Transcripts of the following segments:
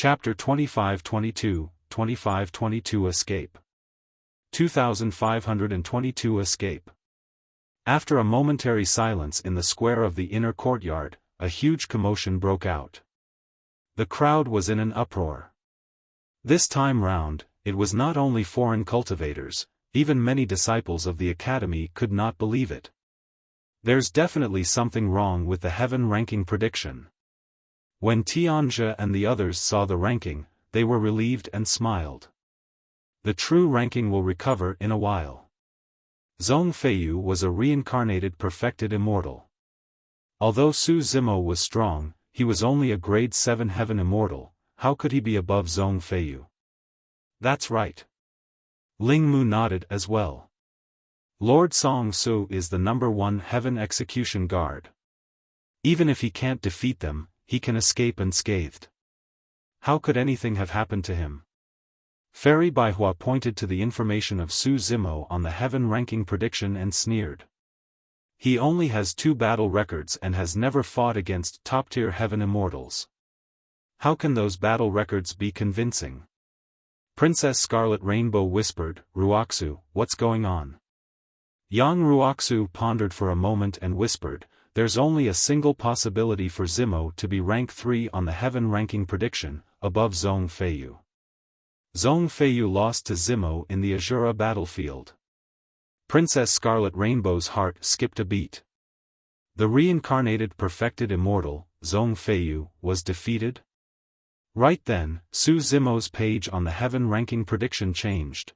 Chapter 2522, 2522 Escape. 2522 Escape. After a momentary silence in the square of the inner courtyard, a huge commotion broke out. The crowd was in an uproar. This time round, it was not only foreign cultivators, even many disciples of the academy could not believe it. There's definitely something wrong with the heaven ranking prediction. When Tianjia and the others saw the ranking, they were relieved and smiled. The true ranking will recover in a while. Zhong Feiyu was a reincarnated perfected immortal. Although Su Zimo was strong, he was only a grade 7 heaven immortal. How could he be above Zhong Feiyu? That's right. Ling Mu nodded as well. Lord Song Su is the #1 heaven execution guard. Even if he can't defeat them, he can escape unscathed. How could anything have happened to him? Fairy Baihua pointed to the information of Su Zimo on the heaven ranking prediction and sneered. He only has 2 battle records and has never fought against top-tier heaven immortals. How can those battle records be convincing? Princess Scarlet Rainbow whispered, "Ruoxu, what's going on?" Yang Ruoxu pondered for a moment and whispered, "There's only a single possibility for Zimo to be rank 3 on the heaven ranking prediction, above Zhong Feiyu. Zhong Feiyu lost to Zimo in the Azura battlefield." Princess Scarlet Rainbow's heart skipped a beat. The reincarnated perfected immortal, Zhong Feiyu, was defeated? Right then, Su Zimo's page on the heaven ranking prediction changed.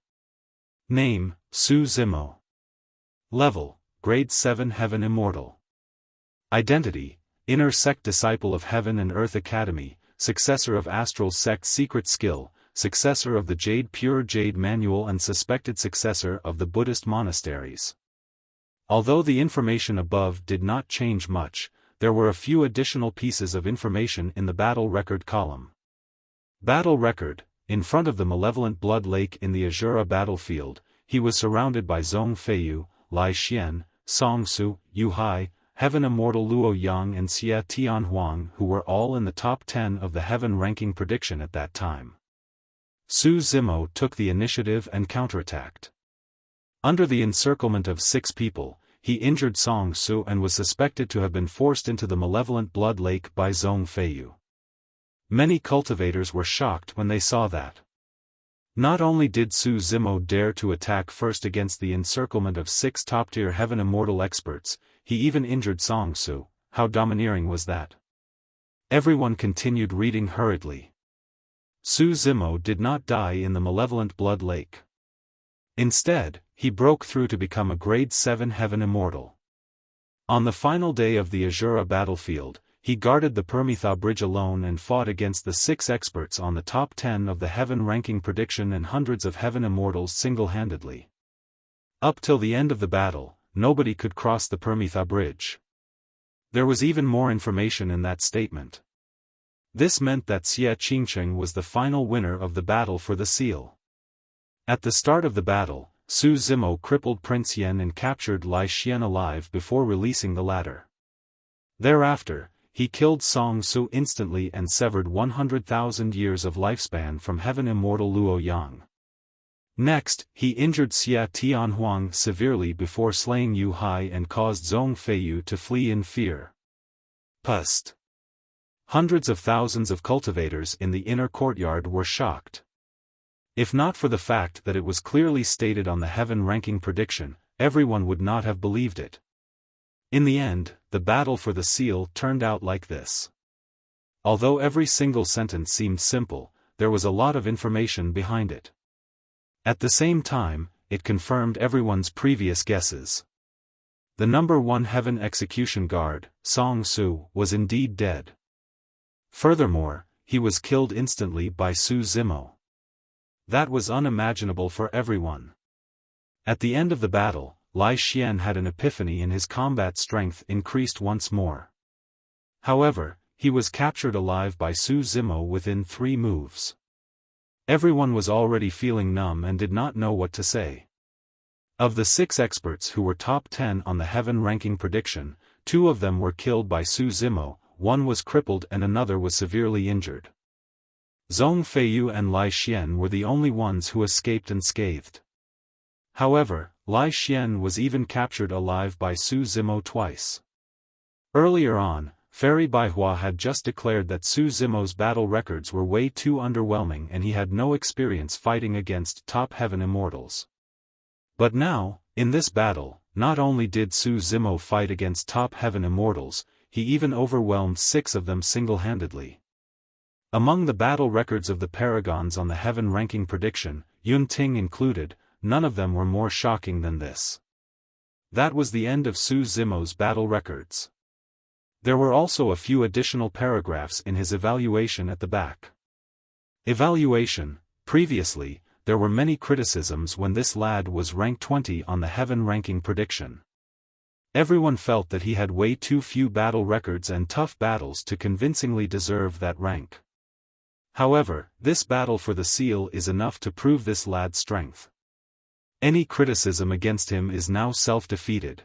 Name, Su Zimo. Level, grade 7 heaven immortal. Identity, inner sect disciple of Heaven and Earth Academy, successor of Astral Sect secret skill, successor of the Pure Jade Manual and suspected successor of the Buddhist monasteries. Although the information above did not change much, there were a few additional pieces of information in the battle record column. Battle record, in front of the malevolent blood lake in the Azura battlefield, he was surrounded by Zhong Feiyu, Lai Xian, Song Su, Yu Hai, Heaven Immortal Luo Yang and Xia Tianhuang, who were all in the top 10 of the heaven ranking prediction at that time. Su Zimo took the initiative and counterattacked. Under the encirclement of 6 people, he injured Song Su and was suspected to have been forced into the malevolent blood lake by Zhong Feiyu. Many cultivators were shocked when they saw that. Not only did Su Zimo dare to attack first against the encirclement of 6 top-tier heaven immortal experts, he even injured Song Su. How domineering was that? Everyone continued reading hurriedly. Su Zimo did not die in the malevolent blood lake. Instead, he broke through to become a grade 7 heaven immortal. On the final day of the Azura battlefield, he guarded the Permitha Bridge alone and fought against the 6 experts on the top 10 of the heaven ranking prediction and hundreds of heaven immortals single-handedly. Up till the end of the battle, nobody could cross the Permitha Bridge. There was even more information in that statement. This meant that Xie Qingcheng was the final winner of the battle for the seal. At the start of the battle, Su Zimo crippled Prince Yan and captured Lai Xian alive before releasing the latter. Thereafter, he killed Song Su instantly and severed 100,000 years of lifespan from heaven immortal Luo Yang. Next, he injured Xia Tianhuang severely before slaying Yu Hai and caused Zhong Feiyu to flee in fear. Pust. Hundreds of thousands of cultivators in the inner courtyard were shocked. If not for the fact that it was clearly stated on the heaven ranking prediction, everyone would not have believed it. In the end, the battle for the seal turned out like this. Although every single sentence seemed simple, there was a lot of information behind it. At the same time, it confirmed everyone's previous guesses. The #1 heaven execution guard, Song Su, was indeed dead. Furthermore, he was killed instantly by Su Zimo. That was unimaginable for everyone. At the end of the battle, Lai Xian had an epiphany and his combat strength increased once more. However, he was captured alive by Su Zimo within 3 moves. Everyone was already feeling numb and did not know what to say. Of the 6 experts who were top 10 on the heaven ranking prediction, 2 of them were killed by Su Zimo, one was crippled and another was severely injured. Zhong Feiyu and Lai Xian were the only ones who escaped unscathed. However, Lai Xian was even captured alive by Su Zimo twice. Earlier on, Fairy Baihua had just declared that Su Zimo's battle records were way too underwhelming and he had no experience fighting against top heaven immortals. But now, in this battle, not only did Su Zimo fight against top heaven immortals, he even overwhelmed 6 of them single-handedly. Among the battle records of the paragons on the heaven ranking prediction, Yun Ting included, none of them were more shocking than this. That was the end of Su Zimo's battle records. There were also a few additional paragraphs in his evaluation at the back. Evaluation: previously, there were many criticisms when this lad was ranked 20 on the heaven ranking prediction. Everyone felt that he had way too few battle records and tough battles to convincingly deserve that rank. However, this battle for the seal is enough to prove this lad's strength. Any criticism against him is now self-defeated.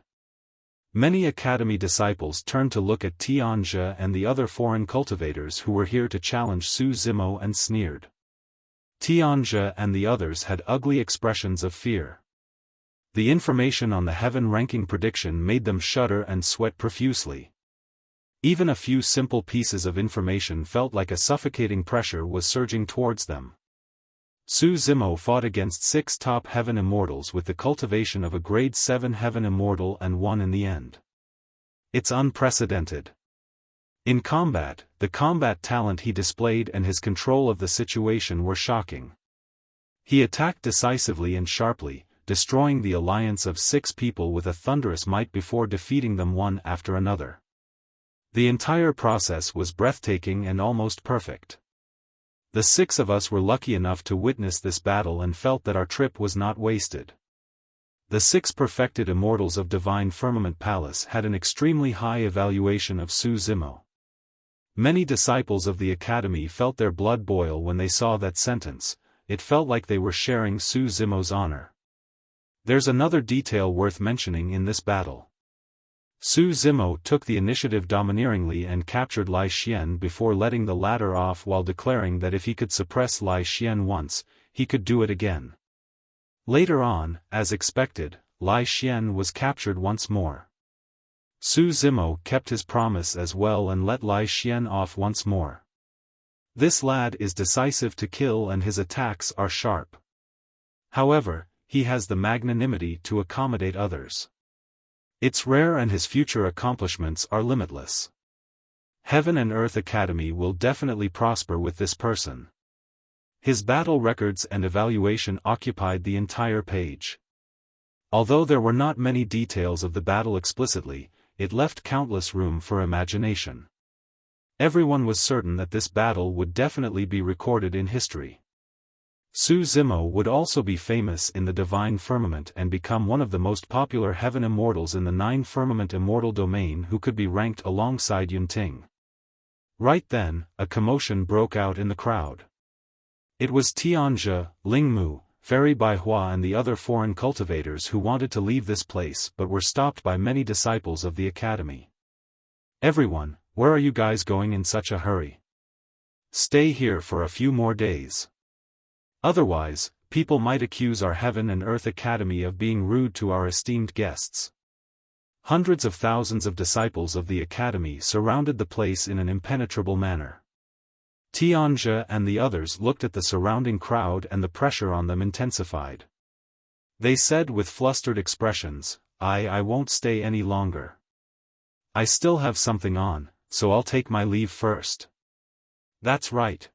Many academy disciples turned to look at Tianzhe and the other foreign cultivators who were here to challenge Su Zimo and sneered. Tianzhe and the others had ugly expressions of fear. The information on the heaven ranking prediction made them shudder and sweat profusely. Even a few simple pieces of information felt like a suffocating pressure was surging towards them. Su Zimo fought against 6 top heaven immortals with the cultivation of a grade 7 heaven immortal and won in the end. It's unprecedented. In combat, the combat talent he displayed and his control of the situation were shocking. He attacked decisively and sharply, destroying the alliance of 6 people with a thunderous might before defeating them one after another. The entire process was breathtaking and almost perfect. The 6 of us were lucky enough to witness this battle and felt that our trip was not wasted. The 6 perfected immortals of Divine Firmament Palace had an extremely high evaluation of Su Zimo. Many disciples of the academy felt their blood boil when they saw that sentence. It felt like they were sharing Su Zimo's honor. There's another detail worth mentioning in this battle. Su Zimo took the initiative domineeringly and captured Lai Xian before letting the latter off while declaring that if he could suppress Lai Xian once, he could do it again. Later on, as expected, Lai Xian was captured once more. Su Zimo kept his promise as well and let Lai Xian off once more. This lad is decisive to kill and his attacks are sharp. However, he has the magnanimity to accommodate others. It's rare and his future accomplishments are limitless. Heaven and Earth Academy will definitely prosper with this person. His battle records and evaluation occupied the entire page. Although there were not many details of the battle explicitly, it left countless room for imagination. Everyone was certain that this battle would definitely be recorded in history. Su Zimo would also be famous in the Divine Firmament and become one of the most popular heaven immortals in the 9 Firmament Immortal domain who could be ranked alongside Yun Ting. Right then, a commotion broke out in the crowd. It was Tianzhe, Lingmu, Fairy Baihua and the other foreign cultivators who wanted to leave this place but were stopped by many disciples of the academy. Everyone, where are you guys going in such a hurry? Stay here for a few more days. Otherwise, people might accuse our Heaven and Earth Academy of being rude to our esteemed guests. Hundreds of thousands of disciples of the academy surrounded the place in an impenetrable manner. Tianzhe and the others looked at the surrounding crowd and the pressure on them intensified. They said with flustered expressions, I won't stay any longer. I still have something on, so I'll take my leave first. That's right.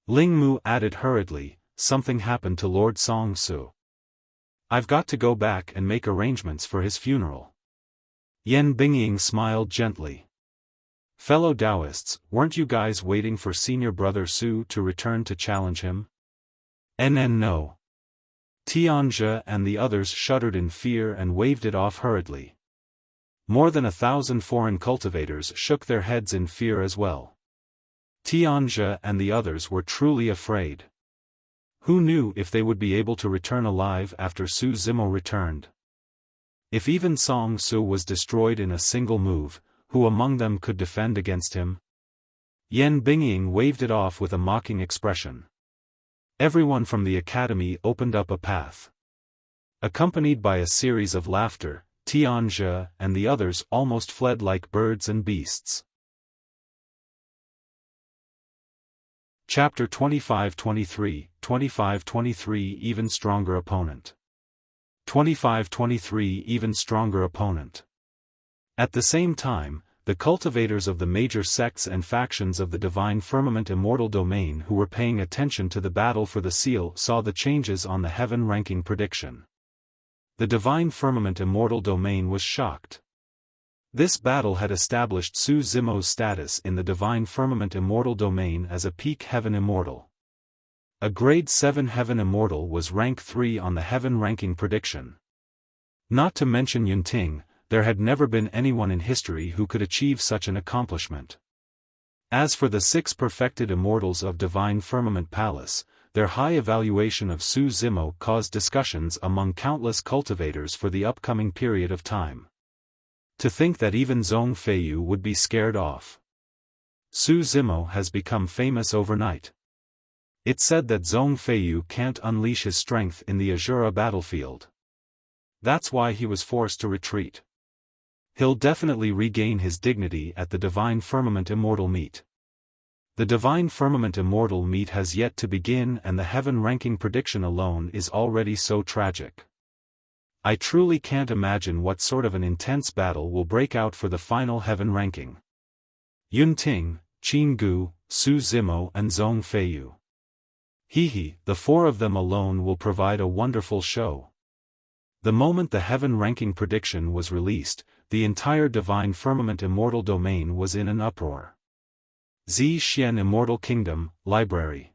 Lingmu added hurriedly, something happened to Lord Song-su. I've got to go back and make arrangements for his funeral. Yan Bingying smiled gently. Fellow Taoists, weren't you guys waiting for senior brother Su to return to challenge him? No. Tianzhe and the others shuddered in fear and waved it off hurriedly. More than 1,000 foreign cultivators shook their heads in fear as well. Tianzhe and the others were truly afraid. Who knew if they would be able to return alive after Su Zimo returned? If even Song Su was destroyed in a single move, who among them could defend against him? Yan Bingying waved it off with a mocking expression. Everyone from the academy opened up a path. Accompanied by a series of laughter, Tianzhe and the others almost fled like birds and beasts. Chapter 25-23, 25-23 Even Stronger Opponent. 25-23 Even Stronger Opponent. At the same time, the cultivators of the major sects and factions of the Divine Firmament Immortal Domain who were paying attention to the battle for the seal saw the changes on the heaven ranking prediction. The Divine Firmament Immortal Domain was shocked. This battle had established Su Zimo's status in the Divine Firmament Immortal Domain as a peak Heaven Immortal. A Grade 7 Heaven Immortal was rank 3 on the Heaven ranking prediction. Not to mention Yunting, there had never been anyone in history who could achieve such an accomplishment. As for the 6 perfected Immortals of Divine Firmament Palace, their high evaluation of Su Zimo caused discussions among countless cultivators for the upcoming period of time. To think that even Zhong Feiyu would be scared off. Su Zimo has become famous overnight. It's said that Zhong Feiyu can't unleash his strength in the Azura battlefield. That's why he was forced to retreat. He'll definitely regain his dignity at the Divine Firmament Immortal meet. The Divine Firmament Immortal meet has yet to begin and the Heaven ranking prediction alone is already so tragic. I truly can't imagine what sort of an intense battle will break out for the final Heaven ranking. Yunting, Qin Gu, Su Zimo and Zhong Feiyu. The 4 of them alone will provide a wonderful show. The moment the Heaven ranking prediction was released, the entire Divine Firmament Immortal Domain was in an uproar. Xian Immortal Kingdom, Library.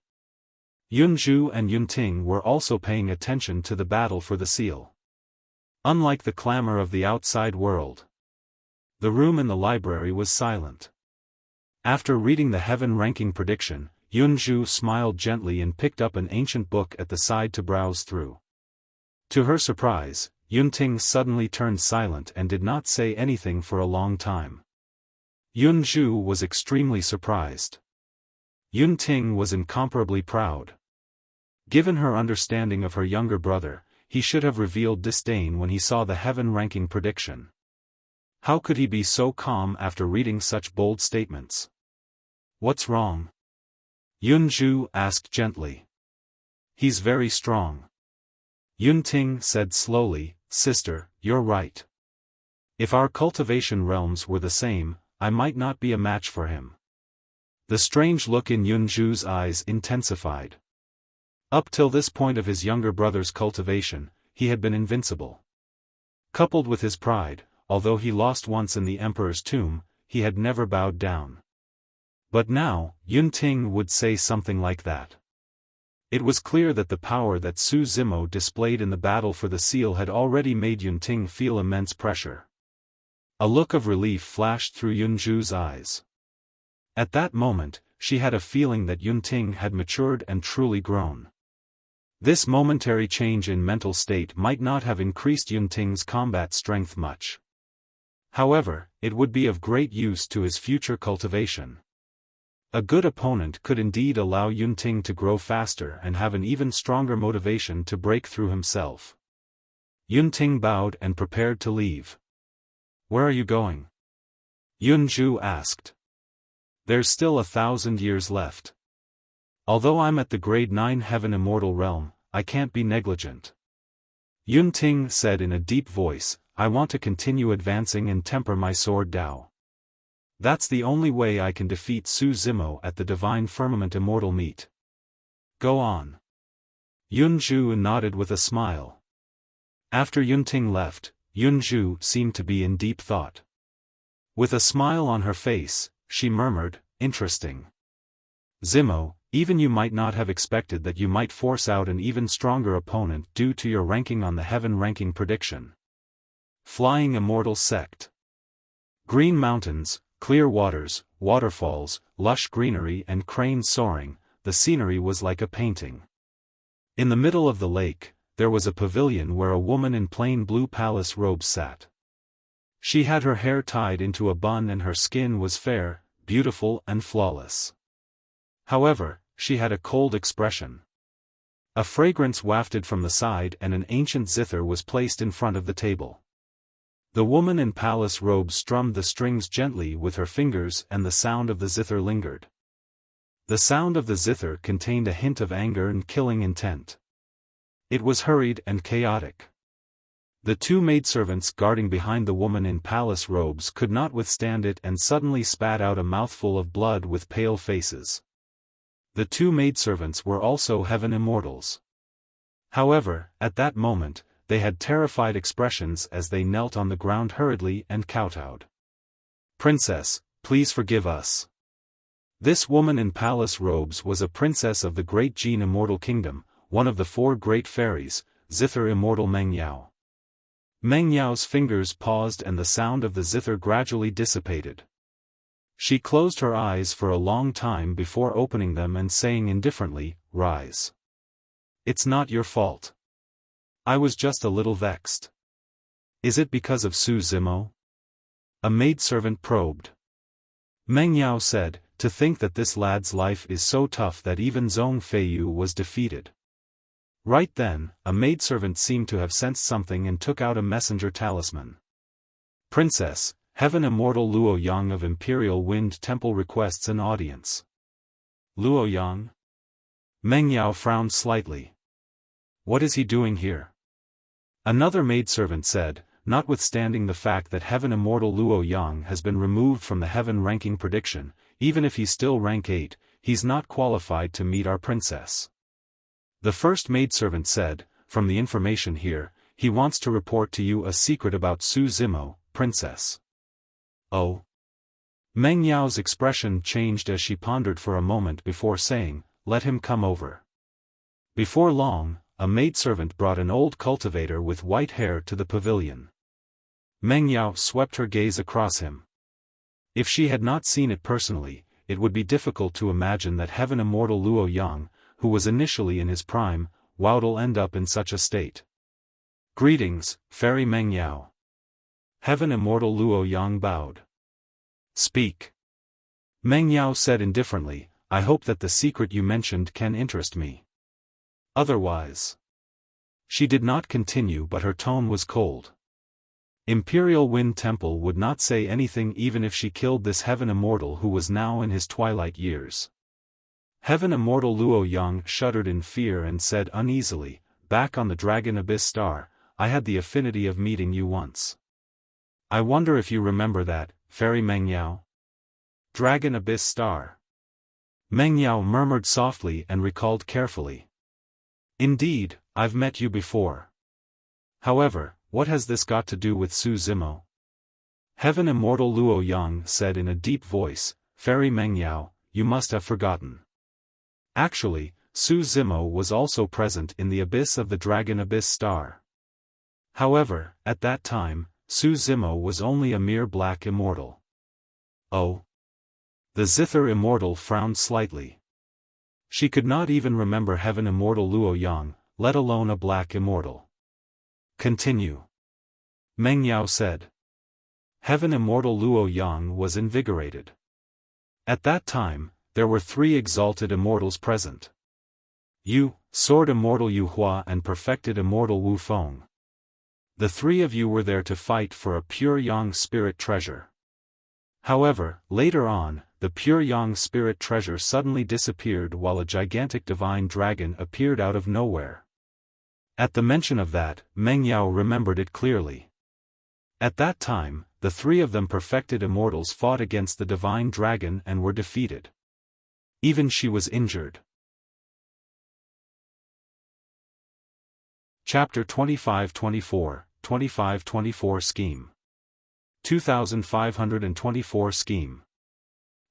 Yunzhu and Yunting were also paying attention to the battle for the seal. Unlike the clamor of the outside world, the room in the library was silent. After reading the Heaven ranking prediction, Yunzhu smiled gently and picked up an ancient book at the side to browse through. To her surprise, Yunting suddenly turned silent and did not say anything for a long time. Yunzhu was extremely surprised. Yunting was incomparably proud. Given her understanding of her younger brother, he should have revealed disdain when he saw the Heaven ranking prediction. How could he be so calm after reading such bold statements? What's wrong? Yunzhu asked gently. He's very strong. Yunting said slowly, Sister, you're right. If our cultivation realms were the same, I might not be a match for him. The strange look in Yunzhu's eyes intensified. Up till this point of his younger brother's cultivation, he had been invincible. Coupled with his pride, although he lost once in the Emperor's tomb, he had never bowed down. But now, Yunting would say something like that. It was clear that the power that Su Zimo displayed in the battle for the seal had already made Yunting feel immense pressure. A look of relief flashed through Yunzhu's eyes. At that moment, she had a feeling that Yunting had matured and truly grown. This momentary change in mental state might not have increased Yunting's combat strength much. However, it would be of great use to his future cultivation. A good opponent could indeed allow Yunting to grow faster and have an even stronger motivation to break through himself. Yunting bowed and prepared to leave. Where are you going? Yunzhu asked. There's still 1,000 years left. Although I'm at the Grade 9 Heaven Immortal Realm, I can't be negligent. Yunting said in a deep voice, I want to continue advancing and temper my sword Dao. That's the only way I can defeat Su Zimo at the Divine Firmament Immortal meet. Go on. Yunzhu nodded with a smile. After Yunting left, Yunzhu seemed to be in deep thought. With a smile on her face, she murmured, interesting. Zimo, even you might not have expected that you might force out an even stronger opponent due to your ranking on the Heaven ranking prediction. Flying Immortal Sect. Green mountains, clear waters, waterfalls, lush greenery and cranes soaring, the scenery was like a painting. In the middle of the lake, there was a pavilion where a woman in plain blue palace robes sat. She had her hair tied into a bun and her skin was fair, beautiful and flawless. However, she had a cold expression. A fragrance wafted from the side and an ancient zither was placed in front of the table. The woman in palace robes strummed the strings gently with her fingers and the sound of the zither lingered. The sound of the zither contained a hint of anger and killing intent. It was hurried and chaotic. The two maidservants guarding behind the woman in palace robes could not withstand it and suddenly spat out a mouthful of blood with pale faces. The two maidservants were also heaven immortals. However, at that moment, they had terrified expressions as they knelt on the ground hurriedly and kowtowed. "Princess, please forgive us." This woman in palace robes was a princess of the great Jin Immortal Kingdom, one of the four great fairies, zither immortal Meng Yao. Meng Yao's fingers paused and the sound of the zither gradually dissipated. She closed her eyes for a long time before opening them and saying indifferently, "Rise. It's not your fault. I was just a little vexed." "Is it because of Su Zimo?" a maidservant probed. Meng Yao said, "To think that this lad's life is so tough that even Zhong Feiyu was defeated." Right then, a maidservant seemed to have sensed something and took out a messenger talisman. "Princess, Heaven Immortal Luo Yang of Imperial Wind Temple requests an audience." "Luo Yang?" Meng Yao frowned slightly. "What is he doing here?" Another maidservant said, "Notwithstanding the fact that Heaven Immortal Luo Yang has been removed from the heaven ranking prediction, even if he's still rank 8, he's not qualified to meet our princess." The first maidservant said, "From the information here, he wants to report to you a secret about Su Zimo, princess." "Oh?" Meng Yao's expression changed as she pondered for a moment before saying, "Let him come over." Before long, a maidservant brought an old cultivator with white hair to the pavilion. Meng Yao swept her gaze across him. If she had not seen it personally, it would be difficult to imagine that Heaven Immortal Luo Yang, who was initially in his prime, would end up in such a state. "Greetings, Fairy Meng Yao." Heaven Immortal Luo Yang bowed. "Speak." Meng Yao said indifferently, "I hope that the secret you mentioned can interest me. Otherwise." She did not continue but her tone was cold. Imperial Wind Temple would not say anything even if she killed this Heaven Immortal who was now in his twilight years. Heaven Immortal Luo Yang shuddered in fear and said uneasily, "Back on the Dragon Abyss Star, I had the affinity of meeting you once. I wonder if you remember that, Fairy Meng Yao?" "Dragon Abyss Star." Meng Yao murmured softly and recalled carefully. "Indeed, I've met you before. However, what has this got to do with Su Zimo?" Heaven Immortal Luo Yang said in a deep voice, "Fairy Meng Yao, you must have forgotten. Actually, Su Zimo was also present in the abyss of the Dragon Abyss Star. However, at that time, Su Zimo was only a mere black immortal." "Oh?" The zither immortal frowned slightly. She could not even remember Heaven Immortal Luo Yang, let alone a black immortal. "Continue." Meng Yao said. Heaven Immortal Luo Yang was invigorated. At that time, there were 3 exalted immortals present. You, Sword Immortal Yu Hua and Perfected Immortal Wu Feng. The 3 of you were there to fight for a pure Yang spirit treasure. However, later on, the pure Yang spirit treasure suddenly disappeared while a gigantic divine dragon appeared out of nowhere. At the mention of that, Meng Yao remembered it clearly. At that time, the 3 of them perfected immortals fought against the divine dragon and were defeated. Even she was injured. Chapter 25-24, 25-24 Scheme. 2524 Scheme.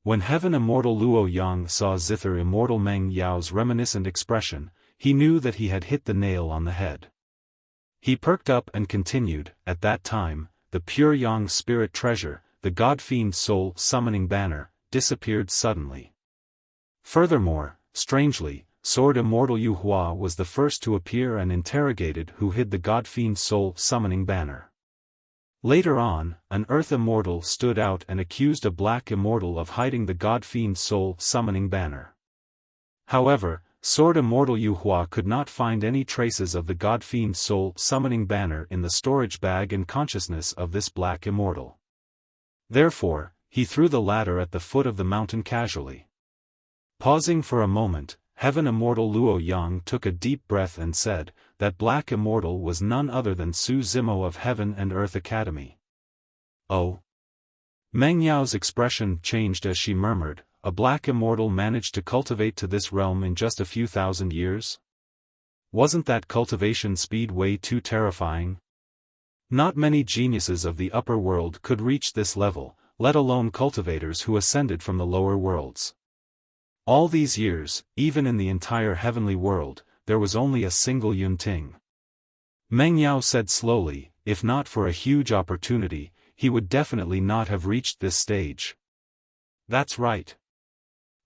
When Heaven Immortal Luo Yang saw Zither Immortal Meng Yao's reminiscent expression, he knew that he had hit the nail on the head. He perked up and continued, "At that time, the pure Yang spirit treasure, the God-fiend soul summoning banner, disappeared suddenly. Furthermore, strangely, Sword Immortal Yu Hua was the first to appear and interrogated who hid the God-fiend soul summoning banner. Later on, an Earth Immortal stood out and accused a Black Immortal of hiding the God-Fiend Soul Summoning Banner. However, Sword Immortal Yu Hua could not find any traces of the God-Fiend Soul Summoning Banner in the storage bag and consciousness of this Black Immortal. Therefore, he threw the ladder at the foot of the mountain casually. Pausing for a moment, Heaven Immortal Luo Yang took a deep breath and said, that Black Immortal was none other than Su Zimo of Heaven and Earth Academy. Oh! Meng Yao's expression changed as she murmured, a Black Immortal managed to cultivate to this realm in just a few thousand years? Wasn't that cultivation speed way too terrifying? Not many geniuses of the upper world could reach this level, let alone cultivators who ascended from the lower worlds. All these years, even in the entire heavenly world, there was only a single Yunting. Meng Yao said slowly, if not for a huge opportunity, he would definitely not have reached this stage. That's right.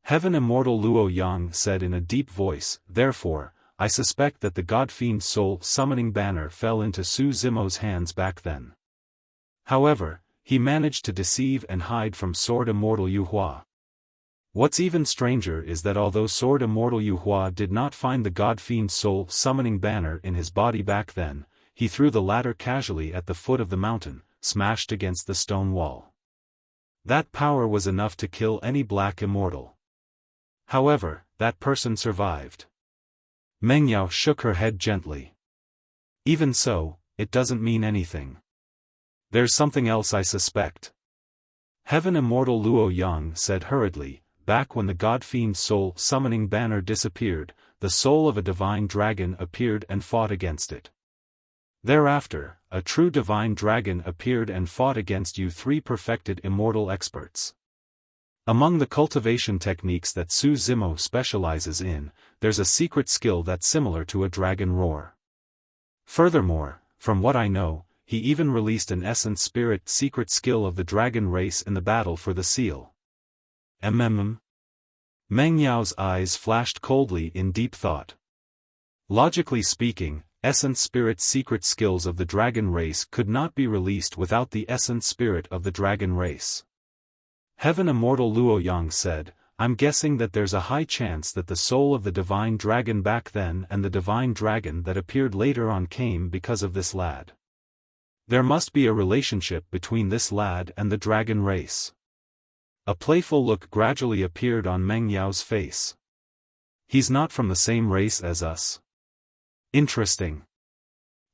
Heaven Immortal Luo Yang said in a deep voice, therefore, I suspect that the God-Fiend Soul Summoning Banner fell into Su Zimo's hands back then. However, he managed to deceive and hide from Sword Immortal Yu Hua. What's even stranger is that although Sword Immortal Yu Hua did not find the God-Fiend Soul Summoning Banner in his body back then, he threw the ladder casually at the foot of the mountain, smashed against the stone wall. That power was enough to kill any Black Immortal. However, that person survived. Meng Yao shook her head gently. Even so, it doesn't mean anything. There's something else I suspect. Heaven Immortal Luo Yang said hurriedly, back when the God-Fiend Soul Summoning Banner disappeared, the soul of a divine dragon appeared and fought against it. Thereafter, a true divine dragon appeared and fought against you three perfected immortal experts. Among the cultivation techniques that Su Zimo specializes in, there's a secret skill that's similar to a dragon roar. Furthermore, from what I know, he even released an essence spirit secret skill of the dragon race in the battle for the seal. Meng Yao's eyes flashed coldly in deep thought. Logically speaking, essence spirit secret skills of the dragon race could not be released without the essence spirit of the dragon race. Heaven Immortal Luo Yang said, I'm guessing that there's a high chance that the soul of the divine dragon back then and the divine dragon that appeared later on came because of this lad. There must be a relationship between this lad and the dragon race. A playful look gradually appeared on Meng Yao's face. He's not from the same race as us. Interesting.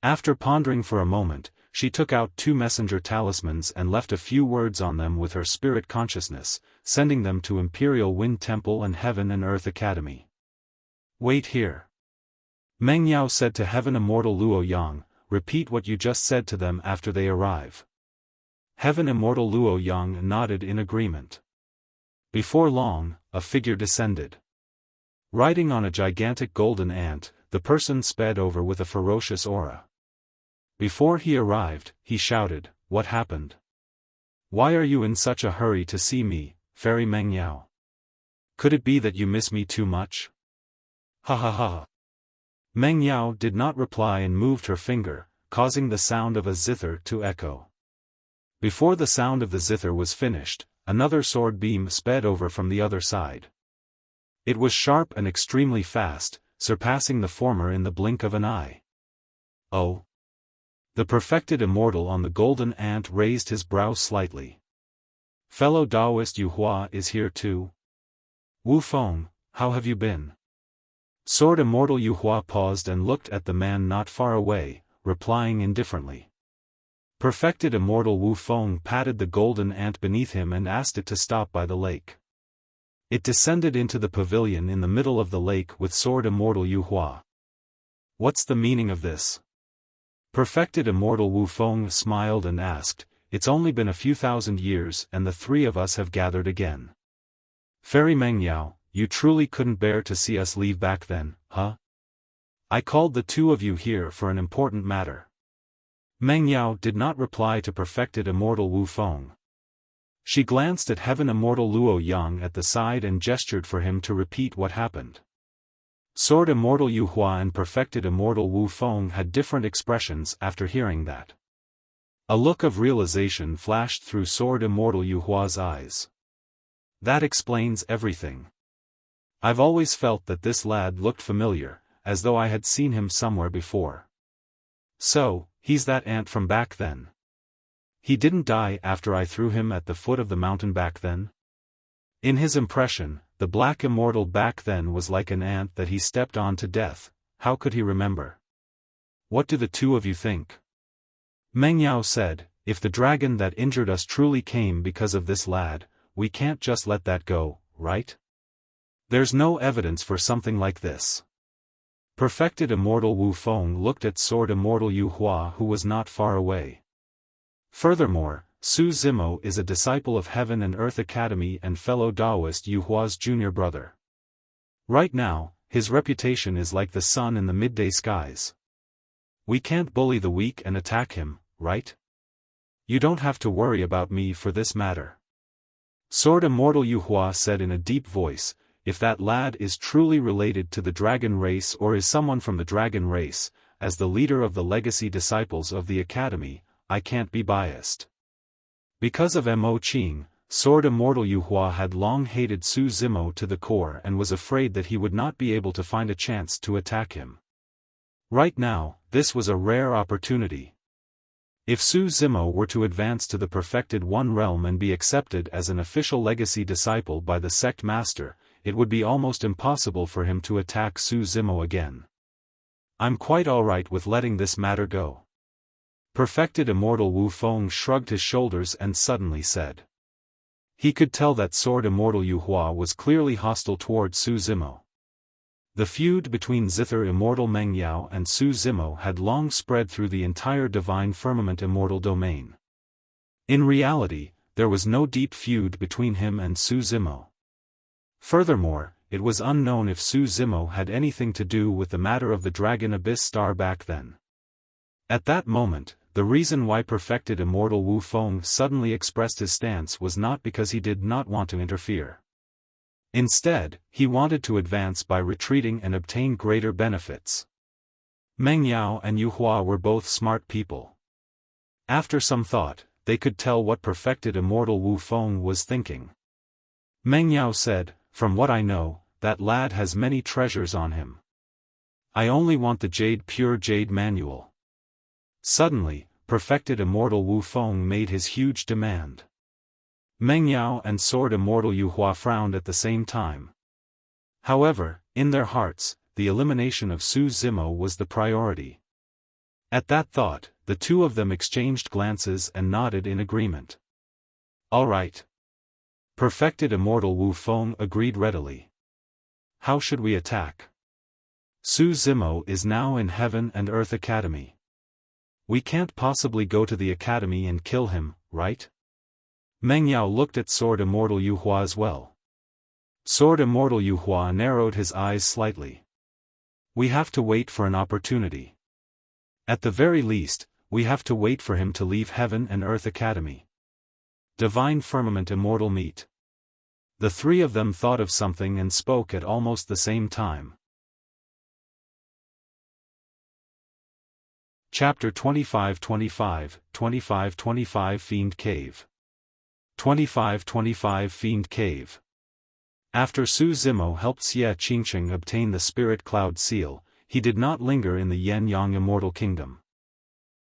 After pondering for a moment, she took out 2 messenger talismans and left a few words on them with her spirit consciousness, sending them to Imperial Wind Temple and Heaven and Earth Academy. Wait here. Meng Yao said to Heaven Immortal Luo Yang, repeat what you just said to them after they arrive. Heaven Immortal Luo Yang nodded in agreement. Before long, a figure descended. Riding on a gigantic golden ant, the person sped over with a ferocious aura. Before he arrived, he shouted, what happened? Why are you in such a hurry to see me, Fairy Meng Yao? Could it be that you miss me too much? Ha ha ha. Meng Yao did not reply and moved her finger, causing the sound of a zither to echo. Before the sound of the zither was finished, another sword beam sped over from the other side. It was sharp and extremely fast, surpassing the former in the blink of an eye. Oh! The perfected immortal on the golden ant raised his brow slightly. Fellow Taoist Yu Hua is here too? Wu Feng, how have you been? Sword Immortal Yu Hua paused and looked at the man not far away, replying indifferently. Perfected Immortal Wu Feng patted the golden ant beneath him and asked it to stop by the lake. It descended into the pavilion in the middle of the lake with Sword Immortal Yu Hua. What's the meaning of this? Perfected Immortal Wu Feng smiled and asked, it's only been a few thousand years and the 3 of us have gathered again. Fairy Meng Yao, you truly couldn't bear to see us leave back then, huh? I called the 2 of you here for an important matter. Meng Yao did not reply to Perfected Immortal Wu Feng. She glanced at Heaven Immortal Luo Yang at the side and gestured for him to repeat what happened. Sword Immortal Yu Hua and Perfected Immortal Wu Feng had different expressions after hearing that. A look of realization flashed through Sword Immortal Yuhua's eyes. That explains everything. I've always felt that this lad looked familiar, as though I had seen him somewhere before. So, he's that ant from back then. He didn't die after I threw him at the foot of the mountain back then? In his impression, the black immortal back then was like an ant that he stepped on to death. How could he remember? What do the two of you think? Meng Yao said, if the dragon that injured us truly came because of this lad, we can't just let that go, right? There's no evidence for something like this. Perfected Immortal Wu Feng looked at Sword Immortal Yu Hua, who was not far away. Furthermore, Su Zimo is a disciple of Heaven and Earth Academy and fellow Taoist Yu Hua's junior brother. Right now, his reputation is like the sun in the midday skies. We can't bully the weak and attack him, right? You don't have to worry about me for this matter. Sword Immortal Yu Hua said in a deep voice, if that lad is truly related to the dragon race or is someone from the dragon race, as the leader of the legacy disciples of the academy, I can't be biased. Because of Mo Qing, Sword Immortal Yu Hua had long hated Su Zimo to the core and was afraid that he would not be able to find a chance to attack him. Right now, this was a rare opportunity. If Su Zimo were to advance to the perfected One Realm and be accepted as an official legacy disciple by the sect master, it would be almost impossible for him to attack Su Zimo again. I'm quite alright with letting this matter go. Perfected Immortal Wu Feng shrugged his shoulders and suddenly said. He could tell that Sword Immortal Yu Hua was clearly hostile toward Su Zimo. The feud between Zither Immortal Meng Yao and Su Zimo had long spread through the entire Divine Firmament Immortal domain. In reality, there was no deep feud between him and Su Zimo. Furthermore, it was unknown if Su Zimo had anything to do with the matter of the Dragon Abyss Star back then. At that moment, the reason why Perfected Immortal Wu Feng suddenly expressed his stance was not because he did not want to interfere. Instead, he wanted to advance by retreating and obtain greater benefits. Meng Yao and Yu Hua were both smart people. After some thought, they could tell what Perfected Immortal Wu Feng was thinking. Meng Yao said, from what I know, that lad has many treasures on him. I only want the pure jade manual. Suddenly, Perfected Immortal Wu Feng made his huge demand. Meng Yao and Sword Immortal Yu Hua frowned at the same time. However, in their hearts, the elimination of Su Zimo was the priority. At that thought, the two of them exchanged glances and nodded in agreement. All right. Perfected Immortal Wu Feng agreed readily. How should we attack? Su Zimo is now in Heaven and Earth Academy. We can't possibly go to the academy and kill him, right? Meng Yao looked at Sword Immortal Yu Hua as well. Sword Immortal Yu Hua narrowed his eyes slightly. We have to wait for an opportunity. At the very least, we have to wait for him to leave Heaven and Earth Academy. Divine Firmament Immortal meet. The three of them thought of something and spoke at almost the same time. Chapter 25-25 Fiend Cave. 25 Fiend Cave. After Su Zimo helped Xie Qingcheng obtain the Spirit Cloud Seal, he did not linger in the Yen-Yang Immortal Kingdom.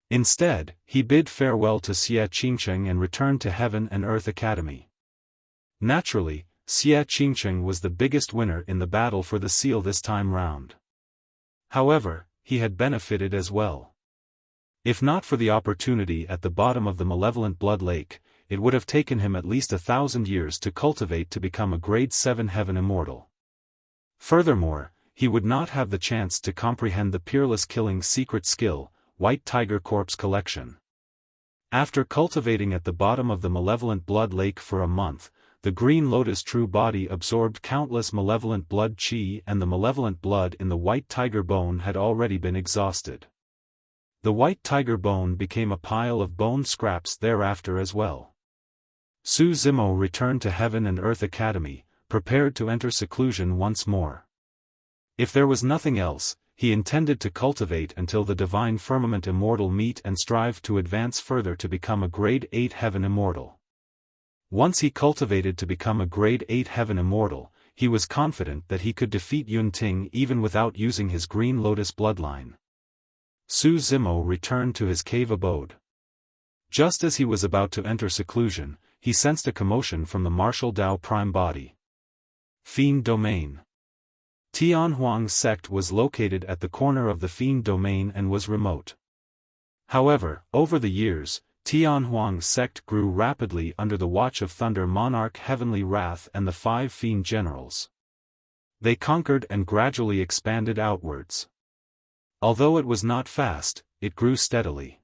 Instead, he bid farewell to Xie Qingcheng and returned to Heaven and Earth Academy. Naturally, Xie Qingcheng was the biggest winner in the battle for the seal this time round. However, he had benefited as well. If not for the opportunity at the bottom of the malevolent blood lake, it would have taken him at least 1,000 years to cultivate to become a grade 7 Heaven Immortal. Furthermore, he would not have the chance to comprehend the peerless killing secret skill, White Tiger Corpse Collection. After cultivating at the bottom of the malevolent blood lake for a month, the Green Lotus true body absorbed countless malevolent blood chi and the malevolent blood in the White Tiger bone had already been exhausted. The White Tiger bone became a pile of bone scraps thereafter as well. Su Zimo returned to Heaven and Earth Academy, prepared to enter seclusion once more. If there was nothing else, he intended to cultivate until the divine firmament immortal meet and strive to advance further to become a grade 8 heaven immortal. Once he cultivated to become a grade 8 heaven immortal, he was confident that he could defeat Yunting even without using his Green Lotus bloodline. Su Zimo returned to his cave abode. Just as he was about to enter seclusion, he sensed a commotion from the martial Tao prime body. Fiend Domain. Tianhuang's sect was located at the corner of the Fiend Domain and was remote. However, over the years, Tianhuang's sect grew rapidly under the watch of Thunder Monarch Heavenly Wrath and the 5 Fiend Generals. They conquered and gradually expanded outwards. Although it was not fast, it grew steadily.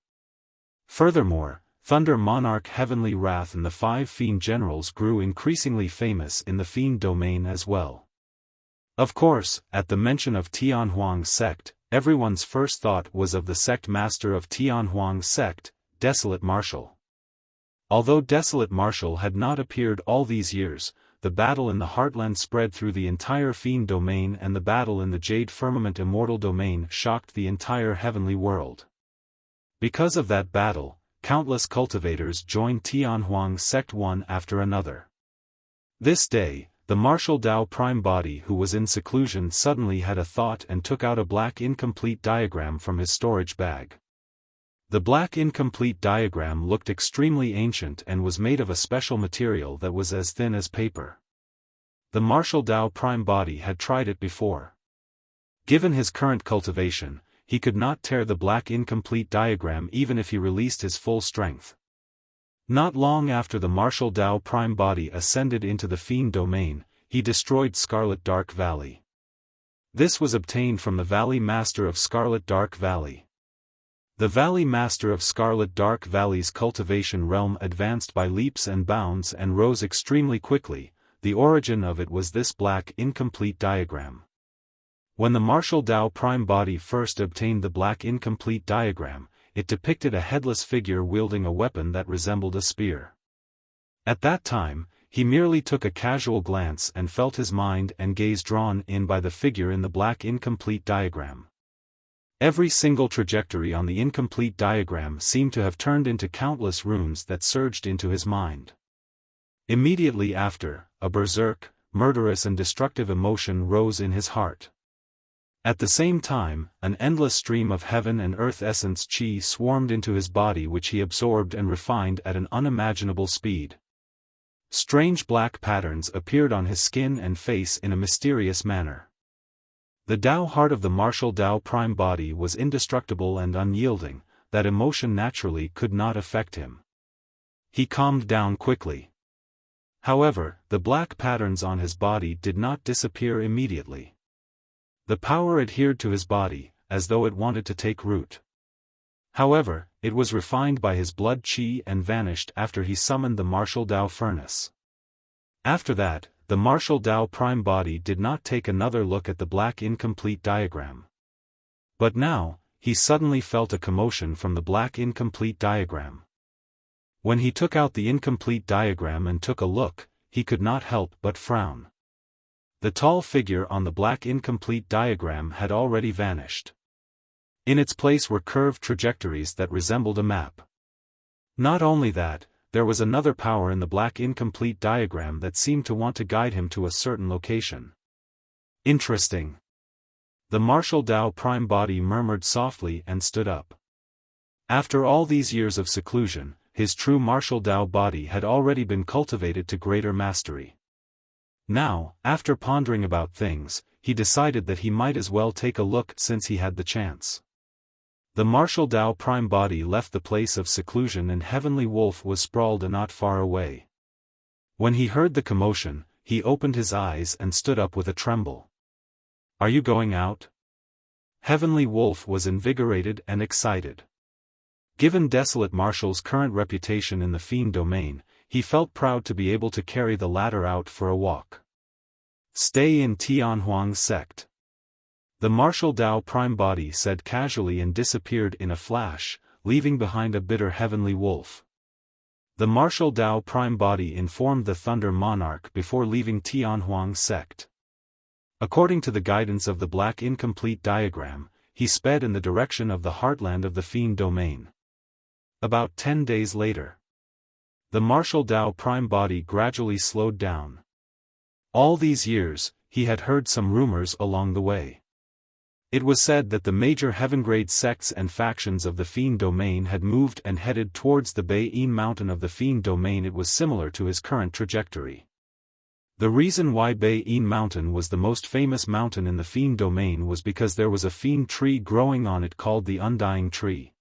Furthermore, Thunder Monarch Heavenly Wrath and the 5 Fiend Generals grew increasingly famous in the Fiend Domain as well. Of course, at the mention of Tianhuang's sect, everyone's first thought was of the sect master of Tianhuang's sect, Desolate Marshal. Although Desolate Marshal had not appeared all these years, the battle in the Heartland spread through the entire Fiend Domain, and the battle in the Jade Firmament Immortal Domain shocked the entire heavenly world. Because of that battle, countless cultivators joined Tianhuang's sect one after another. This day, the Martial Tao Prime Body who was in seclusion suddenly had a thought and took out a black incomplete diagram from his storage bag. The black incomplete diagram looked extremely ancient and was made of a special material that was as thin as paper. The Martial Tao Prime Body had tried it before. Given his current cultivation, he could not tear the black incomplete diagram even if he released his full strength. Not long after the Martial Tao Prime Body ascended into the Fiend Domain, he destroyed Scarlet Dark Valley. This was obtained from the Valley Master of Scarlet Dark Valley. The Valley Master of Scarlet Dark Valley's cultivation realm advanced by leaps and bounds and rose extremely quickly. The origin of it was this black incomplete diagram. When the Martial Tao Prime Body first obtained the black incomplete diagram, it depicted a headless figure wielding a weapon that resembled a spear. At that time, he merely took a casual glance and felt his mind and gaze drawn in by the figure in the black incomplete diagram. Every single trajectory on the incomplete diagram seemed to have turned into countless runes that surged into his mind. Immediately after, a berserk, murderous and destructive emotion rose in his heart. At the same time, an endless stream of heaven and earth essence chi swarmed into his body, which he absorbed and refined at an unimaginable speed. Strange black patterns appeared on his skin and face in a mysterious manner. The Tao heart of the Martial Tao Prime Body was indestructible and unyielding, that emotion naturally could not affect him. He calmed down quickly. However, the black patterns on his body did not disappear immediately. The power adhered to his body, as though it wanted to take root. However, it was refined by his blood chi and vanished after he summoned the Martial Tao Furnace. After that, the Martial Tao Prime Body did not take another look at the black incomplete diagram. But now, he suddenly felt a commotion from the black incomplete diagram. When he took out the incomplete diagram and took a look, he could not help but frown. The tall figure on the black incomplete diagram had already vanished. In its place were curved trajectories that resembled a map. Not only that, there was another power in the black incomplete diagram that seemed to want to guide him to a certain location. Interesting. The Martial Tao Prime Body murmured softly and stood up. After all these years of seclusion, his true Martial Tao body had already been cultivated to greater mastery. Now, after pondering about things, he decided that he might as well take a look since he had the chance. The Martial Tao Prime Body left the place of seclusion and Heavenly Wolf was sprawled not far away. When he heard the commotion, he opened his eyes and stood up with a tremble. "Are you going out?" Heavenly Wolf was invigorated and excited. Given Desolate Marshal's current reputation in the Fiend Domain, he felt proud to be able to carry the latter out for a walk. "Stay in Tianhuang's sect." The Martial Tao Prime Body said casually and disappeared in a flash, leaving behind a bitter Heavenly Wolf. The Martial Tao Prime Body informed the Thunder Monarch before leaving Tianhuang's sect. According to the guidance of the black incomplete diagram, he sped in the direction of the heartland of the fiend domain. About 10 days later, the martial Dao prime body gradually slowed down. All these years, he had heard some rumors along the way. It was said that the major heaven-grade sects and factions of the fiend domain had moved and headed towards the Bei-In mountain of the fiend domain. It was similar to his current trajectory. The reason why Bei-In mountain was the most famous mountain in the fiend domain was because there was a fiend tree growing on it called the Undying Tree.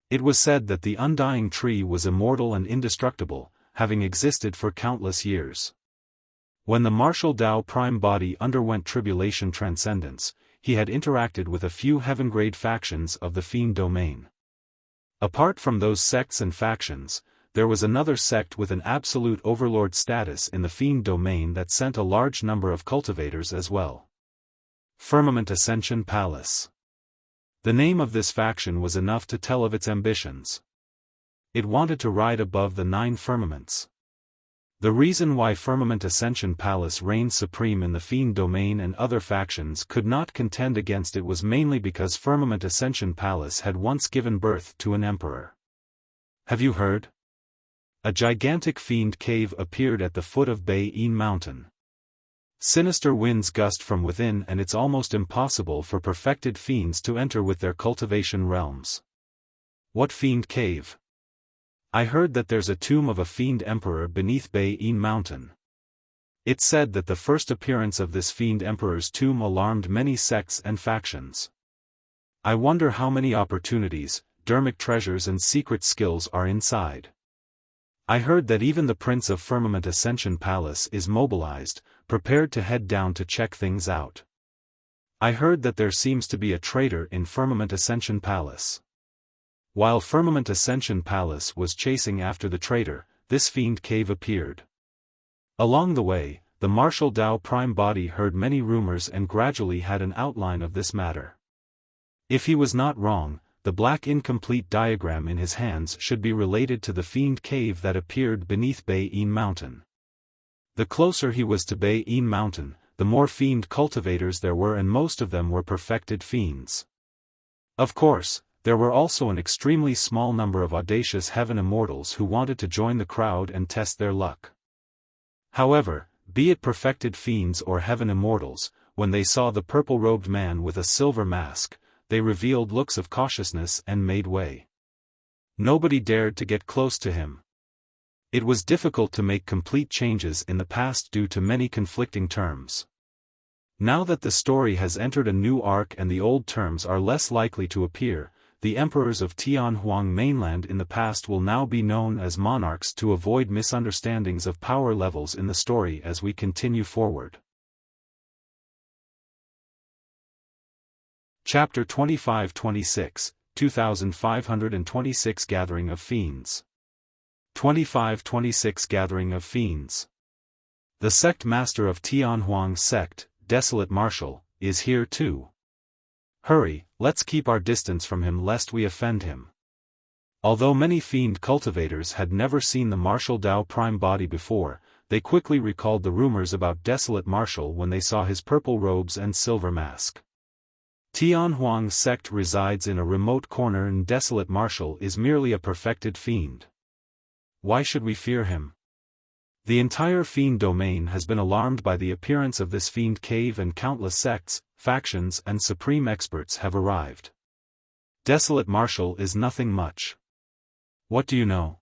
It was said that the Undying Tree was immortal and indestructible, having existed for countless years. When the martial Dao prime body underwent tribulation transcendence, he had interacted with a few heaven-grade factions of the fiend domain. Apart from those sects and factions, there was another sect with an absolute overlord status in the fiend domain that sent a large number of cultivators as well. Firmament Ascension Palace. The name of this faction was enough to tell of its ambitions. It wanted to ride above the 9 firmaments. The reason why Firmament Ascension Palace reigned supreme in the fiend domain and other factions could not contend against it was mainly because Firmament Ascension Palace had once given birth to an emperor. Have you heard? A gigantic fiend cave appeared at the foot of Bei-In mountain. Sinister winds gust from within and it's almost impossible for perfected fiends to enter with their cultivation realms. What fiend cave? I heard that there's a tomb of a fiend emperor beneath Bei-In mountain. It's said that the first appearance of this fiend emperor's tomb alarmed many sects and factions. I wonder how many opportunities, dermic treasures and secret skills are inside. I heard that even the Prince of Firmament Ascension Palace is mobilized, prepared to head down to check things out. I heard that there seems to be a traitor in Firmament Ascension Palace. While Firmament Ascension Palace was chasing after the traitor, this fiend cave appeared. Along the way, the martial Dao prime body heard many rumors and gradually had an outline of this matter. If he was not wrong, the black incomplete diagram in his hands should be related to the fiend cave that appeared beneath Bei-In mountain. The closer he was to Bei-In mountain, the more fiend cultivators there were, and most of them were perfected fiends. Of course, there were also an extremely small number of audacious heaven immortals who wanted to join the crowd and test their luck. However, be it perfected fiends or heaven immortals, when they saw the purple-robed man with a silver mask, they revealed looks of cautiousness and made way. Nobody dared to get close to him. It was difficult to make complete changes in the past due to many conflicting terms. Now that the story has entered a new arc and the old terms are less likely to appear, the emperors of Tianhuang mainland in the past will now be known as monarchs to avoid misunderstandings of power levels in the story as we continue forward. Chapter 25-26, 2526 Gathering of Fiends. 2526 Gathering of Fiends. The sect master of Tianhuang sect, Desolate Marshal, is here too. Hurry, let's keep our distance from him lest we offend him. Although many fiend cultivators had never seen the martial Dao prime body before, they quickly recalled the rumors about Desolate Marshal when they saw his purple robes and silver mask. Tianhuang sect resides in a remote corner and Desolate Marshal is merely a perfected fiend. Why should we fear him? The entire fiend domain has been alarmed by the appearance of this fiend cave and countless sects, factions and supreme experts have arrived. Desolate Marshal is nothing much. What do you know?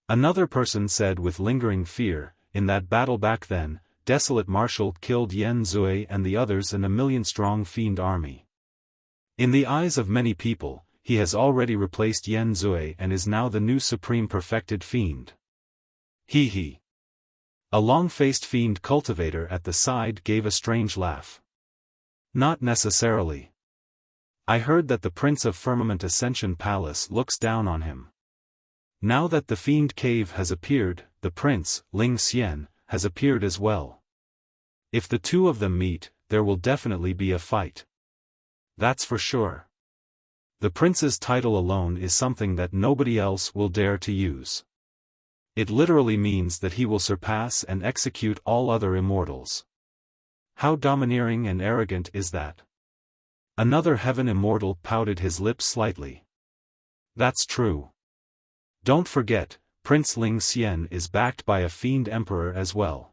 Another person said with lingering fear, in that battle back then, Desolate Marshal killed Yen Zui and the others in a million-strong fiend army. In the eyes of many people, he has already replaced Yen Zui and is now the new supreme perfected fiend. He. A long-faced fiend cultivator at the side gave a strange laugh. Not necessarily. I heard that the Prince of Firmament Ascension Palace looks down on him. Now that the fiend cave has appeared, the Prince, Ling Xian, has appeared as well. If the two of them meet, there will definitely be a fight. That's for sure. The prince's title alone is something that nobody else will dare to use. It literally means that he will surpass and execute all other immortals. How domineering and arrogant is that? Another heaven immortal pouted his lips slightly. That's true. Don't forget, Prince Ling Xian is backed by a fiend emperor as well.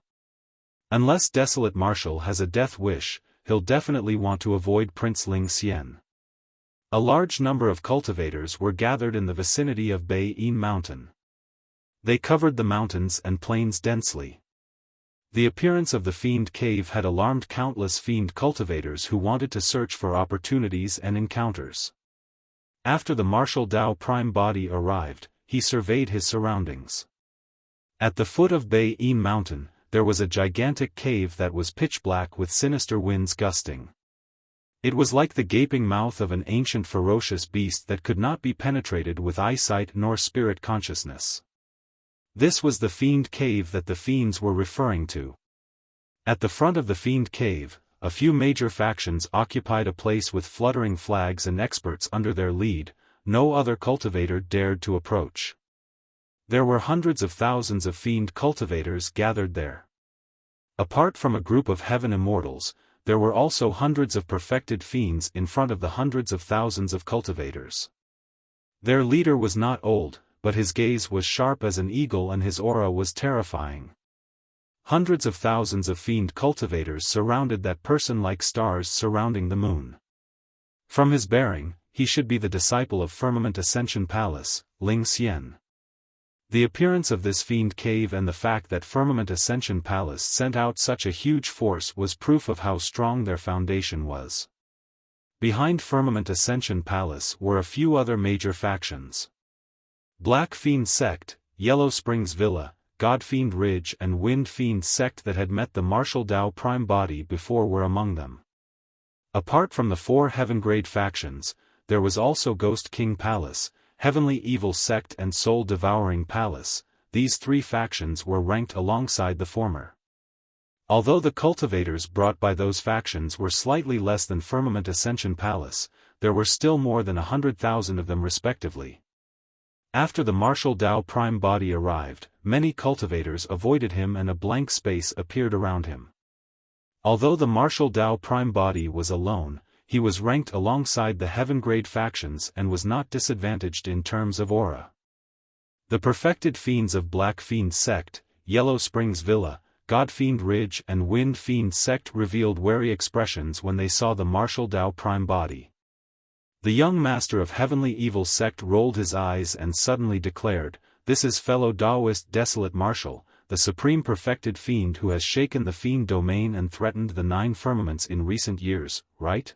Unless Desolate Marshal has a death wish, he'll definitely want to avoid Prince Ling Xian. A large number of cultivators were gathered in the vicinity of Bai Yin Mountain. They covered the mountains and plains densely. The appearance of the fiend cave had alarmed countless fiend cultivators who wanted to search for opportunities and encounters. After the martial Dao prime body arrived, he surveyed his surroundings. At the foot of Bai Yin Mountain, there was a gigantic cave that was pitch black with sinister winds gusting. It was like the gaping mouth of an ancient ferocious beast that could not be penetrated with eyesight nor spirit consciousness. This was the fiend cave that the fiends were referring to. At the front of the fiend cave, a few major factions occupied a place with fluttering flags and experts under their lead. No other cultivator dared to approach. There were hundreds of thousands of fiend cultivators gathered there. Apart from a group of heaven immortals, there were also hundreds of perfected fiends in front of the hundreds of thousands of cultivators. Their leader was not old, but his gaze was sharp as an eagle and his aura was terrifying. Hundreds of thousands of fiend cultivators surrounded that person like stars surrounding the moon. From his bearing, he should be the disciple of Firmament Ascension Palace, Ling Xian. The appearance of this fiend cave and the fact that Firmament Ascension Palace sent out such a huge force was proof of how strong their foundation was. Behind Firmament Ascension Palace were a few other major factions. Black Fiend Sect, Yellow Springs Villa, God Fiend Ridge and Wind Fiend Sect that had met the Martial Dao Prime Body before were among them. Apart from the 4 heaven-grade factions, there was also Ghost King Palace, Heavenly Evil Sect and Soul Devouring Palace. These 3 factions were ranked alongside the former. Although the cultivators brought by those factions were slightly less than Firmament Ascension Palace, there were still more than 100,000 of them respectively. After the Martial Dao Prime Body arrived, many cultivators avoided him and a blank space appeared around him. Although the Martial Dao Prime Body was alone, he was ranked alongside the heaven-grade factions and was not disadvantaged in terms of aura. The perfected fiends of Black Fiend Sect, Yellow Springs Villa, God Fiend Ridge and Wind Fiend Sect revealed wary expressions when they saw the Martial Dao Prime Body. The young master of Heavenly Evil Sect rolled his eyes and suddenly declared, "This is fellow Daoist Desolate Marshal, the supreme perfected fiend who has shaken the fiend domain and threatened the 9 firmaments in recent years, right?"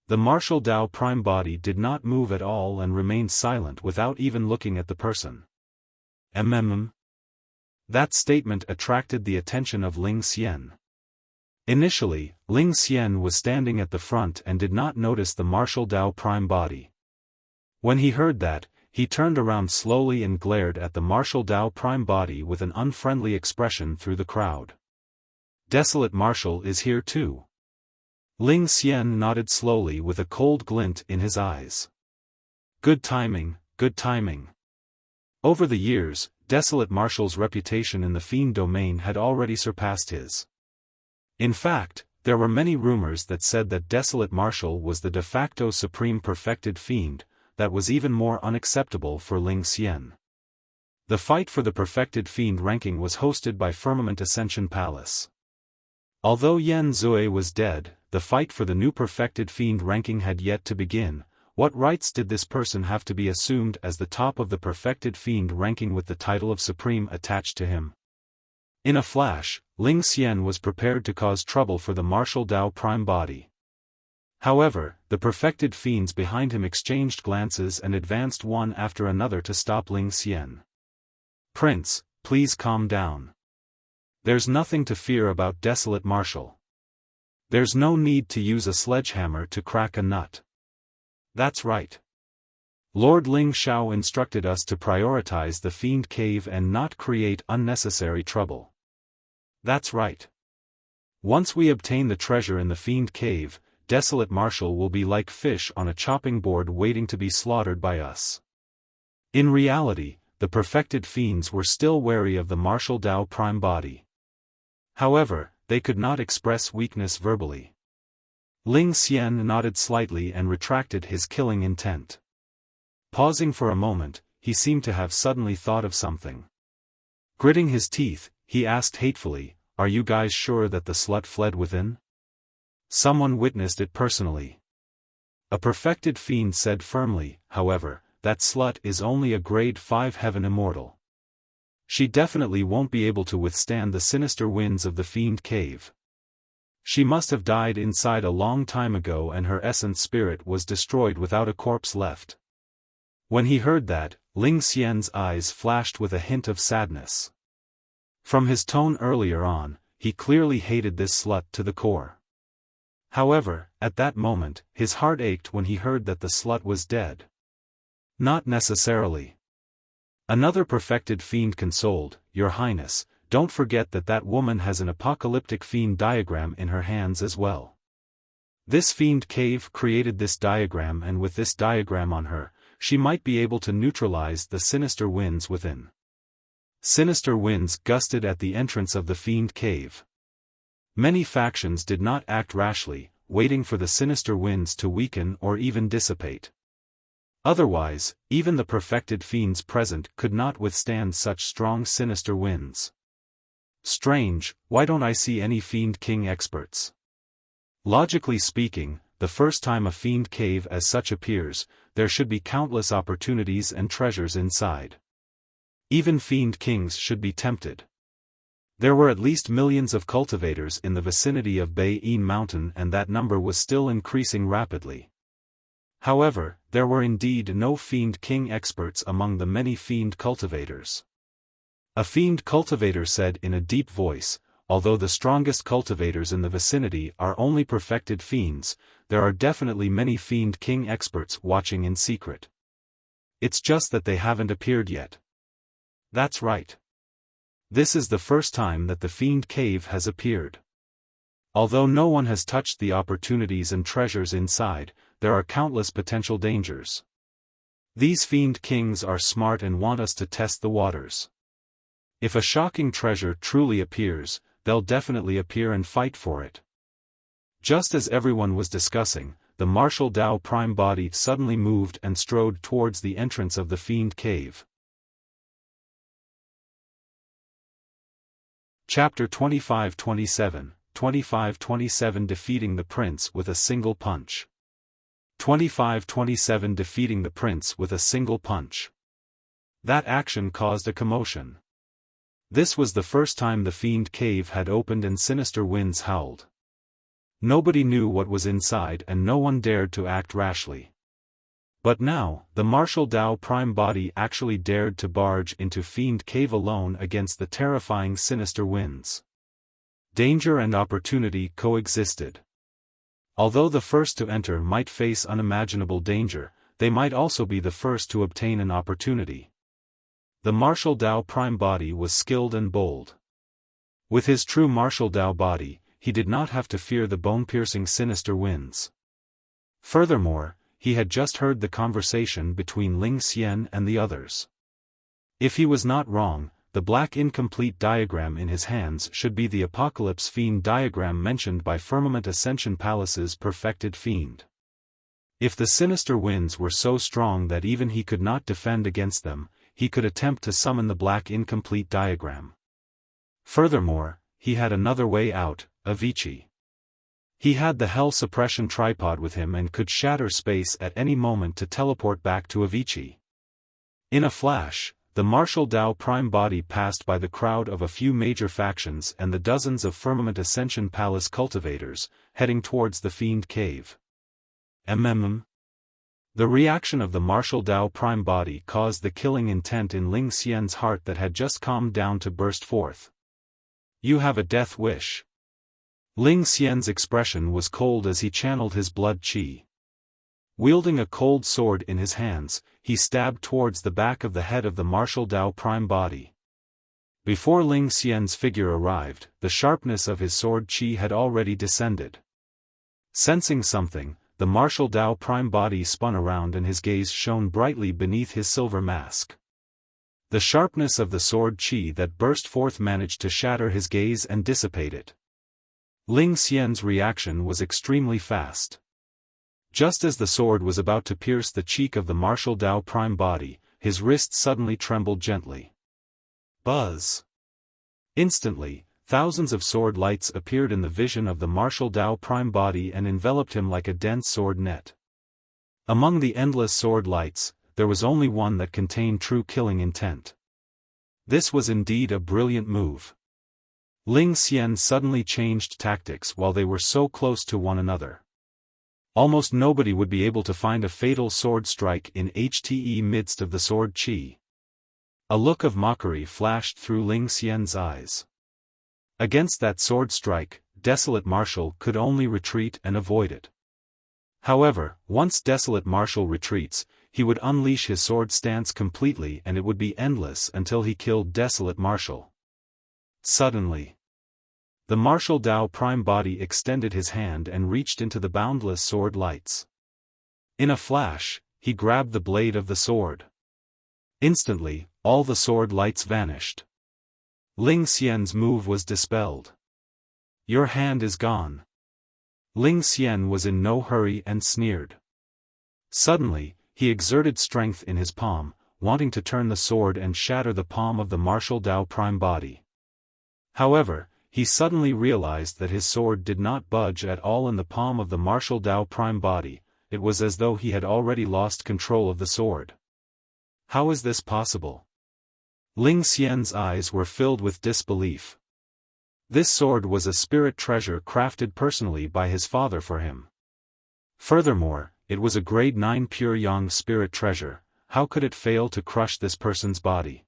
The Martial Dao Prime Body did not move at all and remained silent without even looking at the person. That statement attracted the attention of Ling Xian. Initially, Ling Xian was standing at the front and did not notice the Martial Dao Prime Body. When he heard that, he turned around slowly and glared at the Martial Dao Prime Body with an unfriendly expression through the crowd. "Desolate Marshal is here too." Ling Xian nodded slowly with a cold glint in his eyes. Good timing, good timing. Over the years, Desolate Marshal's reputation in the fiend domain had already surpassed his. In fact, there were many rumors that said that Desolate Marshal was the de facto supreme perfected fiend. That was even more unacceptable for Ling Xian. The fight for the perfected fiend ranking was hosted by Firmament Ascension Palace. Although Yan Zui was dead, the fight for the new perfected fiend ranking had yet to begin. What rights did this person have to be assumed as the top of the perfected fiend ranking with the title of supreme attached to him? In a flash, Ling Xian was prepared to cause trouble for the Martial Dao Prime Body. However, the perfected fiends behind him exchanged glances and advanced one after another to stop Ling Xian. "Prince, please calm down. There's nothing to fear about Desolate Marshal. There's no need to use a sledgehammer to crack a nut." "That's right. Lord Ling Shao instructed us to prioritize the fiend cave and not create unnecessary trouble." "That's right. Once we obtain the treasure in the fiend cave, Desolate Marshal will be like fish on a chopping board waiting to be slaughtered by us." In reality, the perfected fiends were still wary of the Martial Dao Prime Body. However, they could not express weakness verbally. Ling Xian nodded slightly and retracted his killing intent. Pausing for a moment, he seemed to have suddenly thought of something. Gritting his teeth, he asked hatefully, "Are you guys sure that the slut fled within? Someone witnessed it personally." A perfected fiend said firmly, "However, that slut is only a grade 5 heaven immortal. She definitely won't be able to withstand the sinister winds of the fiend cave. She must have died inside a long time ago and her essence spirit was destroyed without a corpse left." When he heard that, Ling Xian's eyes flashed with a hint of sadness. From his tone earlier on, he clearly hated this slut to the core. However, at that moment, his heart ached when he heard that the slut was dead. Not necessarily. Another perfected fiend consoled, "Your Highness, don't forget that that woman has an apocalyptic fiend diagram in her hands as well. This fiend cave created this diagram, and with this diagram on her, she might be able to neutralize the sinister winds within." Sinister winds gusted at the entrance of the fiend cave. Many factions did not act rashly, waiting for the sinister winds to weaken or even dissipate. Otherwise, even the perfected fiends present could not withstand such strong sinister winds. Strange, why don't I see any fiend king experts? Logically speaking, the first time a fiend cave as such appears, there should be countless opportunities and treasures inside. Even fiend kings should be tempted. There were at least millions of cultivators in the vicinity of Bei-In Mountain, and that number was still increasing rapidly. However, there were indeed no fiend king experts among the many fiend cultivators. A fiend cultivator said in a deep voice, "Although the strongest cultivators in the vicinity are only perfected fiends, there are definitely many fiend king experts watching in secret. It's just that they haven't appeared yet." That's right. This is the first time that the fiend cave has appeared. Although no one has touched the opportunities and treasures inside, there are countless potential dangers. These fiend kings are smart and want us to test the waters. If a shocking treasure truly appears, they'll definitely appear and fight for it. Just as everyone was discussing, the martial Dao prime body suddenly moved and strode towards the entrance of the fiend cave. Chapter 25-27, 25-27 Defeating the Prince with a Single Punch. 25-27 Defeating the Prince with a Single Punch. That action caused a commotion. This was the first time the fiend cave had opened and sinister winds howled. Nobody knew what was inside and no one dared to act rashly. But now, the martial Dao prime body actually dared to barge into fiend cave alone against the terrifying sinister winds. Danger and opportunity coexisted. Although the first to enter might face unimaginable danger, they might also be the first to obtain an opportunity. The martial Dao prime body was skilled and bold. With his true martial Dao body, he did not have to fear the bone-piercing sinister winds. Furthermore, he had just heard the conversation between Ling Xian and the others. If he was not wrong, the black incomplete diagram in his hands should be the Apocalypse Fiend diagram mentioned by Firmament Ascension Palace's perfected fiend. If the sinister winds were so strong that even he could not defend against them, he could attempt to summon the black incomplete diagram. Furthermore, he had another way out, Avicii. He had the Hell Suppression tripod with him and could shatter space at any moment to teleport back to Avicii. In a flash, the martial Dao prime body passed by the crowd of a few major factions and the dozens of Firmament Ascension Palace cultivators, heading towards the fiend cave. The reaction of the martial Dao prime body caused the killing intent in Ling Xian's heart that had just calmed down to burst forth. "You have a death wish." Ling Xian's expression was cold as he channeled his blood qi. Wielding a cold sword in his hands, he stabbed towards the back of the head of the martial Dao prime body. Before Ling Xian's figure arrived, the sharpness of his sword qi had already descended. Sensing something, the martial Dao prime body spun around and his gaze shone brightly beneath his silver mask. The sharpness of the sword qi that burst forth managed to shatter his gaze and dissipate it. Ling Xian's reaction was extremely fast. Just as the sword was about to pierce the cheek of the martial Dao Prime body, his wrist suddenly trembled gently. Buzz! Instantly, thousands of sword lights appeared in the vision of the martial Dao Prime body and enveloped him like a dense sword net. Among the endless sword lights, there was only one that contained true killing intent. This was indeed a brilliant move. Ling Xian suddenly changed tactics while they were so close to one another. Almost nobody would be able to find a fatal sword strike in HTE midst of the sword qi. A look of mockery flashed through Ling Xian's eyes. Against that sword strike, Desolate Martial could only retreat and avoid it. However, once Desolate Martial retreats, he would unleash his sword stance completely and it would be endless until he killed Desolate Martial. Suddenly, the martial Dao Prime body extended his hand and reached into the boundless sword lights. In a flash, he grabbed the blade of the sword. Instantly, all the sword lights vanished. Ling Xian's move was dispelled. "Your hand is gone." Ling Xian was in no hurry and sneered. Suddenly, he exerted strength in his palm, wanting to turn the sword and shatter the palm of the martial Dao Prime body. However, he suddenly realized that his sword did not budge at all in the palm of the martial Dao Prime body. It was as though he had already lost control of the sword. How is this possible? Ling Xian's eyes were filled with disbelief. This sword was a spirit treasure crafted personally by his father for him. Furthermore, it was a grade 9 pure yang spirit treasure. How could it fail to crush this person's body?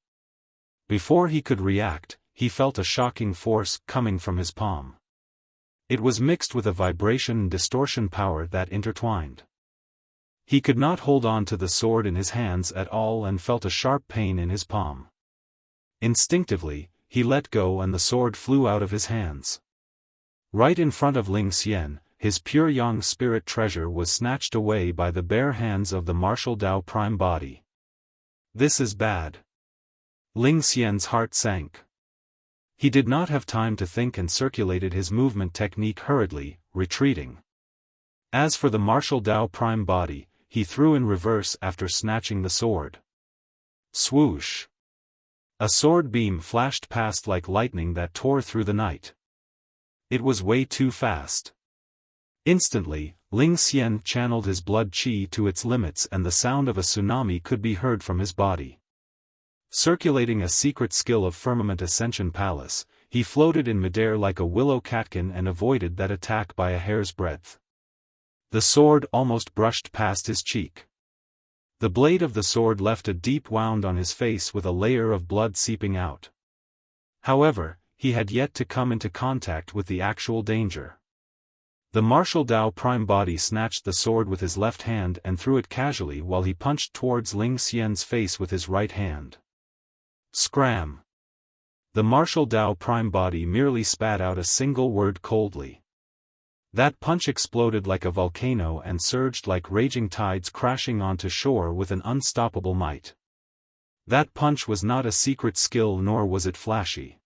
Before he could react, he felt a shocking force coming from his palm. It was mixed with a vibration and distortion power that intertwined. He could not hold on to the sword in his hands at all and felt a sharp pain in his palm. Instinctively, he let go and the sword flew out of his hands. Right in front of Ling Xian, his pure yang spirit treasure was snatched away by the bare hands of the martial Dao Prime body. This is bad. Ling Xian's heart sank. He did not have time to think and circulated his movement technique hurriedly, retreating. As for the martial Dao Prime body, he threw in reverse after snatching the sword. Swoosh! A sword beam flashed past like lightning that tore through the night. It was way too fast. Instantly, Ling Xian channeled his blood qi to its limits and the sound of a tsunami could be heard from his body. Circulating a secret skill of Firmament Ascension Palace, he floated in midair like a willow catkin and avoided that attack by a hair's breadth. The sword almost brushed past his cheek. The blade of the sword left a deep wound on his face with a layer of blood seeping out. However, he had yet to come into contact with the actual danger. The martial Dao Prime body snatched the sword with his left hand and threw it casually while he punched towards Ling Xian's face with his right hand. Scram! The martial Dao Prime body merely spat out a single word coldly. That punch exploded like a volcano and surged like raging tides crashing onto shore with an unstoppable might. That punch was not a secret skill nor was it flashy.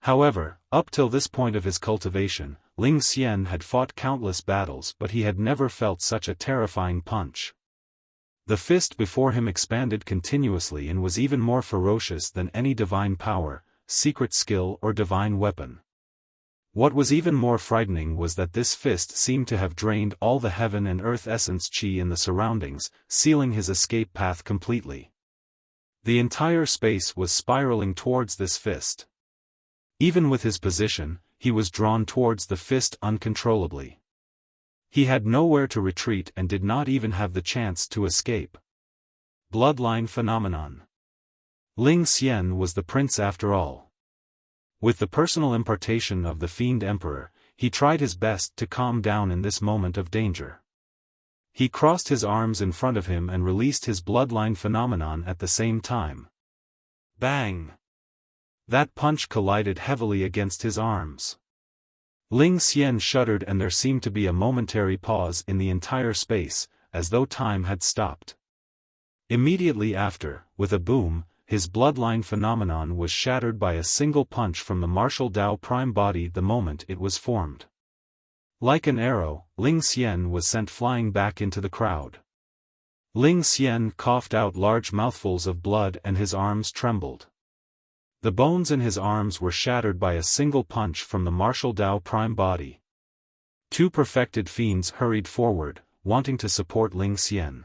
However, up till this point of his cultivation, Ling Xian had fought countless battles but he had never felt such a terrifying punch. The fist before him expanded continuously and was even more ferocious than any divine power, secret skill or divine weapon. What was even more frightening was that this fist seemed to have drained all the heaven and earth essence qi in the surroundings, sealing his escape path completely. The entire space was spiraling towards this fist. Even with his position, he was drawn towards the fist uncontrollably. He had nowhere to retreat and did not even have the chance to escape. Bloodline phenomenon. Ling Xian was the prince after all. With the personal impartation of the Fiend Emperor, he tried his best to calm down in this moment of danger. He crossed his arms in front of him and released his bloodline phenomenon at the same time. Bang! That punch collided heavily against his arms. Ling Xian shuddered and there seemed to be a momentary pause in the entire space, as though time had stopped. Immediately after, with a boom, his bloodline phenomenon was shattered by a single punch from the martial Dao prime body the moment it was formed. Like an arrow, Ling Xian was sent flying back into the crowd. Ling Xian coughed out large mouthfuls of blood and his arms trembled. The bones in his arms were shattered by a single punch from the martial Dao prime body. Two perfected fiends hurried forward, wanting to support Ling Xian.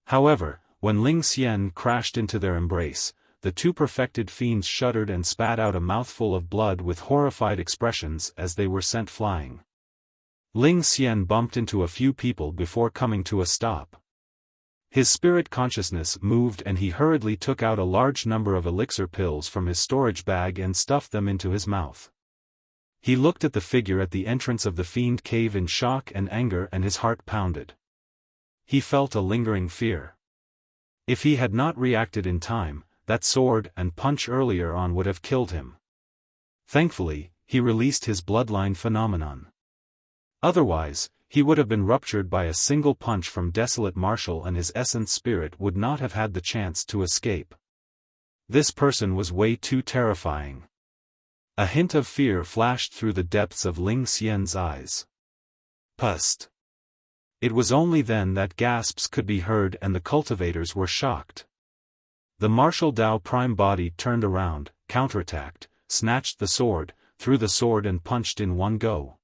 However, when Ling Xian crashed into their embrace, the two perfected fiends shuddered and spat out a mouthful of blood with horrified expressions as they were sent flying. Ling Xian bumped into a few people before coming to a stop. His spirit consciousness moved and he hurriedly took out a large number of elixir pills from his storage bag and stuffed them into his mouth. He looked at the figure at the entrance of the fiend cave in shock and anger and his heart pounded. He felt a lingering fear. If he had not reacted in time, that sword and punch earlier on would have killed him. Thankfully, he released his bloodline phenomenon. Otherwise, he would have been ruptured by a single punch from Desolate Marshal and his essence spirit would not have had the chance to escape. This person was way too terrifying. A hint of fear flashed through the depths of Ling Xian's eyes. Pust. It was only then that gasps could be heard and the cultivators were shocked. The martial Dao prime body turned around, counterattacked, snatched the sword, threw the sword and punched in one go.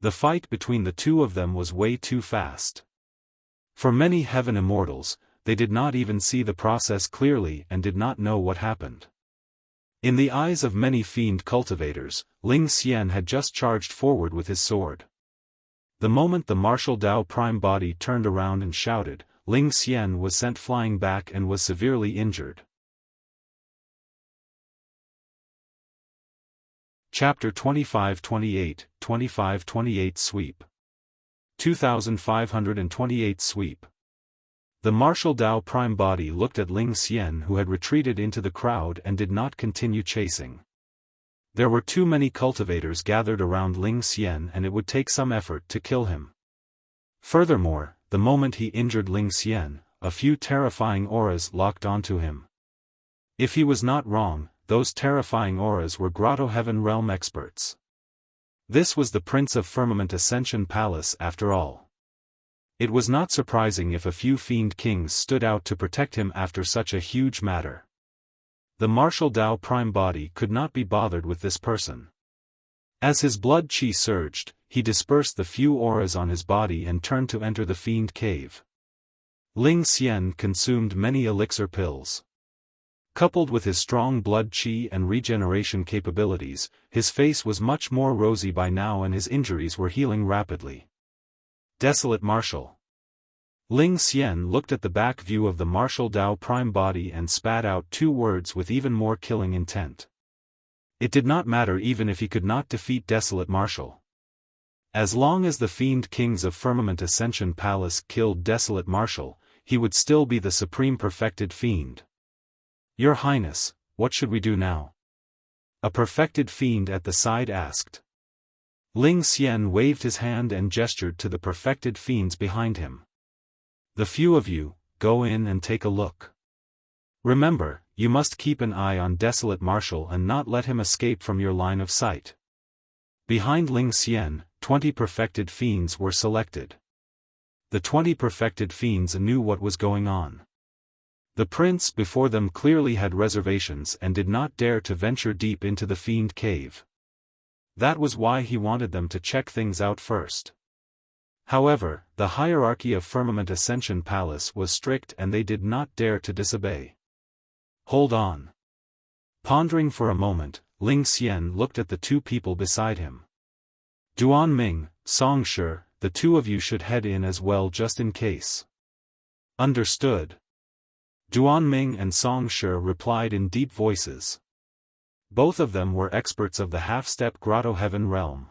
The fight between the two of them was way too fast. For many heaven immortals, they did not even see the process clearly and did not know what happened. In the eyes of many fiend cultivators, Ling Xian had just charged forward with his sword. The moment the martial Dao prime body turned around and shouted, Ling Xian was sent flying back and was severely injured. Chapter 25-28, 25-28 Sweep. 2528 Sweep. The martial Dao prime body looked at Ling Xian who had retreated into the crowd and did not continue chasing. There were too many cultivators gathered around Ling Xian and it would take some effort to kill him. Furthermore, the moment he injured Ling Xian, a few terrifying auras locked onto him. If he was not wrong, those terrifying auras were Grotto Heaven Realm experts. This was the Prince of Firmament Ascension Palace after all. It was not surprising if a few fiend kings stood out to protect him after such a huge matter. The martial Dao prime body could not be bothered with this person. As his blood chi surged, he dispersed the few auras on his body and turned to enter the fiend cave. Ling Xian consumed many elixir pills. Coupled with his strong blood chi and regeneration capabilities, his face was much more rosy by now and his injuries were healing rapidly. Desolate Marshal. Ling Xian looked at the back view of the martial Dao prime body and spat out two words with even more killing intent. It did not matter even if he could not defeat Desolate Marshal. As long as the fiend kings of Firmament Ascension Palace killed Desolate Marshal, he would still be the supreme perfected fiend. Your Highness, what should we do now? A perfected fiend at the side asked. Ling Xian waved his hand and gestured to the perfected fiends behind him. The few of you, go in and take a look. Remember, you must keep an eye on Desolate Marshal and not let him escape from your line of sight. Behind Ling Xian, 20 perfected fiends were selected. The 20 perfected fiends knew what was going on. The prince before them clearly had reservations and did not dare to venture deep into the fiend cave. That was why he wanted them to check things out first. However, the hierarchy of Firmament Ascension Palace was strict and they did not dare to disobey. Hold on. Pondering for a moment, Ling Xian looked at the two people beside him. Duan Ming, Song Shi, the two of you should head in as well just in case. Understood. Duan Ming and Song Shi replied in deep voices. Both of them were experts of the half-step Grotto Heaven realm.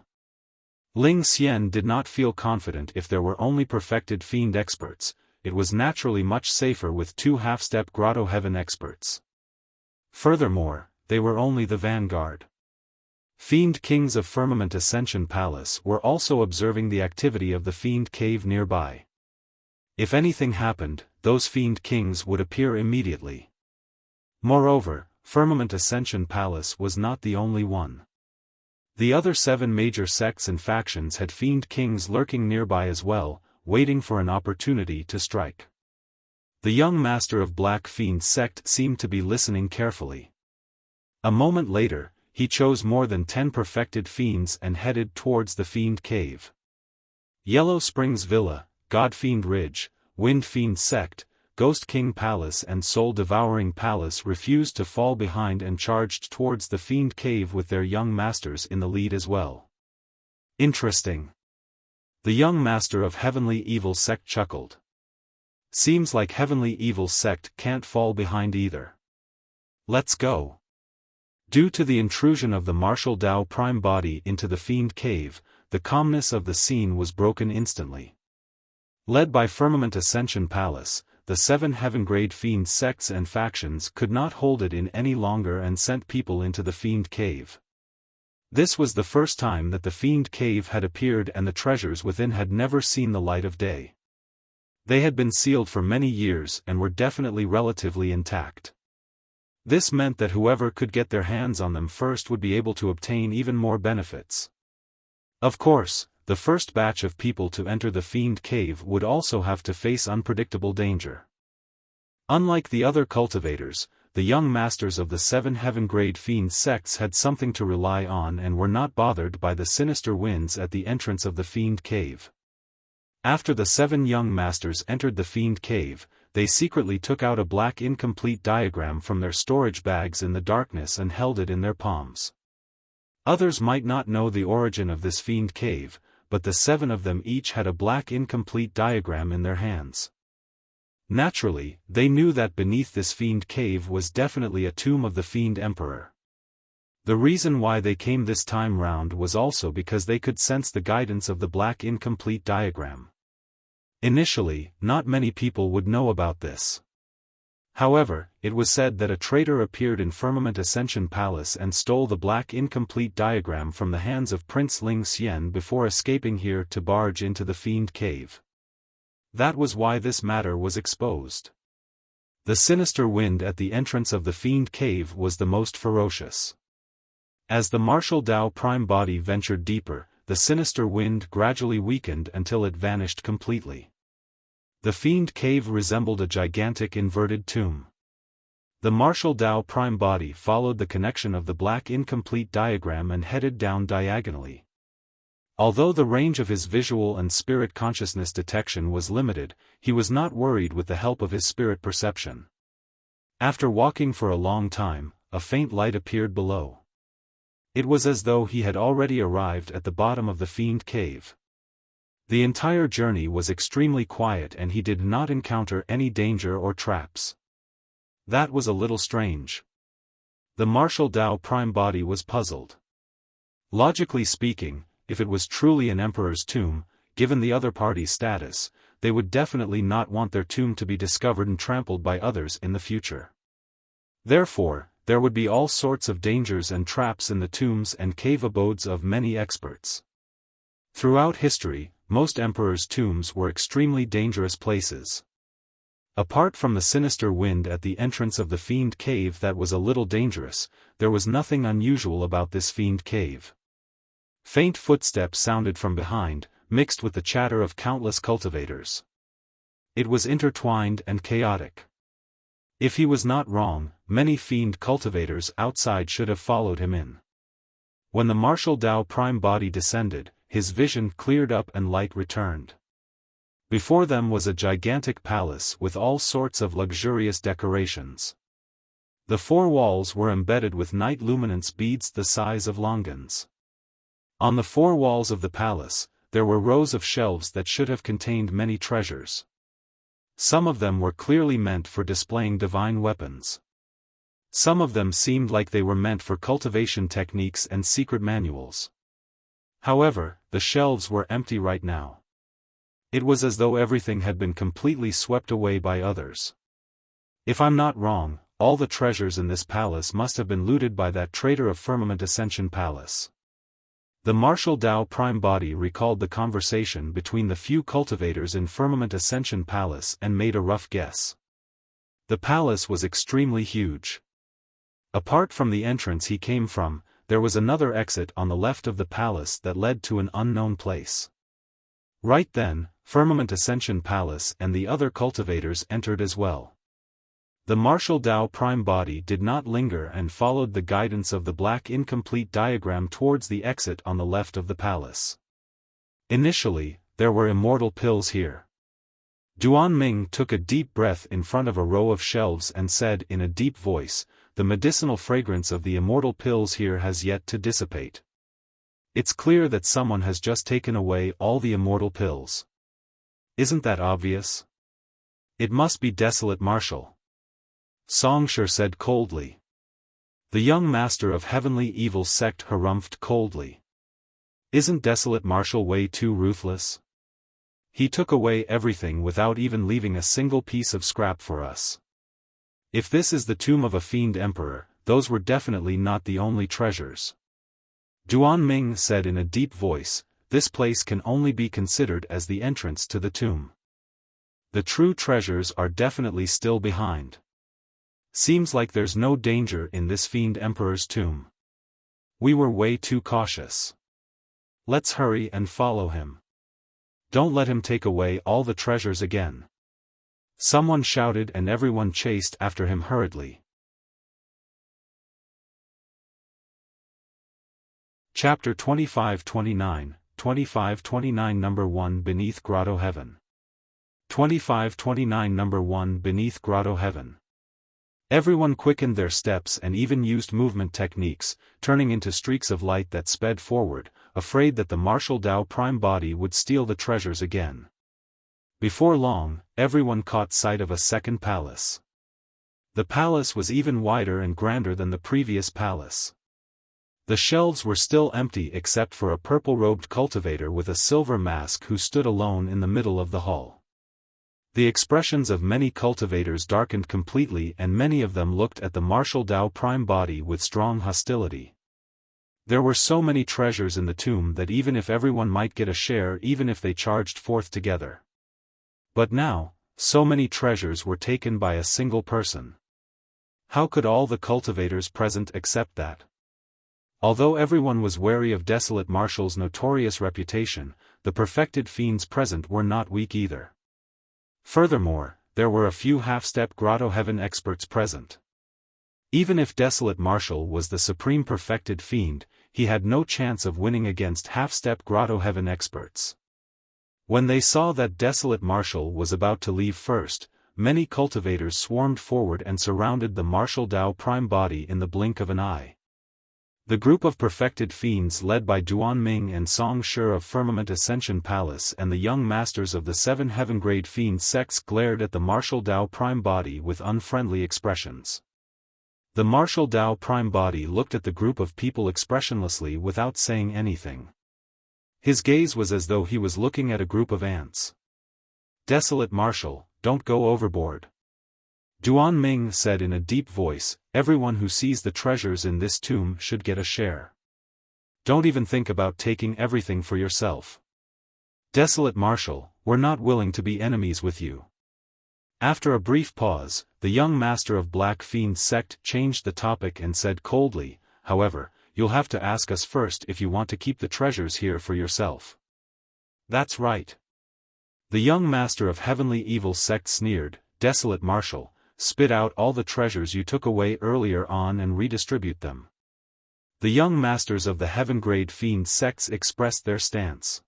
Ling Xian did not feel confident if there were only perfected fiend experts, it was naturally much safer with two half-step Grotto Heaven experts. Furthermore, they were only the vanguard. Fiend kings of Firmament Ascension Palace were also observing the activity of the fiend cave nearby. If anything happened, those fiend kings would appear immediately. Moreover, Firmament Ascension Palace was not the only one. The other 7 major sects and factions had fiend kings lurking nearby as well, waiting for an opportunity to strike. The young master of Black Fiend sect seemed to be listening carefully. A moment later, he chose more than 10 perfected fiends and headed towards the Fiend Cave. Yellow Springs Villa, God Fiend Ridge, Wind Fiend Sect, Ghost King Palace and Soul Devouring Palace refused to fall behind and charged towards the Fiend Cave with their young masters in the lead as well. Interesting. The young master of Heavenly Evil Sect chuckled. Seems like Heavenly Evil Sect can't fall behind either. Let's go. Due to the intrusion of the martial Dao Prime Body into the Fiend Cave, the calmness of the scene was broken instantly. Led by Firmament Ascension Palace, the 7 heaven-grade fiend sects and factions could not hold it in any longer and sent people into the Fiend Cave. This was the first time that the Fiend Cave had appeared and the treasures within had never seen the light of day. They had been sealed for many years and were definitely relatively intact. This meant that whoever could get their hands on them first would be able to obtain even more benefits. Of course, the first batch of people to enter the Fiend Cave would also have to face unpredictable danger. Unlike the other cultivators, the young masters of the 7 heaven-grade fiend sects had something to rely on and were not bothered by the sinister winds at the entrance of the Fiend Cave. After the 7 young masters entered the Fiend Cave, they secretly took out a black incomplete diagram from their storage bags in the darkness and held it in their palms. Others might not know the origin of this Fiend Cave, but the 7 of them each had a black incomplete diagram in their hands. Naturally, they knew that beneath this Fiend Cave was definitely a tomb of the Fiend Emperor. The reason why they came this time round was also because they could sense the guidance of the black incomplete diagram. Initially, not many people would know about this. However, it was said that a traitor appeared in Firmament Ascension Palace and stole the black incomplete diagram from the hands of Prince Ling Xian before escaping here to barge into the Fiend Cave. That was why this matter was exposed. The sinister wind at the entrance of the Fiend Cave was the most ferocious. As the martial Dao Prime Body ventured deeper, the sinister wind gradually weakened until it vanished completely. The Fiend Cave resembled a gigantic inverted tomb. The martial Dao Prime Body followed the connection of the black incomplete diagram and headed down diagonally. Although the range of his visual and spirit consciousness detection was limited, he was not worried with the help of his spirit perception. After walking for a long time, a faint light appeared below. It was as though he had already arrived at the bottom of the Fiend Cave. The entire journey was extremely quiet and he did not encounter any danger or traps. That was a little strange. The martial Dao Prime Body was puzzled. Logically speaking, if it was truly an emperor's tomb, given the other party's status, they would definitely not want their tomb to be discovered and trampled by others in the future. Therefore, there would be all sorts of dangers and traps in the tombs and cave abodes of many experts. Throughout history, most emperors' tombs were extremely dangerous places. Apart from the sinister wind at the entrance of the Fiend Cave that was a little dangerous, there was nothing unusual about this Fiend Cave. Faint footsteps sounded from behind, mixed with the chatter of countless cultivators. It was intertwined and chaotic. If he was not wrong, many fiend cultivators outside should have followed him in. When the martial Dao Prime Body descended, his vision cleared up and light returned. Before them was a gigantic palace with all sorts of luxurious decorations. The 4 walls were embedded with night luminance beads the size of longans. On the 4 walls of the palace, there were rows of shelves that should have contained many treasures. Some of them were clearly meant for displaying divine weapons. Some of them seemed like they were meant for cultivation techniques and secret manuals. However, the shelves were empty right now. It was as though everything had been completely swept away by others. If I'm not wrong, all the treasures in this palace must have been looted by that traitor of Firmament Ascension Palace. The martial Dao Prime Body recalled the conversation between the few cultivators in Firmament Ascension Palace and made a rough guess. The palace was extremely huge. Apart from the entrance he came from, there was another exit on the left of the palace that led to an unknown place. Right then, Firmament Ascension Palace and the other cultivators entered as well. The martial Tao Prime Body did not linger and followed the guidance of the black incomplete diagram towards the exit on the left of the palace. Initially, there were immortal pills here. Duan Ming took a deep breath in front of a row of shelves and said in a deep voice, "The medicinal fragrance of the immortal pills here has yet to dissipate. It's clear that someone has just taken away all the immortal pills. Isn't that obvious? It must be Desolate Marshal." Song Shi said coldly. The young master of Heavenly Evil sect harumphed coldly. Isn't Desolate Marshal way too ruthless? He took away everything without even leaving a single piece of scrap for us. If this is the tomb of a fiend emperor, those were definitely not the only treasures. Duan Ming said in a deep voice, "This place can only be considered as the entrance to the tomb. The true treasures are definitely still behind. Seems like there's no danger in this fiend emperor's tomb. We were way too cautious. Let's hurry and follow him. Don't let him take away all the treasures again." Someone shouted and everyone chased after him hurriedly. Chapter 25-29, 25-29 Number 1 Beneath Grotto Heaven. 25-29 Number 1 Beneath Grotto Heaven. Everyone quickened their steps and even used movement techniques, turning into streaks of light that sped forward, afraid that the martial Tao Prime Body would steal the treasures again. Before long, everyone caught sight of a second palace. The palace was even wider and grander than the previous palace. The shelves were still empty except for a purple-robed cultivator with a silver mask who stood alone in the middle of the hall. The expressions of many cultivators darkened completely and many of them looked at the martial Tao Prime Body with strong hostility. There were so many treasures in the tomb that even if everyone might get a share even if they charged forth together. But now, so many treasures were taken by a single person. How could all the cultivators present accept that? Although everyone was wary of Desolate Marshal's notorious reputation, the perfected fiends present were not weak either. Furthermore, there were a few half-step Grotto Heaven experts present. Even if Desolate Marshal was the supreme perfected fiend, he had no chance of winning against half-step Grotto Heaven experts. When they saw that Desolate Marshal was about to leave first, many cultivators swarmed forward and surrounded the martial Tao Prime Body in the blink of an eye. The group of perfected fiends led by Duan Ming and Song Shi of Firmament Ascension Palace and the young masters of the 7 heaven-grade fiend sects glared at the martial Tao Prime Body with unfriendly expressions. The martial Tao Prime Body looked at the group of people expressionlessly without saying anything. His gaze was as though he was looking at a group of ants. "Desolate Marshal, don't go overboard." Duan Ming said in a deep voice, "Everyone who sees the treasures in this tomb should get a share. Don't even think about taking everything for yourself. Desolate Marshal, we're not willing to be enemies with you." After a brief pause, the young master of Black Fiend sect changed the topic and said coldly, "However, you'll have to ask us first if you want to keep the treasures here for yourself." "That's right." The young master of Heavenly Evil sect sneered, "Desolate Marshal, spit out all the treasures you took away earlier on and redistribute them." The young masters of the heaven-grade fiend sects expressed their stance.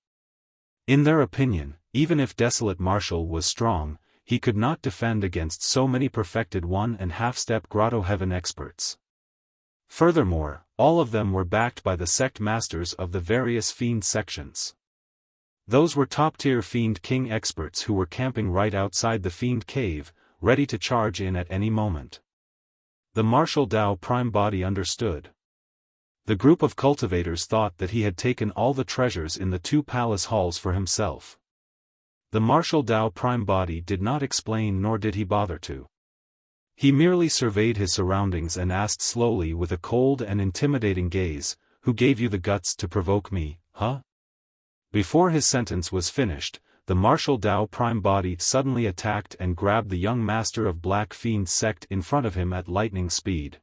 In their opinion, even if Desolate Marshal was strong, he could not defend against so many perfected 1.5-step Grotto Heaven experts. Furthermore, all of them were backed by the sect masters of the various fiend sections. Those were top-tier Fiend King experts who were camping right outside the Fiend Cave, ready to charge in at any moment. The martial Tao Prime Body understood. The group of cultivators thought that he had taken all the treasures in the 2 palace halls for himself. The martial Tao Prime Body did not explain nor did he bother to. He merely surveyed his surroundings and asked slowly with a cold and intimidating gaze, "Who gave you the guts to provoke me, huh?" Before his sentence was finished, the martial Tao Prime Body suddenly attacked and grabbed the young master of Black Fiend sect in front of him at lightning speed.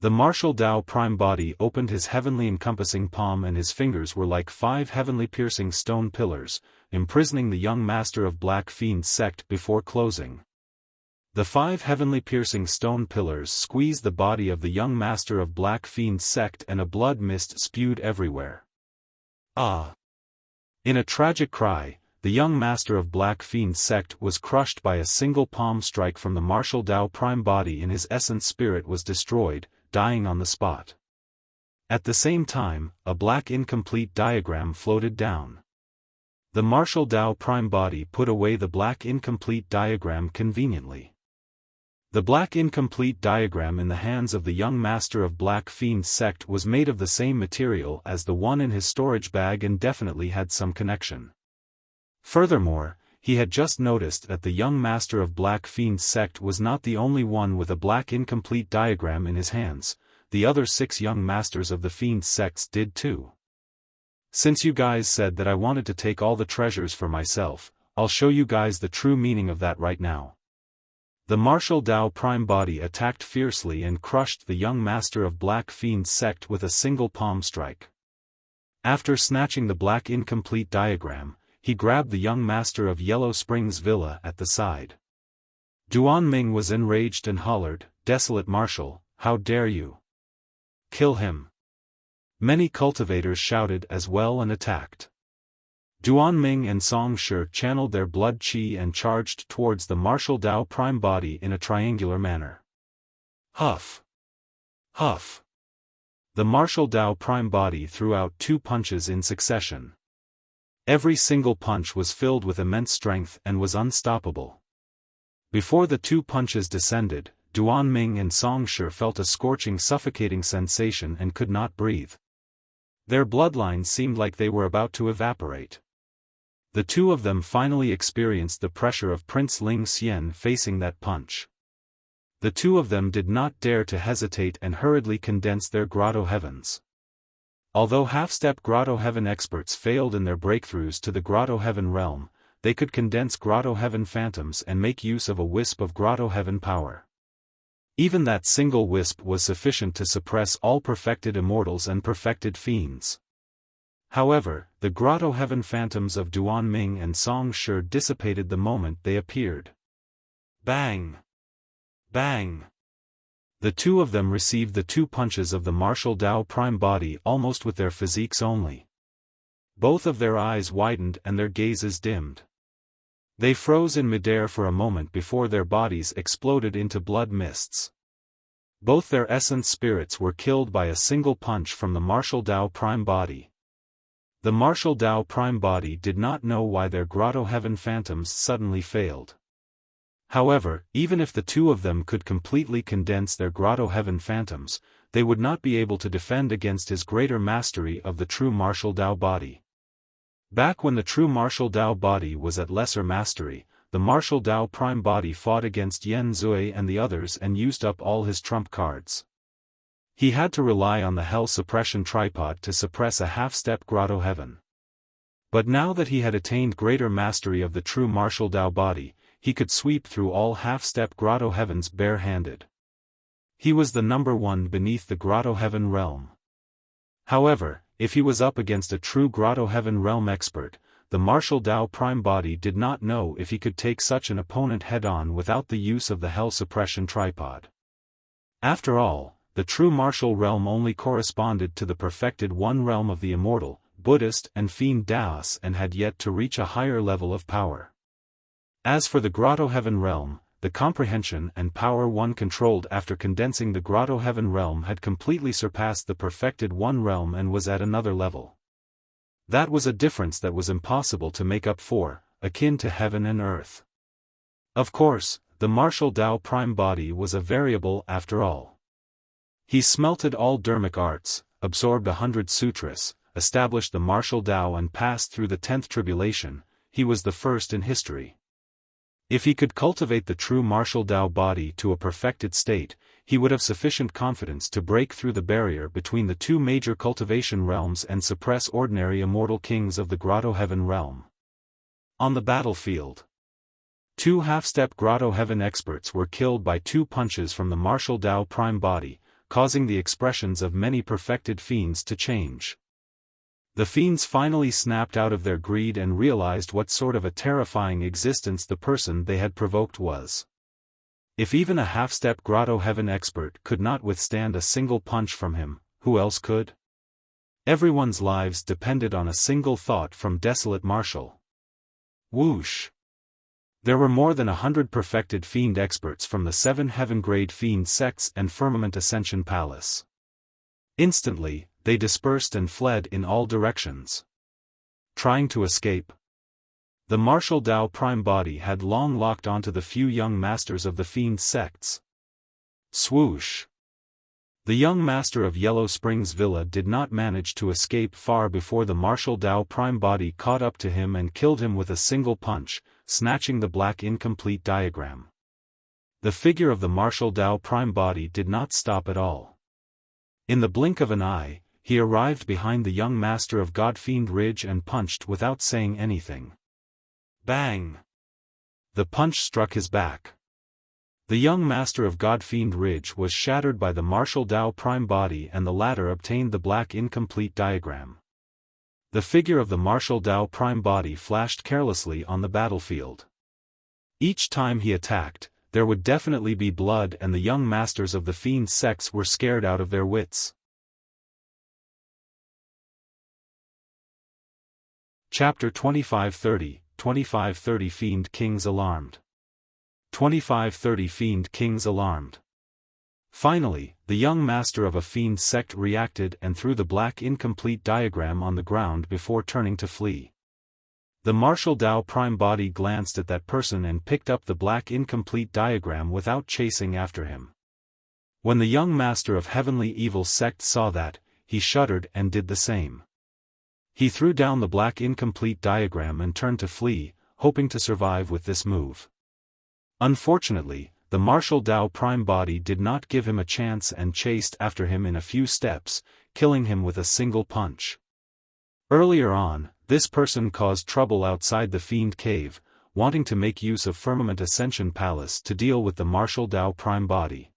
The martial Dao prime body opened his heavenly encompassing palm, and his fingers were like 5 heavenly piercing stone pillars, imprisoning the young master of Black Fiend's sect before closing. The 5 heavenly piercing stone pillars squeezed the body of the young master of Black Fiend's sect, and a blood mist spewed everywhere. Ah! In a tragic cry, the young master of Black Fiend's sect was crushed by a single palm strike from the martial Dao prime body, and his essence spirit was destroyed, dying on the spot. At the same time, a black incomplete diagram floated down. The martial Dao prime body put away the black incomplete diagram conveniently. The black incomplete diagram in the hands of the young master of Black Fiend's sect was made of the same material as the one in his storage bag and definitely had some connection. Furthermore, he had just noticed that the young master of Black Fiend's sect was not the only one with a black incomplete diagram in his hands. The other 6 young masters of the Fiend's sects did too. Since you guys said that I wanted to take all the treasures for myself, I'll show you guys the true meaning of that right now. The martial Dao prime body attacked fiercely and crushed the young master of Black Fiend's sect with a single palm strike. After snatching the black incomplete diagram, he grabbed the young master of Yellow Springs Villa at the side. Duan Ming was enraged and hollered, "Desolate Marshal, how dare you? Kill him!" Many cultivators shouted as well and attacked. Duan Ming and Song Shi channeled their blood qi and charged towards the martial Dao prime body in a triangular manner. Huff! Huff! The martial Dao prime body threw out 2 punches in succession. Every single punch was filled with immense strength and was unstoppable. Before the 2 punches descended, Duan Ming and Song Shi felt a scorching, suffocating sensation and could not breathe. Their bloodlines seemed like they were about to evaporate. The 2 of them finally experienced the pressure of Prince Ling Xian facing that punch. The 2 of them did not dare to hesitate and hurriedly condensed their Grotto Heavens. Although half-step Grotto Heaven experts failed in their breakthroughs to the Grotto Heaven realm, they could condense Grotto Heaven phantoms and make use of a wisp of Grotto Heaven power. Even that single wisp was sufficient to suppress all perfected immortals and perfected fiends. However, the Grotto Heaven phantoms of Duan Ming and Song Shi dissipated the moment they appeared. Bang! Bang! The 2 of them received the 2 punches of the martial Dao prime body almost with their physiques only. Both of their eyes widened and their gazes dimmed. They froze in midair for a moment before their bodies exploded into blood mists. Both their essence spirits were killed by a single punch from the martial Dao prime body. The martial Dao prime body did not know why their Grotto Heaven phantoms suddenly failed. However, even if the 2 of them could completely condense their Grotto Heaven phantoms, they would not be able to defend against his greater mastery of the true martial Dao body. Back when the true martial Dao body was at lesser mastery, the martial Dao prime body fought against Yen Zui and the others and used up all his trump cards. He had to rely on the Hell Suppression Tripod to suppress a half-step Grotto Heaven. But now that he had attained greater mastery of the true martial Dao body, he could sweep through all half-step Grotto Heavens bare-handed. He was the number 1 beneath the Grotto Heaven realm. However, if he was up against a true Grotto Heaven realm expert, the martial Dao prime body did not know if he could take such an opponent head-on without the use of the Hell Suppression Tripod. After all, the true martial realm only corresponded to the perfected 1 realm of the Immortal, Buddhist and Fiend Daos and had yet to reach a higher level of power. As for the Grotto Heaven realm, the comprehension and power one controlled after condensing the Grotto Heaven realm had completely surpassed the perfected 1 realm and was at another level. That was a difference that was impossible to make up for, akin to heaven and earth. Of course, the martial Dao prime body was a variable after all. He smelted all dharmic arts, absorbed 100 sutras, established the martial Dao and passed through the 10th tribulation. He was the first in history. If he could cultivate the true martial Dao body to a perfected state, he would have sufficient confidence to break through the barrier between the 2 major cultivation realms and suppress ordinary immortal kings of the Grotto Heaven realm. On the battlefield, 2 half-step Grotto Heaven experts were killed by 2 punches from the martial Dao prime body. causing the expressions of many perfected fiends to change. The fiends finally snapped out of their greed and realized what sort of a terrifying existence the person they had provoked was. If even a half-step grotto heaven expert could not withstand a single punch from him, who else could? Everyone's lives depended on a single thought from desolate Marshall. Whoosh! There were more than 100 perfected fiend experts from the 7 heaven-grade fiend sects and Firmament Ascension Palace. Instantly, they dispersed and fled in all directions. Trying to escape. The martial Tao prime body had long locked onto the few young masters of the fiend sects. Swoosh! The young master of Yellow Springs Villa did not manage to escape far before the martial Tao prime body caught up to him and killed him with a single punch, snatching the black incomplete diagram. The figure of the martial Tao prime body did not stop at all. In the blink of an eye, he arrived behind the young master of Godfiend Ridge and punched without saying anything. Bang! The punch struck his back. The young master of Godfiend Ridge was shattered by the martial Tao prime body and the latter obtained the black incomplete diagram. The figure of the martial Tao prime body flashed carelessly on the battlefield. Each time he attacked, there would definitely be blood and the young masters of the fiend sects were scared out of their wits. Chapter 2530, 2530 Fiend Kings Alarmed. 2530 Fiend Kings Alarmed. Finally, the young master of a fiend sect reacted and threw the black incomplete diagram on the ground before turning to flee. The martial Tao prime body glanced at that person and picked up the black incomplete diagram without chasing after him. When the young master of Heavenly Evil sect saw that, he shuddered and did the same. He threw down the black incomplete diagram and turned to flee, hoping to survive with this move. Unfortunately, the martial Tao prime body did not give him a chance and chased after him in a few steps, killing him with a single punch. Earlier on, this person caused trouble outside the fiend cave, wanting to make use of Firmament Ascension Palace to deal with the martial Tao prime body.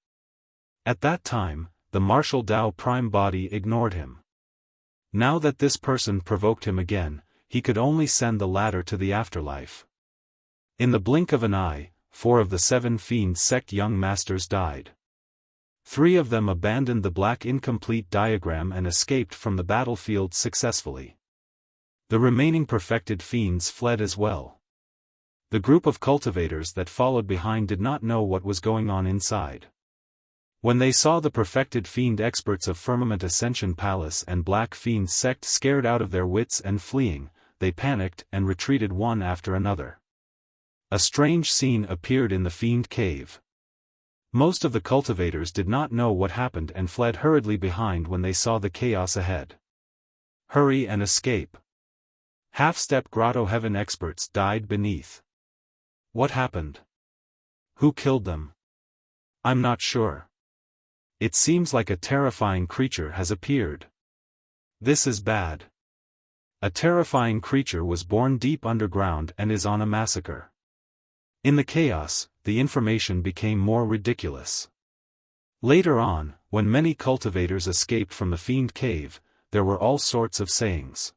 At that time, the martial Tao prime body ignored him. Now that this person provoked him again, he could only send the latter to the afterlife. In the blink of an eye, 4 of the 7 fiend sect young masters died. 3 of them abandoned the black incomplete diagram and escaped from the battlefield successfully. The remaining perfected fiends fled as well. The group of cultivators that followed behind did not know what was going on inside. When they saw the perfected fiend experts of Firmament Ascension Palace and Black Fiend sect scared out of their wits and fleeing, they panicked and retreated one after another. A strange scene appeared in the fiend cave. Most of the cultivators did not know what happened and fled hurriedly behind when they saw the chaos ahead. Hurry and escape. Half-step grotto heaven experts died beneath. What happened? Who killed them? I'm not sure. It seems like a terrifying creature has appeared. This is bad. A terrifying creature was born deep underground and is on a massacre. In the chaos, the information became more ridiculous. Later on, when many cultivators escaped from the fiend cave, there were all sorts of sayings.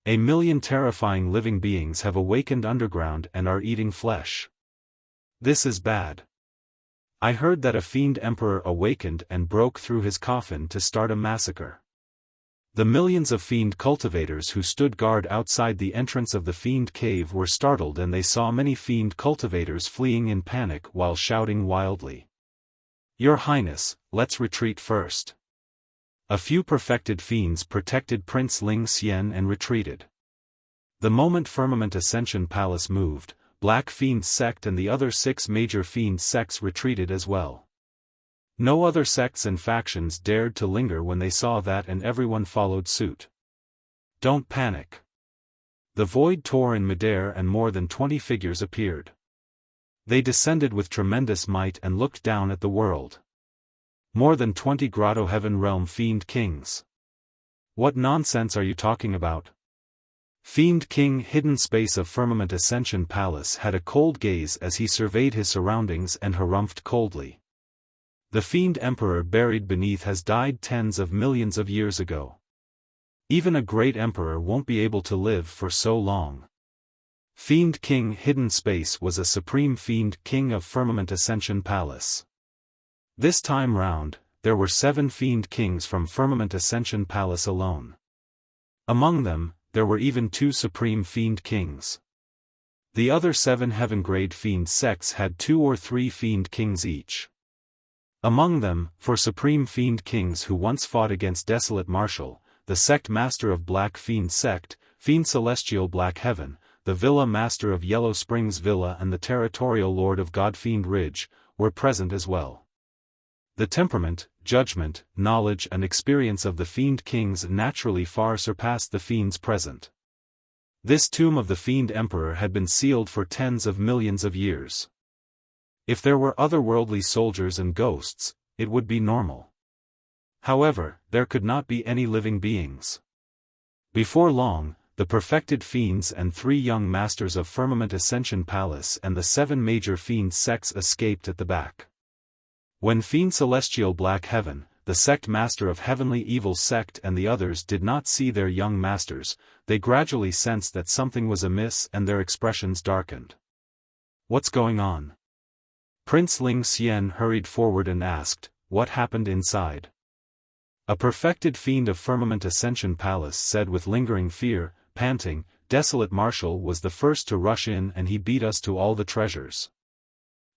1,000,000 terrifying living beings have awakened underground and are eating flesh. This is bad. I heard that a fiend emperor awakened and broke through his coffin to start a massacre. The millions of fiend cultivators who stood guard outside the entrance of the fiend cave were startled and they saw many fiend cultivators fleeing in panic while shouting wildly. Your Highness, let's retreat first. A few perfected fiends protected Prince Ling Xian and retreated. The moment Firmament Ascension Palace moved, Black Fiend sect and the other 6 major fiend sects retreated as well. No other sects and factions dared to linger when they saw that and everyone followed suit. Don't panic. The void tore in midair and more than 20 figures appeared. They descended with tremendous might and looked down at the world. More than 20 Grotto Heaven Realm Fiend Kings. What nonsense are you talking about? Fiend King Hidden Space of Firmament Ascension Palace had a cold gaze as he surveyed his surroundings and harumphed coldly. The Fiend Emperor buried beneath has died tens of millions of years ago. Even a great emperor won't be able to live for so long. Fiend King Hidden Space was a supreme Fiend King of Firmament Ascension Palace. This time round, there were 7 Fiend Kings from Firmament Ascension Palace alone. Among them, there were even 2 Supreme Fiend Kings. The other 7 Heaven-grade Fiend sects had 2 or 3 Fiend Kings each. Among them, for Supreme Fiend Kings who once fought against Desolate Marshal, the Sect Master of Black Fiend Sect, Fiend Celestial Black Heaven, the Villa Master of Yellow Springs Villa and the Territorial Lord of Godfiend Ridge, were present as well. The temperament, judgment, knowledge and experience of the Fiend Kings naturally far surpassed the Fiends present. This tomb of the Fiend Emperor had been sealed for tens of millions of years. If there were otherworldly soldiers and ghosts, it would be normal. However, there could not be any living beings. Before long, the perfected fiends and 3 young masters of Firmament Ascension Palace and the 7 major fiend sects escaped at the back. When Fiend Celestial Black Heaven, the sect master of Heavenly Evil Sect and the others did not see their young masters, they gradually sensed that something was amiss and their expressions darkened. "What's going on?" Prince Ling Xian hurried forward and asked, "What happened inside?" A perfected fiend of Firmament Ascension Palace said with lingering fear, panting, "Desolate Marshal was the first to rush in and he beat us to all the treasures.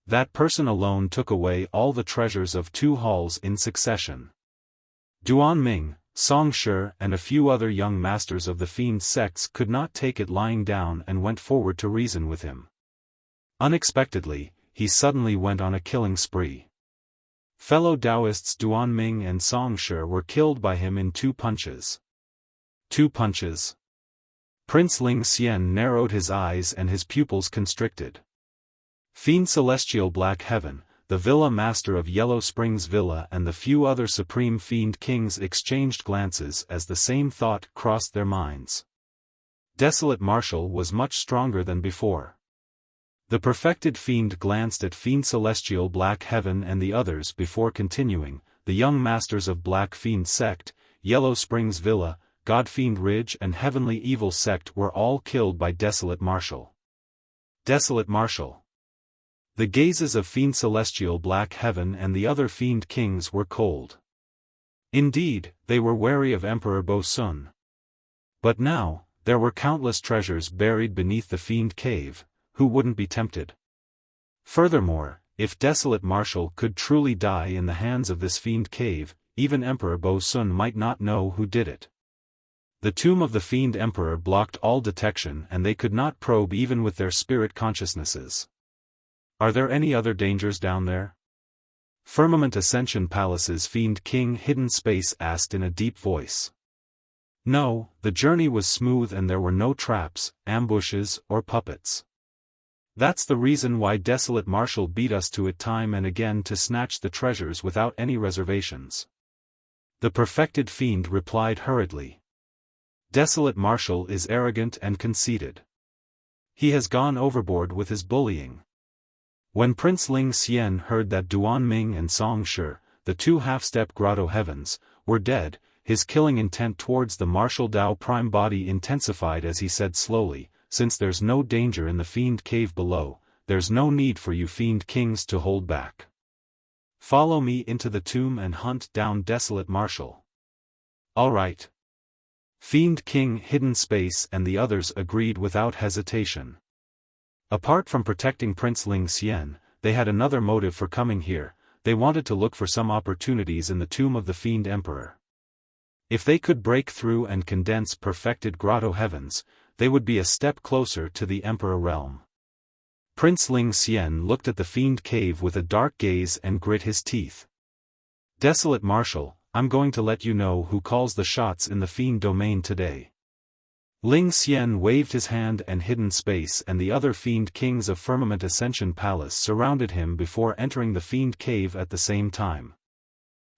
That person alone took away all the treasures of 2 halls in succession. Duan Ming, Song Shi and a few other young masters of the fiend sects could not take it lying down and went forward to reason with him. Unexpectedly, he suddenly went on a killing spree. Fellow Taoists Duan Ming and Song Shi were killed by him in 2 punches. 2 punches? Prince Ling Xian narrowed his eyes and his pupils constricted. Fiend Celestial Black Heaven, the Villa Master of Yellow Springs Villa and the few other Supreme Fiend Kings exchanged glances as the same thought crossed their minds. Desolate Marshal was much stronger than before. The perfected fiend glanced at Fiend Celestial Black Heaven and the others before continuing, "The young masters of Black Fiend Sect, Yellow Springs Villa, Godfiend Ridge and Heavenly Evil Sect were all killed by Desolate Marshal." Desolate Marshal. The gazes of Fiend Celestial Black Heaven and the other Fiend Kings were cold. Indeed, they were wary of Emperor Bo Sun. But now, there were countless treasures buried beneath the Fiend Cave. Who wouldn't be tempted? Furthermore, if Desolate Marshal could truly die in the hands of this Fiend Cave, even Emperor Bo Sun might not know who did it. The tomb of the Fiend Emperor blocked all detection and they could not probe even with their spirit consciousnesses. Are there any other dangers down there? Firmament Ascension Palace's Fiend King Hidden Space asked in a deep voice. No, the journey was smooth and there were no traps, ambushes, or puppets. That's the reason why Desolate Marshal beat us to it time and again to snatch the treasures without any reservations. The perfected fiend replied hurriedly. Desolate Marshal is arrogant and conceited. He has gone overboard with his bullying. When Prince Ling Xian heard that Duan Ming and Song Shi, the 2 half-step grotto heavens, were dead, his killing intent towards the Martial Dao Prime body intensified as he said slowly, "Since there's no danger in the Fiend Cave below, there's no need for you Fiend Kings to hold back. Follow me into the tomb and hunt down Desolate Marshal." "All right." Fiend King Hidden Space and the others agreed without hesitation. Apart from protecting Prince Ling Xian, they had another motive for coming here. They wanted to look for some opportunities in the tomb of the Fiend Emperor. If they could break through and condense perfected grotto heavens, they would be a step closer to the Emperor realm. Prince Ling Xian looked at the Fiend Cave with a dark gaze and grit his teeth. "Desolate Marshal, I'm going to let you know who calls the shots in the Fiend domain today." Ling Xian waved his hand and Hidden Space and the other Fiend Kings of Firmament Ascension Palace surrounded him before entering the Fiend Cave at the same time.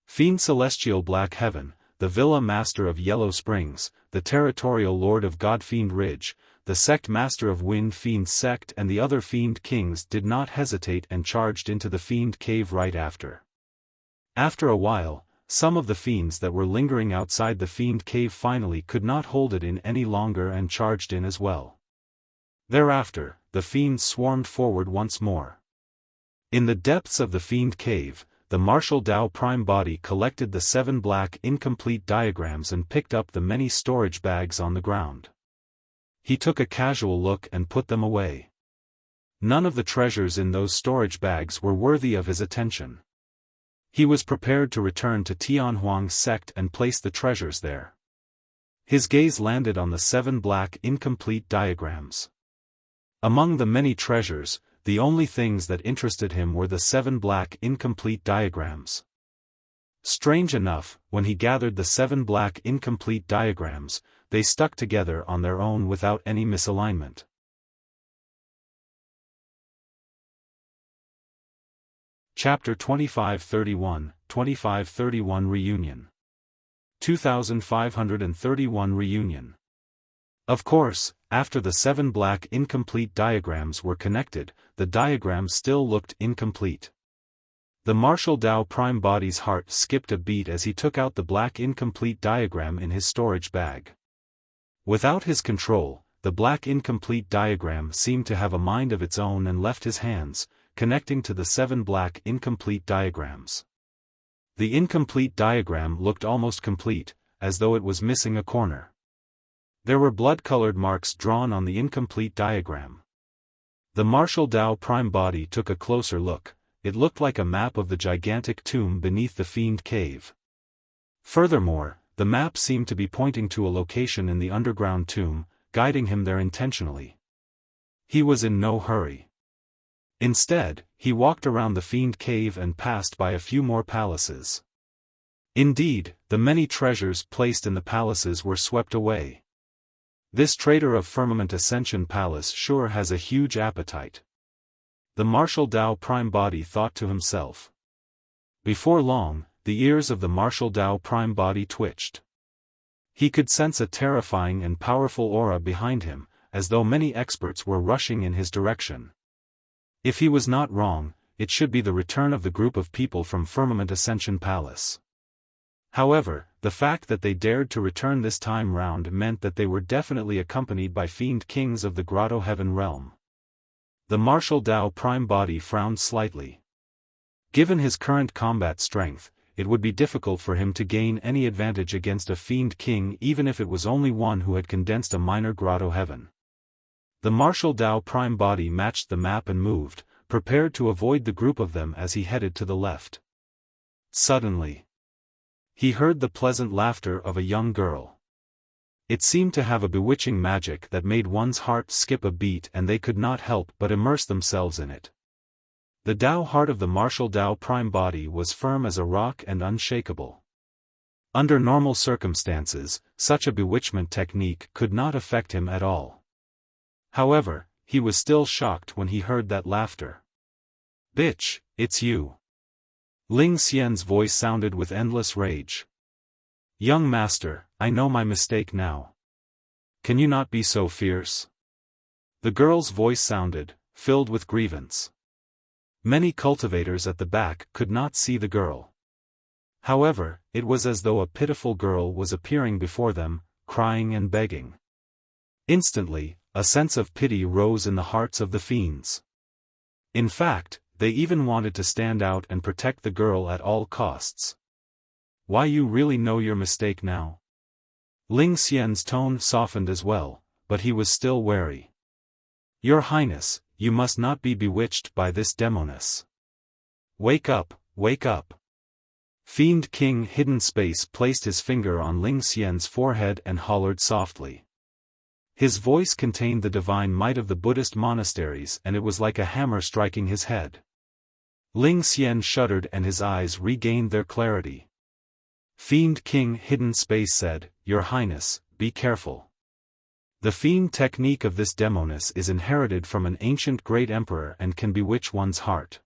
Fiend Celestial Black Heaven, the Villa Master of Yellow Springs, the Territorial Lord of Godfiend Ridge, the Sect Master of Wind Fiend Sect and the other Fiend Kings did not hesitate and charged into the Fiend Cave right after. After a while, some of the fiends that were lingering outside the fiend cave finally could not hold it in any longer and charged in as well. Thereafter, the fiends swarmed forward once more. In the depths of the fiend cave, the martial Tao prime body collected the 7 black incomplete diagrams and picked up the many storage bags on the ground. He took a casual look and put them away. None of the treasures in those storage bags were worthy of his attention. He was prepared to return to Tianhuang's sect and place the treasures there. His gaze landed on the 7 black incomplete diagrams. Among the many treasures, the only things that interested him were the 7 black incomplete diagrams. Strange enough, when he gathered the 7 black incomplete diagrams, they stuck together on their own without any misalignment. Chapter 2531 Reunion. 2531 Reunion. Of course, after the 7 black incomplete diagrams were connected, the diagrams still looked incomplete. The martial Tao prime body's heart skipped a beat as he took out the black incomplete diagram in his storage bag. Without his control, the black incomplete diagram seemed to have a mind of its own and left his hands, connecting to the 7 black incomplete diagrams. The incomplete diagram looked almost complete, as though it was missing a corner. There were blood-colored marks drawn on the incomplete diagram. The martial Tao prime body took a closer look. It looked like a map of the gigantic tomb beneath the fiend cave. Furthermore, the map seemed to be pointing to a location in the underground tomb, guiding him there intentionally. He was in no hurry. Instead, he walked around the fiend cave and passed by a few more palaces. Indeed, the many treasures placed in the palaces were swept away. This trader of Firmament Ascension Palace sure has a huge appetite. The martial Tao prime body thought to himself. Before long, the ears of the martial Tao prime body twitched. He could sense a terrifying and powerful aura behind him, as though many experts were rushing in his direction. If he was not wrong, it should be the return of the group of people from Firmament Ascension Palace. However, the fact that they dared to return this time round meant that they were definitely accompanied by fiend kings of the Grotto Heaven realm. The martial Tao prime body frowned slightly. Given his current combat strength, it would be difficult for him to gain any advantage against a fiend king even if it was only one who had condensed a minor Grotto Heaven. The martial Tao prime body matched the map and moved, prepared to avoid the group of them as he headed to the left. Suddenly, he heard the pleasant laughter of a young girl. It seemed to have a bewitching magic that made one's heart skip a beat and they could not help but immerse themselves in it. The Tao heart of the martial Tao prime body was firm as a rock and unshakable. Under normal circumstances, such a bewitchment technique could not affect him at all. However, he was still shocked when he heard that laughter. "Bitch, it's you." Ling Xian's voice sounded with endless rage. "Young master, I know my mistake now. Can you not be so fierce?" The girl's voice sounded, filled with grievance. Many cultivators at the back could not see the girl. However, it was as though a pitiful girl was appearing before them, crying and begging. Instantly, a sense of pity rose in the hearts of the fiends. In fact, they even wanted to stand out and protect the girl at all costs. "Why, you really know your mistake now?" Ling Xian's tone softened as well, but he was still wary. "Your Highness, you must not be bewitched by this demoness. Wake up, wake up." Fiend King Hidden Space placed his finger on Ling Xian's forehead and hollered softly. His voice contained the divine might of the Buddhist monasteries and it was like a hammer striking his head. Ling Xian shuddered and his eyes regained their clarity. Fiend King Hidden Space said, "Your Highness, be careful. The fiend technique of this demoness is inherited from an ancient great emperor and can bewitch one's heart.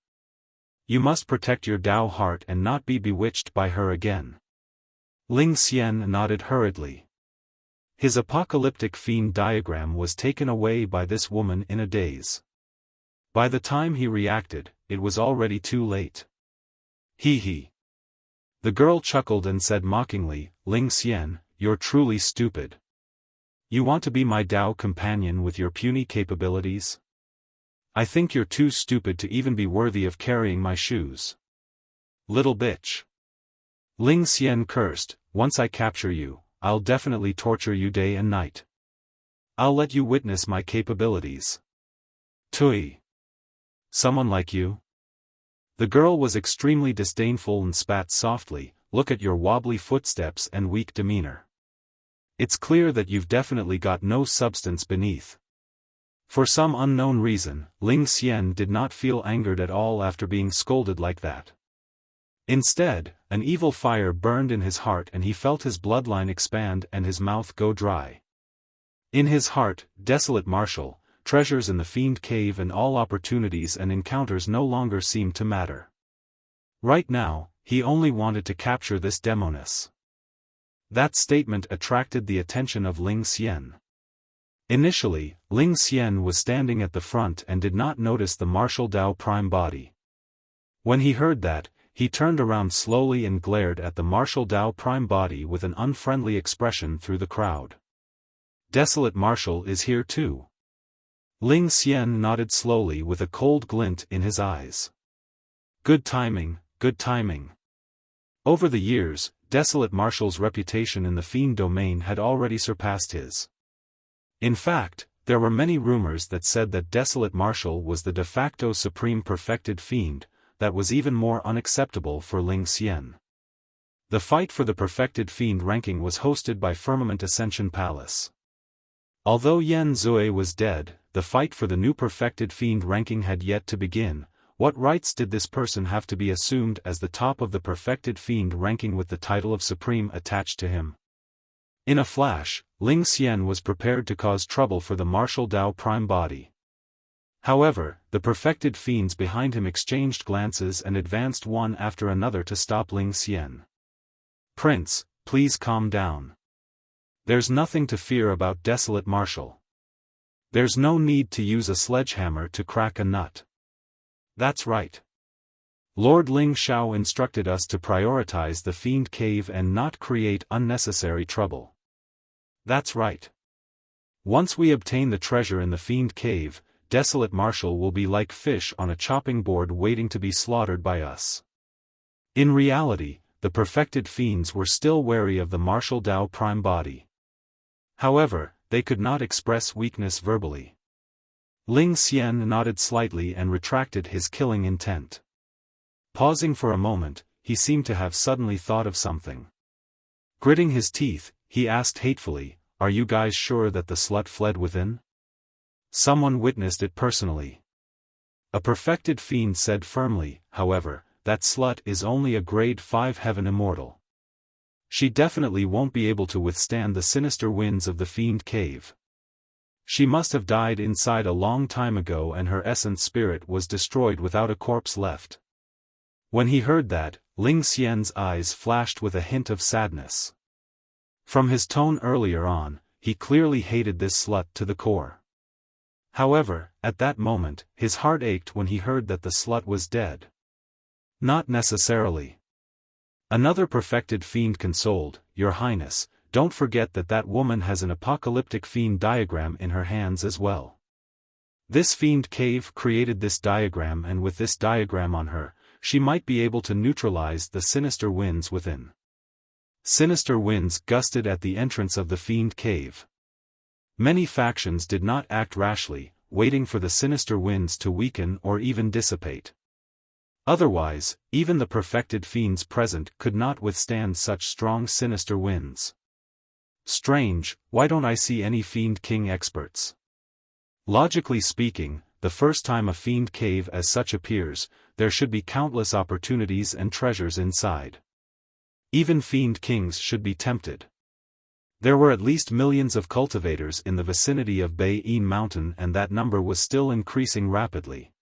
You must protect your Tao heart and not be bewitched by her again." Ling Xian nodded hurriedly. His apocalyptic fiend diagram was taken away by this woman in a daze. By the time he reacted, it was already too late. He. The girl chuckled and said mockingly, Ling Xian, you're truly stupid. You want to be my Dao companion with your puny capabilities? I think you're too stupid to even be worthy of carrying my shoes. Little bitch. Ling Xian cursed, once I capture you, I'll definitely torture you day and night. I'll let you witness my capabilities. Tui. Someone like you? The girl was extremely disdainful and spat softly, look at your wobbly footsteps and weak demeanor. It's clear that you've definitely got no substance beneath. For some unknown reason, Ling Xian did not feel angered at all after being scolded like that. Instead, an evil fire burned in his heart and he felt his bloodline expand and his mouth go dry. In his heart, desolate martial, treasures in the fiend cave and all opportunities and encounters no longer seemed to matter. Right now, he only wanted to capture this demoness. That statement attracted the attention of Ling Xian. Initially, Ling Xian was standing at the front and did not notice the martial Dao prime body. When he heard that, he turned around slowly and glared at the martial Dao prime body with an unfriendly expression through the crowd. Desolate Martial is here too. Ling Xian nodded slowly with a cold glint in his eyes. Good timing, good timing. Over the years, Desolate Martial's reputation in the fiend domain had already surpassed his. In fact, there were many rumors that said that Desolate Martial was the de facto supreme perfected fiend, that was even more unacceptable for Ling Xian. The fight for the perfected fiend ranking was hosted by Firmament Ascension Palace. Although Yan Zui was dead, the fight for the new perfected fiend ranking had yet to begin. What rights did this person have to be assumed as the top of the perfected fiend ranking with the title of Supreme attached to him? In a flash, Ling Xian was prepared to cause trouble for the martial Dao prime body. However, the perfected fiends behind him exchanged glances and advanced one after another to stop Ling Xian. Prince, please calm down. There's nothing to fear about Desolate Martial. There's no need to use a sledgehammer to crack a nut. That's right. Lord Ling Xiao instructed us to prioritize the fiend cave and not create unnecessary trouble. That's right. Once we obtain the treasure in the fiend cave, Desolate Martial will be like fish on a chopping board waiting to be slaughtered by us. In reality, the perfected fiends were still wary of the martial Dao prime body. However, they could not express weakness verbally. Ling Xian nodded slightly and retracted his killing intent. Pausing for a moment, he seemed to have suddenly thought of something. Gritting his teeth, he asked hatefully, "Are you guys sure that the slut fled within? Someone witnessed it personally." A perfected fiend said firmly, "However, that slut is only a grade 5 heaven immortal. She definitely won't be able to withstand the sinister winds of the fiend cave. She must have died inside a long time ago and her essence spirit was destroyed without a corpse left." When he heard that, Ling Xian's eyes flashed with a hint of sadness. From his tone earlier on, he clearly hated this slut to the core. However, at that moment, his heart ached when he heard that the slut was dead. Not necessarily. Another perfected fiend consoled, "Your Highness, don't forget that that woman has an apocalyptic fiend diagram in her hands as well. This fiend cave created this diagram and with this diagram on her, she might be able to neutralize the sinister winds within." Sinister winds gusted at the entrance of the fiend cave. Many factions did not act rashly, waiting for the sinister winds to weaken or even dissipate. Otherwise, even the perfected fiends present could not withstand such strong sinister winds. Strange, why don't I see any Fiend King experts? Logically speaking, the first time a fiend cave as such appears, there should be countless opportunities and treasures inside. Even Fiend Kings should be tempted. There were at least millions of cultivators in the vicinity of Bei-In Mountain and that number was still increasing rapidly.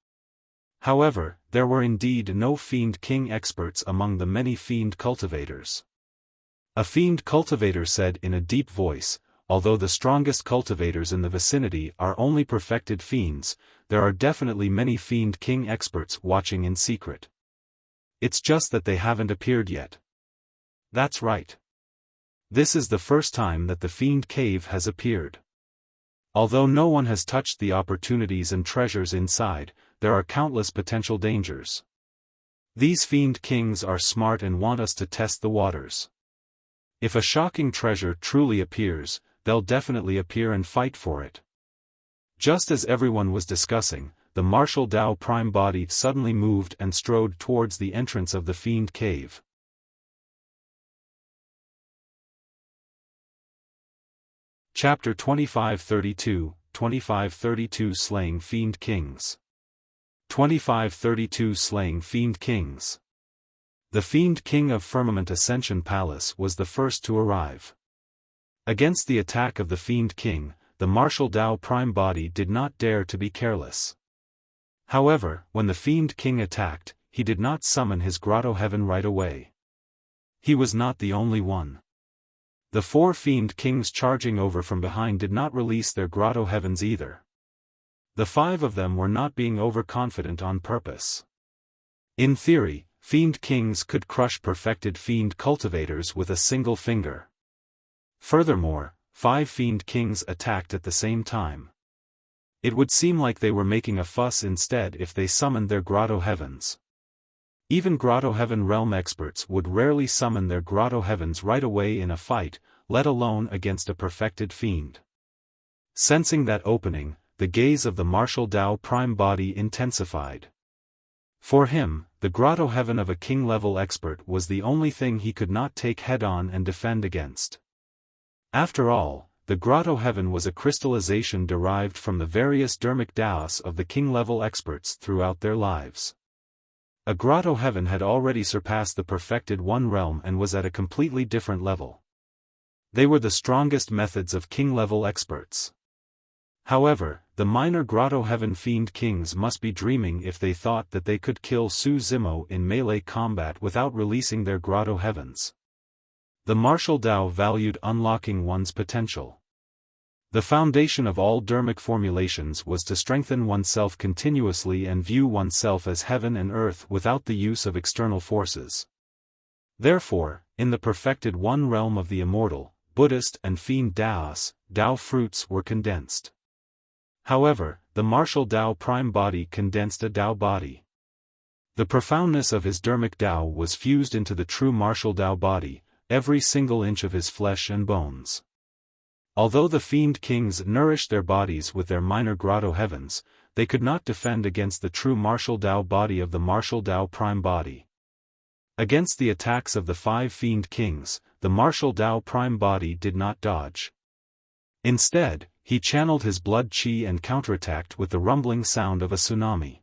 However, there were indeed no Fiend King experts among the many fiend cultivators. A fiend cultivator said in a deep voice, "Although the strongest cultivators in the vicinity are only perfected fiends, there are definitely many Fiend King experts watching in secret. It's just that they haven't appeared yet." That's right. This is the first time that the Fiend Cave has appeared. Although no one has touched the opportunities and treasures inside, there are countless potential dangers. These Fiend Kings are smart and want us to test the waters. If a shocking treasure truly appears, they'll definitely appear and fight for it. Just as everyone was discussing, the martial Dao Prime body suddenly moved and strode towards the entrance of the Fiend Cave. Chapter 2532 Slaying Fiend Kings. 2532 Slaying Fiend Kings. The Fiend King of Firmament Ascension Palace was the first to arrive. Against the attack of the Fiend King, the martial Dao Prime body did not dare to be careless. However, when the Fiend King attacked, he did not summon his Grotto Heaven right away. He was not the only one. The 4 Fiend Kings charging over from behind did not release their Grotto Heavens either. The 5 of them were not being overconfident on purpose. In theory, Fiend Kings could crush perfected Fiend Cultivators with a single finger. Furthermore, 5 Fiend Kings attacked at the same time. It would seem like they were making a fuss instead if they summoned their Grotto Heavens. Even Grotto Heaven realm experts would rarely summon their Grotto Heavens right away in a fight, let alone against a perfected fiend. Sensing that opening, the gaze of the martial Dao Prime body intensified. For him, the Grotto Heaven of a king-level expert was the only thing he could not take head-on and defend against. After all, the Grotto Heaven was a crystallization derived from the various dermic Daos of the king-level experts throughout their lives. A Grotto Heaven had already surpassed the perfected one realm and was at a completely different level. They were the strongest methods of king-level experts. However, the minor Grotto Heaven Fiend Kings must be dreaming if they thought that they could kill Su Zimo in melee combat without releasing their Grotto Heavens. The martial Dao valued unlocking one's potential. The foundation of all dermic formulations was to strengthen oneself continuously and view oneself as heaven and earth without the use of external forces. Therefore, in the perfected one realm of the Immortal, Buddhist and Fiend Daos, Dao fruits were condensed. However, the martial Dao Prime body condensed a Dao body. The profoundness of his dermic Dao was fused into the true martial Dao body, every single inch of his flesh and bones. Although the Fiend Kings nourished their bodies with their minor Grotto Heavens, they could not defend against the true martial Dao body of the martial Dao Prime body. Against the attacks of the 5 Fiend Kings, the martial Dao Prime body did not dodge. Instead, he channeled his blood qi and counterattacked with the rumbling sound of a tsunami.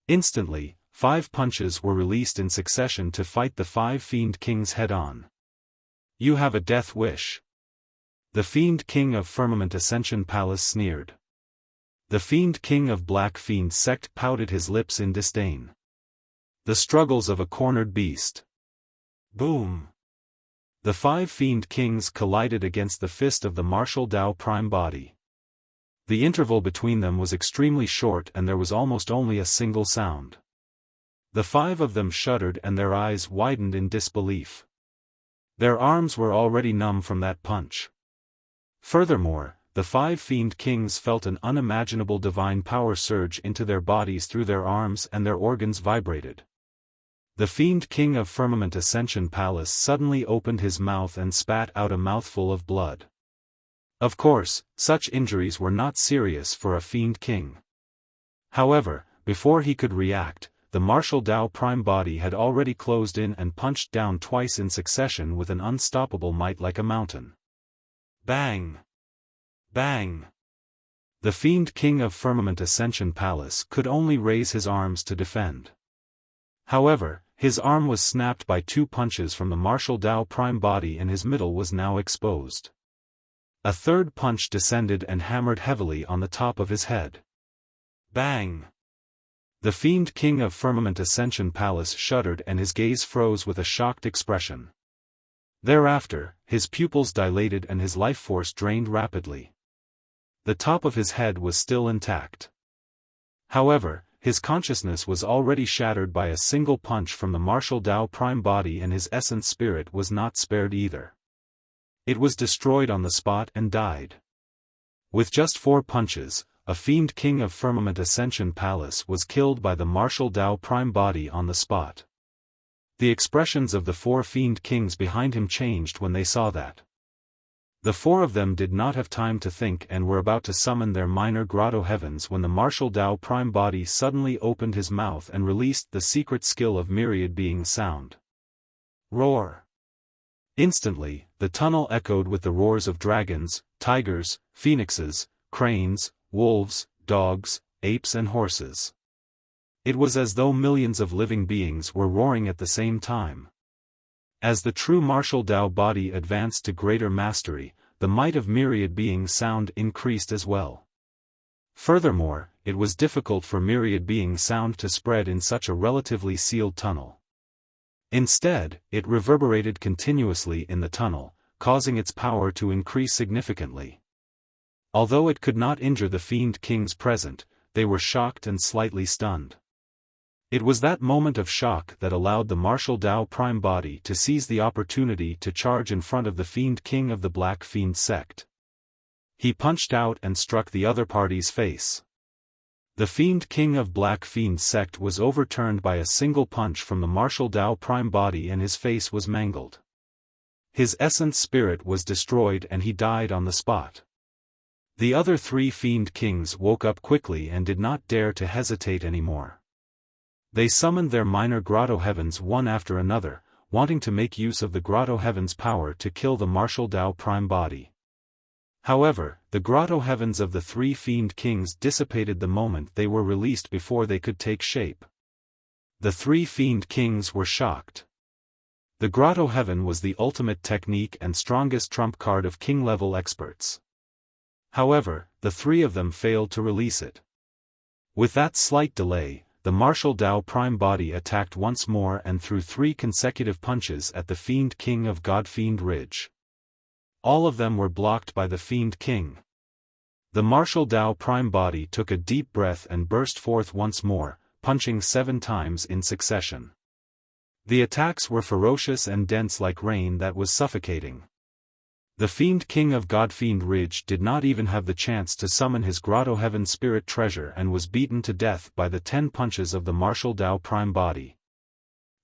Instantly, 5 punches were released in succession to fight the 5 Fiend Kings head-on. You have a death wish. The Fiend King of Firmament Ascension Palace sneered. The Fiend King of Black Fiend Sect pouted his lips in disdain. The struggles of a cornered beast. Boom! The 5 Fiend Kings collided against the fist of the martial Dao Prime body. The interval between them was extremely short and there was almost only a single sound. The 5 of them shuddered and their eyes widened in disbelief. Their arms were already numb from that punch. Furthermore, the 5 Fiend Kings felt an unimaginable divine power surge into their bodies through their arms and their organs vibrated. The Fiend King of Firmament Ascension Palace suddenly opened his mouth and spat out a mouthful of blood. Of course, such injuries were not serious for a Fiend King. However, before he could react, the martial Dao Prime body had already closed in and punched down twice in succession with an unstoppable might like a mountain. Bang! Bang! The Fiend King of Firmament Ascension Palace could only raise his arms to defend. However, his arm was snapped by 2 punches from the martial Dao Prime body and his middle was now exposed. A third punch descended and hammered heavily on the top of his head. Bang! The Fiend King of Firmament Ascension Palace shuddered and his gaze froze with a shocked expression. Thereafter, his pupils dilated and his life force drained rapidly. The top of his head was still intact. However, his consciousness was already shattered by a single punch from the martial Dao prime body, and his essence spirit was not spared either. It was destroyed on the spot and died. With just 4 punches, a fiend king of Firmament Ascension Palace was killed by the martial Dao prime body on the spot. The expressions of the 4 fiend kings behind him changed when they saw that. The 4 of them did not have time to think and were about to summon their minor grotto heavens when the martial Dao prime body suddenly opened his mouth and released the secret skill of myriad being sound. Roar! Instantly, the tunnel echoed with the roars of dragons, tigers, phoenixes, cranes, wolves, dogs, apes and horses. It was as though millions of living beings were roaring at the same time. As the true martial Dao body advanced to greater mastery, the might of myriad being sound increased as well. Furthermore, it was difficult for myriad being sound to spread in such a relatively sealed tunnel. Instead, it reverberated continuously in the tunnel, causing its power to increase significantly. Although it could not injure the fiend kings present, they were shocked and slightly stunned. It was that moment of shock that allowed the martial Dao prime body to seize the opportunity to charge in front of the fiend king of the Black Fiend sect. He punched out and struck the other party's face. The fiend king of Black Fiend sect was overturned by a single punch from the martial Dao prime body, and his face was mangled. His essence spirit was destroyed and he died on the spot. The other 3 fiend kings woke up quickly and did not dare to hesitate anymore. They summoned their minor grotto heavens one after another, wanting to make use of the grotto heavens' power to kill the martial Dao prime body. However, the grotto heavens of the 3 fiend kings dissipated the moment they were released before they could take shape. The 3 fiend kings were shocked. The grotto heaven was the ultimate technique and strongest trump card of king-level experts. However, the 3 of them failed to release it. With that slight delay, the martial Dao prime body attacked once more and threw 3 consecutive punches at the fiend king of Godfiend Ridge. All of them were blocked by the fiend king. The martial Dao prime body took a deep breath and burst forth once more, punching 7 times in succession. The attacks were ferocious and dense like rain that was suffocating. The fiend king of Godfiend Ridge did not even have the chance to summon his grotto heaven spirit treasure and was beaten to death by the 10 punches of the martial Dao prime body.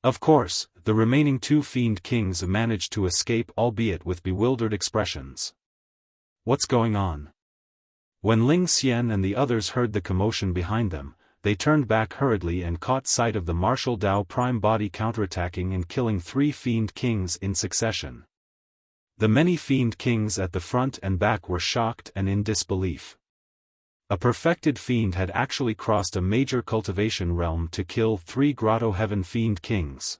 Of course, the remaining 2 fiend kings managed to escape, albeit with bewildered expressions. What's going on? When Ling Xian and the others heard the commotion behind them, they turned back hurriedly and caught sight of the martial Dao prime body counterattacking and killing 3 fiend kings in succession. The many fiend kings at the front and back were shocked and in disbelief. A perfected fiend had actually crossed a major cultivation realm to kill 3 grotto heaven fiend kings.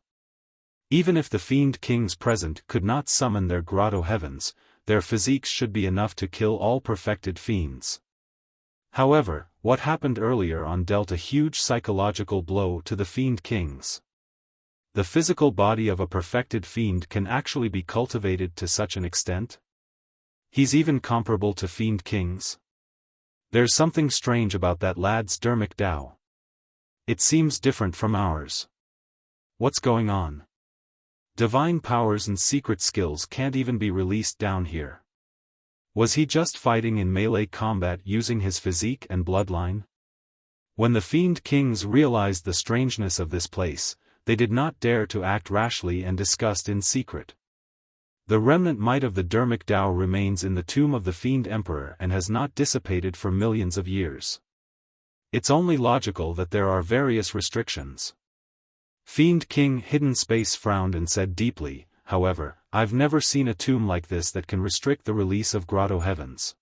Even if the fiend kings present could not summon their grotto heavens, their physiques should be enough to kill all perfected fiends. However, what happened earlier on dealt a huge psychological blow to the fiend kings. The physical body of a perfected fiend can actually be cultivated to such an extent? He's even comparable to fiend kings? There's something strange about that lad's dermic Dao. It seems different from ours. What's going on? Divine powers and secret skills can't even be released down here. Was he just fighting in melee combat using his physique and bloodline? When the fiend kings realized the strangeness of this place, they did not dare to act rashly and discussed in secret. The remnant might of the dermic Dao remains in the tomb of the Fiend Emperor and has not dissipated for millions of years. It's only logical that there are various restrictions. Fiend King Hidden Space frowned and said deeply, however, I've never seen a tomb like this that can restrict the release of grotto heavens.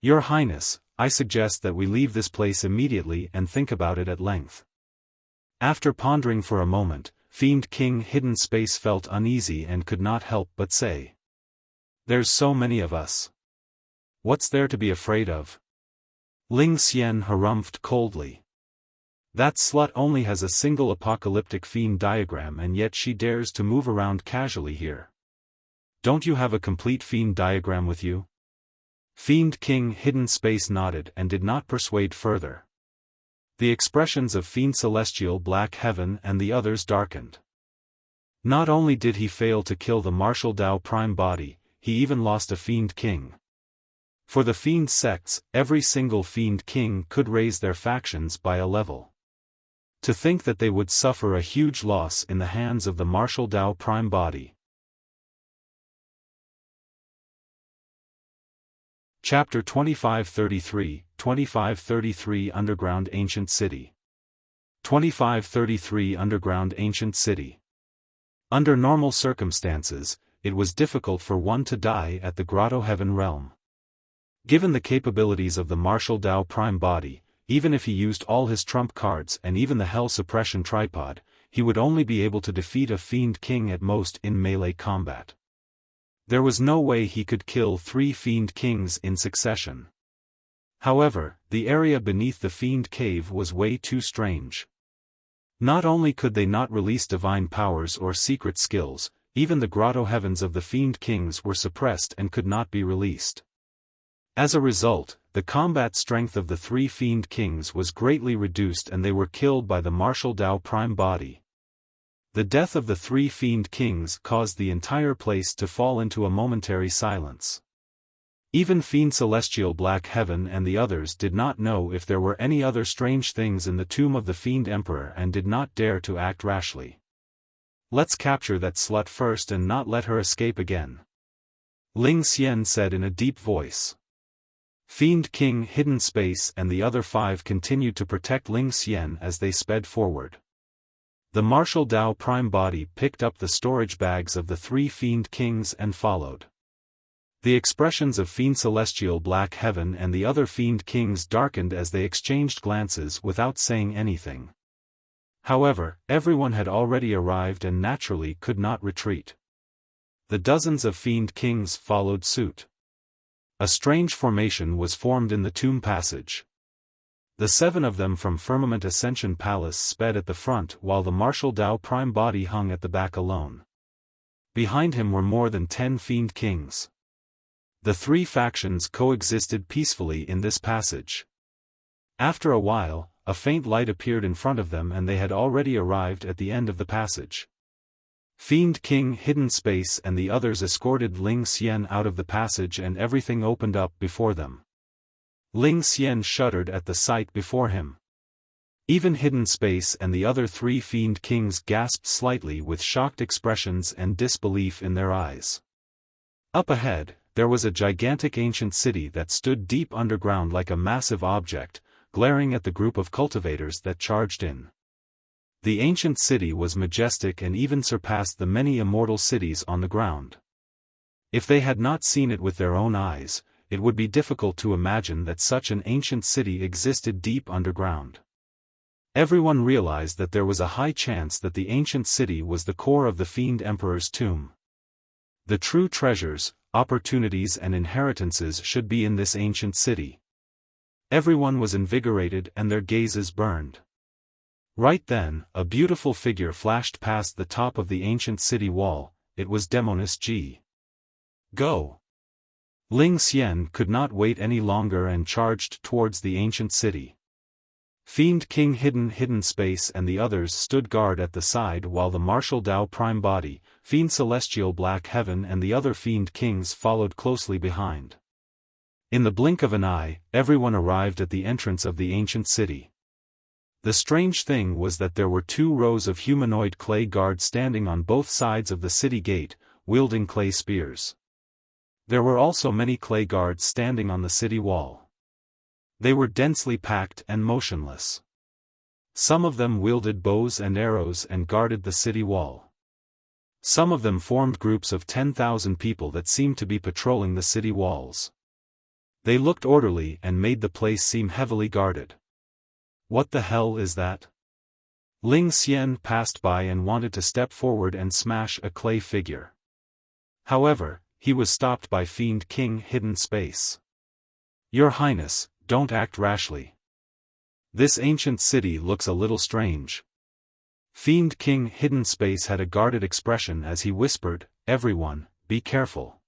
Your Highness, I suggest that we leave this place immediately and think about it at length. After pondering for a moment, Fiend King Hidden Space felt uneasy and could not help but say. There's so many of us. What's there to be afraid of? Ling Xian harumphed coldly. That slut only has a single apocalyptic fiend diagram and yet she dares to move around casually here. Don't you have a complete fiend diagram with you? Fiend King Hidden Space nodded and did not persuade further. The expressions of Fiend Celestial Black Heaven and the others darkened. Not only did he fail to kill the Martial Dao Prime Body, he even lost a Fiend King. For the Fiend sects, every single Fiend King could raise their factions by a level. To think that they would suffer a huge loss in the hands of the Martial Dao Prime Body. Chapter 2533, 2533 Underground Ancient City. 2533 Underground Ancient City. Under normal circumstances, it was difficult for one to die at the Grotto Heaven realm. Given the capabilities of the Martial Dao Prime Body, even if he used all his trump cards and even the Hell Suppression Tripod, he would only be able to defeat a Fiend King at most in melee combat. There was no way he could kill 3 Fiend Kings in succession. However, the area beneath the Fiend Cave was way too strange. Not only could they not release divine powers or secret skills, even the Grotto Heavens of the Fiend Kings were suppressed and could not be released. As a result, the combat strength of the 3 Fiend Kings was greatly reduced and they were killed by the Martial Dao Prime Body. The death of the 3 Fiend Kings caused the entire place to fall into a momentary silence. Even Fiend Celestial Black Heaven and the others did not know if there were any other strange things in the tomb of the Fiend Emperor and did not dare to act rashly. "Let's capture that slut first and not let her escape again," Ling Xian said in a deep voice. Fiend King Hidden Space and the other 5 continued to protect Ling Xian as they sped forward. The Martial Dao Prime Body picked up the storage bags of the 3 Fiend Kings and followed. The expressions of Fiend Celestial Black Heaven and the other Fiend Kings darkened as they exchanged glances without saying anything. However, everyone had already arrived and naturally could not retreat. The dozens of Fiend Kings followed suit. A strange formation was formed in the tomb passage. The 7 of them from Firmament Ascension Palace sped at the front while the Martial Dao Prime Body hung at the back alone. Behind him were more than 10 Fiend Kings. The 3 factions coexisted peacefully in this passage. After a while, a faint light appeared in front of them and they had already arrived at the end of the passage. Fiend King Hidden Space and the others escorted Ling Xian out of the passage and everything opened up before them. Ling Xian shuddered at the sight before him. Even Hidden Space and the other 3 Fiend Kings gasped slightly with shocked expressions and disbelief in their eyes. Up ahead, there was a gigantic ancient city that stood deep underground like a massive object, glaring at the group of cultivators that charged in. The ancient city was majestic and even surpassed the many immortal cities on the ground. If they had not seen it with their own eyes, it would be difficult to imagine that such an ancient city existed deep underground. Everyone realized that there was a high chance that the ancient city was the core of the Fiend Emperor's tomb. The true treasures, opportunities and inheritances should be in this ancient city. Everyone was invigorated and their gazes burned. Right then, a beautiful figure flashed past the top of the ancient city wall. It was Demonis G. Go! Ling Xian could not wait any longer and charged towards the ancient city. Fiend King Hidden Space and the others stood guard at the side while the Martial Dao Prime Body, Fiend Celestial Black Heaven and the other Fiend Kings followed closely behind. In the blink of an eye, everyone arrived at the entrance of the ancient city. The strange thing was that there were 2 rows of humanoid clay guards standing on both sides of the city gate, wielding clay spears. There were also many clay guards standing on the city wall. They were densely packed and motionless. Some of them wielded bows and arrows and guarded the city wall. Some of them formed groups of 10,000 people that seemed to be patrolling the city walls. They looked orderly and made the place seem heavily guarded. What the hell is that? Ling Xian passed by and wanted to step forward and smash a clay figure. However, he was stopped by Fiend King Hidden Space. Your Highness, don't act rashly. This ancient city looks a little strange. Fiend King Hidden Space had a guarded expression as he whispered, "Everyone, be careful."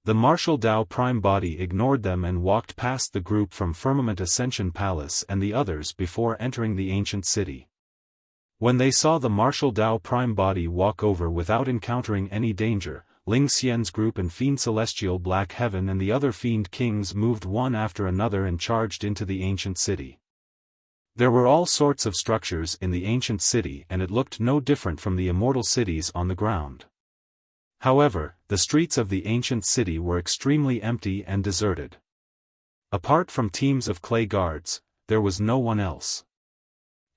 The martial Tao Prime Body ignored them and walked past the group from Firmament Ascension Palace and the others before entering the ancient city. When they saw the martial Tao Prime Body walk over without encountering any danger, Ling Xian's group and Fiend Celestial Black Heaven and the other Fiend Kings moved one after another and charged into the ancient city. There were all sorts of structures in the ancient city and it looked no different from the immortal cities on the ground. However, the streets of the ancient city were extremely empty and deserted. Apart from teams of clay guards, there was no one else.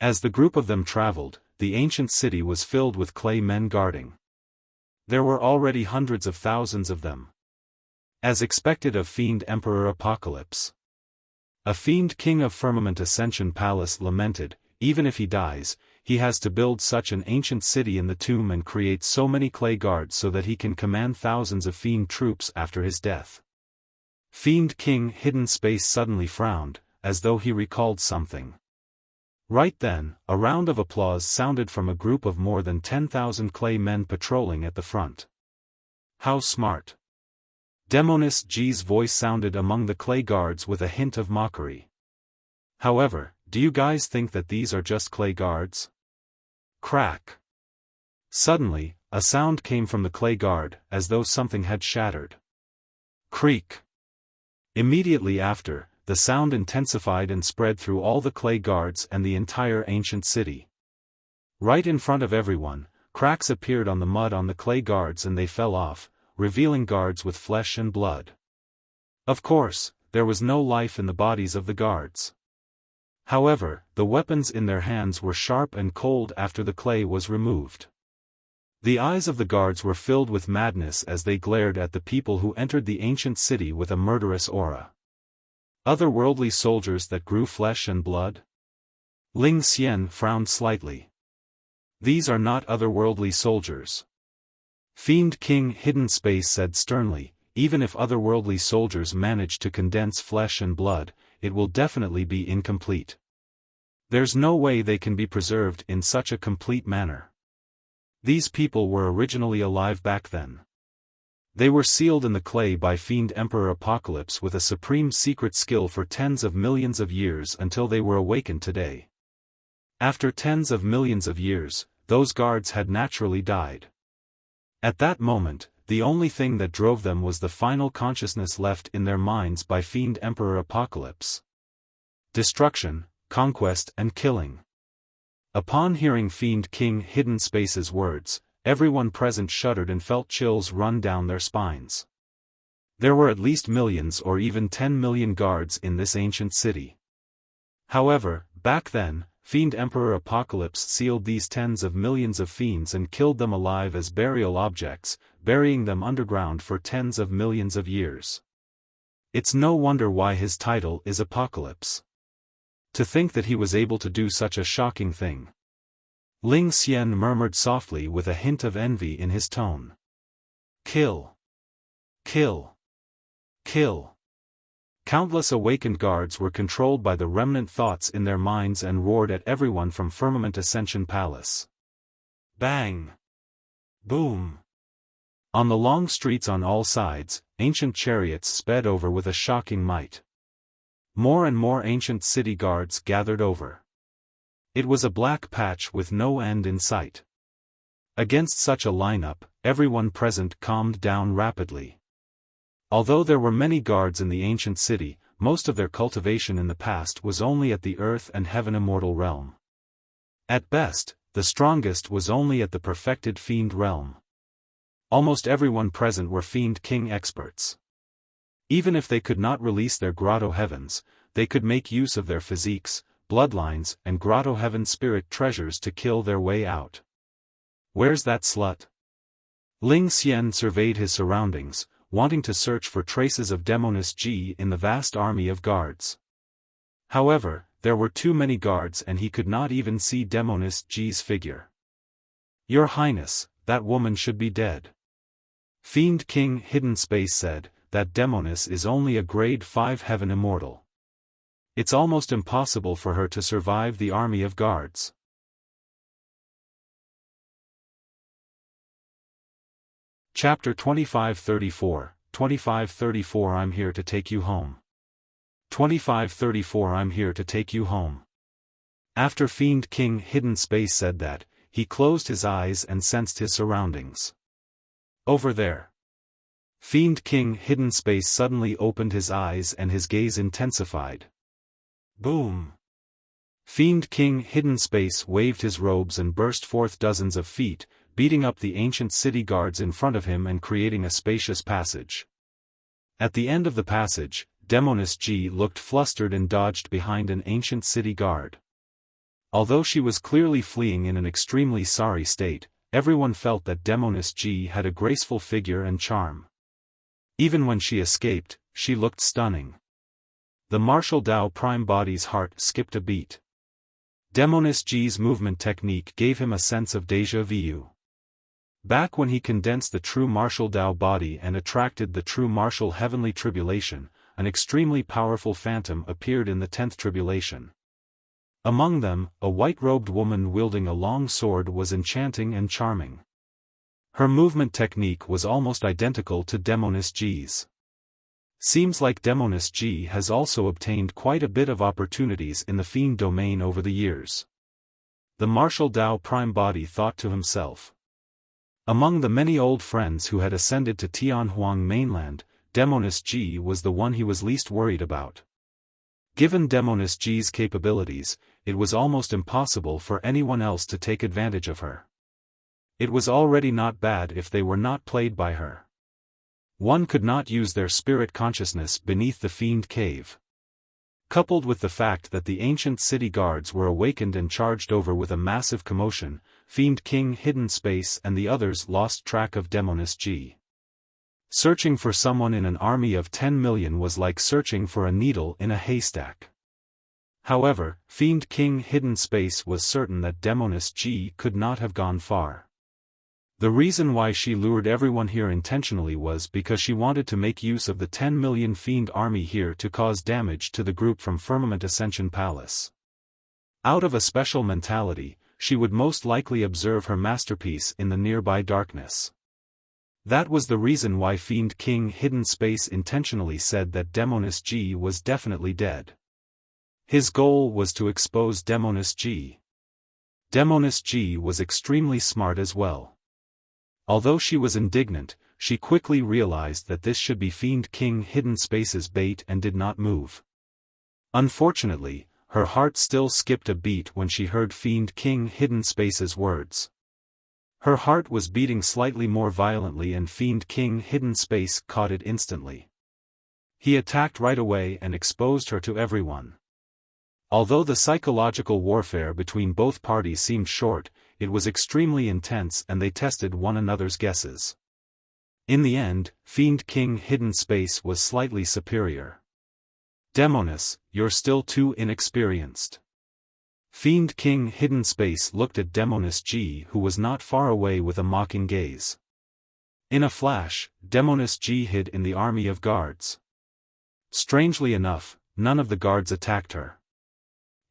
As the group of them traveled, the ancient city was filled with clay men guarding. There were already hundreds of thousands of them. As expected of Fiend Emperor Apocalypse. A Fiend King of Firmament Ascension Palace lamented, even if he dies, he has to build such an ancient city in the tomb and create so many clay guards so that he can command thousands of fiend troops after his death. Fiend King Hidden Space suddenly frowned, as though he recalled something. Right then, a round of applause sounded from a group of more than 10,000 clay men patrolling at the front. How smart! Demoness G's voice sounded among the clay guards with a hint of mockery. However, do you guys think that these are just clay guards? Crack! Suddenly, a sound came from the clay guard, as though something had shattered. Creak! Immediately after, the sound intensified and spread through all the clay guards and the entire ancient city. Right in front of everyone, cracks appeared on the mud on the clay guards and they fell off, revealing guards with flesh and blood. Of course, there was no life in the bodies of the guards. However, the weapons in their hands were sharp and cold after the clay was removed. The eyes of the guards were filled with madness as they glared at the people who entered the ancient city with a murderous aura. Otherworldly soldiers that grew flesh and blood? Ling Xian frowned slightly. These are not otherworldly soldiers. Fiend King Hidden Space said sternly, even if otherworldly soldiers manage to condense flesh and blood, it will definitely be incomplete. There's no way they can be preserved in such a complete manner. These people were originally alive back then. They were sealed in the clay by Fiend Emperor Apocalypse with a supreme secret skill for tens of millions of years until they were awakened today. After tens of millions of years, those guards had naturally died. At that moment, the only thing that drove them was the final consciousness left in their minds by Fiend Emperor Apocalypse. Destruction, conquest and killing. Upon hearing Fiend King Hidden Space's words, everyone present shuddered and felt chills run down their spines. There were at least millions or even 10 million guards in this ancient city. However, back then, Fiend Emperor Apocalypse sealed these tens of millions of fiends and killed them alive as burial objects, burying them underground for tens of millions of years. It's no wonder why his title is Apocalypse. To think that he was able to do such a shocking thing. Ling Xian murmured softly with a hint of envy in his tone. Kill! Kill! Kill! Countless awakened guards were controlled by the remnant thoughts in their minds and roared at everyone from Firmament Ascension Palace. Bang! Boom! On the long streets on all sides, ancient chariots sped over with a shocking might. More and more ancient city guards gathered over. It was a black patch with no end in sight. Against such a lineup, everyone present calmed down rapidly. Although there were many guards in the ancient city, most of their cultivation in the past was only at the earth and heaven immortal realm. At best, the strongest was only at the perfected fiend realm. Almost everyone present were Fiend King experts. Even if they could not release their grotto heavens, they could make use of their physiques, bloodlines and grotto heaven spirit treasures to kill their way out. Where's that slut? Ling Xian surveyed his surroundings, wanting to search for traces of Demoness G in the vast army of guards. However, there were too many guards and he could not even see Demoness G's figure. Your Highness, that woman should be dead. Fiend King Hidden Space said, that Demoness is only a grade 5 heaven immortal. It's almost impossible for her to survive the army of guards. Chapter 2534, 2534 I'm here to take you home. 2534 I'm here to take you home. After Fiend King Hidden Space said that, he closed his eyes and sensed his surroundings. Over there. Fiend King Hidden Space suddenly opened his eyes and his gaze intensified. Boom! Fiend King Hidden Space waved his robes and burst forth dozens of feet, beating up the ancient city guards in front of him and creating a spacious passage. At the end of the passage, Demoness G looked flustered and dodged behind an ancient city guard. Although she was clearly fleeing in an extremely sorry state, everyone felt that Demoness G had a graceful figure and charm. Even when she escaped, she looked stunning. The martial Dao Prime Body's heart skipped a beat. Demoness G's movement technique gave him a sense of déjà vu. Back when he condensed the true martial Dao body and attracted the true martial heavenly tribulation, an extremely powerful phantom appeared in the 10th tribulation. Among them, a white-robed woman wielding a long sword was enchanting and charming. Her movement technique was almost identical to Demoness G's. Seems like Demoness G has also obtained quite a bit of opportunities in the fiend domain over the years. The martial Dao Prime Body thought to himself. Among the many old friends who had ascended to Tianhuang mainland, Demoness G was the one he was least worried about. Given Demoness G's capabilities, it was almost impossible for anyone else to take advantage of her. It was already not bad if they were not played by her. One could not use their spirit consciousness beneath the fiend cave. Coupled with the fact that the ancient city guards were awakened and charged over with a massive commotion, Fiend King Hidden Space and the others lost track of Demoness G. Searching for someone in an army of 10 million was like searching for a needle in a haystack. However, Fiend King Hidden Space was certain that Demoness G could not have gone far. The reason why she lured everyone here intentionally was because she wanted to make use of the 10 million fiend army here to cause damage to the group from Firmament Ascension Palace. Out of a special mentality, she would most likely observe her masterpiece in the nearby darkness. That was the reason why Fiend King Hidden Space intentionally said that Demoness G was definitely dead. His goal was to expose Demoness G. Demoness G was extremely smart as well. Although she was indignant, she quickly realized that this should be Fiend King Hidden Space's bait and did not move. Unfortunately, her heart still skipped a beat when she heard Fiend King Hidden Space's words. Her heart was beating slightly more violently and Fiend King Hidden Space caught it instantly. He attacked right away and exposed her to everyone. Although the psychological warfare between both parties seemed short, it was extremely intense and they tested one another's guesses. In the end, Fiend King Hidden Space was slightly superior. Demoness, you're still too inexperienced. Fiend King Hidden Space looked at Demoness G who was not far away with a mocking gaze. In a flash, Demoness G hid in the army of guards. Strangely enough, none of the guards attacked her.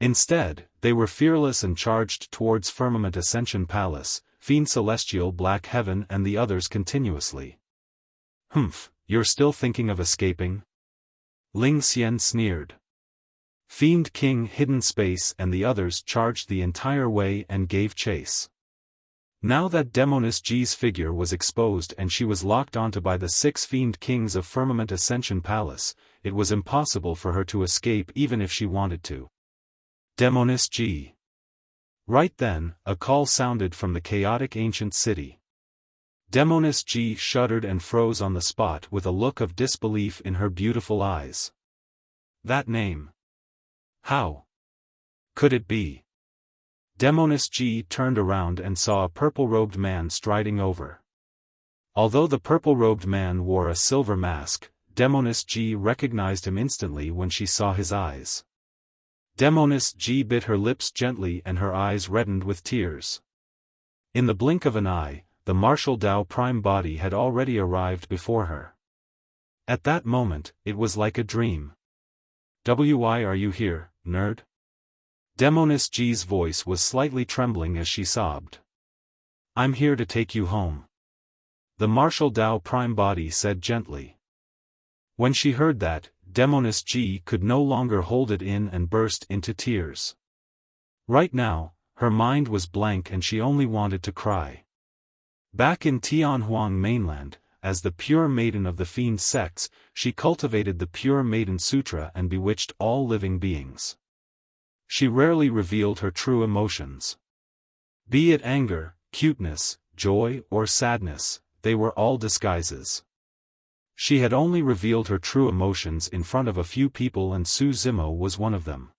Instead, they were fearless and charged towards Firmament Ascension Palace, Fiend Celestial Black Heaven and the others continuously. Humph, you're still thinking of escaping? Ling Xian sneered. Fiend King Hidden Space and the others charged the entire way and gave chase. Now that Demoness G's figure was exposed and she was locked onto by the 6 Fiend Kings of Firmament Ascension Palace, it was impossible for her to escape even if she wanted to. Demoness G. Right then, a call sounded from the chaotic ancient city. Demoness G shuddered and froze on the spot with a look of disbelief in her beautiful eyes. That name. How could it be? Demoness G turned around and saw a purple-robed man striding over. Although the purple-robed man wore a silver mask, Demoness G recognized him instantly when she saw his eyes. Demoness G bit her lips gently and her eyes reddened with tears. In the blink of an eye, the martial Dao Prime Body had already arrived before her. At that moment, it was like a dream. "Why are you here, nerd?" Demoness G's voice was slightly trembling as she sobbed. "I'm here to take you home," the martial Dao Prime Body said gently. When she heard that, Demoness Ji could no longer hold it in and burst into tears. Right now, her mind was blank and she only wanted to cry. Back in Tianhuang mainland, as the pure maiden of the fiend sects, she cultivated the pure maiden sutra and bewitched all living beings. She rarely revealed her true emotions. Be it anger, cuteness, joy or sadness, they were all disguises. She had only revealed her true emotions in front of a few people and Su Zimo was one of them.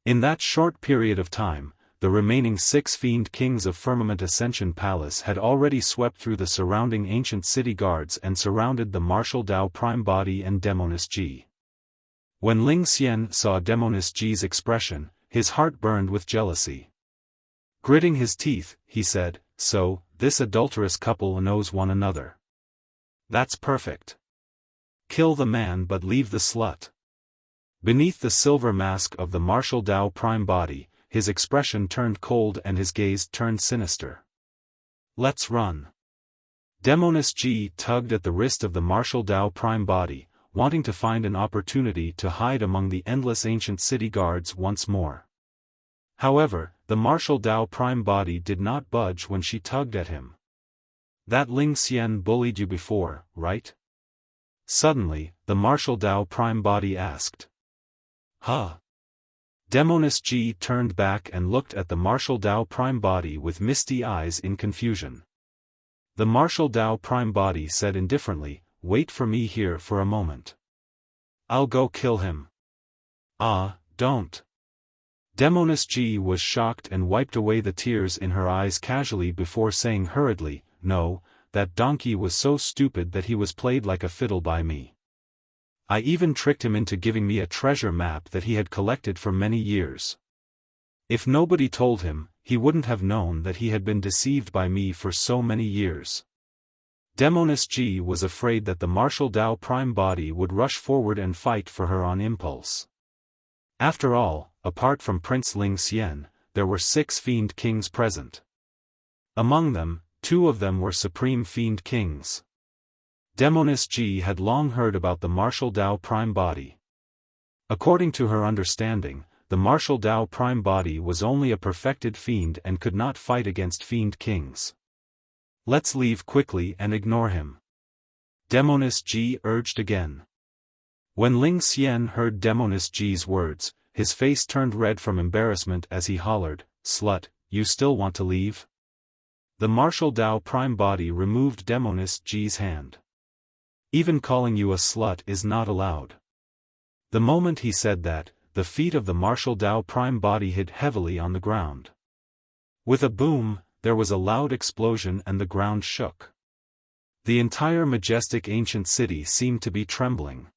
In that short period of time, the remaining 6 fiend kings of Firmament Ascension Palace had already swept through the surrounding ancient city guards and surrounded the martial Tao Prime Body and Demoness Ji. When Ling Xian saw Demoness Ji's expression, his heart burned with jealousy. Gritting his teeth, he said, "So, this adulterous couple knows one another. That's perfect. Kill the man but leave the slut." Beneath the silver mask of the martial Tao Prime Body, his expression turned cold and his gaze turned sinister. "Let's run." Demoness Ji tugged at the wrist of the martial Tao Prime Body, wanting to find an opportunity to hide among the endless ancient city guards once more. However, the martial Tao Prime Body did not budge when she tugged at him. "That Ling Xian bullied you before, right?" Suddenly, the martial Tao Prime Body asked. "Huh?" Demoness Ji turned back and looked at the martial Tao Prime Body with misty eyes in confusion. The martial Tao Prime Body said indifferently, "Wait for me here for a moment. I'll go kill him." "Ah, don't." Demoness Ji was shocked and wiped away the tears in her eyes casually before saying hurriedly, "No, that donkey was so stupid that he was played like a fiddle by me. I even tricked him into giving me a treasure map that he had collected for many years. If nobody told him, he wouldn't have known that he had been deceived by me for so many years." Demoness Ji was afraid that the martial Tao Prime Body would rush forward and fight for her on impulse. After all, apart from Prince Ling Xian, there were 6 fiend kings present. Among them, 2 of them were supreme fiend kings. Demoness Ji had long heard about the martial Tao Prime Body. According to her understanding, the martial Tao Prime Body was only a perfected fiend and could not fight against fiend kings. "Let's leave quickly and ignore him," Demoness Ji urged again. When Ling Xian heard Demoness Ji's words, his face turned red from embarrassment as he hollered, "Slut, you still want to leave?" The martial Tao Prime Body removed Demoness Ji's hand. "Even calling you a slut is not allowed." The moment he said that, the feet of the martial Tao Prime Body hit heavily on the ground. With a boom, there was a loud explosion and the ground shook. The entire majestic ancient city seemed to be trembling.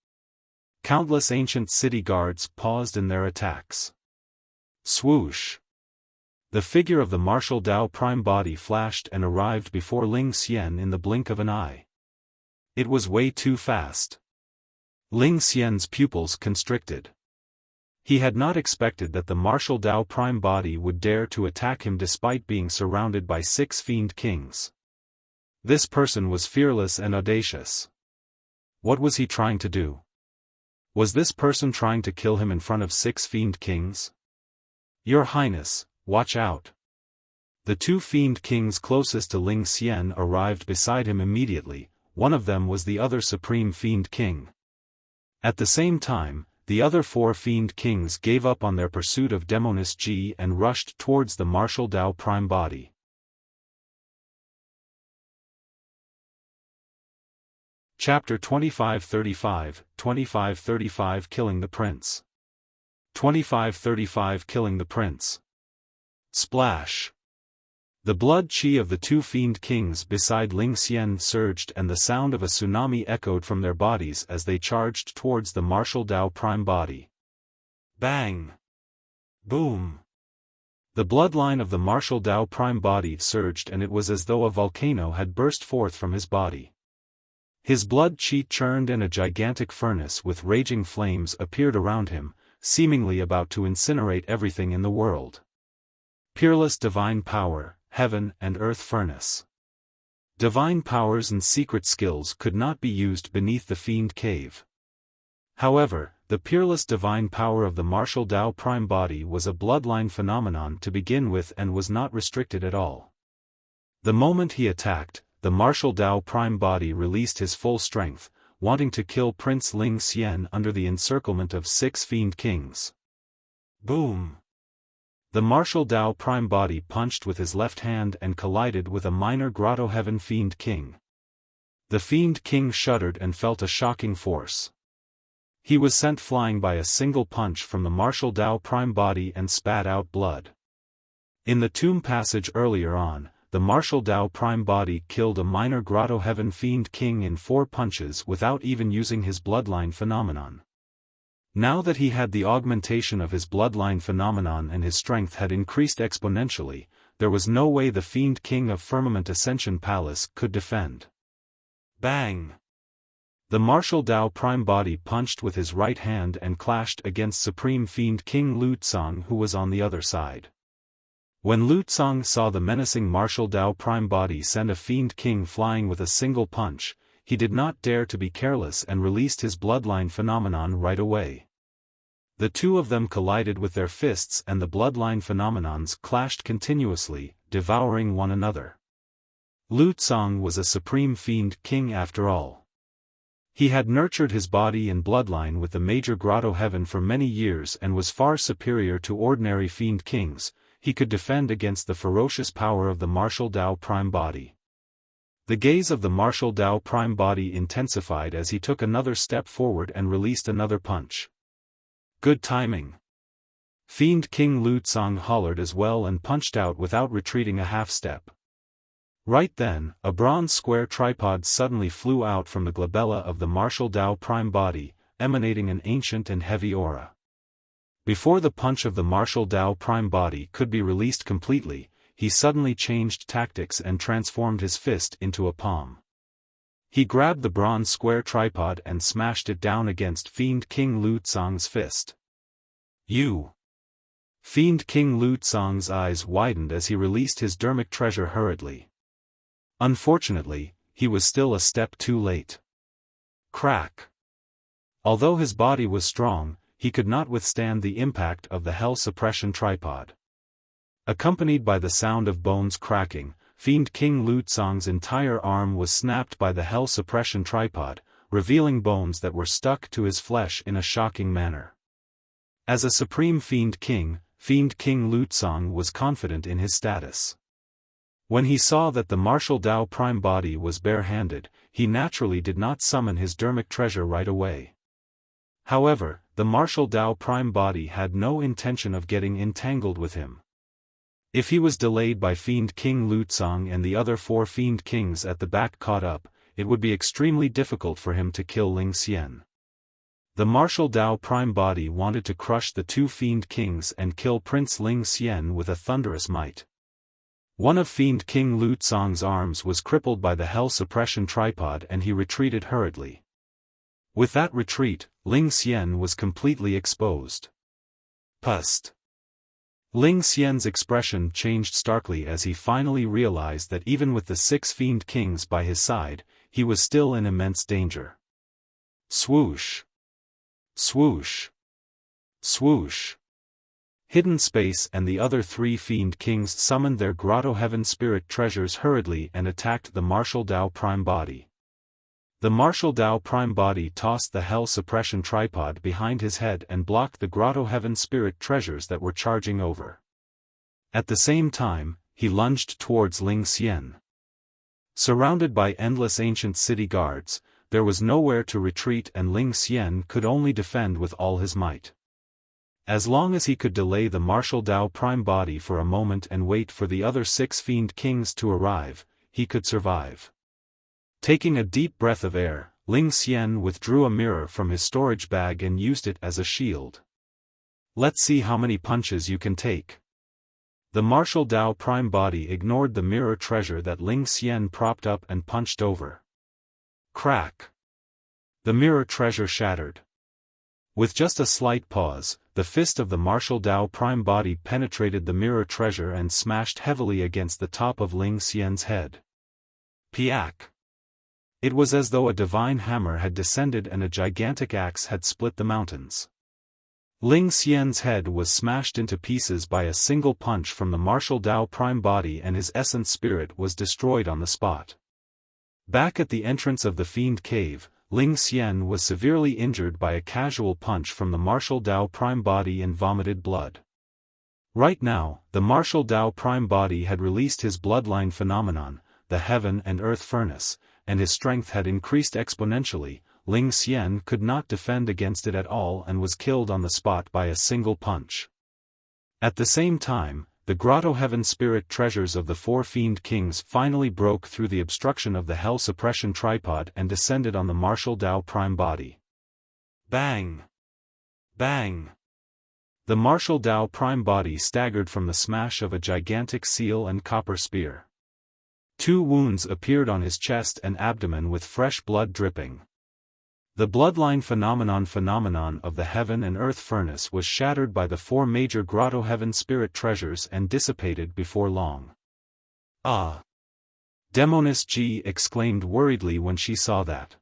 Countless ancient city guards paused in their attacks. Swoosh! The figure of the martial Tao Prime Body flashed and arrived before Ling Xian in the blink of an eye. It was way too fast. Ling Xian's pupils constricted. He had not expected that the martial Tao Prime Body would dare to attack him despite being surrounded by 6 fiend kings. This person was fearless and audacious. What was he trying to do? Was this person trying to kill him in front of 6 fiend kings? "Your Highness, watch out." The 2 fiend kings closest to Ling Xian arrived beside him immediately. One of them was the other supreme fiend king. At the same time, the other 4 fiend kings gave up on their pursuit of Demoness Ji and rushed towards the martial Tao Prime Body. Chapter 2535, 2535 Killing the Prince. 2535 Killing the Prince. Splash! The blood chi of the 2 fiend kings beside Ling Xian surged and the sound of a tsunami echoed from their bodies as they charged towards the martial Tao Prime Body. Bang! Boom! The bloodline of the martial Tao Prime Body surged and it was as though a volcano had burst forth from his body. His blood chi churned and a gigantic furnace with raging flames appeared around him, seemingly about to incinerate everything in the world. Peerless divine power, heaven and earth furnace. Divine powers and secret skills could not be used beneath the fiend cave. However, the peerless divine power of the martial Tao prime body was a bloodline phenomenon to begin with and was not restricted at all. The moment he attacked, the martial Tao prime body released his full strength, wanting to kill Prince Ling Xian under the encirclement of 6 fiend kings. Boom! The martial Tao prime body punched with his left hand and collided with a minor grotto heaven fiend king. The fiend king shuddered and felt a shocking force. He was sent flying by a single punch from the martial Tao prime body and spat out blood. In the tomb passage earlier on, the martial Tao prime body killed a minor grotto heaven fiend king in 4 punches without even using his bloodline phenomenon. Now that he had the augmentation of his bloodline phenomenon and his strength had increased exponentially, there was no way the fiend king of Firmament Ascension Palace could defend. Bang! The martial Tao prime body punched with his right hand and clashed against Supreme Fiend King Lu Tsang, who was on the other side. When Lu Tsang saw the menacing martial Tao prime body send a fiend king flying with a single punch, he did not dare to be careless and released his bloodline phenomenon right away. The two of them collided with their fists and the bloodline phenomenons clashed continuously, devouring one another. Lu Tsang was a supreme fiend king after all. He had nurtured his body and bloodline with the major grotto heaven for many years and was far superior to ordinary fiend kings. He could defend against the ferocious power of the martial Tao prime body. The gaze of the martial Tao prime body intensified as he took another step forward and released another punch. Good timing. Fiend King Lu Tsang hollered as well and punched out without retreating a half step. Right then, a bronze square tripod suddenly flew out from the glabella of the martial Tao prime body, emanating an ancient and heavy aura. Before the punch of the martial Tao prime body could be released completely, he suddenly changed tactics and transformed his fist into a palm. He grabbed the bronze square tripod and smashed it down against Fiend King Lu Tsang's fist. You! Fiend King Lu Tsang's eyes widened as he released his dermic treasure hurriedly. Unfortunately, he was still a step too late. Crack! Although his body was strong, he could not withstand the impact of the hell suppression tripod. Accompanied by the sound of bones cracking, Fiend King Lu Tsang's entire arm was snapped by the hell suppression tripod, revealing bones that were stuck to his flesh in a shocking manner. As a supreme Fiend King Lu Tsang was confident in his status. When he saw that the martial Tao prime body was bare-handed, he naturally did not summon his dermic treasure right away. However, the martial Tao prime body had no intention of getting entangled with him. If he was delayed by Fiend King Lu Tsang and the other 4 Fiend Kings at the back caught up, it would be extremely difficult for him to kill Ling Xian. The martial Tao prime body wanted to crush the 2 Fiend Kings and kill Prince Ling Xian with a thunderous might. One of Fiend King Lu Tsang's arms was crippled by the hell suppression tripod and he retreated hurriedly. With that retreat, Ling Xian was completely exposed. Pust! Ling Xian's expression changed starkly as he finally realized that even with the 6 Fiend Kings by his side, he was still in immense danger. Swoosh! Swoosh! Swoosh! Hidden Space and the other 3 Fiend Kings summoned their Grotto Heaven Spirit treasures hurriedly and attacked the martial Tao prime body. The martial Tao prime body tossed the hell suppression tripod behind his head and blocked the Grotto Heaven Spirit treasures that were charging over. At the same time, he lunged towards Ling Xian. Surrounded by endless ancient city guards, there was nowhere to retreat and Ling Xian could only defend with all his might. As long as he could delay the martial Tao prime body for a moment and wait for the other 6 Fiend Kings to arrive, he could survive. Taking a deep breath of air, Ling Xian withdrew a mirror from his storage bag and used it as a shield. Let's see how many punches you can take. The martial Tao prime body ignored the mirror treasure that Ling Xian propped up and punched over. Crack! The mirror treasure shattered. With just a slight pause, the fist of the martial Tao prime body penetrated the mirror treasure and smashed heavily against the top of Ling Xian's head. Piak! It was as though a divine hammer had descended and a gigantic axe had split the mountains. Ling Xian's head was smashed into pieces by a single punch from the martial Dao prime body, and his essence spirit was destroyed on the spot. Back at the entrance of the Fiend Cave, Ling Xian was severely injured by a casual punch from the martial Dao prime body and vomited blood. Right now, the martial Dao prime body had released his bloodline phenomenon, the heaven and earth furnace, and his strength had increased exponentially. Ling Xian could not defend against it at all and was killed on the spot by a single punch. At the same time, the Grotto Heaven Spirit treasures of the four Fiend Kings finally broke through the obstruction of the Hell Suppression Tripod and descended on the martial Dao prime body. Bang! Bang! The martial Dao prime body staggered from the smash of a gigantic seal and copper spear. 2 wounds appeared on his chest and abdomen with fresh blood dripping. The bloodline phenomenon of the heaven and earth furnace was shattered by the 4 major Grotto Heaven Spirit treasures and dissipated before long. Ah! Demoness Ji exclaimed worriedly when she saw that.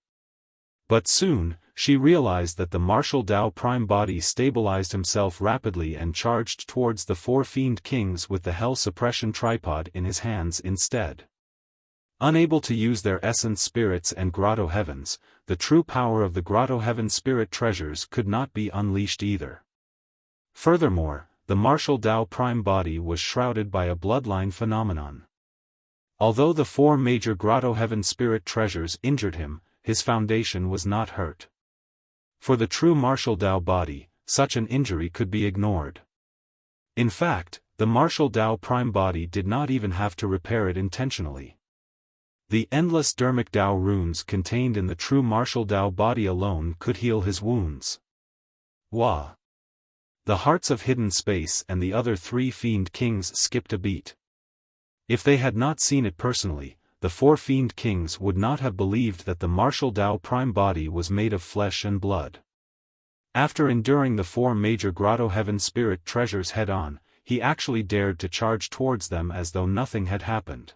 But soon, she realized that the martial Dao prime body stabilized himself rapidly and charged towards the 4 Fiend Kings with the Hell Suppression Tripod in his hands instead. Unable to use their essence spirits and Grotto Heavens, the true power of the Grotto Heaven Spirit treasures could not be unleashed either. Furthermore, the martial Dao prime body was shrouded by a bloodline phenomenon. Although the 4 major Grotto Heaven Spirit treasures injured him, his foundation was not hurt. For the true martial Dao body, such an injury could be ignored. In fact, the martial Dao prime body did not even have to repair it intentionally. The endless dermic Dao runes contained in the true martial Dao body alone could heal his wounds. Wah! The hearts of Hidden Space and the other 3 Fiend Kings skipped a beat. If they had not seen it personally, the 4 Fiend Kings would not have believed that the martial Dao prime body was made of flesh and blood. After enduring the 4 major Grotto Heaven Spirit treasures head-on, he actually dared to charge towards them as though nothing had happened.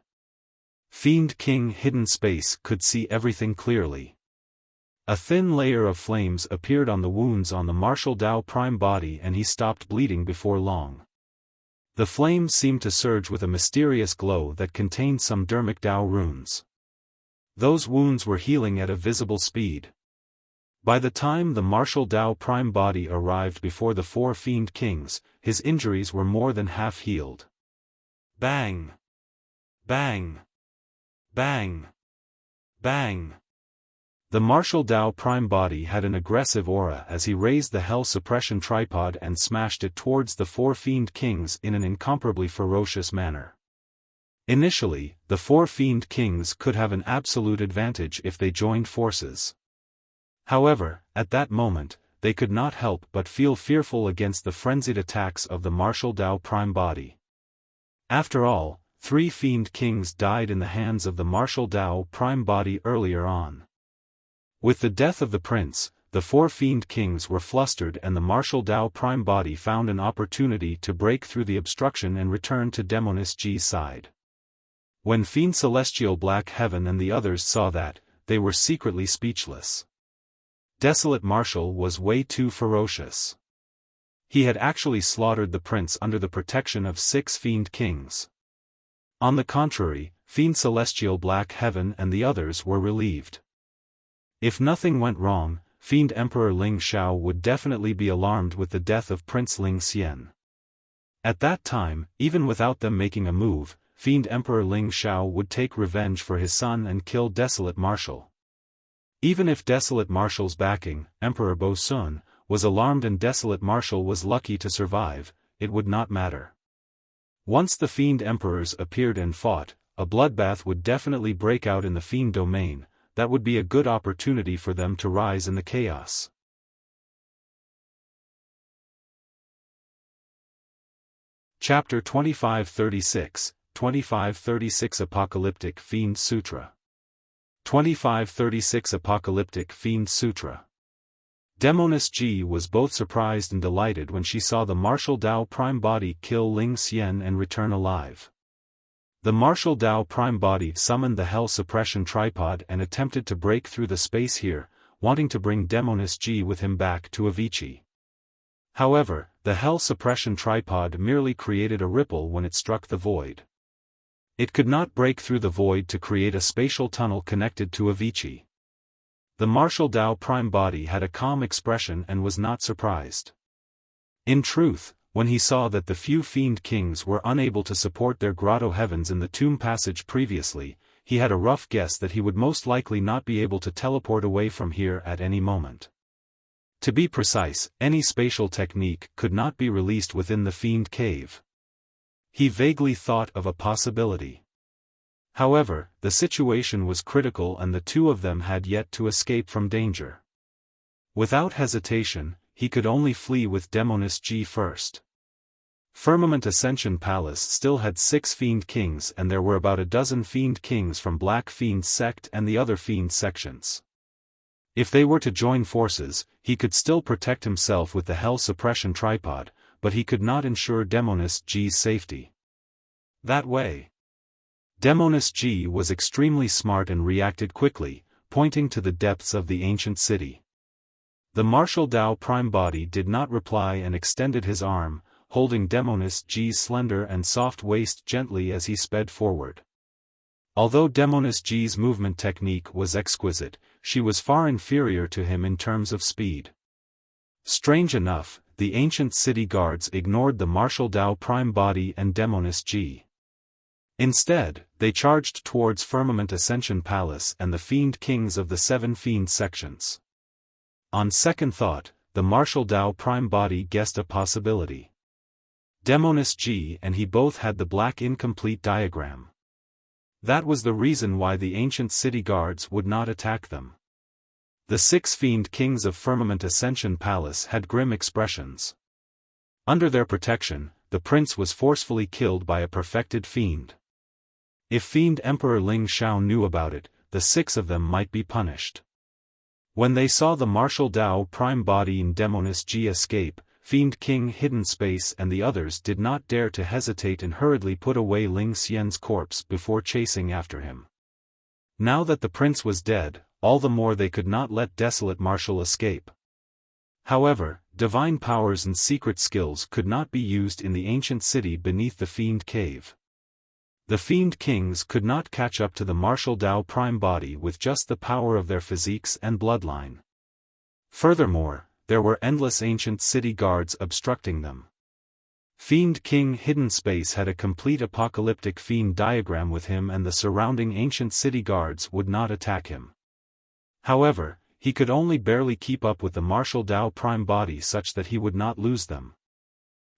Fiend King Hidden Space could see everything clearly. A thin layer of flames appeared on the wounds on the martial Dao prime body and he stopped bleeding before long. The flames seemed to surge with a mysterious glow that contained some dermic Dao runes. Those wounds were healing at a visible speed. By the time the martial Dao prime body arrived before the 4 Fiend Kings, his injuries were more than half healed. Bang! Bang! Bang! Bang! The martial Dao prime body had an aggressive aura as he raised the Hell Suppression Tripod and smashed it towards the 4 Fiend Kings in an incomparably ferocious manner. Initially, the 4 Fiend Kings could have an absolute advantage if they joined forces. However, at that moment, they could not help but feel fearful against the frenzied attacks of the martial Dao prime body. After all, 3 Fiend Kings died in the hands of the martial Dao prime body earlier on. With the death of the prince, the 4 Fiend Kings were flustered and the martial Dao prime body found an opportunity to break through the obstruction and return to Demoness G's side. When Fiend Celestial Black Heaven and the others saw that, they were secretly speechless. Desolate Marshal was way too ferocious. He had actually slaughtered the prince under the protection of 6 Fiend Kings. On the contrary, Fiend Celestial Black Heaven and the others were relieved. If nothing went wrong, Fiend Emperor Ling Xiao would definitely be alarmed with the death of Prince Ling Xian. At that time, even without them making a move, Fiend Emperor Ling Xiao would take revenge for his son and kill Desolate Marshal. Even if Desolate Marshal's backing, Emperor Bo Sun, was alarmed and Desolate Marshal was lucky to survive, it would not matter. Once the Fiend Emperors appeared and fought, a bloodbath would definitely break out in the Fiend domain. That would be a good opportunity for them to rise in the chaos. Chapter 2536, 2536 Apocalyptic Fiend Sutra. 2536 Apocalyptic Fiend Sutra. Demoness Ji was both surprised and delighted when she saw the martial Dao prime body kill Ling Xian and return alive. The martial Tao Prime Body summoned the Hell Suppression Tripod and attempted to break through the space here, wanting to bring Demoness G with him back to Avicii. However, the Hell Suppression Tripod merely created a ripple when it struck the void. It could not break through the void to create a spatial tunnel connected to Avicii. The martial Tao Prime Body had a calm expression and was not surprised. In truth, when he saw that the few Fiend Kings were unable to support their grotto heavens in the tomb passage previously, he had a rough guess that he would most likely not be able to teleport away from here at any moment. To be precise, any spatial technique could not be released within the Fiend Cave. He vaguely thought of a possibility. However, the situation was critical and the two of them had yet to escape from danger. Without hesitation, he could only flee with Demoness G first. Firmament Ascension Palace still had 6 Fiend Kings and there were about a dozen Fiend Kings from Black Fiend Sect and the other Fiend sections. If they were to join forces, he could still protect himself with the Hell Suppression Tripod, but he could not ensure Demoness G's safety. That way. Demoness G was extremely smart and reacted quickly, pointing to the depths of the ancient city. The martial Tao Prime Body did not reply and extended his arm, holding Demoness G's slender and soft waist gently as he sped forward. Although Demoness G's movement technique was exquisite, she was far inferior to him in terms of speed. Strange enough, the ancient city guards ignored the martial Tao Prime Body and Demoness G. Instead, they charged towards Firmament Ascension Palace and the Fiend Kings of the 7 Fiend sections. On second thought, the martial Tao Prime Body guessed a possibility. Demoness G and he both had the black incomplete diagram. That was the reason why the ancient city guards would not attack them. The 6 Fiend Kings of Firmament Ascension Palace had grim expressions. Under their protection, the prince was forcefully killed by a perfected fiend. If Fiend Emperor Ling Shao knew about it, the 6 of them might be punished. When they saw the martial Tao Prime Body and Demoness G escape, Fiend King Hidden Space and the others did not dare to hesitate and hurriedly put away Ling Xian's corpse before chasing after him. Now that the prince was dead, all the more they could not let Desolate Marshal escape. However, divine powers and secret skills could not be used in the ancient city beneath the Fiend Cave. The Fiend Kings could not catch up to the martial Tao Prime Body with just the power of their physiques and bloodline. Furthermore, there were endless ancient city guards obstructing them. Fiend King Hidden Space had a complete apocalyptic fiend diagram with him and the surrounding ancient city guards would not attack him. However, he could only barely keep up with the martial Tao Prime Body such that he would not lose them.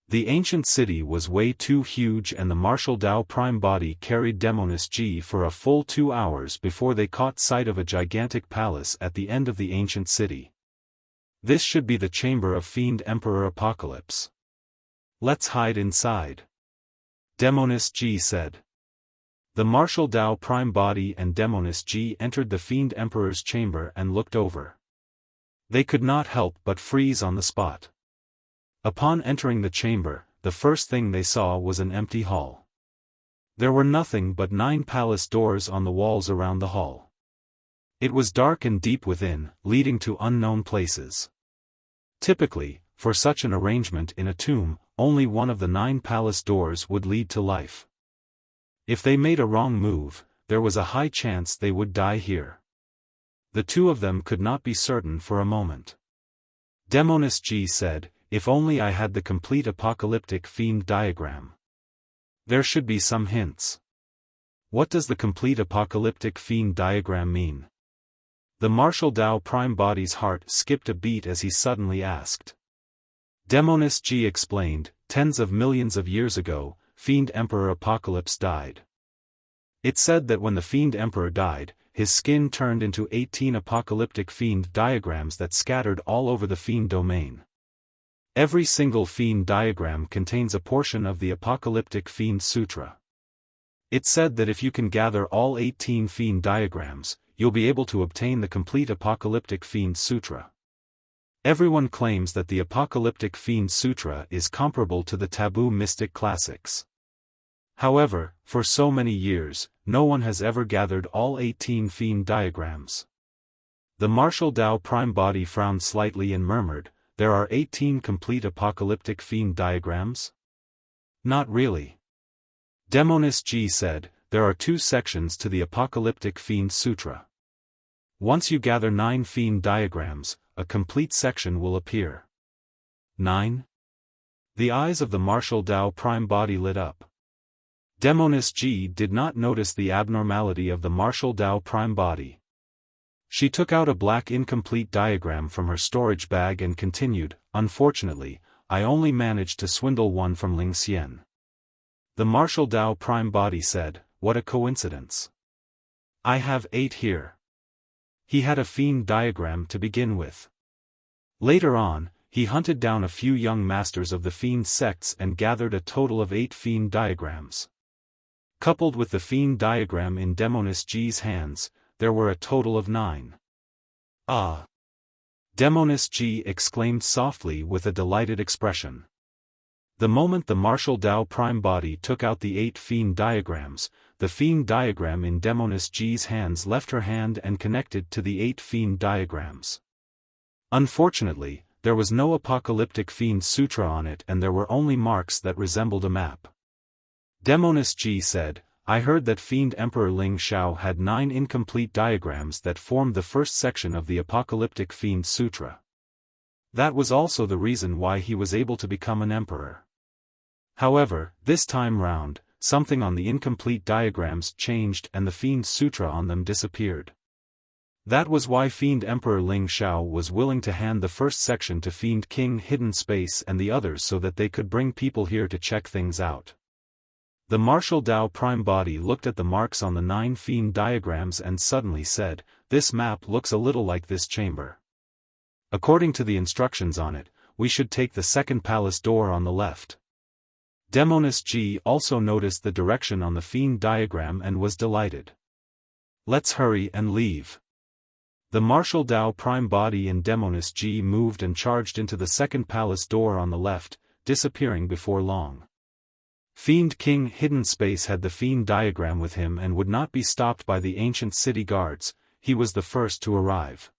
The ancient city was way too huge and the martial Tao Prime Body carried Demoness G for a full 2 hours before they caught sight of a gigantic palace at the end of the ancient city. This should be the chamber of Fiend Emperor Apocalypse. Let's hide inside. Demoness G said. The martial Tao Prime Body and Demoness G entered the Fiend Emperor's chamber and looked over. They could not help but freeze on the spot. Upon entering the chamber, the first thing they saw was an empty hall. There were nothing but 9 palace doors on the walls around the hall. It was dark and deep within, leading to unknown places. Typically, for such an arrangement in a tomb, only one of the 9 palace doors would lead to life. If they made a wrong move, there was a high chance they would die here. The two of them could not be certain for a moment. Demoness G said, "If only I had the complete apocalyptic fiend diagram. There should be some hints." What does the complete apocalyptic fiend diagram mean? The martial Tao Prime Body's heart skipped a beat as he suddenly asked. Demoness G explained, "Tens of millions of years ago, Fiend Emperor Apocalypse died. It said that when the Fiend Emperor died, his skin turned into 18 apocalyptic fiend diagrams that scattered all over the fiend domain. Every single fiend diagram contains a portion of the Apocalyptic Fiend Sutra. It said that if you can gather all 18 fiend diagrams, you'll be able to obtain the complete Apocalyptic Fiend Sutra. Everyone claims that the Apocalyptic Fiend Sutra is comparable to the taboo mystic classics. However, for so many years, no one has ever gathered all 18 fiend diagrams. The martial Tao prime body frowned slightly and murmured, "There are 18 complete apocalyptic fiend diagrams?" "Not really." Demoness Ji said, "There are 2 sections to the Apocalyptic Fiend Sutra. Once you gather 9 fiend diagrams, a complete section will appear." 9? The eyes of the martial Tao prime body lit up. Demoness Ji did not notice the abnormality of the martial Tao prime body. She took out a black incomplete diagram from her storage bag and continued, "Unfortunately, I only managed to swindle one from Ling Xian." The martial Tao prime body said, "What a coincidence. I have 8 here." He had a fiend diagram to begin with. Later on, he hunted down a few young masters of the fiend sects and gathered a total of 8 fiend diagrams. Coupled with the fiend diagram in Demoness Ji's hands, there were a total of 9. "Ah!" Demoness Ji exclaimed softly with a delighted expression. The moment the martial Tao prime body took out the 8 fiend diagrams, the fiend diagram in Demoness Ji's hands left her hand and connected to the 8 fiend diagrams. Unfortunately, there was no apocalyptic fiend sutra on it and there were only marks that resembled a map. Demoness Ji said, "I heard that Fiend Emperor Ling Xiao had 9 incomplete diagrams that formed the first section of the Apocalyptic Fiend Sutra. That was also the reason why he was able to become an emperor. However, this time round, something on the incomplete diagrams changed and the Fiend Sutra on them disappeared. That was why Fiend Emperor Ling Xiao was willing to hand the first section to Fiend King Hidden Space and the others so that they could bring people here to check things out." The martial Tao prime body looked at the marks on the 9 fiend diagrams and suddenly said, "This map looks a little like this chamber. According to the instructions on it, we should take the second palace door on the left." Demoness Ji also noticed the direction on the fiend diagram and was delighted. "Let's hurry and leave." The martial Tao prime body and Demoness Ji moved and charged into the second palace door on the left, disappearing before long. Fiend King Hidden Space had the fiend diagram with him and would not be stopped by the ancient city guards. He was the first to arrive.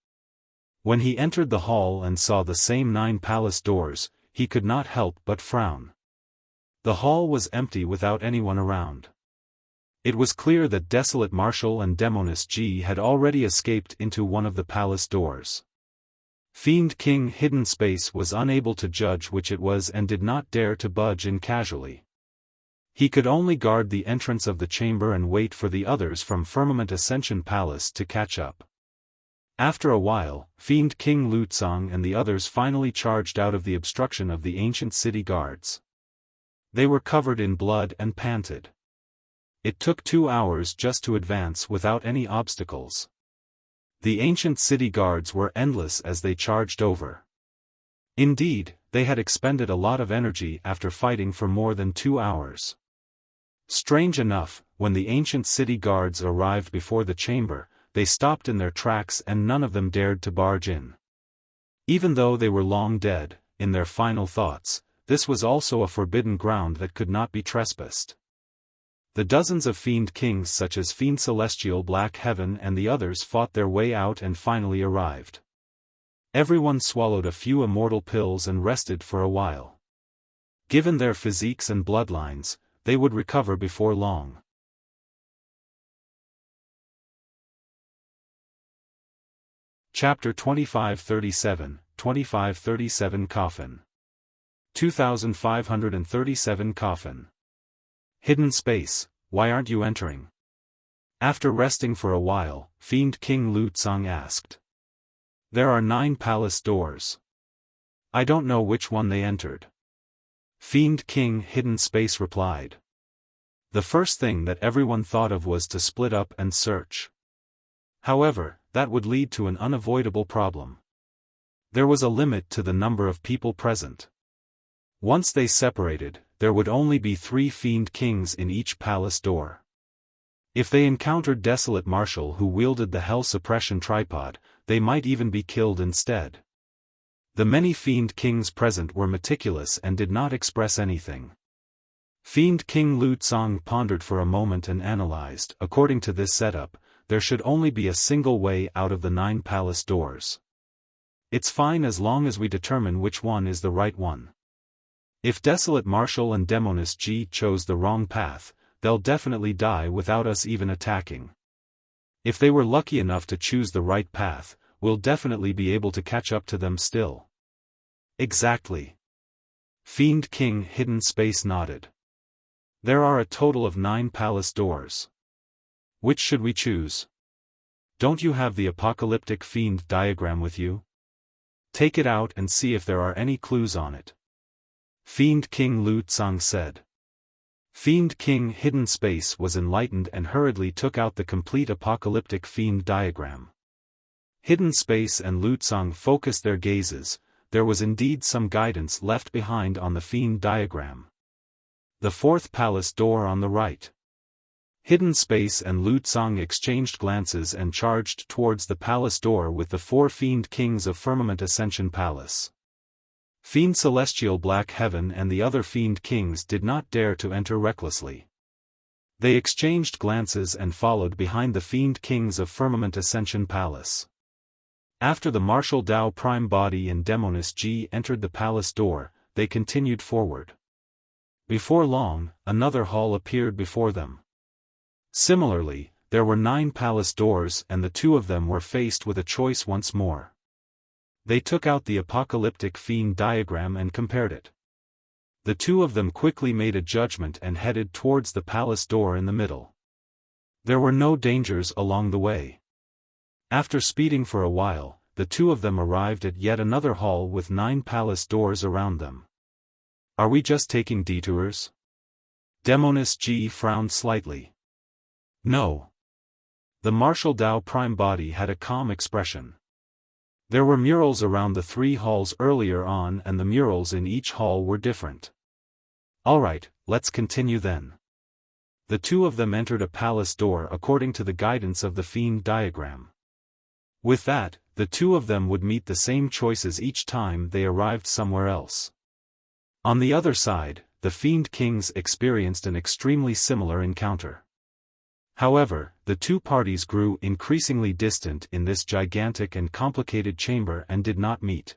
When he entered the hall and saw the same 9 palace doors, he could not help but frown. The hall was empty without anyone around. It was clear that Desolate Marshal and Demoness Ji had already escaped into one of the palace doors. Fiend King Hidden Space was unable to judge which it was and did not dare to budge in casually. He could only guard the entrance of the chamber and wait for the others from Firmament Ascension Palace to catch up. After a while, Fiend King Lutsong and the others finally charged out of the obstruction of the ancient city guards. They were covered in blood and panted. It took 2 hours just to advance without any obstacles. The ancient city guards were endless as they charged over. Indeed, they had expended a lot of energy after fighting for more than 2 hours. Strange enough, when the ancient city guards arrived before the chamber, they stopped in their tracks and none of them dared to barge in. Even though they were long dead, in their final thoughts, this was also a forbidden ground that could not be trespassed. The dozens of Fiend Kings such as Fiend Celestial Black Heaven and the others fought their way out and finally arrived. Everyone swallowed a few immortal pills and rested for a while. Given their physiques and bloodlines, they would recover before long. Chapter 2537, 2537 Coffin. 2537 Coffin. Hidden Space, why aren't you entering? After resting for a while, Fiend King Lutsong asked. There are 9 palace doors. I don't know which one they entered. Fiend King Hidden Space replied. The first thing that everyone thought of was to split up and search. However, that would lead to an unavoidable problem. There was a limit to the number of people present. Once they separated, there would only be 3 Fiend Kings in each palace door. If they encountered Desolate Marshal who wielded the Hell Suppression Tripod, they might even be killed instead. The many Fiend Kings present were meticulous and did not express anything. Fiend King Lu Tsang pondered for a moment and analyzed. According to this setup, there should only be a single way out of the 9 palace doors. It's fine as long as we determine which one is the right one. If Desolate Marshal and Demoness G chose the wrong path, they'll definitely die without us even attacking. If they were lucky enough to choose the right path, we'll definitely be able to catch up to them still. Exactly. Fiend King Hidden Space nodded. There are a total of 9 palace doors. Which should we choose? Don't you have the apocalyptic fiend diagram with you? Take it out and see if there are any clues on it. Fiend King Lu Tsang said. Fiend King Hidden Space was enlightened and hurriedly took out the complete apocalyptic fiend diagram. Hidden Space and Lu Tsang focused their gazes. There was indeed some guidance left behind on the fiend diagram. The 4th palace door on the right. Hidden Space and Lu Tsang exchanged glances and charged towards the palace door with the 4 Fiend Kings of Firmament Ascension Palace. Fiend Celestial Black Heaven and the other Fiend Kings did not dare to enter recklessly. They exchanged glances and followed behind the Fiend Kings of Firmament Ascension Palace. After the Martial Dao Prime Body and Demoness G entered the palace door, they continued forward. Before long, another hall appeared before them. Similarly, there were 9 palace doors and the 2 of them were faced with a choice once more. They took out the apocalyptic fiend diagram and compared it. The 2 of them quickly made a judgment and headed towards the palace door in the middle. There were no dangers along the way. After speeding for a while, the 2 of them arrived at yet another hall with 9 palace doors around them. Are we just taking detours? Demoness G frowned slightly. No. The Martial Dao Prime Body had a calm expression. There were murals around the 3 halls earlier on and the murals in each hall were different. Alright, let's continue then. The 2 of them entered a palace door according to the guidance of the fiend diagram. With that, the 2 of them would meet the same choices each time they arrived somewhere else. On the other side, the Fiend Kings experienced an extremely similar encounter. However, the 2 parties grew increasingly distant in this gigantic and complicated chamber and did not meet.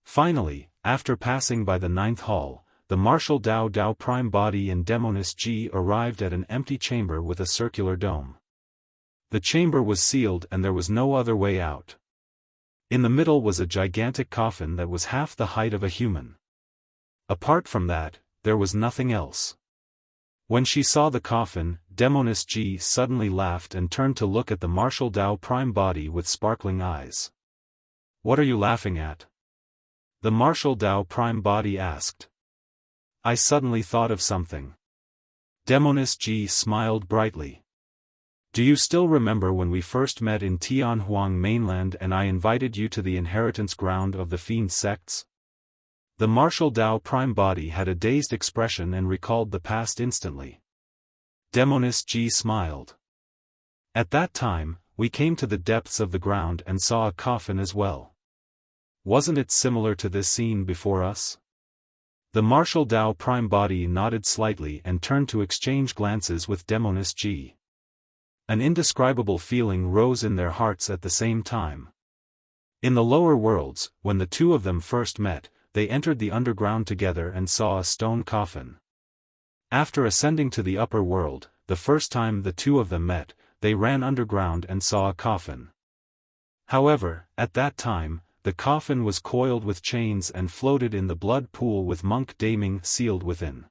Finally, after passing by the 9th hall, the Martial Dao Prime Body and Demoness G arrived at an empty chamber with a circular dome. The chamber was sealed and there was no other way out. In the middle was a gigantic coffin that was half the height of a human. Apart from that, there was nothing else. When she saw the coffin, Demoness G suddenly laughed and turned to look at the Martial Dao Prime Body with sparkling eyes. What are you laughing at? The Martial Dao Prime Body asked. I suddenly thought of something. Demoness G smiled brightly. Do you still remember when we first met in Tianhuang mainland and I invited you to the inheritance ground of the fiend sects? The Martial Dao Prime Body had a dazed expression and recalled the past instantly. Demoness G smiled. At that time, we came to the depths of the ground and saw a coffin as well. Wasn't it similar to this scene before us? The Martial Dao Prime Body nodded slightly and turned to exchange glances with Demoness G. An indescribable feeling rose in their hearts at the same time. In the lower worlds, when the 2 of them first met, they entered the underground together and saw a stone coffin. After ascending to the upper world, the first time the 2 of them met, they ran underground and saw a coffin. However, at that time, the coffin was coiled with chains and floated in the blood pool with Monk Daming sealed within.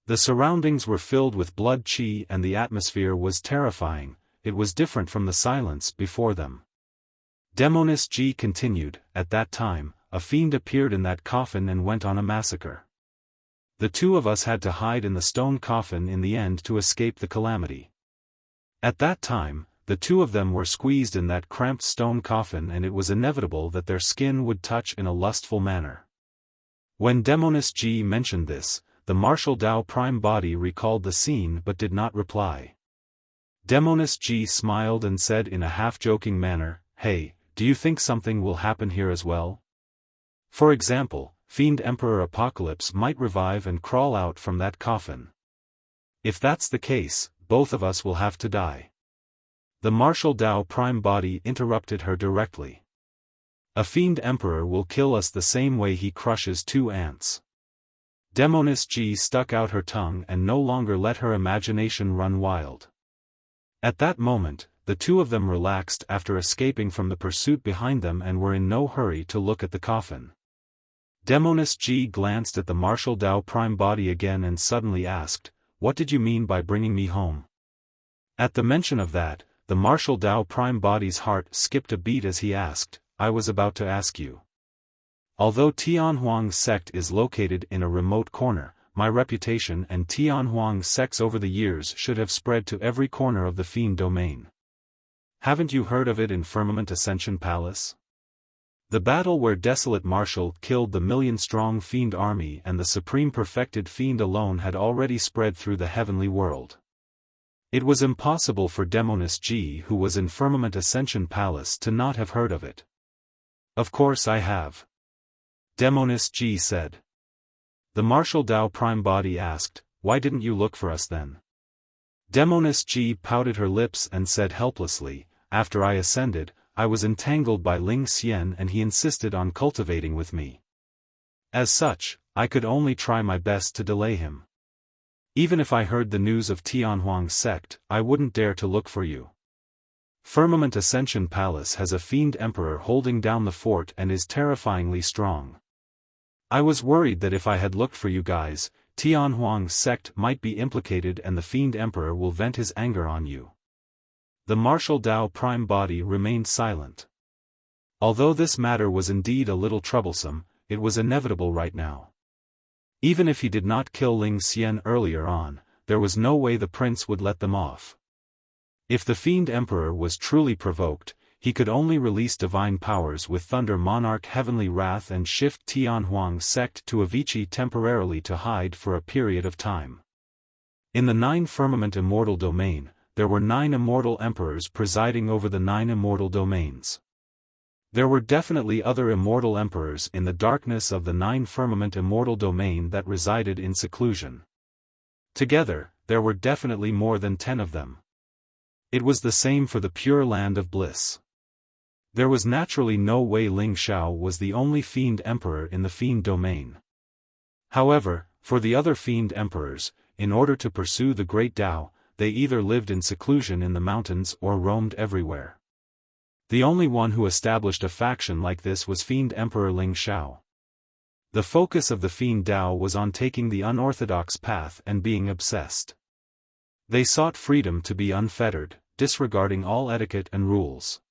The surroundings were filled with blood qi and the atmosphere was terrifying. It was different from the silence before them. Demoness G continued, at that time, a fiend appeared in that coffin and went on a massacre. The 2 of us had to hide in the stone coffin in the end to escape the calamity. At that time, the 2 of them were squeezed in that cramped stone coffin and it was inevitable that their skin would touch in a lustful manner. When Demoness G mentioned this, the Martial Dao Prime Body recalled the scene but did not reply. Demoness G smiled and said in a half-joking manner, Hey, do you think something will happen here as well? For example, Fiend Emperor Apocalypse might revive and crawl out from that coffin. If that's the case, both of us will have to die. The martial Dao Prime Body interrupted her directly. A Fiend Emperor will kill us the same way he crushes 2 ants. Demoness G stuck out her tongue and no longer let her imagination run wild. At that moment, the two of them relaxed after escaping from the pursuit behind them and were in no hurry to look at the coffin. Demoness G glanced at the martial Dao Prime Body again and suddenly asked, "What did you mean by bringing me home?" At the mention of that, the martial Dao Prime Body's heart skipped a beat as he asked, "I was about to ask you. Although Tianhuang's sect is located in a remote corner, my reputation and Tianhuang's sects over the years should have spread to every corner of the Fiend domain. Haven't you heard of it in Firmament Ascension Palace? The battle where Desolate Marshal killed the million-strong Fiend army and the Supreme Perfected Fiend alone had already spread through the heavenly world. It was impossible for Demoness G, who was in Firmament Ascension Palace, to not have heard of it." "Of course I have," Demoness G said. The martial Dao Prime Body asked, "Why didn't you look for us then?" Demoness G pouted her lips and said helplessly, "After I ascended, I was entangled by Ling Xian and he insisted on cultivating with me. As such, I could only try my best to delay him. Even if I heard the news of Tianhuang's sect, I wouldn't dare to look for you. Firmament Ascension Palace has a Fiend Emperor holding down the fort and is terrifyingly strong. I was worried that if I had looked for you guys, Tianhuang's sect might be implicated and the Fiend Emperor will vent his anger on you." The martial Dao Prime Body remained silent. Although this matter was indeed a little troublesome, it was inevitable right now. Even if he did not kill Ling Xian earlier on, there was no way the prince would let them off. If the Fiend Emperor was truly provoked, he could only release divine powers with Thunder Monarch Heavenly Wrath and shift Tianhuang's sect to Avicii temporarily to hide for a period of time. In the 9 Firmament Immortal domain, there were 9 immortal emperors presiding over the 9 immortal domains. There were definitely other immortal emperors in the darkness of the 9 Firmament Immortal domain that resided in seclusion. Together, there were definitely more than 10 of them. It was the same for the Pure Land of Bliss. There was naturally no way Ling Xiao was the only Fiend Emperor in the Fiend domain. However, for the other Fiend Emperors, in order to pursue the Great Tao, they either lived in seclusion in the mountains or roamed everywhere. The only one who established a faction like this was Fiend Emperor Ling Xiao. The focus of the Fiend Tao was on taking the unorthodox path and being obsessed. They sought freedom to be unfettered, disregarding all etiquette and rules.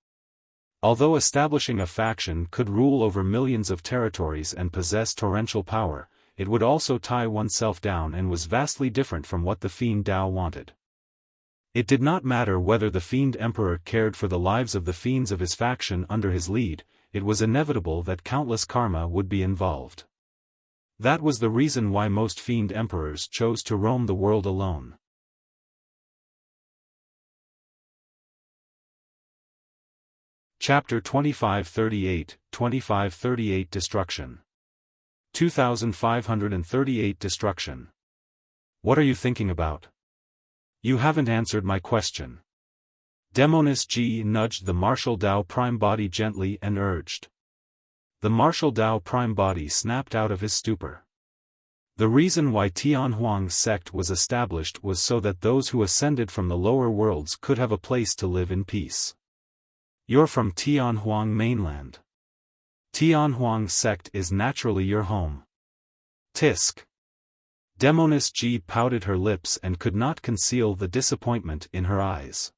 Although establishing a faction could rule over millions of territories and possess torrential power, it would also tie oneself down and was vastly different from what the Fiend Tao wanted. It did not matter whether the Fiend Emperor cared for the lives of the fiends of his faction under his lead, it was inevitable that countless karma would be involved. That was the reason why most Fiend Emperors chose to roam the world alone. Chapter 2538 Destruction. 2538 Destruction. What are you thinking about? You haven't answered my question. Demoness G nudged the martial Dao Prime Body gently and urged. The martial Dao Prime Body snapped out of his stupor. The reason why Tianhuang's sect was established was so that those who ascended from the lower worlds could have a place to live in peace. You're from Tianhuang mainland. Tianhuang's sect is naturally your home. Tisk. Demoness G pouted her lips and could not conceal the disappointment in her eyes.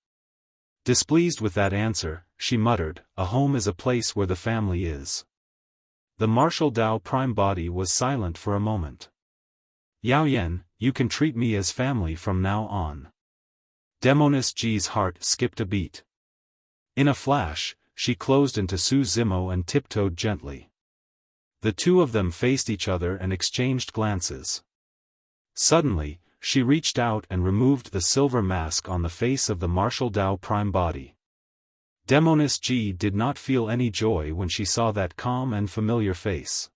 Displeased with that answer, she muttered, "A home is a place where the family is." The martial Dao Prime Body was silent for a moment. "Yao Yan, you can treat me as family from now on." Demoness G's heart skipped a beat. In a flash, she closed into Su Zimo and tiptoed gently. The two of them faced each other and exchanged glances. Suddenly, she reached out and removed the silver mask on the face of the martial Dao Prime Body. Demoness G did not feel any joy when she saw that calm and familiar face.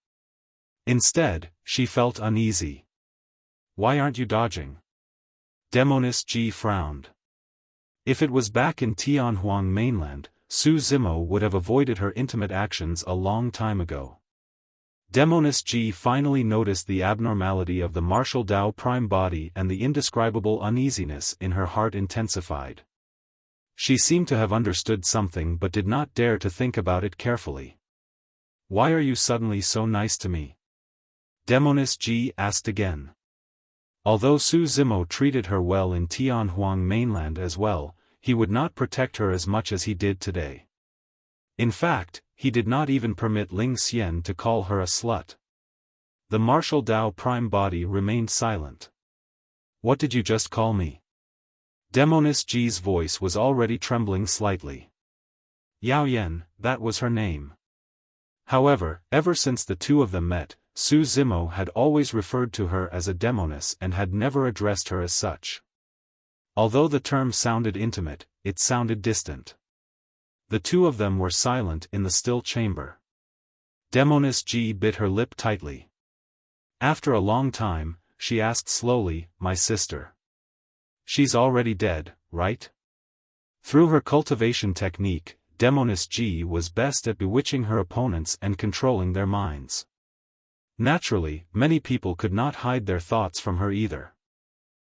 Instead, she felt uneasy. Why aren't you dodging? Demoness Ji frowned. If it was back in Tianhuang mainland, Su Zimo would have avoided her intimate actions a long time ago. Demoness Ji finally noticed the abnormality of the martial Dao prime body, and the indescribable uneasiness in her heart intensified. She seemed to have understood something but did not dare to think about it carefully. Why are you suddenly so nice to me? Demoness Ji asked again. Although Su Zimo treated her well in Tianhuang mainland as well, he would not protect her as much as he did today. In fact, he did not even permit Ling Xian to call her a slut. The martial Dao prime body remained silent. What did you just call me? Demoness Ji's voice was already trembling slightly. Yao Yan, that was her name. However, ever since the two of them met, Su Zimo had always referred to her as a demoness and had never addressed her as such. Although the term sounded intimate, it sounded distant. The two of them were silent in the still chamber. Demoness Ji bit her lip tightly. After a long time, she asked slowly, my sister. She's already dead, right? Through her cultivation technique, Demoness Ji was best at bewitching her opponents and controlling their minds. Naturally, many people could not hide their thoughts from her either.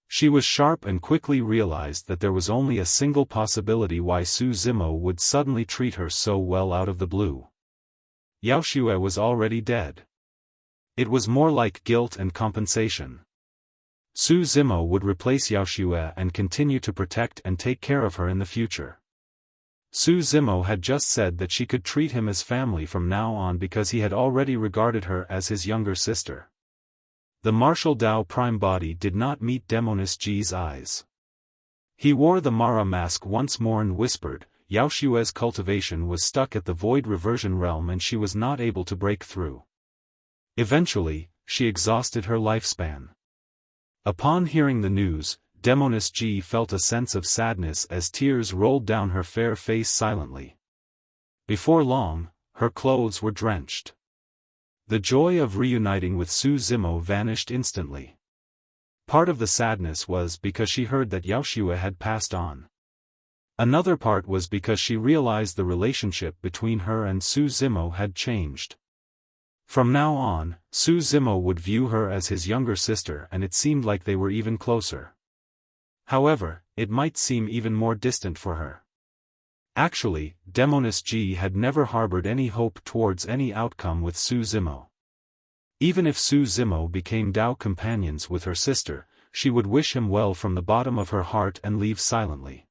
She was sharp and quickly realized that there was only a single possibility why Su Zimo would suddenly treat her so well out of the blue. Yao Xue was already dead. It was more like guilt and compensation. Su Zimo would replace Yao Xue and continue to protect and take care of her in the future. Su Zimo had just said that she could treat him as family from now on because he had already regarded her as his younger sister. The martial Dao prime body did not meet Demoness Ji's eyes. He wore the Mara mask once more and whispered, Yao Xue's cultivation was stuck at the void reversion realm and she was not able to break through. Eventually, she exhausted her lifespan. Upon hearing the news, Demoness Ji felt a sense of sadness as tears rolled down her fair face silently. Before long, her clothes were drenched. The joy of reuniting with Su Zimo vanished instantly. Part of the sadness was because she heard that Yao Xue had passed on. Another part was because she realized the relationship between her and Su Zimo had changed. From now on, Su Zimo would view her as his younger sister and it seemed like they were even closer. However, it might seem even more distant for her. Actually, Demoness Ji had never harbored any hope towards any outcome with Su Zimo. Even if Su Zimo became Dao companions with her sister, she would wish him well from the bottom of her heart and leave silently.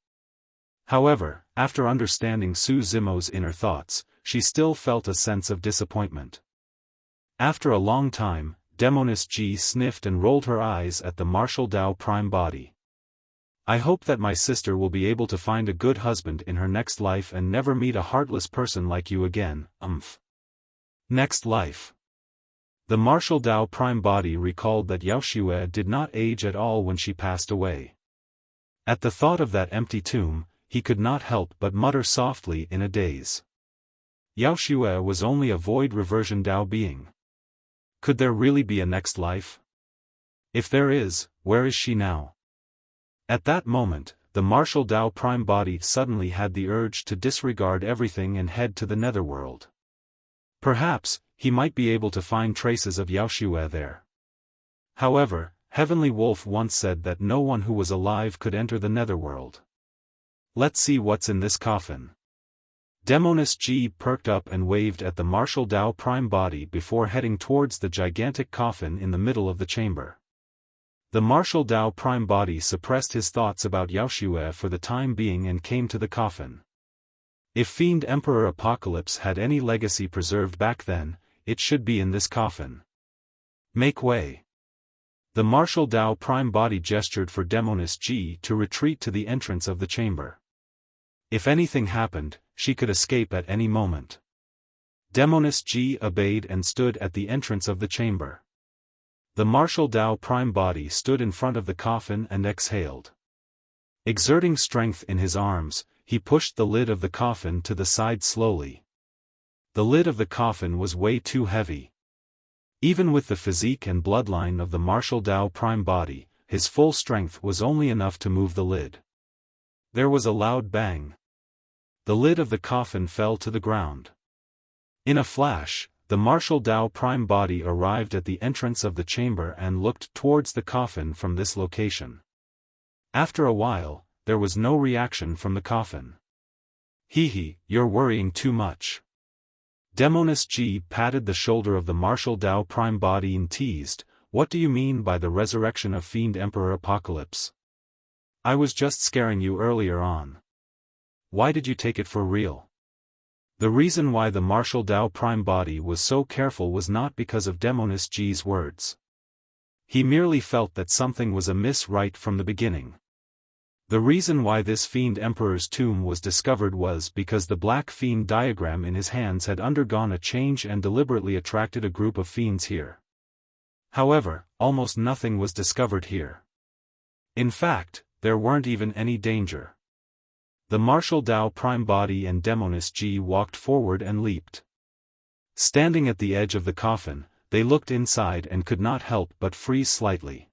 However, after understanding Su Zimo's inner thoughts, she still felt a sense of disappointment. After a long time, Demoness Ji sniffed and rolled her eyes at the martial Dao prime body. I hope that my sister will be able to find a good husband in her next life and never meet a heartless person like you again, Next life. The martial Dao prime body recalled that Yao Xue did not age at all when she passed away. At the thought of that empty tomb, he could not help but mutter softly in a daze. Yao Xue was only a void reversion Dao being. Could there really be a next life? If there is, where is she now? At that moment, the martial Dao prime body suddenly had the urge to disregard everything and head to the netherworld. Perhaps, he might be able to find traces of Yao Xue there. However, Heavenly Wolf once said that no one who was alive could enter the netherworld. Let's see what's in this coffin. Demoness Ji perked up and waved at the martial Dao prime body before heading towards the gigantic coffin in the middle of the chamber. The martial Dao prime body suppressed his thoughts about Yao Xue for the time being and came to the coffin. If Fiend Emperor Apocalypse had any legacy preserved back then, it should be in this coffin. Make way. The martial Dao prime body gestured for Demoness Ji to retreat to the entrance of the chamber. If anything happened, she could escape at any moment. Demoness Ji obeyed and stood at the entrance of the chamber. The martial Dao prime body stood in front of the coffin and exhaled. Exerting strength in his arms, he pushed the lid of the coffin to the side slowly. The lid of the coffin was way too heavy. Even with the physique and bloodline of the martial Dao prime body, his full strength was only enough to move the lid. There was a loud bang. The lid of the coffin fell to the ground. In a flash, the martial Dao prime body arrived at the entrance of the chamber and looked towards the coffin from this location. After a while, there was no reaction from the coffin. Hee, you're worrying too much. Demoness Ji patted the shoulder of the martial Dao prime body and teased, "What do you mean by the resurrection of Fiend Emperor Apocalypse? I was just scaring you earlier on. Why did you take it for real?" The reason why the martial Dao prime body was so careful was not because of Demoness Ji's words. He merely felt that something was amiss right from the beginning. The reason why this Fiend Emperor's tomb was discovered was because the black fiend diagram in his hands had undergone a change and deliberately attracted a group of fiends here. However, almost nothing was discovered here. In fact, there weren't even any danger. The martial Dao prime body and Demoness Ji walked forward and leaped. Standing at the edge of the coffin, they looked inside and could not help but freeze slightly.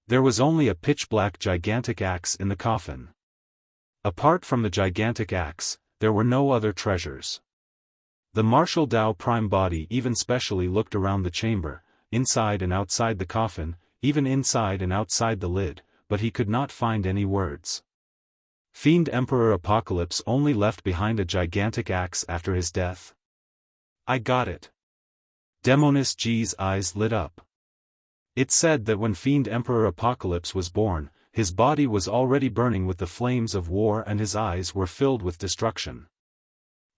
There was only a pitch-black gigantic axe in the coffin. Apart from the gigantic axe, there were no other treasures. The martial Dao prime body even specially looked around the chamber, inside and outside the coffin, even inside and outside the lid, but he could not find any words. Fiend Emperor Apocalypse only left behind a gigantic axe after his death. I got it. Demoness Ji's eyes lit up. It said that when Fiend Emperor Apocalypse was born, his body was already burning with the flames of war and his eyes were filled with destruction.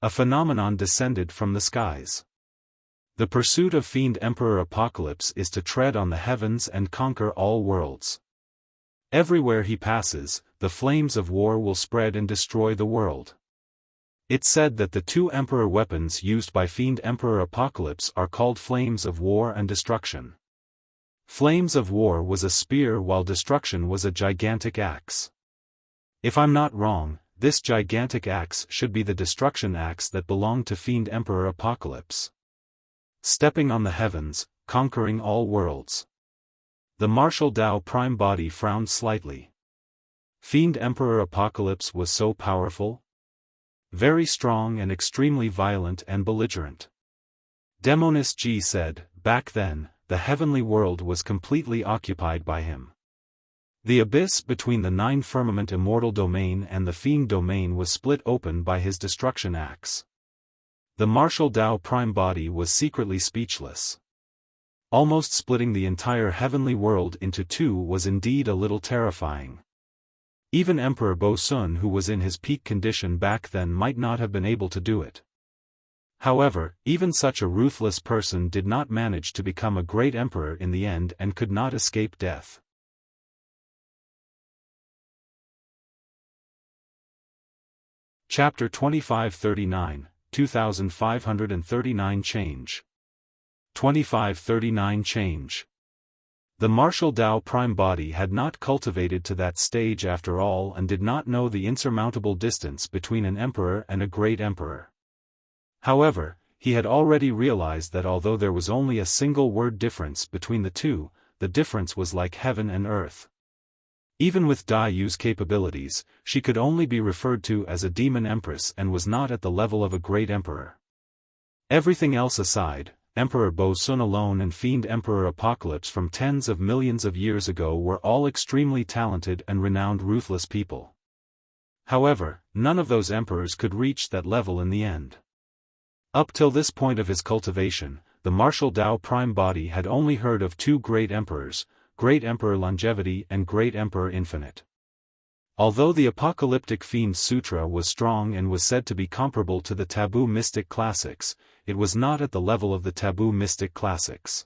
A phenomenon descended from the skies. The pursuit of Fiend Emperor Apocalypse is to tread on the heavens and conquer all worlds. Everywhere he passes, the flames of war will spread and destroy the world. It said that the two Emperor weapons used by Fiend Emperor Apocalypse are called Flames of War and Destruction. Flames of War was a spear while Destruction was a gigantic axe. If I'm not wrong, this gigantic axe should be the Destruction axe that belonged to Fiend Emperor Apocalypse. Stepping on the heavens, conquering all worlds. The martial Dao prime body frowned slightly. Fiend Emperor Apocalypse was so powerful? Very strong and extremely violent and belligerent. Demoness Ji said, back then, the heavenly world was completely occupied by him. The abyss between the nine firmament immortal domain and the fiend domain was split open by his destruction axe. The martial Dao prime body was secretly speechless. Almost splitting the entire heavenly world into two was indeed a little terrifying. Even Emperor Bo Sun, who was in his peak condition back then, might not have been able to do it. However, even such a ruthless person did not manage to become a great emperor in the end and could not escape death. Chapter 2539, 2539 Change. 2539 Change. The martial Dao prime body had not cultivated to that stage after all and did not know the insurmountable distance between an emperor and a great emperor. However, he had already realized that although there was only a single word difference between the two, the difference was like heaven and earth. Even with Dai Yu's capabilities, she could only be referred to as a demon empress and was not at the level of a great emperor. Everything else aside, Emperor Bo Sun alone and Fiend Emperor Apocalypse from tens of millions of years ago were all extremely talented and renowned ruthless people. However, none of those emperors could reach that level in the end. Up till this point of his cultivation, the martial Dao prime body had only heard of two great emperors, Great Emperor Longevity and Great Emperor Infinite. Although the Apocalyptic Fiend Sutra was strong and was said to be comparable to the Taboo Mystic Classics, it was not at the level of the Taboo Mystic Classics.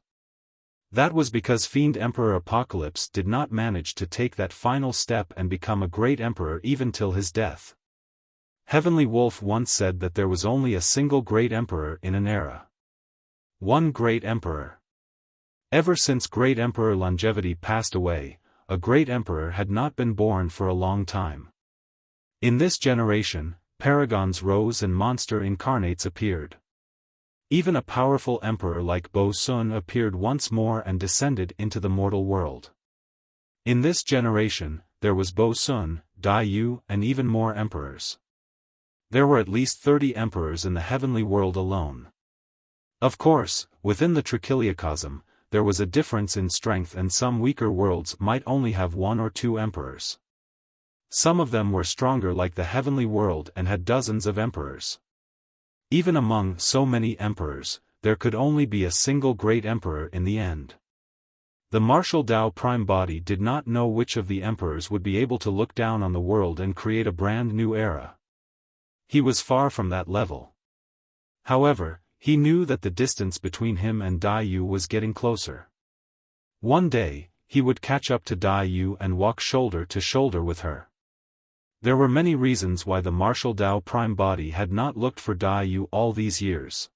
That was because Fiend Emperor Apocalypse did not manage to take that final step and become a great emperor even till his death. Heavenly Wolf once said that there was only a single great emperor in an era. One great emperor. Ever since Great Emperor Longevity passed away, a great emperor had not been born for a long time. In this generation, paragons rose and monster incarnates appeared. Even a powerful emperor like Bo Sun appeared once more and descended into the mortal world. In this generation, there was Bo Sun, Dai Yu, and even more emperors. There were at least 30 emperors in the heavenly world alone. Of course, within the trichiliocosm, there was a difference in strength, and some weaker worlds might only have 1 or 2 emperors. Some of them were stronger, like the heavenly world, and had dozens of emperors. Even among so many emperors, there could only be a single great emperor in the end. The martial Tao prime body did not know which of the emperors would be able to look down on the world and create a brand new era. He was far from that level. However, he knew that the distance between him and Dai Yu was getting closer. One day, he would catch up to Dai Yu and walk shoulder to shoulder with her. There were many reasons why the martial Tao prime body had not looked for Dai Yu all these years.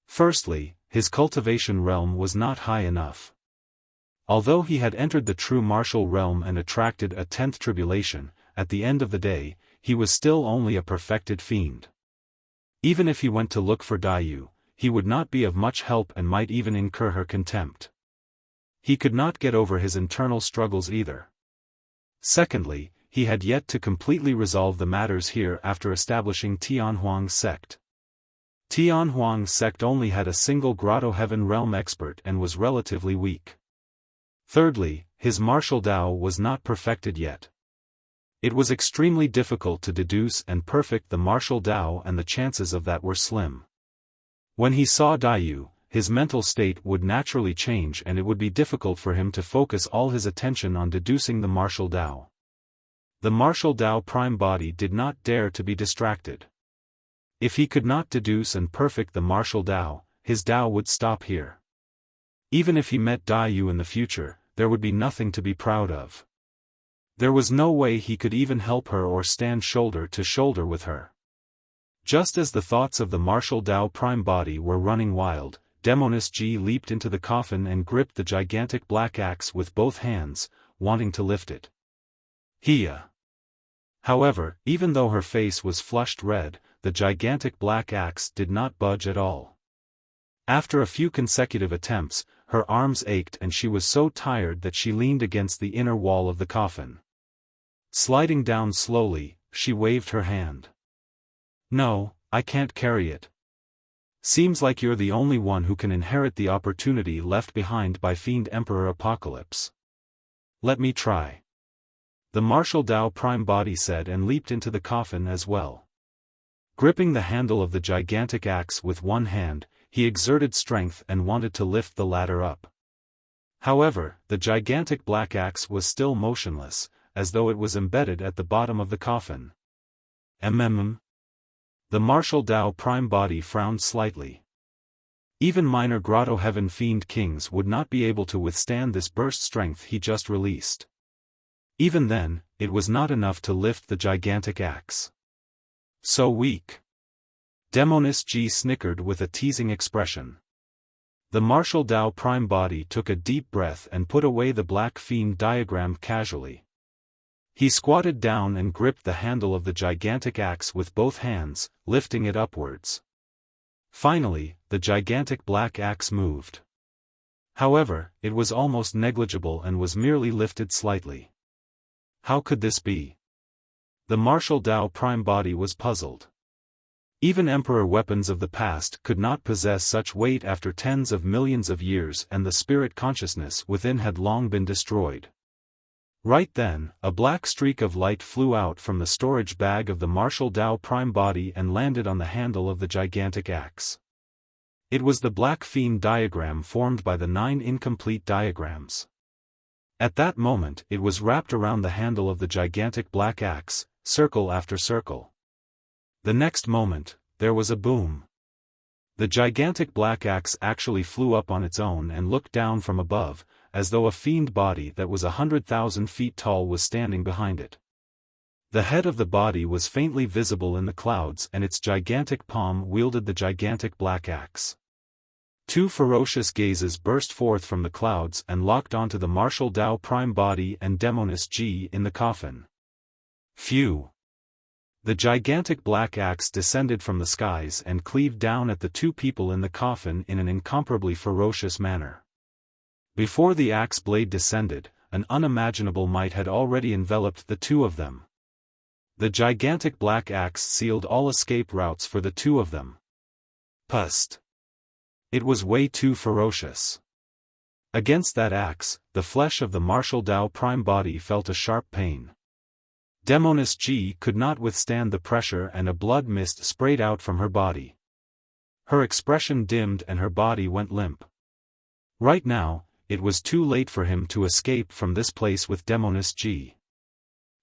Firstly, his cultivation realm was not high enough. Although he had entered the true martial realm and attracted a 10th tribulation, at the end of the day, he was still only a perfected fiend. Even if he went to look for Dai Yu, he would not be of much help and might even incur her contempt. He could not get over his internal struggles either. Secondly, he had yet to completely resolve the matters here after establishing Tianhuang's sect. Tianhuang's sect only had a single Grotto Heaven realm expert and was relatively weak. Thirdly, his martial Tao was not perfected yet. It was extremely difficult to deduce and perfect the martial Tao, and the chances of that were slim. When he saw Dai Yu, his mental state would naturally change, and it would be difficult for him to focus all his attention on deducing the martial Tao. The martial Tao prime body did not dare to be distracted. If he could not deduce and perfect the martial Tao, his Tao would stop here. Even if he met Dai Yu in the future, there would be nothing to be proud of. There was no way he could even help her or stand shoulder to shoulder with her. Just as the thoughts of the martial Tao prime body were running wild, Demoness Ji leaped into the coffin and gripped the gigantic black axe with both hands, wanting to lift it. Hiya! However, even though her face was flushed red, the gigantic black axe did not budge at all. After a few consecutive attempts, her arms ached and she was so tired that she leaned against the inner wall of the coffin. Sliding down slowly, she waved her hand. "No, I can't carry it. Seems like you're the only one who can inherit the opportunity left behind by Fiend Emperor Apocalypse. Let me try." The martial Tao prime body said, and leaped into the coffin as well. Gripping the handle of the gigantic axe with one hand, he exerted strength and wanted to lift the ladder up. However, the gigantic black axe was still motionless, as though it was embedded at the bottom of the coffin. The martial Tao prime body frowned slightly. Even minor Grotto Heaven fiend kings would not be able to withstand this burst strength he just released. Even then, it was not enough to lift the gigantic axe. So weak. Demoness Ji snickered with a teasing expression. The martial Tao prime body took a deep breath and put away the black fiend diagram casually. He squatted down and gripped the handle of the gigantic axe with both hands, lifting it upwards. Finally, the gigantic black axe moved. However, it was almost negligible and was merely lifted slightly. How could this be? The martial Tao prime body was puzzled. Even emperor weapons of the past could not possess such weight after tens of millions of years, and the spirit consciousness within had long been destroyed. Right then, a black streak of light flew out from the storage bag of the martial Tao prime body and landed on the handle of the gigantic axe. It was the black fiend diagram formed by the 9 incomplete diagrams. At that moment it was wrapped around the handle of the gigantic black axe, circle after circle. The next moment, there was a boom. The gigantic black axe actually flew up on its own and looked down from above, as though a fiend body that was 100,000 feet tall was standing behind it. The head of the body was faintly visible in the clouds, and its gigantic palm wielded the gigantic black axe. 2 ferocious gazes burst forth from the clouds and locked onto the martial Tao prime body and Demoness Ji in the coffin. Phew! The gigantic black axe descended from the skies and cleaved down at the two people in the coffin in an incomparably ferocious manner. Before the axe blade descended, an unimaginable might had already enveloped the two of them. The gigantic black axe sealed all escape routes for the two of them. Pust! It was way too ferocious. Against that axe, the flesh of the martial Tao prime body felt a sharp pain. Demoness Ji could not withstand the pressure and a blood mist sprayed out from her body. Her expression dimmed and her body went limp. Right now, it was too late for him to escape from this place with Demoness Ji.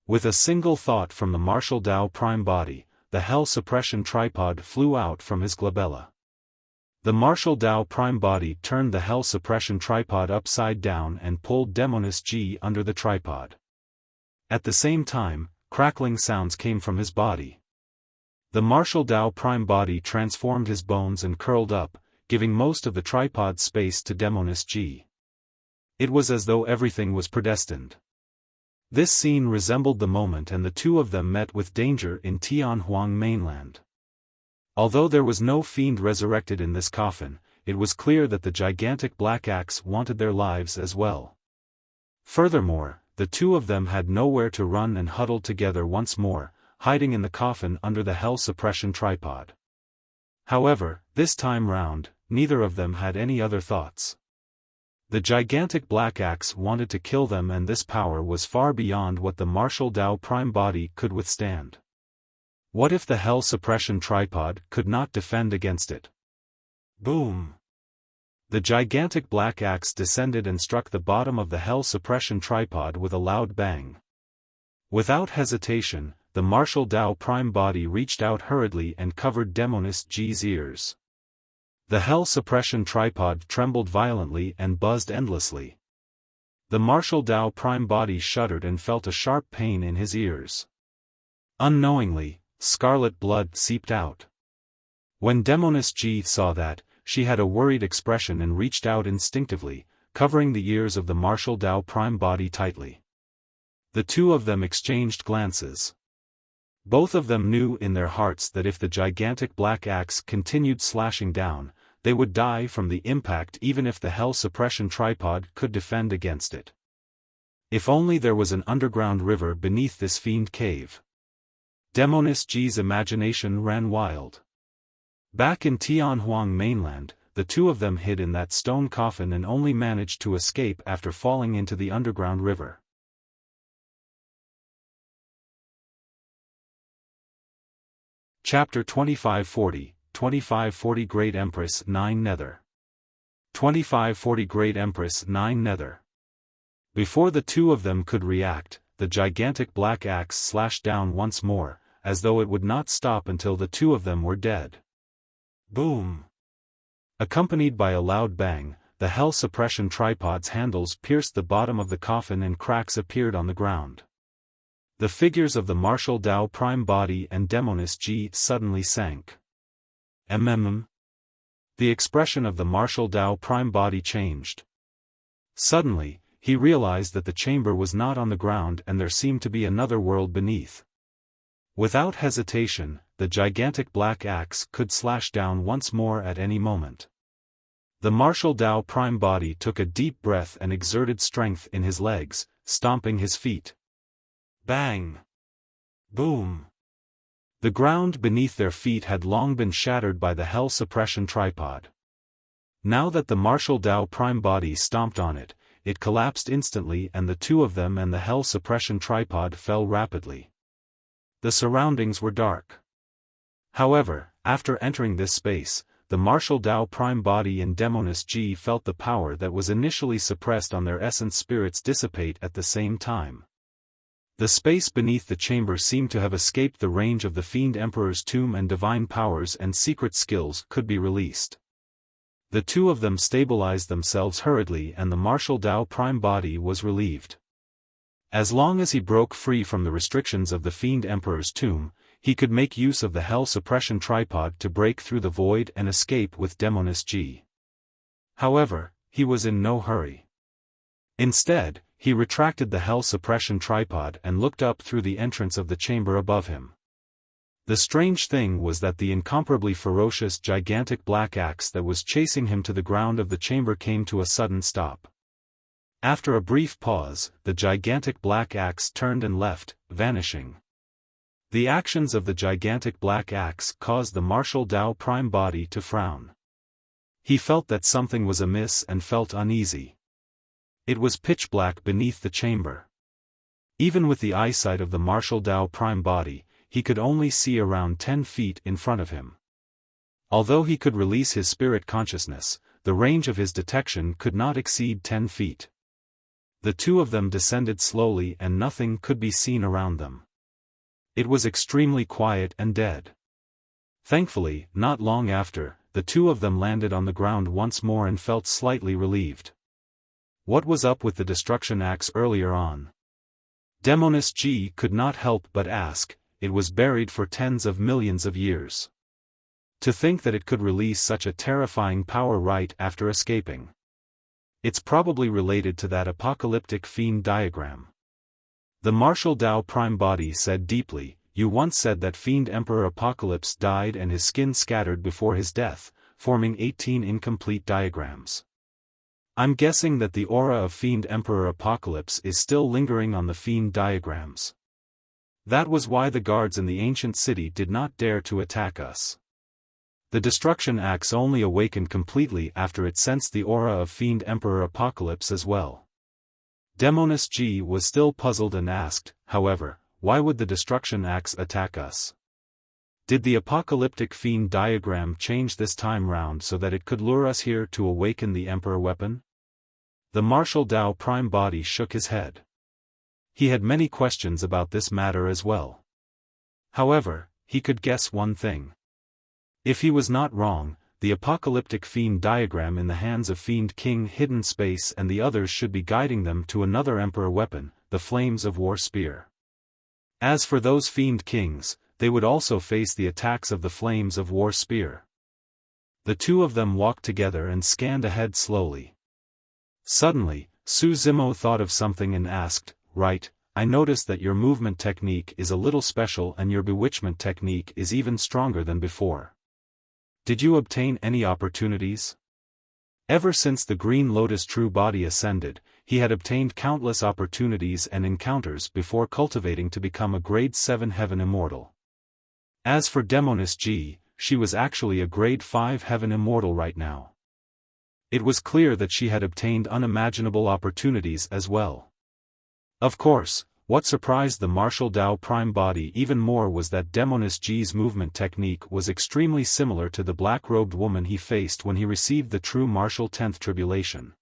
With a single thought from the martial Tao prime body, the hell suppression tripod flew out from his glabella. The martial Tao prime body turned the hell suppression tripod upside down and pulled Demoness Ji under the tripod. At the same time, crackling sounds came from his body. The martial Tao prime body transformed his bones and curled up, giving most of the tripod space to Demoness Ji. It was as though everything was predestined. This scene resembled the moment and the two of them met with danger in Tianhuang mainland. Although there was no fiend resurrected in this coffin, it was clear that the gigantic black axe wanted their lives as well. Furthermore, the two of them had nowhere to run and huddled together once more, hiding in the coffin under the hell suppression tripod. However, this time round, neither of them had any other thoughts. The gigantic black axe wanted to kill them and this power was far beyond what the martial Tao prime body could withstand. What if the hell suppression tripod could not defend against it? Boom! The gigantic black axe descended and struck the bottom of the hell suppression tripod with a loud bang. Without hesitation, the martial Tao prime body reached out hurriedly and covered Demoness Ji's ears. The hell suppression tripod trembled violently and buzzed endlessly. The martial Tao prime body shuddered and felt a sharp pain in his ears. Unknowingly, scarlet blood seeped out. When Demoness Ji saw that, she had a worried expression and reached out instinctively, covering the ears of the martial Tao prime body tightly. The two of them exchanged glances. Both of them knew in their hearts that if the gigantic black axe continued slashing down, they would die from the impact even if the hell suppression tripod could defend against it. If only there was an underground river beneath this fiend cave. Demoness Ji's imagination ran wild. Back in Tianhuang mainland, the two of them hid in that stone coffin and only managed to escape after falling into the underground river. Chapter 2540, 2540 Great Empress 9 Nether. 2540 Great Empress 9 Nether. Before the two of them could react, the gigantic black axe slashed down once more, as though it would not stop until the two of them were dead. Boom! Accompanied by a loud bang, the hell suppression tripod's handles pierced the bottom of the coffin and cracks appeared on the ground. The figures of the martial Tao prime body and Demoness Ji suddenly sank. The expression of the martial Tao prime body changed. Suddenly, he realized that the chamber was not on the ground and there seemed to be another world beneath. Without hesitation, the gigantic black axe could slash down once more at any moment. The martial Tao prime body took a deep breath and exerted strength in his legs, stomping his feet. Bang! Boom! The ground beneath their feet had long been shattered by the hell suppression tripod. Now that the martial Tao prime body stomped on it, it collapsed instantly and the two of them and the hell suppression tripod fell rapidly. The surroundings were dark. However, after entering this space, the martial Tao prime body and Demoness Ji felt the power that was initially suppressed on their essence spirits dissipate at the same time. The space beneath the chamber seemed to have escaped the range of the Fiend Emperor's tomb and divine powers and secret skills could be released. The two of them stabilized themselves hurriedly and the martial Tao prime body was relieved. As long as he broke free from the restrictions of the Fiend Emperor's tomb, he could make use of the hell suppression tripod to break through the void and escape with Demoness Ji. However, he was in no hurry. Instead, he retracted the hell suppression tripod and looked up through the entrance of the chamber above him. The strange thing was that the incomparably ferocious gigantic black axe that was chasing him to the ground of the chamber came to a sudden stop. After a brief pause, the gigantic black axe turned and left, vanishing. The actions of the gigantic black axe caused the martial Tao prime body to frown. He felt that something was amiss and felt uneasy. It was pitch black beneath the chamber. Even with the eyesight of the martial Tao prime body, he could only see around 10 feet in front of him. Although he could release his spirit consciousness, the range of his detection could not exceed 10 feet. The two of them descended slowly and nothing could be seen around them. It was extremely quiet and dead. Thankfully, not long after, the two of them landed on the ground once more and felt slightly relieved. What was up with the destruction axe earlier on? Demoness G could not help but ask. It was buried for tens of millions of years. To think that it could release such a terrifying power right after escaping. It's probably related to that apocalyptic fiend diagram. The martial Tao prime body said deeply, "You once said that fiend Emperor Apocalypse died and his skin scattered before his death, forming 18 incomplete diagrams. I'm guessing that the aura of fiend Emperor Apocalypse is still lingering on the fiend diagrams. That was why the guards in the ancient city did not dare to attack us. The destruction axe only awakened completely after it sensed the aura of fiend Emperor Apocalypse as well." Demoness G was still puzzled and asked, however, why would the destruction axe attack us? Did the apocalyptic fiend diagram change this time round so that it could lure us here to awaken the Emperor weapon? The martial Tao prime body shook his head. He had many questions about this matter as well. However, he could guess one thing. If he was not wrong, the apocalyptic fiend diagram in the hands of Fiend King Hidden Space and the others should be guiding them to another Emperor weapon, the Flames of War Spear. As for those Fiend Kings, they would also face the attacks of the Flames of War Spear. The two of them walked together and scanned ahead slowly. Suddenly, Su Zimo thought of something and asked, "Right, I noticed that your movement technique is a little special and your bewitchment technique is even stronger than before. Did you obtain any opportunities?" Ever since the Green Lotus True Body ascended, he had obtained countless opportunities and encounters before cultivating to become a Grade 7 Heaven Immortal. As for Demoness G, she was actually a Grade 5 Heaven Immortal right now. It was clear that she had obtained unimaginable opportunities as well. Of course, what surprised the martial Tao prime body even more was that Demoness G's movement technique was extremely similar to the black-robed woman he faced when he received the true martial 10th tribulation.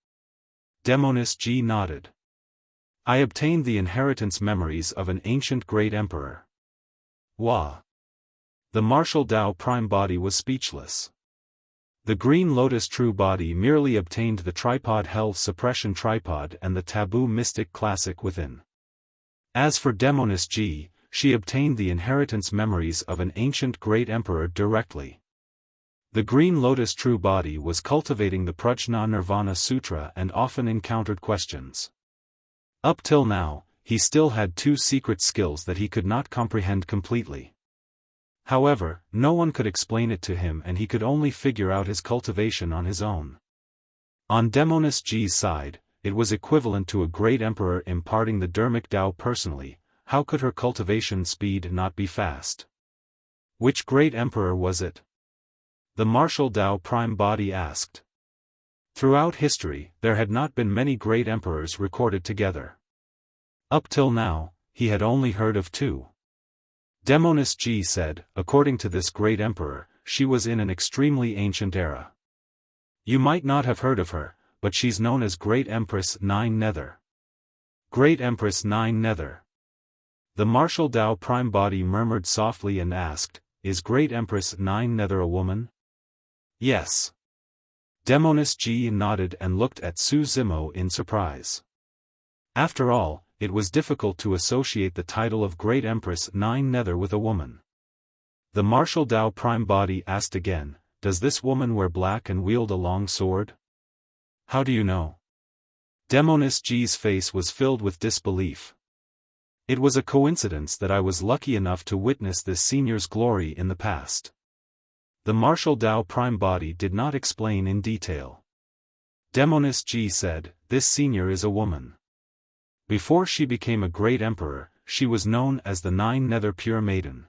Demoness G nodded. "I obtained the inheritance memories of an ancient great emperor." Wah! The martial Tao prime body was speechless. The Green Lotus True Body merely obtained the Tripod Hell Suppression Tripod and the Taboo Mystic Classic within. As for Demoness G, she obtained the inheritance memories of an ancient great emperor directly. The Green Lotus True Body was cultivating the Prajna Nirvana Sutra and often encountered questions. Up till now, he still had two secret skills that he could not comprehend completely. However, no one could explain it to him and he could only figure out his cultivation on his own. On Demoness G's side, it was equivalent to a great emperor imparting the Dharmic Tao personally. How could her cultivation speed not be fast? Which great emperor was it? The martial Tao prime body asked. Throughout history, there had not been many great emperors recorded together. Up till now, he had only heard of two. Demoness G said, according to this great emperor, she was in an extremely ancient era. You might not have heard of her, but she's known as Great Empress Nine Nether. Great Empress Nine Nether. The martial Tao prime body murmured softly and asked, "Is Great Empress Nine Nether a woman?" Yes. Demoness G nodded and looked at Su Zimo in surprise. After all, it was difficult to associate the title of Great Empress Nine Nether with a woman. The martial Tao prime body asked again, "Does this woman wear black and wield a long sword?" How do you know? Demoness G's face was filled with disbelief. It was a coincidence that I was lucky enough to witness this senior's glory in the past. The Martial Dao Prime Body did not explain in detail. Demoness Ji said, "This senior is a woman. Before she became a great emperor, she was known as the Nine Nether Pure Maiden.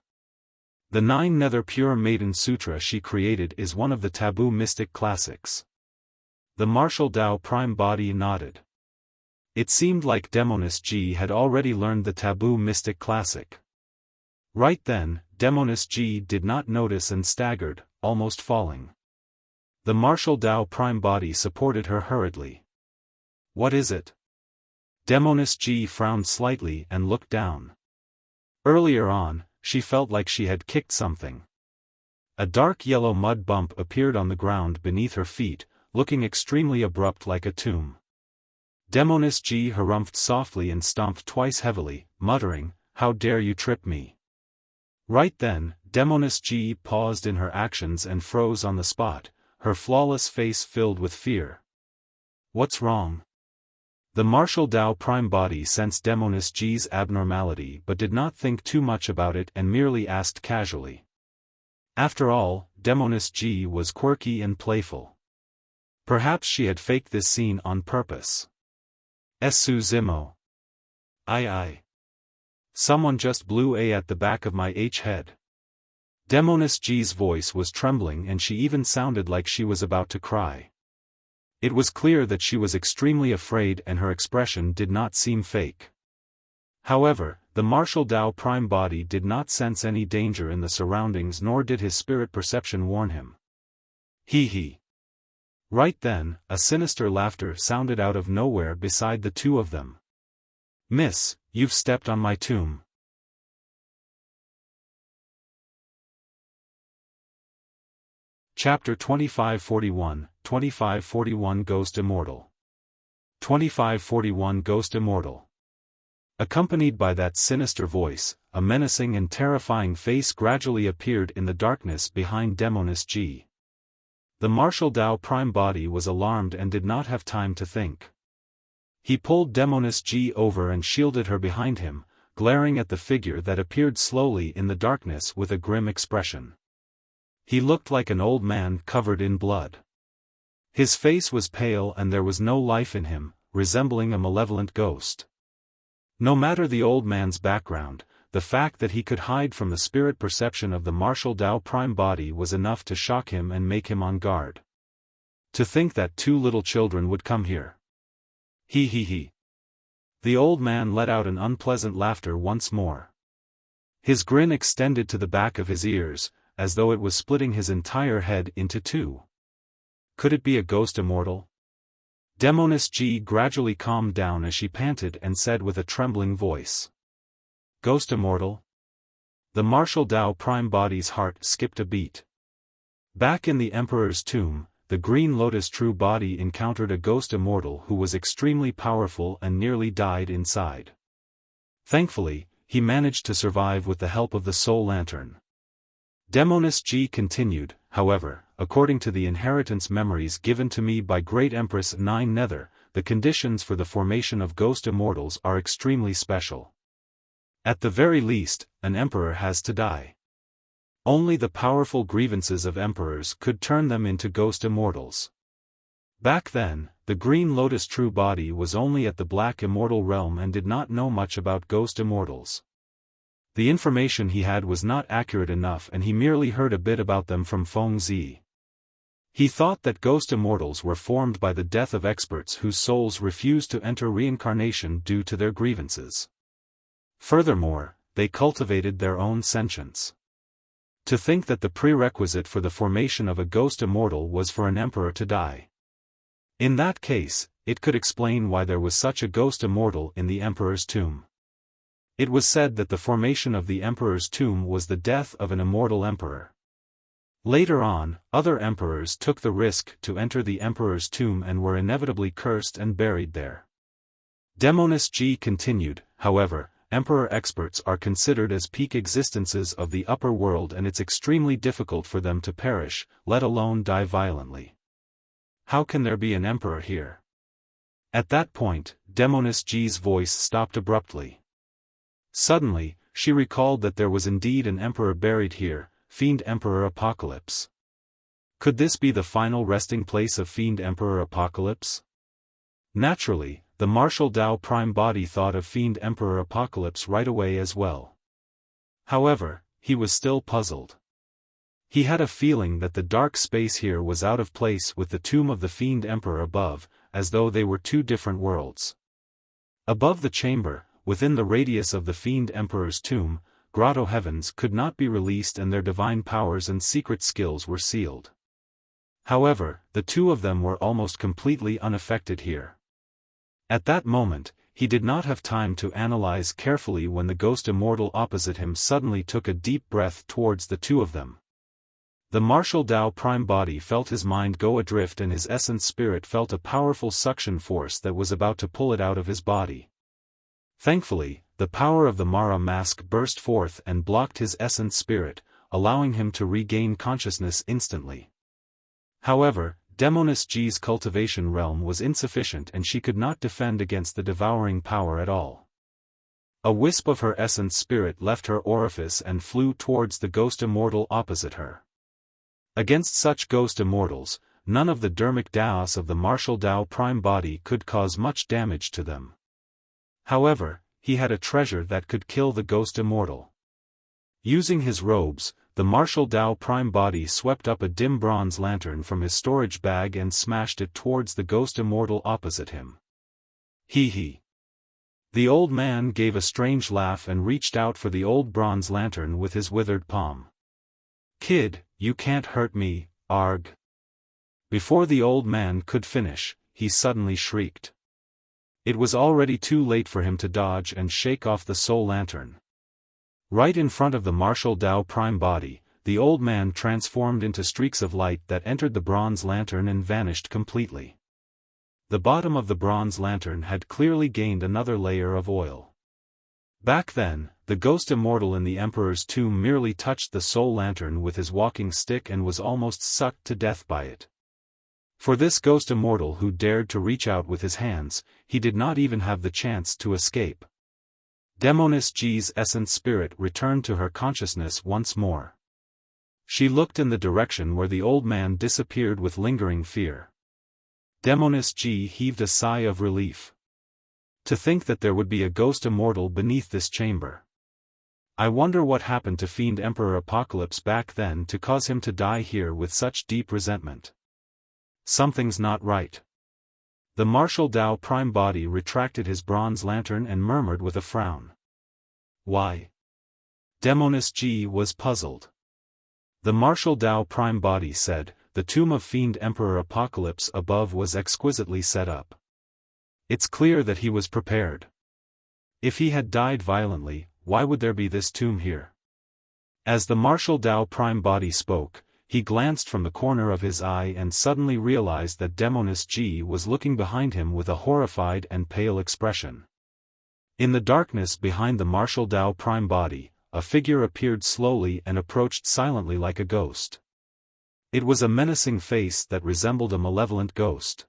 The Nine Nether Pure Maiden Sutra she created is one of the taboo mystic classics." The Martial Dao Prime Body nodded. It seemed like Demoness Ji had already learned the taboo mystic classic. Right then, Demoness Ji did not notice and staggered, almost falling. The Martial Dao Prime Body supported her hurriedly. "What is it?" Demoness Ji frowned slightly and looked down. Earlier on, she felt like she had kicked something. A dark yellow mud bump appeared on the ground beneath her feet, looking extremely abrupt like a tomb. Demoness Ji harumphed softly and stomped twice heavily, muttering, "How dare you trip me?" Right then, Demoness Ji paused in her actions and froze on the spot, her flawless face filled with fear. "What's wrong?" The Martial Dao Prime Body sensed Demoness Ji's abnormality but did not think too much about it and merely asked casually. After all, Demoness Ji was quirky and playful. Perhaps she had faked this scene on purpose. "Esu Zimo. Aye. Someone just blew a at the back of my head." Demoness Ji's voice was trembling and she even sounded like she was about to cry. It was clear that she was extremely afraid and her expression did not seem fake. However, the Martial Dao Prime Body did not sense any danger in the surroundings nor did his spirit perception warn him. He. Right then, a sinister laughter sounded out of nowhere beside the two of them. "Miss, you've stepped on my tomb." Chapter 2541 Ghost Immortal. 2541 Ghost Immortal. Accompanied by that sinister voice, a menacing and terrifying face gradually appeared in the darkness behind Demoness Ji. The Martial Dao Prime Body was alarmed and did not have time to think. He pulled Demoness Ji over and shielded her behind him, glaring at the figure that appeared slowly in the darkness with a grim expression. He looked like an old man covered in blood. His face was pale and there was no life in him, resembling a malevolent ghost. No matter the old man's background, the fact that he could hide from the spirit perception of the Martial Dao Prime Body was enough to shock him and make him on guard. To think that two little children would come here. He. The old man let out an unpleasant laughter once more. His grin extended to the back of his ears, as though it was splitting his entire head into two. Could it be a ghost immortal? Demoness Ji gradually calmed down as she panted and said with a trembling voice. "Ghost immortal?" The Martial Dao Prime Body's heart skipped a beat. Back in the Emperor's tomb, the Green Lotus True Body encountered a ghost immortal who was extremely powerful and nearly died inside. Thankfully, he managed to survive with the help of the Soul Lantern. Demoness Ji continued, "However, according to the inheritance memories given to me by Great Empress Nine Nether, the conditions for the formation of ghost immortals are extremely special. At the very least, an emperor has to die. Only the powerful grievances of emperors could turn them into ghost immortals. Back then, the Green Lotus True Body was only at the Black Immortal realm and did not know much about ghost immortals. The information he had was not accurate enough and he merely heard a bit about them from Feng Zi. He thought that ghost immortals were formed by the death of experts whose souls refused to enter reincarnation due to their grievances. Furthermore, they cultivated their own sentience. To think that the prerequisite for the formation of a ghost immortal was for an emperor to die. In that case, it could explain why there was such a ghost immortal in the emperor's tomb. It was said that the formation of the emperor's tomb was the death of an immortal emperor. Later on, other emperors took the risk to enter the emperor's tomb and were inevitably cursed and buried there. Demoness Ji continued, "However, emperor experts are considered as peak existences of the upper world and it's extremely difficult for them to perish, let alone die violently. How can there be an emperor here?" At that point, Demoness Ji's voice stopped abruptly. Suddenly, she recalled that there was indeed an emperor buried here, Fiend Emperor Apocalypse. Could this be the final resting place of Fiend Emperor Apocalypse? Naturally, the martial Dao Prime Body thought of Fiend Emperor Apocalypse right away as well. However, he was still puzzled. He had a feeling that the dark space here was out of place with the tomb of the Fiend Emperor above, as though they were two different worlds. Above the chamber, within the radius of the Fiend Emperor's tomb, grotto heavens could not be released and their divine powers and secret skills were sealed. However, the two of them were almost completely unaffected here. At that moment, he did not have time to analyze carefully when the ghost immortal opposite him suddenly took a deep breath towards the two of them. The martial Dao Prime Body felt his mind go adrift and his essence spirit felt a powerful suction force that was about to pull it out of his body. Thankfully, the power of the Mara mask burst forth and blocked his essence spirit, allowing him to regain consciousness instantly. However, Demoness G's cultivation realm was insufficient and she could not defend against the devouring power at all. A wisp of her essence spirit left her orifice and flew towards the ghost immortal opposite her. Against such ghost immortals, none of the dermic Daos of the martial Dao Prime Body could cause much damage to them. However, he had a treasure that could kill the ghost immortal. Using his robes, the martial Dao Prime Body swept up a dim bronze lantern from his storage bag and smashed it towards the ghost immortal opposite him. He. The old man gave a strange laugh and reached out for the old bronze lantern with his withered palm. "Kid, you can't hurt me, arg." Before the old man could finish, he suddenly shrieked. It was already too late for him to dodge and shake off the soul lantern. Right in front of the martial Dao Prime Body, the old man transformed into streaks of light that entered the bronze lantern and vanished completely. The bottom of the bronze lantern had clearly gained another layer of oil. Back then, the ghost immortal in the Emperor's tomb merely touched the soul lantern with his walking stick and was almost sucked to death by it. For this ghost immortal who dared to reach out with his hands, he did not even have the chance to escape. Demoness G's essence spirit returned to her consciousness once more. She looked in the direction where the old man disappeared with lingering fear. Demoness G heaved a sigh of relief. To think that there would be a ghost immortal beneath this chamber. I wonder what happened to Fiend Emperor Apocalypse back then to cause him to die here with such deep resentment. Something's not right. The martial Dao Prime Body retracted his bronze lantern and murmured with a frown. Why? Demoness G was puzzled. The martial Dao Prime Body said, the tomb of Fiend Emperor Apocalypse above was exquisitely set up. It's clear that he was prepared. If he had died violently, why would there be this tomb here? As the martial Dao Prime Body spoke, he glanced from the corner of his eye and suddenly realized that Demoness G was looking behind him with a horrified and pale expression. In the darkness behind the martial Dao Prime Body, a figure appeared slowly and approached silently like a ghost. It was a menacing face that resembled a malevolent ghost.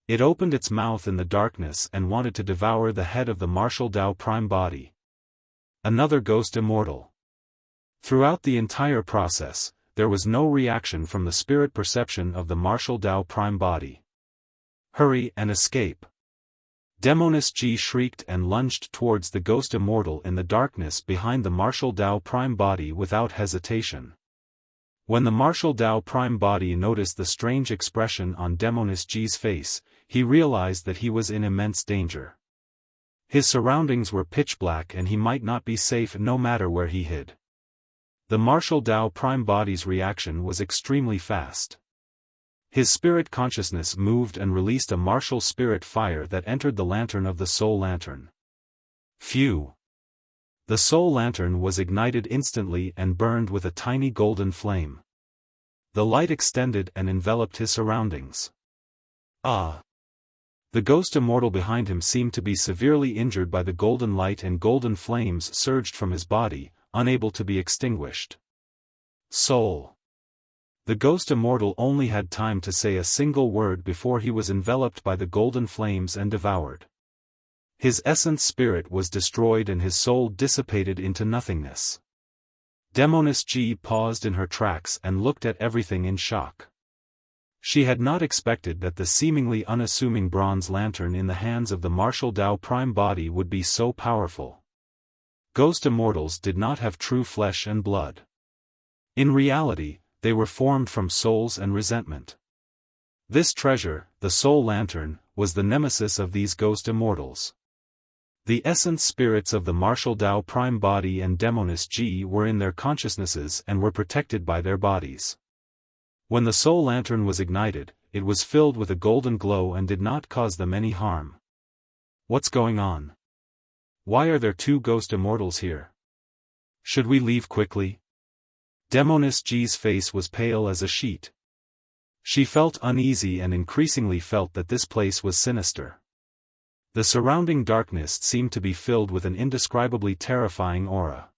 It opened its mouth in the darkness and wanted to devour the head of the martial Dao Prime Body. Another ghost immortal. Throughout the entire process, there was no reaction from the spirit perception of the martial Dao Prime Body. Hurry and escape. Demoness G shrieked and lunged towards the ghost immortal in the darkness behind the martial Dao Prime Body without hesitation. When the martial Dao Prime Body noticed the strange expression on Demoness G's face, he realized that he was in immense danger. His surroundings were pitch black and he might not be safe no matter where he hid. The martial Dao Prime Body's reaction was extremely fast. His spirit consciousness moved and released a martial spirit fire that entered the lantern of the soul lantern. Phew! The soul lantern was ignited instantly and burned with a tiny golden flame. The light extended and enveloped his surroundings. Ah! The ghost immortal behind him seemed to be severely injured by the golden light and golden flames surged from his body, unable to be extinguished. Soul. The ghost immortal only had time to say a single word before he was enveloped by the golden flames and devoured. His essence spirit was destroyed and his soul dissipated into nothingness. Demoness Ji paused in her tracks and looked at everything in shock. She had not expected that the seemingly unassuming bronze lantern in the hands of the martial Dao Prime Body would be so powerful. Ghost immortals did not have true flesh and blood. In reality, they were formed from souls and resentment. This treasure, the soul lantern, was the nemesis of these ghost immortals. The essence spirits of the martial Dao Prime Body and Demoness Ji were in their consciousnesses and were protected by their bodies. When the soul lantern was ignited, it was filled with a golden glow and did not cause them any harm. What's going on? Why are there two ghost immortals here? Should we leave quickly? Demoness Ji's face was pale as a sheet. She felt uneasy and increasingly felt that this place was sinister. The surrounding darkness seemed to be filled with an indescribably terrifying aura.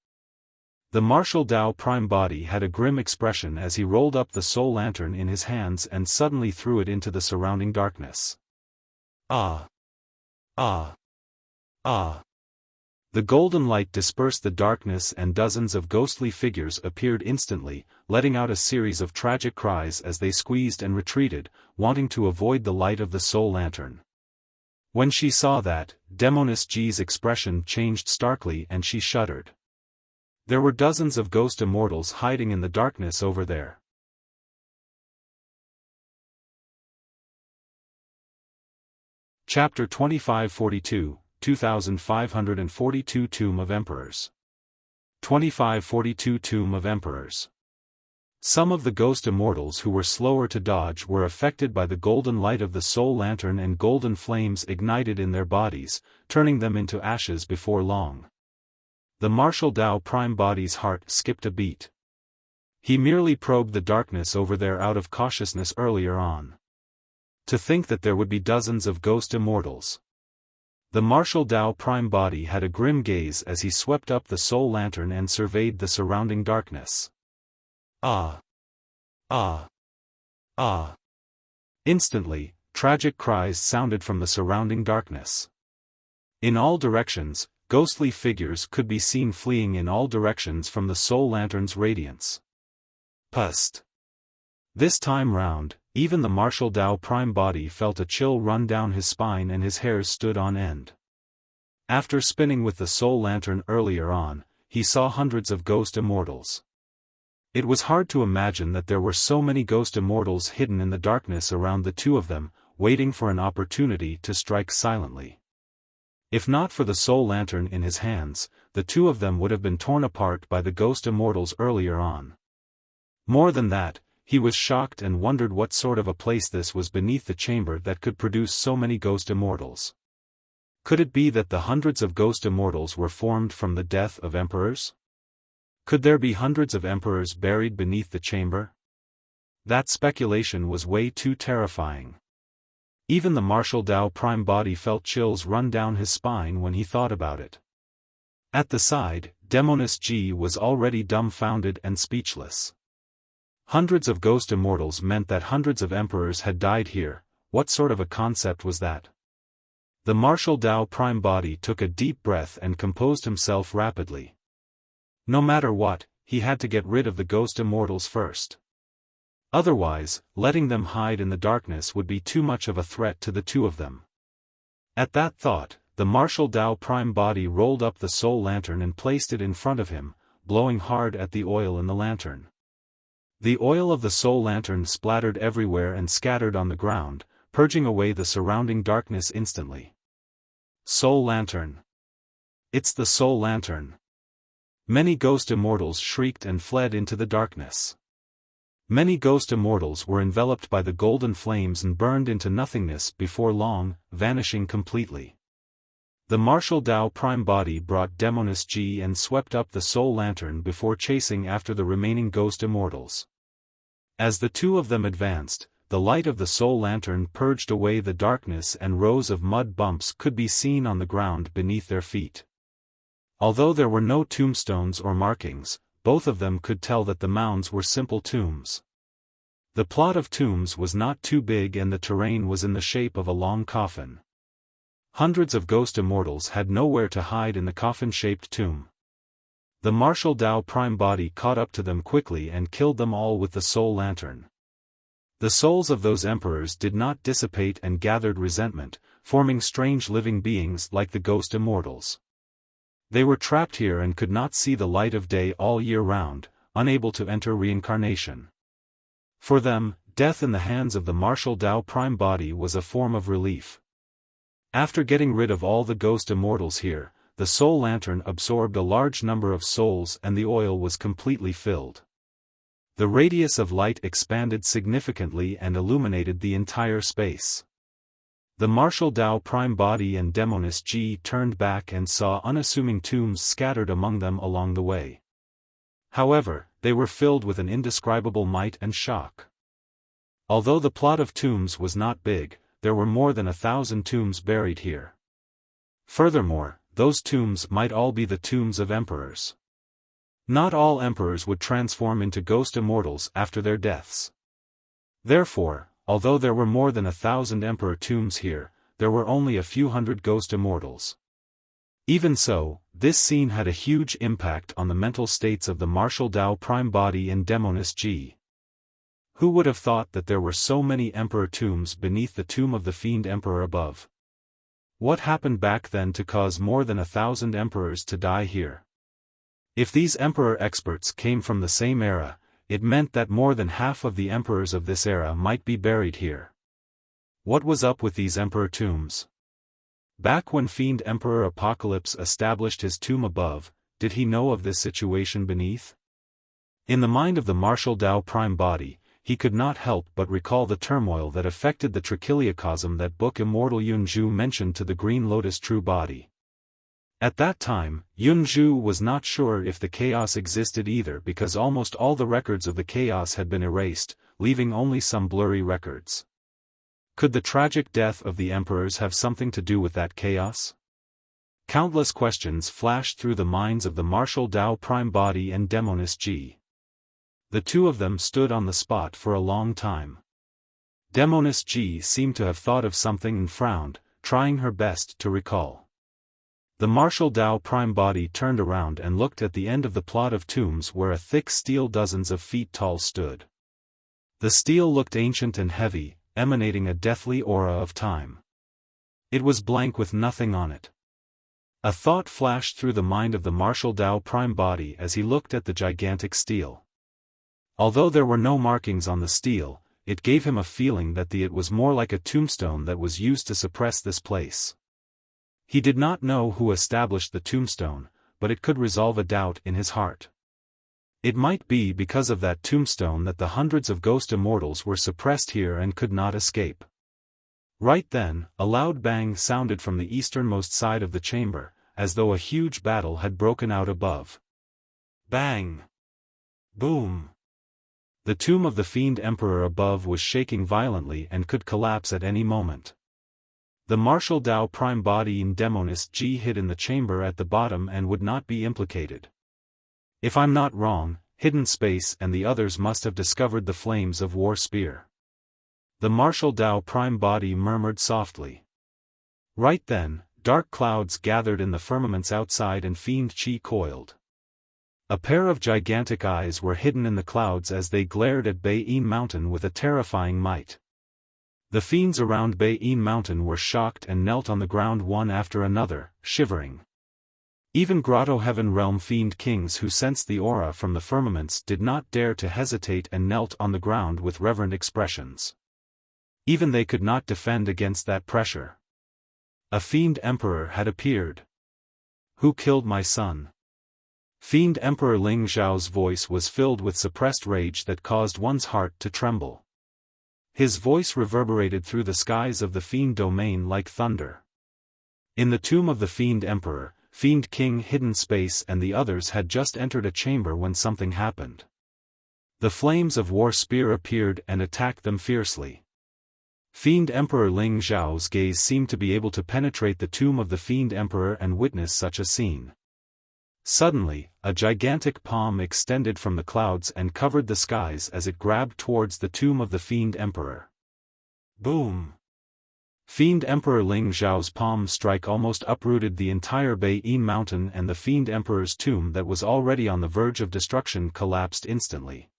The martial Dao Prime Body had a grim expression as he rolled up the soul lantern in his hands and suddenly threw it into the surrounding darkness. Ah! Ah! Ah! The golden light dispersed the darkness and dozens of ghostly figures appeared instantly, letting out a series of tragic cries as they squeezed and retreated, wanting to avoid the light of the soul lantern. When she saw that, Demoness Ji's expression changed starkly and she shuddered. There were dozens of ghost immortals hiding in the darkness over there. Chapter 2542, 2542 Tomb of Emperors. 2542 Tomb of Emperors. Some of the ghost immortals who were slower to dodge were affected by the golden light of the soul lantern and golden flames ignited in their bodies, turning them into ashes before long. The martial Dao Prime Body's heart skipped a beat. He merely probed the darkness over there out of cautiousness earlier on. To think that there would be dozens of ghost immortals. The martial Dao Prime Body had a grim gaze as he swept up the soul lantern and surveyed the surrounding darkness. Ah! Ah! Ah! Instantly, tragic cries sounded from the surrounding darkness. In all directions, ghostly figures could be seen fleeing in all directions from the soul lantern's radiance. Pust! This time round, even the martial Dao Prime Body felt a chill run down his spine and his hairs stood on end. After spinning with the soul lantern earlier on, he saw hundreds of ghost immortals. It was hard to imagine that there were so many ghost immortals hidden in the darkness around the two of them, waiting for an opportunity to strike silently. If not for the soul lantern in his hands, the two of them would have been torn apart by the ghost immortals earlier on. More than that, he was shocked and wondered what sort of a place this was beneath the chamber that could produce so many ghost immortals. Could it be that the hundreds of ghost immortals were formed from the death of emperors? Could there be hundreds of emperors buried beneath the chamber? That speculation was way too terrifying. Even the martial Dao Prime Body felt chills run down his spine when he thought about it. At the side, Demoness Ji was already dumbfounded and speechless. Hundreds of ghost immortals meant that hundreds of emperors had died here. What sort of a concept was that? The martial Dao Prime Body took a deep breath and composed himself rapidly. No matter what, he had to get rid of the ghost immortals first. Otherwise, letting them hide in the darkness would be too much of a threat to the two of them. At that thought, the martial Dao Prime Body rolled up the soul lantern and placed it in front of him, blowing hard at the oil in the lantern. The oil of the soul lantern splattered everywhere and scattered on the ground, purging away the surrounding darkness instantly. Soul lantern. It's the soul lantern. Many ghost immortals shrieked and fled into the darkness. Many ghost immortals were enveloped by the golden flames and burned into nothingness before long, vanishing completely. The martial Dao Prime Body brought Demoness Ji and swept up the soul lantern before chasing after the remaining ghost immortals. As the two of them advanced, the light of the soul lantern purged away the darkness and rows of mud bumps could be seen on the ground beneath their feet. Although there were no tombstones or markings, both of them could tell that the mounds were simple tombs. The plot of tombs was not too big and the terrain was in the shape of a long coffin. Hundreds of ghost immortals had nowhere to hide in the coffin-shaped tomb. The martial Tao prime body caught up to them quickly and killed them all with the soul lantern. The souls of those emperors did not dissipate and gathered resentment, forming strange living beings like the ghost immortals. They were trapped here and could not see the light of day all year round, unable to enter reincarnation. For them, death in the hands of the martial Tao prime body was a form of relief. After getting rid of all the ghost immortals here, the soul lantern absorbed a large number of souls and the oil was completely filled. The radius of light expanded significantly and illuminated the entire space. The martial Tao prime body and demoness Ji turned back and saw unassuming tombs scattered among them along the way. However, they were filled with an indescribable might and shock. Although the plot of tombs was not big, there were more than 1,000 tombs buried here. Furthermore, those tombs might all be the tombs of emperors. Not all emperors would transform into ghost immortals after their deaths. Therefore, although there were more than 1,000 emperor tombs here, there were only a few hundred ghost immortals. Even so, this scene had a huge impact on the mental states of the martial Tao prime body and demoness Ji. Who would have thought that there were so many emperor tombs beneath the tomb of the fiend emperor above? What happened back then to cause more than 1,000 emperors to die here? If these emperor experts came from the same era, it meant that more than half of the emperors of this era might be buried here. What was up with these emperor tombs? Back when Fiend Emperor Apocalypse established his tomb above, did he know of this situation beneath? In the mind of the martial Tao prime body, he could not help but recall the turmoil that affected the trichiliocosm that book Immortal Yunzhu mentioned to the Green Lotus true body. At that time, Yunzhu was not sure if the chaos existed either because almost all the records of the chaos had been erased, leaving only some blurry records. Could the tragic death of the emperors have something to do with that chaos? Countless questions flashed through the minds of the martial Tao prime body and demoness Ji. The two of them stood on the spot for a long time. Demoness Ji seemed to have thought of something and frowned, trying her best to recall. The martial Tao prime body turned around and looked at the end of the plot of tombs where a thick steel dozens of feet tall stood. The steel looked ancient and heavy, emanating a deathly aura of time. It was blank with nothing on it. A thought flashed through the mind of the martial Tao prime body as he looked at the gigantic steel. Although there were no markings on the steel, it gave him a feeling that it was more like a tombstone that was used to suppress this place. He did not know who established the tombstone, but it could resolve a doubt in his heart. It might be because of that tombstone that the hundreds of ghost immortals were suppressed here and could not escape. Right then, a loud bang sounded from the easternmost side of the chamber, as though a huge battle had broken out above. Bang! Boom! The tomb of the Fiend Emperor above was shaking violently and could collapse at any moment. The martial Tao prime body and demoness Ji hid in the chamber at the bottom and would not be implicated. If I'm not wrong, Hidden Space and the others must have discovered the flames of War Spear. The martial Tao prime body murmured softly. Right then, dark clouds gathered in the firmaments outside and Fiend Chi coiled. A pair of gigantic eyes were hidden in the clouds as they glared at Bei-In Mountain with a terrifying might. The fiends around Bei-In Mountain were shocked and knelt on the ground one after another, shivering. Even Grotto Heaven Realm Fiend Kings who sensed the aura from the firmaments did not dare to hesitate and knelt on the ground with reverent expressions. Even they could not defend against that pressure. A Fiend Emperor had appeared. Who killed my son? Fiend Emperor Ling Zhao's voice was filled with suppressed rage that caused one's heart to tremble. His voice reverberated through the skies of the Fiend domain like thunder. In the tomb of the Fiend Emperor, Fiend King Hidden Space and the others had just entered a chamber when something happened. The flames of War Spear appeared and attacked them fiercely. Fiend Emperor Ling Zhao's gaze seemed to be able to penetrate the tomb of the Fiend Emperor and witness such a scene. Suddenly, a gigantic palm extended from the clouds and covered the skies as it grabbed towards the tomb of the Fiend Emperor. Boom! Fiend Emperor Ling Zhao's palm strike almost uprooted the entire Bei mountain, and the Fiend Emperor's tomb that was already on the verge of destruction collapsed instantly.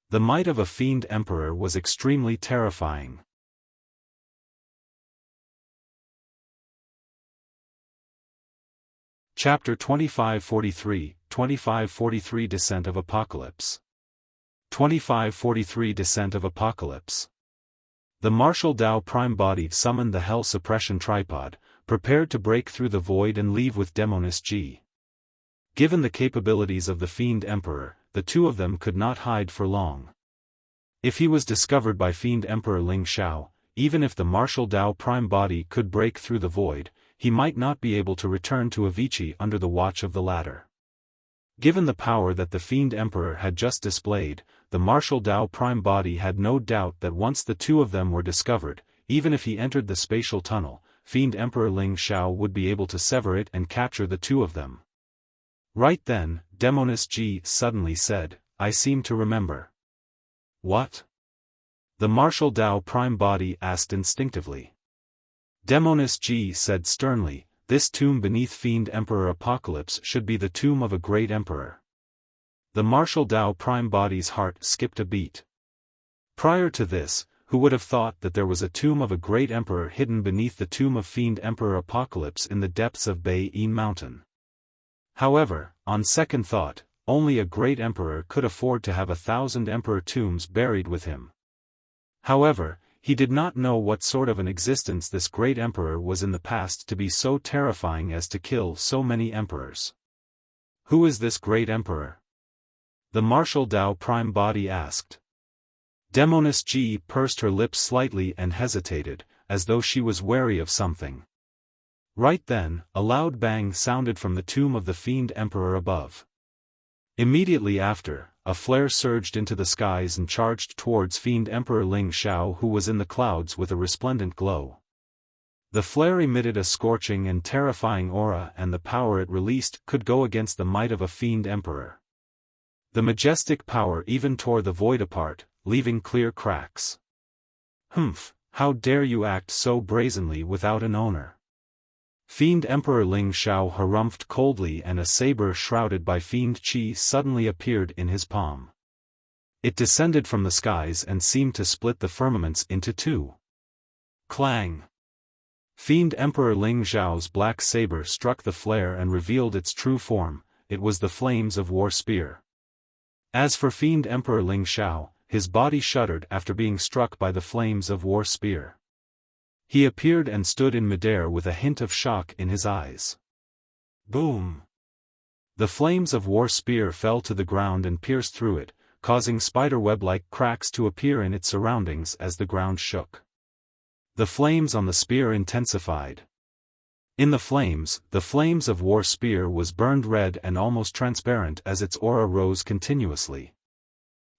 The might of a Fiend Emperor was extremely terrifying. Chapter 2543, 2543 Descent of Apocalypse. 2543 Descent of Apocalypse. The martial Tao Prime Body summoned the Hell Suppression Tripod, prepared to break through the void and leave with Demoness G. Given the capabilities of the Fiend Emperor, the two of them could not hide for long. If he was discovered by Fiend Emperor Ling Xiao, even if the martial Tao Prime Body could break through the void, he might not be able to return to Avicii under the watch of the latter. Given the power that the Fiend Emperor had just displayed, the martial Tao Prime Body had no doubt that once the two of them were discovered, even if he entered the spatial tunnel, Fiend Emperor Ling Xiao would be able to sever it and capture the two of them. Right then, Demoness G suddenly said, "I seem to remember." "What?" the martial Tao Prime Body asked instinctively. Demoness G said sternly, "This tomb beneath Fiend Emperor Apocalypse should be the tomb of a great emperor." The martial Tao Prime Body's heart skipped a beat. Prior to this, who would have thought that there was a tomb of a great emperor hidden beneath the tomb of Fiend Emperor Apocalypse in the depths of Bei Mountain? However, on second thought, only a great emperor could afford to have 1,000 emperor tombs buried with him. However, he did not know what sort of an existence this great emperor was in the past to be so terrifying as to kill so many emperors. "Who is this great emperor?" the martial Tao Prime Body asked. Demoness G pursed her lips slightly and hesitated, as though she was wary of something. Right then, a loud bang sounded from the tomb of the Fiend Emperor above. Immediately after, a flare surged into the skies and charged towards Fiend Emperor Ling Xiao, who was in the clouds with a resplendent glow. The flare emitted a scorching and terrifying aura, and the power it released could go against the might of a Fiend Emperor. The majestic power even tore the void apart, leaving clear cracks. "Humph, how dare you act so brazenly without an owner?" Fiend Emperor Ling Xiao harumphed coldly, and a saber shrouded by Fiend Qi suddenly appeared in his palm. It descended from the skies and seemed to split the firmaments into two. Clang! Fiend Emperor Ling Xiao's black saber struck the flare and revealed its true form. It was the flames of War Spear. As for Fiend Emperor Ling Xiao, his body shuddered after being struck by the flames of War Spear. He appeared and stood in midair with a hint of shock in his eyes. Boom! The flames of War Spear fell to the ground and pierced through it, causing spiderweb-like cracks to appear in its surroundings as the ground shook. The flames on the spear intensified. In the flames of War Spear was burned red and almost transparent as its aura rose continuously.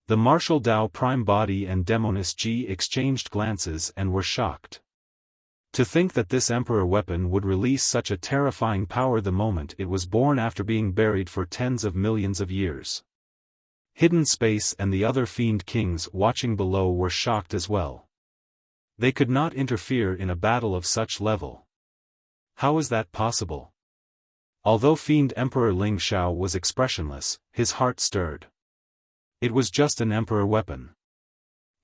The martial Tao Prime Body and Demoness G exchanged glances and were shocked. To think that this emperor weapon would release such a terrifying power the moment it was born after being buried for tens of millions of years. Hidden Space and the other Fiend Kings watching below were shocked as well. They could not interfere in a battle of such level. How is that possible? Although Fiend Emperor Ling Xiao was expressionless, his heart stirred. It was just an emperor weapon.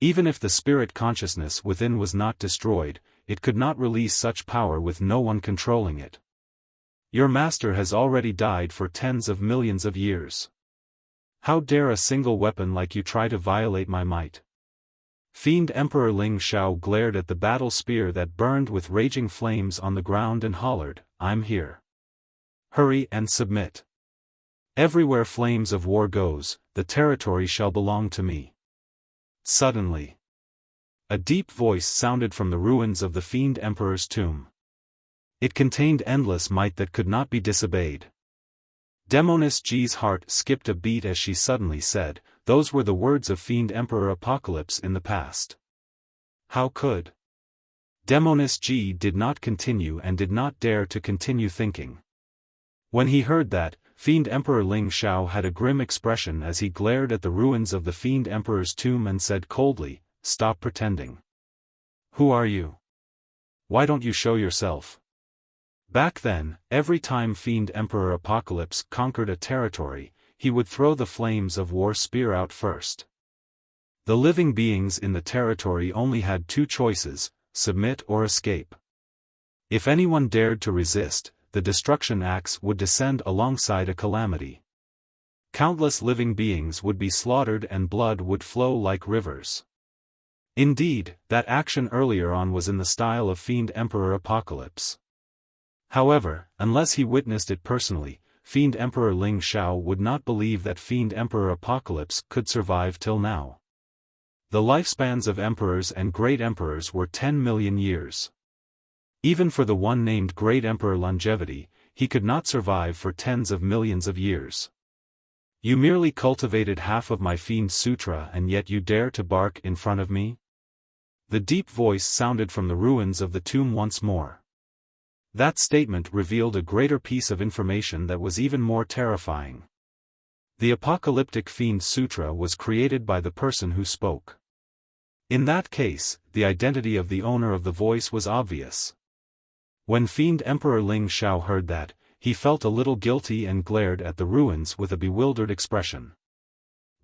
Even if the spirit consciousness within was not destroyed, it could not release such power with no one controlling it. Your master has already died for tens of millions of years. How dare a single weapon like you try to violate my might? Fiend Emperor Ling Xiao glared at the battle spear that burned with raging flames on the ground and hollered, "I'm here. Hurry and submit. Everywhere flames of war goes, the territory shall belong to me." Suddenly, a deep voice sounded from the ruins of the Fiend Emperor's tomb. It contained endless might that could not be disobeyed. Demoness G's heart skipped a beat as she suddenly said, "Those were the words of Fiend Emperor Apocalypse in the past." How could? Demoness G did not continue and did not dare to continue thinking. When he heard that, Fiend Emperor Ling Xiao had a grim expression as he glared at the ruins of the Fiend Emperor's tomb and said coldly, "Stop pretending. Who are you? Why don't you show yourself? Back then, every time Fiend Emperor Apocalypse conquered a territory, he would throw the flames of war spear out first. The living beings in the territory only had two choices: submit or escape. If anyone dared to resist, the destruction axe would descend alongside a calamity. Countless living beings would be slaughtered and blood would flow like rivers. Indeed, that action earlier on was in the style of Fiend Emperor Apocalypse. However, unless he witnessed it personally, Fiend Emperor Ling Xiao would not believe that Fiend Emperor Apocalypse could survive till now. The lifespans of emperors and great emperors were 10 million years. Even for the one named Great Emperor Longevity, he could not survive for tens of millions of years. You merely cultivated half of my Fiend Sutra and yet you dare to bark in front of me? The deep voice sounded from the ruins of the tomb once more. That statement revealed a greater piece of information that was even more terrifying. The apocalyptic Fiend Sutra was created by the person who spoke. In that case, the identity of the owner of the voice was obvious. When Fiend Emperor Ling Xiao heard that, he felt a little guilty and glared at the ruins with a bewildered expression.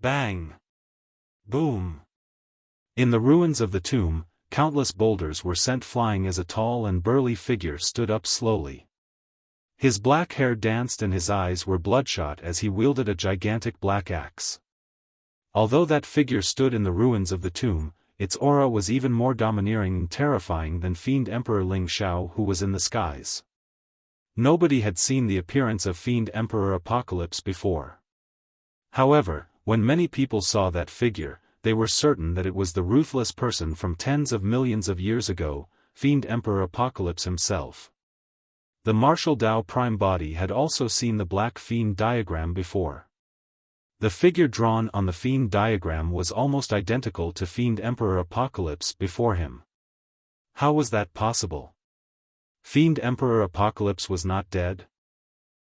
Bang! Boom! In the ruins of the tomb, countless boulders were sent flying as a tall and burly figure stood up slowly. His black hair danced and his eyes were bloodshot as he wielded a gigantic black axe. Although that figure stood in the ruins of the tomb, its aura was even more domineering and terrifying than Fiend Emperor Ling Xiao, who was in the skies. Nobody had seen the appearance of Fiend Emperor Apocalypse before. However, when many people saw that figure, they were certain that it was the ruthless person from tens of millions of years ago, Fiend Emperor Apocalypse himself. The martial Dao Prime Body had also seen the Black Fiend diagram before. The figure drawn on the Fiend diagram was almost identical to Fiend Emperor Apocalypse before him. How was that possible? Fiend Emperor Apocalypse was not dead?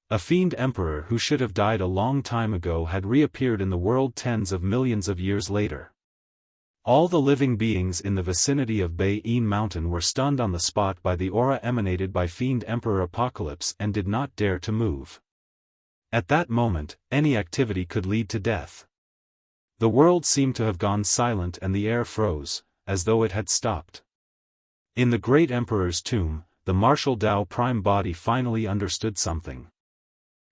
A Fiend Emperor who should have died a long time ago had reappeared in the world tens of millions of years later. All the living beings in the vicinity of Bei-In Mountain were stunned on the spot by the aura emanated by Fiend Emperor Apocalypse and did not dare to move. At that moment, any activity could lead to death. The world seemed to have gone silent and the air froze, as though it had stopped. In the Great Emperor's tomb, the martial Dao Prime Body finally understood something.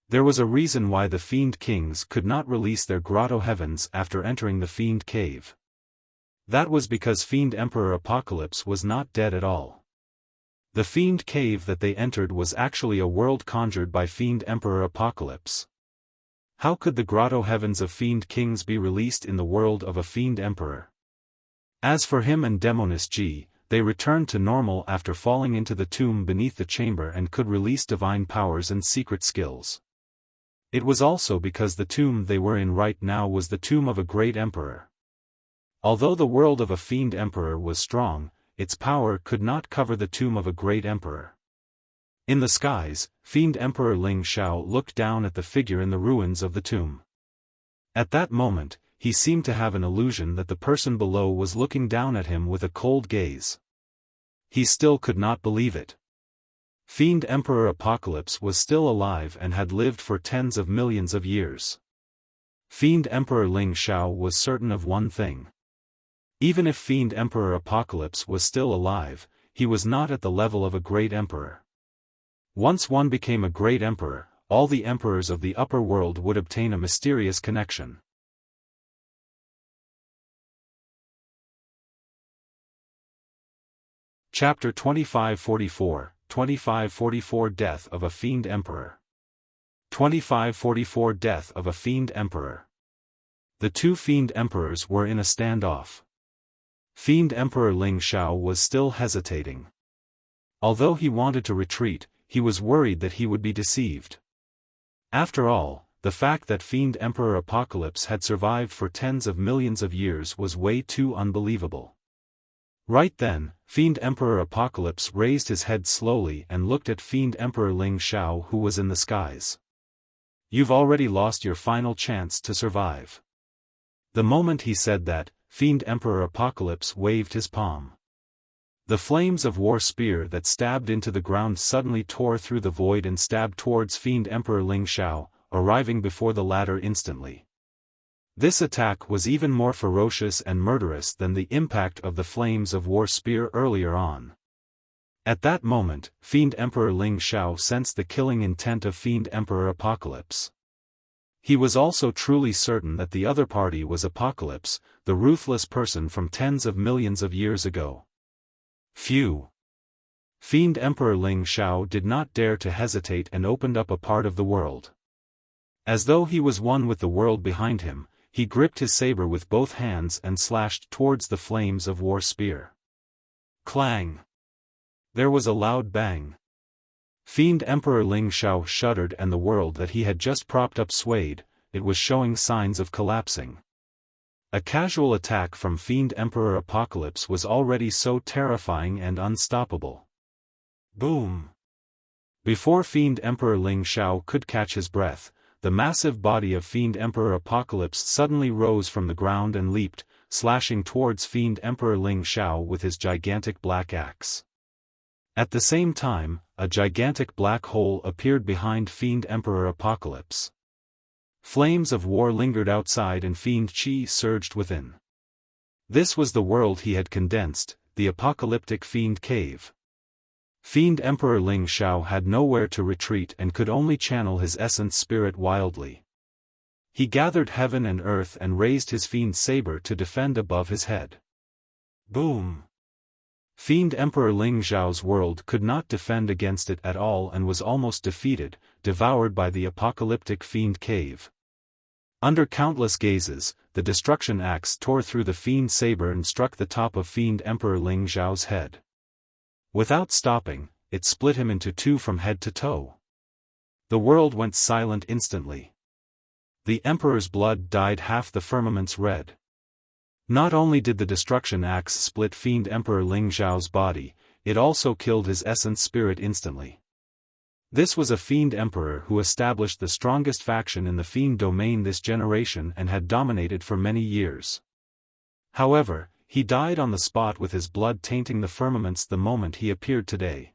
There was a reason why the Fiend Kings could not release their grotto heavens after entering the Fiend Cave. That was because Fiend Emperor Apocalypse was not dead at all. The Fiend Cave that they entered was actually a world conjured by Fiend Emperor Apocalypse. How could the grotto heavens of Fiend Kings be released in the world of a Fiend Emperor? As for him and Demoness G, they returned to normal after falling into the tomb beneath the chamber and could release divine powers and secret skills. It was also because the tomb they were in right now was the tomb of a great emperor. Although the world of a Fiend Emperor was strong, its power could not cover the tomb of a great emperor. In the skies, Fiend Emperor Ling Xiao looked down at the figure in the ruins of the tomb. At that moment, he seemed to have an illusion that the person below was looking down at him with a cold gaze. He still could not believe it. Fiend Emperor Apocalypse was still alive and had lived for tens of millions of years. Fiend Emperor Ling Xiao was certain of one thing. Even if Fiend Emperor Apocalypse was still alive, he was not at the level of a great emperor. Once one became a great emperor, all the emperors of the upper world would obtain a mysterious connection. Chapter 2544, 2544 Death of a Fiend Emperor. 2544 Death of a Fiend Emperor. The two Fiend Emperors were in a standoff. Fiend Emperor Ling Xiao was still hesitating. Although he wanted to retreat, he was worried that he would be deceived. After all, the fact that Fiend Emperor Apocalypse had survived for tens of millions of years was way too unbelievable. Right then, Fiend Emperor Apocalypse raised his head slowly and looked at Fiend Emperor Ling Xiao, who was in the skies. You've already lost your final chance to survive. The moment he said that, Fiend Emperor Apocalypse waved his palm. The flames of war spear that stabbed into the ground suddenly tore through the void and stabbed towards Fiend Emperor Ling Xiao, arriving before the latter instantly. This attack was even more ferocious and murderous than the impact of the flames of war spear earlier on. At that moment, Fiend Emperor Ling Xiao sensed the killing intent of Fiend Emperor Apocalypse. He was also truly certain that the other party was Apocalypse, the ruthless person from tens of millions of years ago. Phew! Fiend Emperor Ling Xiao did not dare to hesitate and opened up a part of the world. As though he was one with the world behind him, he gripped his saber with both hands and slashed towards the flames of war spear. Clang! There was a loud bang. Fiend Emperor Ling Xiao shuddered and the world that he had just propped up swayed, it was showing signs of collapsing. A casual attack from Fiend Emperor Apocalypse was already so terrifying and unstoppable. Boom! Before Fiend Emperor Ling Xiao could catch his breath, the massive body of Fiend Emperor Apocalypse suddenly rose from the ground and leaped, slashing towards Fiend Emperor Ling Xiao with his gigantic black axe. At the same time, a gigantic black hole appeared behind Fiend Emperor Apocalypse. Flames of war lingered outside and fiend chi surged within. This was the world he had condensed, the apocalyptic fiend cave. Fiend Emperor Ling Xiao had nowhere to retreat and could only channel his essence spirit wildly. He gathered heaven and earth and raised his fiend saber to defend above his head. Boom! Fiend Emperor Ling Xiao's world could not defend against it at all and was almost defeated, devoured by the apocalyptic fiend cave. Under countless gazes, the destruction axe tore through the fiend saber and struck the top of Fiend Emperor Ling Xiao's head. Without stopping, it split him into two from head to toe. The world went silent instantly. The Emperor's blood dyed half the firmament's red. Not only did the destruction axe split Fiend Emperor Ling Xiao's body, it also killed his essence spirit instantly. This was a Fiend Emperor who established the strongest faction in the Fiend domain this generation and had dominated for many years. However, he died on the spot with his blood tainting the firmaments the moment he appeared today.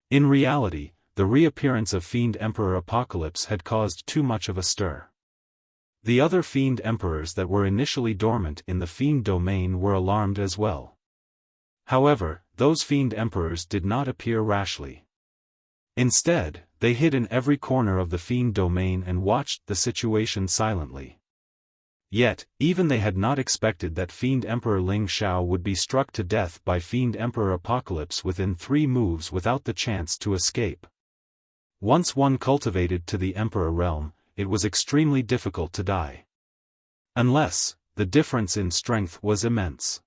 In reality, the reappearance of Fiend Emperor Apocalypse had caused too much of a stir. The other Fiend Emperors that were initially dormant in the Fiend domain were alarmed as well. However, those Fiend Emperors did not appear rashly. Instead, they hid in every corner of the Fiend domain and watched the situation silently. Yet, even they had not expected that Fiend Emperor Ling Xiao would be struck to death by Fiend Emperor Apocalypse within 3 moves without the chance to escape. Once one cultivated to the Emperor realm, it was extremely difficult to die. Unless, the difference in strength was immense.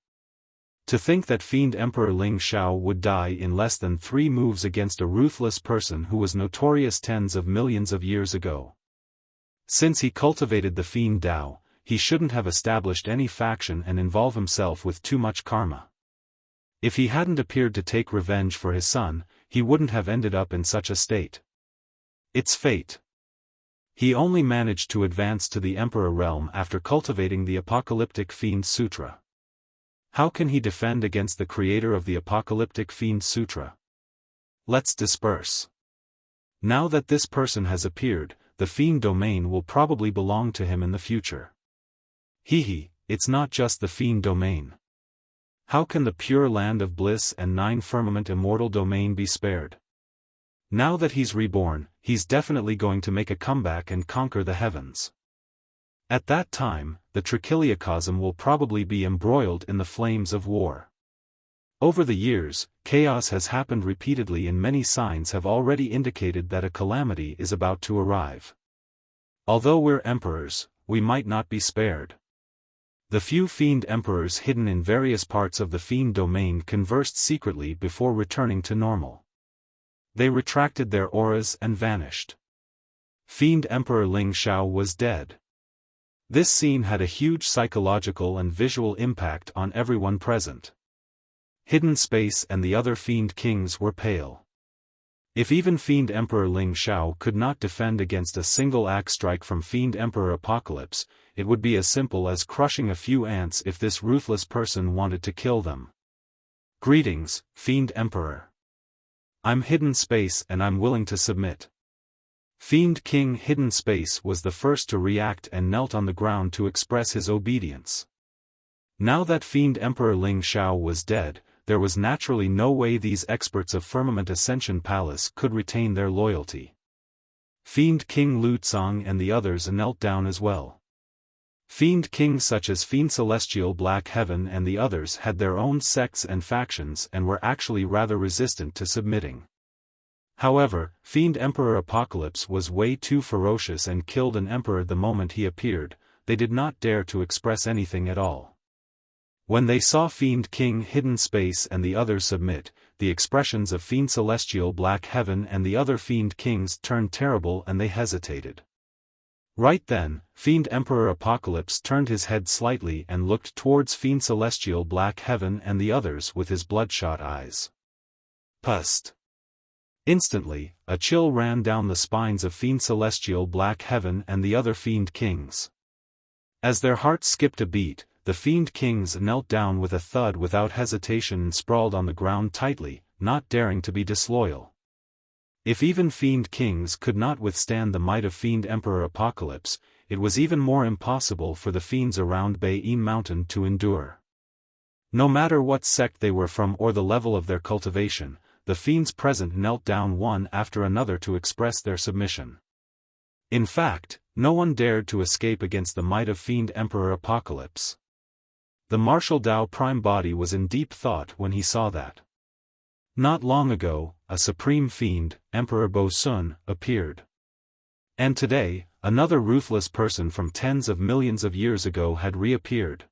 To think that Fiend Emperor Ling Xiao would die in less than 3 moves against a ruthless person who was notorious tens of millions of years ago. Since he cultivated the Fiend Dao, he shouldn't have established any faction and involve himself with too much karma. If he hadn't appeared to take revenge for his son, he wouldn't have ended up in such a state. It's fate. He only managed to advance to the Emperor realm after cultivating the Apocalyptic Fiend Sutra. How can he defend against the creator of the Apocalyptic Fiend Sutra? Let's disperse. Now that this person has appeared, the Fiend domain will probably belong to him in the future. It's not just the Fiend domain. How can the pure land of bliss and 9 firmament immortal domain be spared? Now that he's reborn, he's definitely going to make a comeback and conquer the heavens. At that time, the Trichiliocosm will probably be embroiled in the flames of war. Over the years, chaos has happened repeatedly and many signs have already indicated that a calamity is about to arrive. Although we're emperors, we might not be spared. The few Fiend Emperors hidden in various parts of the Fiend domain conversed secretly before returning to normal. They retracted their auras and vanished. Fiend Emperor Ling Xiao was dead. This scene had a huge psychological and visual impact on everyone present. Hidden Space and the other Fiend Kings were pale. If even Fiend Emperor Ling Xiao could not defend against a single axe strike from Fiend Emperor Apocalypse, it would be as simple as crushing a few ants if this ruthless person wanted to kill them. Greetings, Fiend Emperor. I'm Hidden Space and I'm willing to submit. Fiend King Hidden Space was the first to react and knelt on the ground to express his obedience. Now that Fiend Emperor Ling Xiao was dead, there was naturally no way these experts of Firmament Ascension Palace could retain their loyalty. Fiend King Lu Tsang and the others knelt down as well. Fiend kings such as Fiend Celestial Black Heaven and the others had their own sects and factions and were actually rather resistant to submitting. However, Fiend Emperor Apocalypse was way too ferocious and killed an emperor the moment he appeared. They did not dare to express anything at all. When they saw Fiend King Hidden Space and the others submit, the expressions of Fiend Celestial Black Heaven and the other Fiend Kings turned terrible and they hesitated. Right then, Fiend Emperor Apocalypse turned his head slightly and looked towards Fiend Celestial Black Heaven and the others with his bloodshot eyes. Pust! Instantly, a chill ran down the spines of Fiend Celestial Black Heaven and the other Fiend Kings. As their hearts skipped a beat, the Fiend Kings knelt down with a thud without hesitation and sprawled on the ground tightly, not daring to be disloyal. If even Fiend Kings could not withstand the might of Fiend Emperor Apocalypse, it was even more impossible for the fiends around Bei Mountain to endure. No matter what sect they were from or the level of their cultivation, the fiends present knelt down one after another to express their submission. In fact, no one dared to escape against the might of Fiend Emperor Apocalypse. The martial Tao Prime Body was in deep thought when he saw that. Not long ago, a supreme fiend, Emperor Bo Sun, appeared. And today, another ruthless person from tens of millions of years ago had reappeared.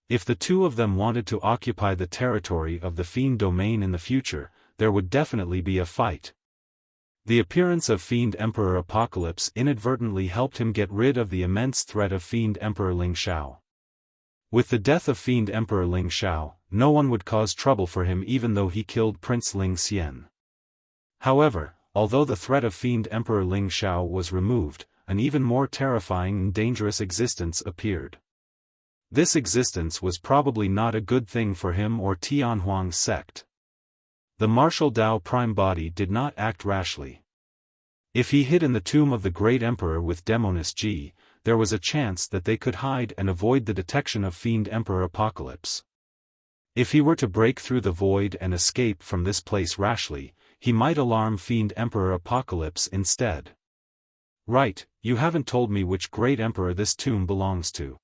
If the two of them wanted to occupy the territory of the fiend domain in the future, there would definitely be a fight. The appearance of Fiend Emperor Apocalypse inadvertently helped him get rid of the immense threat of Fiend Emperor Ling Xiao. With the death of Fiend Emperor Ling Xiao, no one would cause trouble for him even though he killed Prince Ling Xian. However, although the threat of Fiend Emperor Ling Xiao was removed, an even more terrifying and dangerous existence appeared. This existence was probably not a good thing for him or Tianhuang's sect. The martial Tao Prime Body did not act rashly. If he hid in the tomb of the Great Emperor with Demoness Ji, there was a chance that they could hide and avoid the detection of Fiend Emperor Apocalypse. If he were to break through the void and escape from this place rashly, he might alarm Fiend Emperor Apocalypse instead. Right, you haven't told me which Great Emperor this tomb belongs to.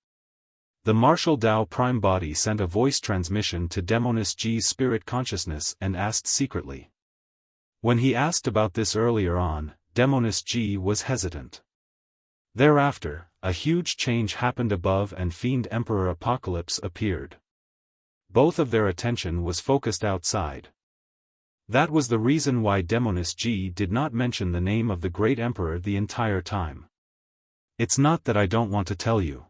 The martial Tao Prime Body sent a voice transmission to Demoness Ji's spirit consciousness and asked secretly. When he asked about this earlier on, Demoness Ji was hesitant. Thereafter, a huge change happened above and Fiend Emperor Apocalypse appeared. Both of their attention was focused outside. That was the reason why Demoness Ji did not mention the name of the Great Emperor the entire time. It's not that I don't want to tell you.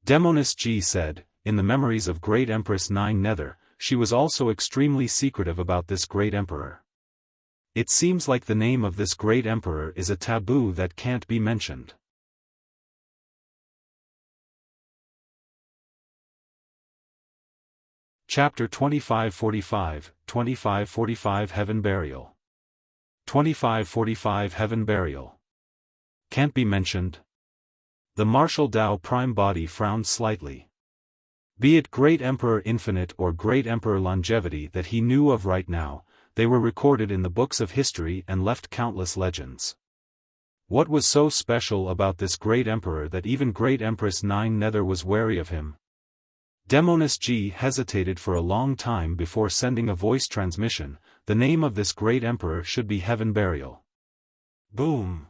Demoness Ji said, in the memories of Great Empress Nine Nether, she was also extremely secretive about this Great Emperor. It seems like the name of this Great Emperor is a taboo that can't be mentioned. Chapter 2545, 2545 Heaven Burial. 2545 Heaven Burial. Can't be mentioned? The martial Tao Prime Body frowned slightly. Be it Great Emperor Infinite or Great Emperor Longevity that he knew of right now, they were recorded in the books of history and left countless legends. What was so special about this Great Emperor that even Great Empress Nine Nether was wary of him? Demoness Ji hesitated for a long time before sending a voice transmission. The name of this Great Emperor should be Heaven Burial. Boom!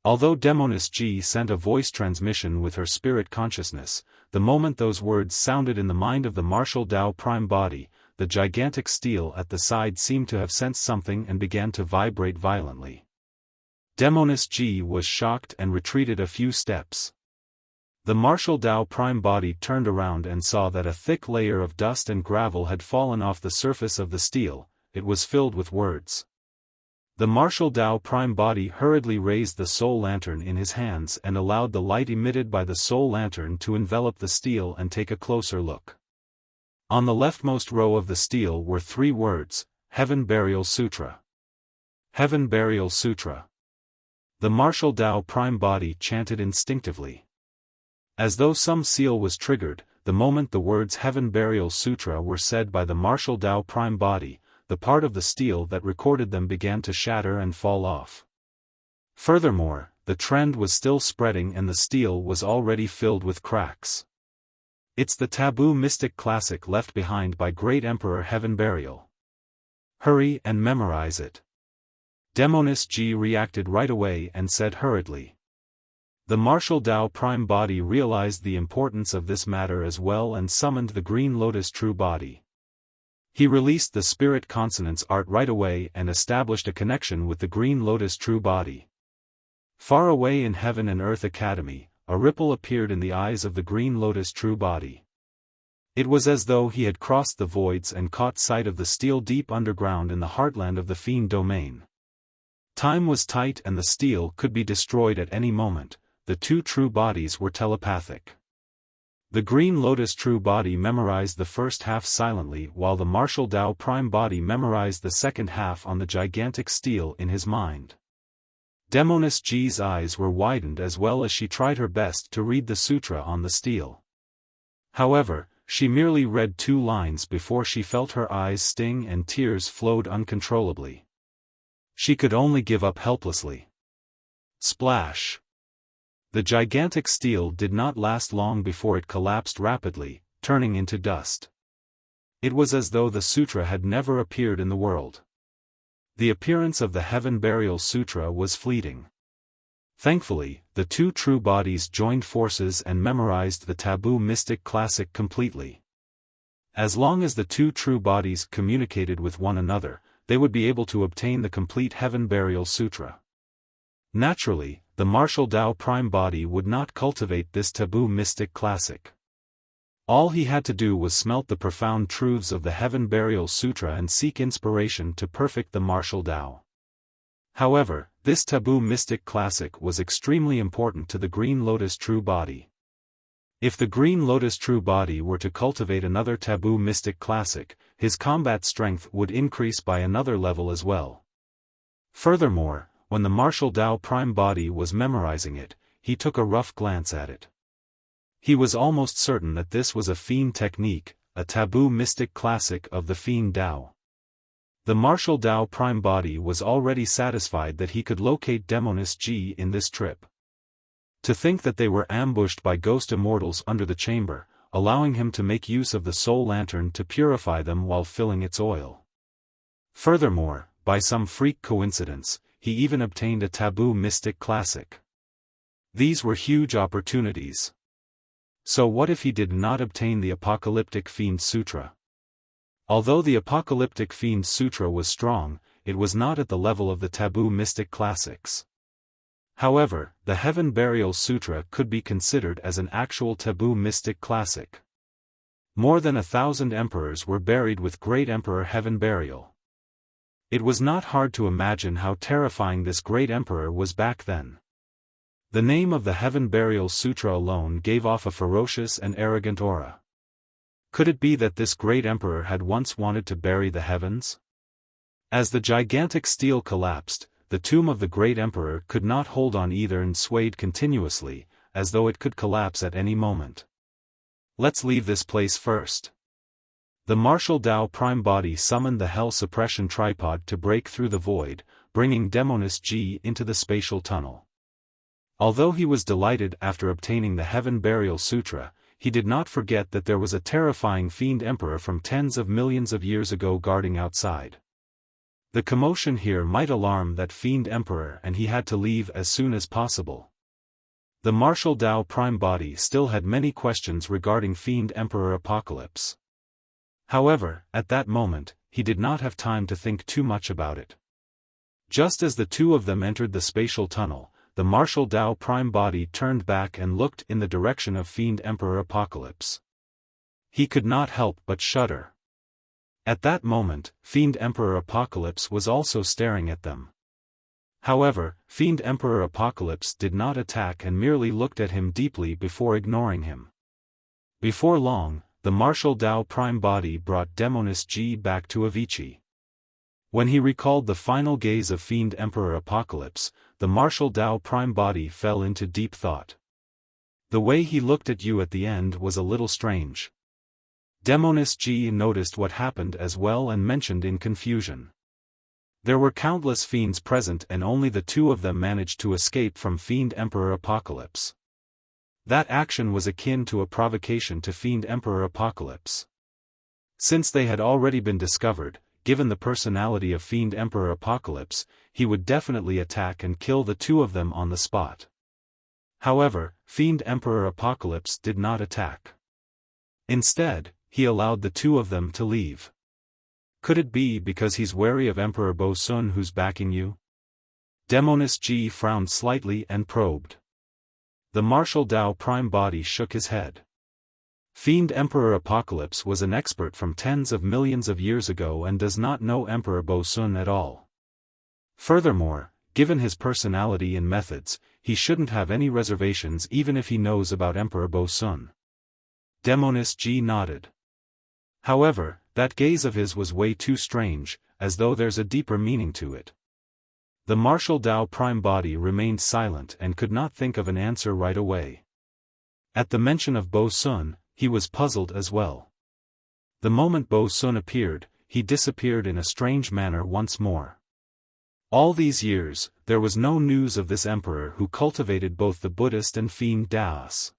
Although Demoness Ji sent a voice transmission with her spirit consciousness, the moment those words sounded in the mind of the martial Tao Prime Body, the gigantic steel at the side seemed to have sensed something and began to vibrate violently. Demoness Ji was shocked and retreated a few steps. The martial Tao Prime Body turned around and saw that a thick layer of dust and gravel had fallen off the surface of the steel. It was filled with words. The martial Tao Prime Body hurriedly raised the soul lantern in his hands and allowed the light emitted by the soul lantern to envelop the steel and take a closer look. On the leftmost row of the stele were 3 words, Heaven Burial Sutra. Heaven Burial Sutra. The martial Tao Prime Body chanted instinctively. As though some seal was triggered, the moment the words Heaven Burial Sutra were said by the martial Tao Prime Body, the part of the stele that recorded them began to shatter and fall off. Furthermore, the trend was still spreading and the stele was already filled with cracks. It's the taboo mystic classic left behind by Great Emperor Heaven Burial. Hurry and memorize it. Demoness G reacted right away and said hurriedly. The martial Tao Prime Body realized the importance of this matter as well and summoned the Green Lotus True Body. He released the spirit consonance art right away and established a connection with the Green Lotus True Body. Far away in Heaven and Earth Academy, a ripple appeared in the eyes of the Green Lotus True Body. It was as though he had crossed the voids and caught sight of the stele deep underground in the heartland of the fiend domain. Time was tight and the stele could be destroyed at any moment. The 2 true bodies were telepathic. The Green Lotus True Body memorized the first half silently while the martial Tao Prime Body memorized the second half on the gigantic stele in his mind. Demoness G's eyes were widened as well as she tried her best to read the sutra on the stele. However, she merely read 2 lines before she felt her eyes sting and tears flowed uncontrollably. She could only give up helplessly. Splash! The gigantic stele did not last long before it collapsed rapidly, turning into dust. It was as though the sutra had never appeared in the world. The appearance of the Heaven Burial Sutra was fleeting. Thankfully, the 2 true bodies joined forces and memorized the taboo mystic classic completely. As long as the 2 true bodies communicated with one another, they would be able to obtain the complete Heaven Burial Sutra. Naturally, the martial Tao Prime Body would not cultivate this taboo mystic classic. All he had to do was smelt the profound truths of the Heaven Burial Sutra and seek inspiration to perfect the martial Tao. However, this taboo mystic classic was extremely important to the Green Lotus True Body. If the Green Lotus True Body were to cultivate another taboo mystic classic, his combat strength would increase by another level as well. Furthermore, when the martial Tao Prime Body was memorizing it, he took a rough glance at it. He was almost certain that this was a fiend technique, a taboo mystic classic of the fiend Tao. The martial Tao Prime Body was already satisfied that he could locate Demoness G in this trip. To think that they were ambushed by ghost immortals under the chamber, allowing him to make use of the soul lantern to purify them while filling its oil. Furthermore, by some freak coincidence, he even obtained a taboo mystic classic. These were huge opportunities. So what if he did not obtain the Apocalyptic Fiend Sutra? Although the Apocalyptic Fiend Sutra was strong, it was not at the level of the taboo mystic classics. However, the Heaven Burial Sutra could be considered as an actual taboo mystic classic. More than 1,000 emperors were buried with Great Emperor Heaven Burial. It was not hard to imagine how terrifying this great emperor was back then. The name of the Heaven Burial Sutra alone gave off a ferocious and arrogant aura. Could it be that this great emperor had once wanted to bury the heavens? As the gigantic stele collapsed, the tomb of the great emperor could not hold on either and swayed continuously, as though it could collapse at any moment. Let's leave this place first. The martial Tao Prime Body summoned the Hell Suppression Tripod to break through the void, bringing Demoness G into the spatial tunnel. Although he was delighted after obtaining the Heaven Burial Sutra, he did not forget that there was a terrifying fiend emperor from tens of millions of years ago guarding outside. The commotion here might alarm that fiend emperor and he had to leave as soon as possible. The martial Tao Prime Body still had many questions regarding fiend emperor Apocalypse. However, at that moment, he did not have time to think too much about it. Just as the two of them entered the spatial tunnel, the martial Tao Prime Body turned back and looked in the direction of Fiend Emperor Apocalypse. He could not help but shudder. At that moment, Fiend Emperor Apocalypse was also staring at them. However, Fiend Emperor Apocalypse did not attack and merely looked at him deeply before ignoring him. Before long, the martial Tao prime body brought Demoness Ji back to Avicii. When he recalled the final gaze of Fiend Emperor Apocalypse, the martial Tao prime body fell into deep thought. The way he looked at you at the end was a little strange. Demoness Ji noticed what happened as well and mentioned in confusion. There were countless fiends present and only the two of them managed to escape from Fiend Emperor Apocalypse. That action was akin to a provocation to Fiend Emperor Apocalypse. Since they had already been discovered, given the personality of Fiend Emperor Apocalypse, he would definitely attack and kill the two of them on the spot. However, Fiend Emperor Apocalypse did not attack. Instead, he allowed the two of them to leave. Could it be because he's wary of Emperor Bo Sun who's backing you? Demoness Ji frowned slightly and probed. The martial Tao prime body shook his head. Fiend Emperor Apocalypse was an expert from tens of millions of years ago and does not know Emperor Bo Sun at all. Furthermore, given his personality and methods, he shouldn't have any reservations even if he knows about Emperor Bo Sun. Demoness Ji nodded. However, that gaze of his was way too strange, as though there's a deeper meaning to it. The martial Tao prime body remained silent and could not think of an answer right away. At the mention of Bo Sun, he was puzzled as well. The moment Bo Sun appeared, he disappeared in a strange manner once more. All these years, there was no news of this emperor who cultivated both the Buddhist and Fiend Taoist.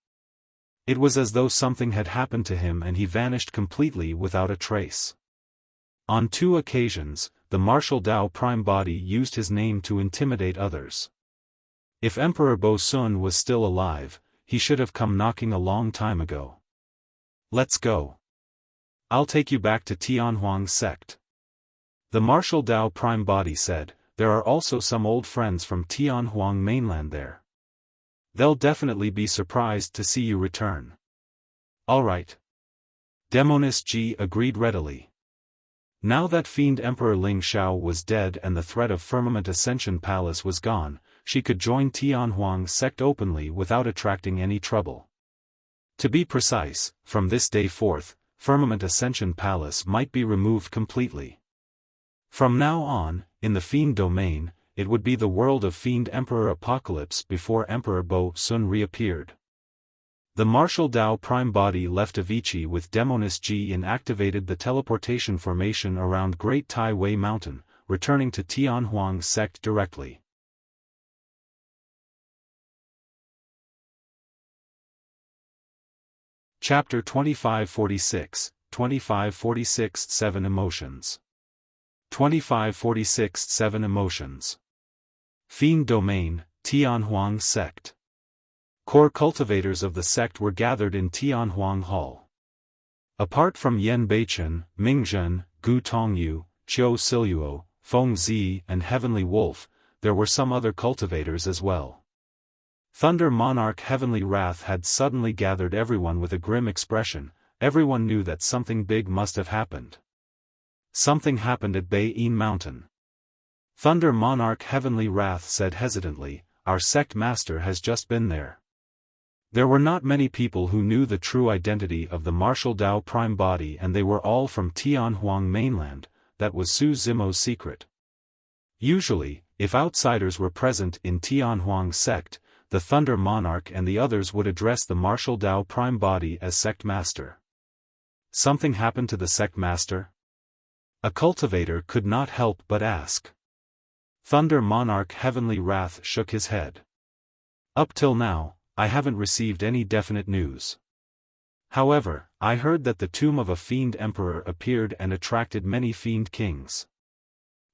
It was as though something had happened to him and he vanished completely without a trace. On 2 occasions, the martial Tao prime body used his name to intimidate others. If Emperor Bo Sun was still alive, he should have come knocking a long time ago. Let's go. I'll take you back to Tianhuang's sect. The martial Tao prime body said, there are also some old friends from Tianhuang mainland there. They'll definitely be surprised to see you return. All right. Demoness Ji agreed readily. Now that Fiend Emperor Ling Xiao was dead and the threat of Firmament Ascension Palace was gone, she could join Tianhuang's sect openly without attracting any trouble. To be precise, from this day forth, Firmament Ascension Palace might be removed completely. From now on, in the Fiend domain, it would be the world of Fiend Emperor Apocalypse before Emperor Bo Sun reappeared. The martial Tao prime body left Avicii with Demoness Ji and activated the teleportation formation around Great Tai Wei Mountain, returning to Tianhuang's sect directly. Chapter 2546, 2546 7 Emotions. 2546 7 Emotions. Fiend Domain, Tianhuang Sect. Core cultivators of the sect were gathered in Tianhuang Hall. Apart from Yan Beichen, Mingzhen, Gu Tongyu, Qiu Siluo, Feng Zi and Heavenly Wolf, there were some other cultivators as well. Thunder Monarch Heavenly Wrath had suddenly gathered everyone with a grim expression. Everyone knew that something big must have happened. Something happened at Beiyin Mountain. Thunder Monarch Heavenly Wrath said hesitantly, our sect master has just been there. There were not many people who knew the true identity of the martial Tao prime body and they were all from Tianhuang mainland. That was Su Zimo's secret. Usually, if outsiders were present in Tianhuang's sect, the Thunder Monarch and the others would address the martial Tao prime body as sect master. Something happened to the sect master? A cultivator could not help but ask. Thunder Monarch Heavenly Wrath shook his head. Up till now, I haven't received any definite news. However, I heard that the tomb of a Fiend Emperor appeared and attracted many Fiend Kings.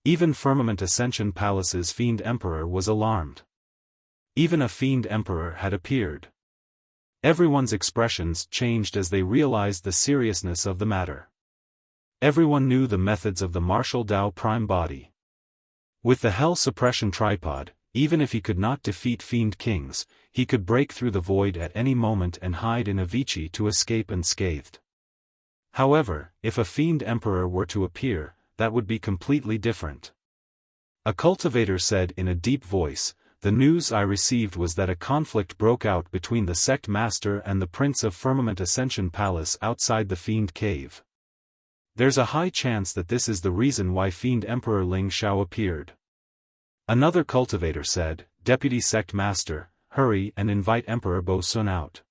Even Firmament Ascension Palace's Fiend Emperor was alarmed. Even a Fiend Emperor had appeared. Everyone's expressions changed as they realized the seriousness of the matter. Everyone knew the methods of the martial Tao prime body. With the Hell Suppression Tripod, even if he could not defeat Fiend Kings, he could break through the void at any moment and hide in Avicii to escape unscathed. However, if a Fiend Emperor were to appear, that would be completely different. A cultivator said in a deep voice, the news I received was that a conflict broke out between the sect master and the Prince of Firmament Ascension Palace outside the Fiend Cave. There's a high chance that this is the reason why Fiend Emperor Ling Xiao appeared. Another cultivator said, Deputy Sect Master, hurry and invite Emperor Bo Sun out.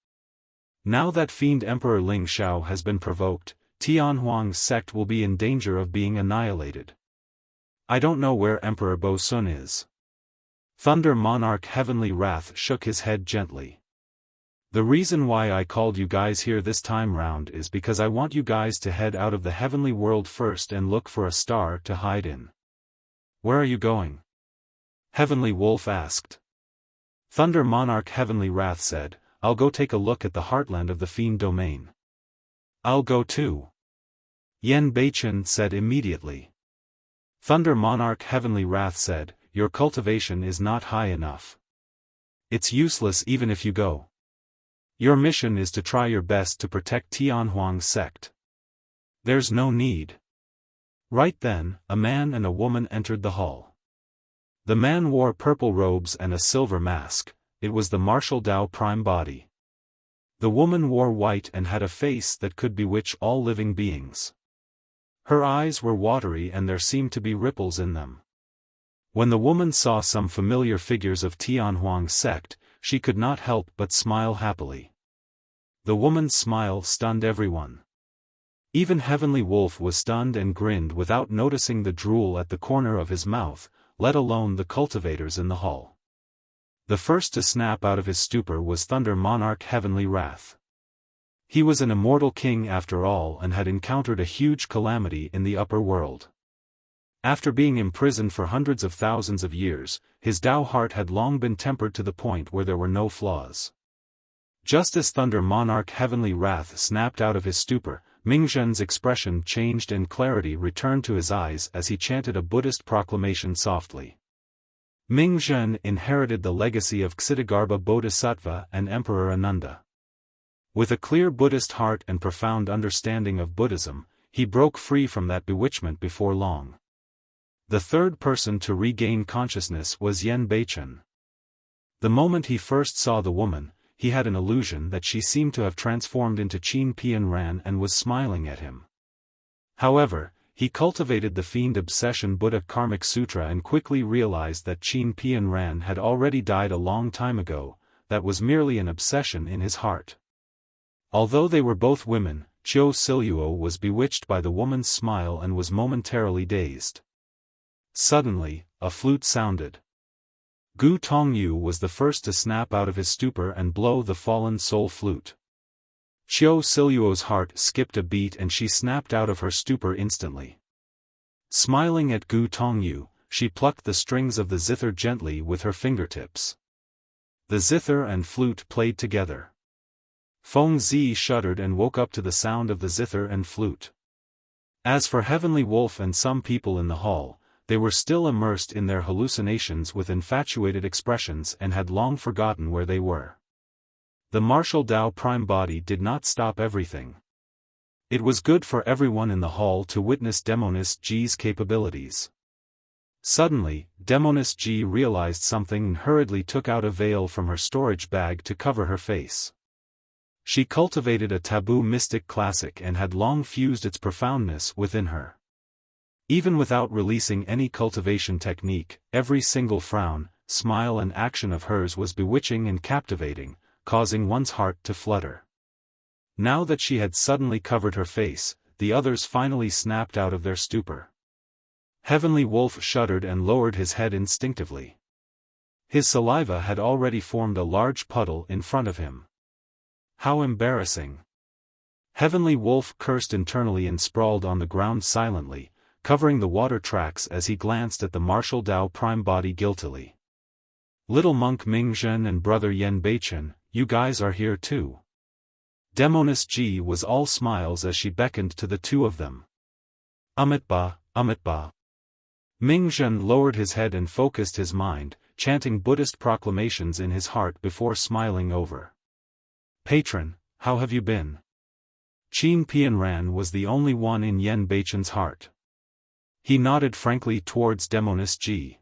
Now that Fiend Emperor Ling Xiao has been provoked, Tianhuang's sect will be in danger of being annihilated. I don't know where Emperor Bo Sun is. Thunder Monarch Heavenly Wrath shook his head gently. The reason why I called you guys here this time round is because I want you guys to head out of the heavenly world first and look for a star to hide in. Where are you going? Heavenly Wolf asked. Thunder Monarch Heavenly Wrath said, I'll go take a look at the heartland of the Fiend Domain. I'll go too. Yen Beichen said immediately. Thunder Monarch Heavenly Wrath said, your cultivation is not high enough. It's useless even if you go. Your mission is to try your best to protect Tianhuang's sect. There's no need. Right then, a man and a woman entered the hall. The man wore purple robes and a silver mask. It was the Martial Dao Prime Body. The woman wore white and had a face that could bewitch all living beings. Her eyes were watery and there seemed to be ripples in them. When the woman saw some familiar figures of Tianhuang's sect, she could not help but smile happily. The woman's smile stunned everyone. Even Heavenly Wolf was stunned and grinned without noticing the drool at the corner of his mouth, let alone the cultivators in the hall. The first to snap out of his stupor was Thunder Monarch Heavenly Wrath. He was an immortal king after all and had encountered a huge calamity in the upper world. After being imprisoned for hundreds of thousands of years, his Dao heart had long been tempered to the point where there were no flaws. Just as Thunder Monarch Heavenly Wrath snapped out of his stupor, Mingzhen's expression changed and clarity returned to his eyes as he chanted a Buddhist proclamation softly. Mingzhen inherited the legacy of Ksitigarbha Bodhisattva and Emperor Ananda. With a clear Buddhist heart and profound understanding of Buddhism, he broke free from that bewitchment before long. The third person to regain consciousness was Yen Beichen. The moment he first saw the woman, he had an illusion that she seemed to have transformed into Qin Pian Ran and was smiling at him. However, he cultivated the Fiend Obsession Buddha Karmic Sutra and quickly realized that Qin Pian Ran had already died a long time ago. That was merely an obsession in his heart. Although they were both women, Qiu Siluo was bewitched by the woman's smile and was momentarily dazed. Suddenly, a flute sounded. Gu Tongyu was the first to snap out of his stupor and blow the fallen soul flute. Qiu Siluo's heart skipped a beat and she snapped out of her stupor instantly. Smiling at Gu Tongyu, she plucked the strings of the zither gently with her fingertips. The zither and flute played together. Feng Zi shuddered and woke up to the sound of the zither and flute. As for Heavenly Wolf and some people in the hall, they were still immersed in their hallucinations with infatuated expressions and had long forgotten where they were. The Martial Dao Prime Body did not stop everything. It was good for everyone in the hall to witness Demoness Ji's capabilities. Suddenly, Demoness Ji realized something and hurriedly took out a veil from her storage bag to cover her face. She cultivated a taboo mystic classic and had long fused its profoundness within her. Even without releasing any cultivation technique, every single frown, smile and action of hers was bewitching and captivating, causing one's heart to flutter. Now that she had suddenly covered her face, the others finally snapped out of their stupor. Heavenly Wolf shuddered and lowered his head instinctively. His saliva had already formed a large puddle in front of him. How embarrassing! Heavenly Wolf cursed internally and sprawled on the ground silently, covering the water tracks as he glanced at the Martial Dao Prime Body guiltily. Little Monk Mingzhen and Brother Yen Beichen, you guys are here too. Demoness Ji was all smiles as she beckoned to the two of them. Amitba, Amitba. Mingzhen lowered his head and focused his mind, chanting Buddhist proclamations in his heart before smiling over. Patron, how have you been? Qin Pian Ran was the only one in Yen Beichen's heart. He nodded frankly towards Demoness Ji.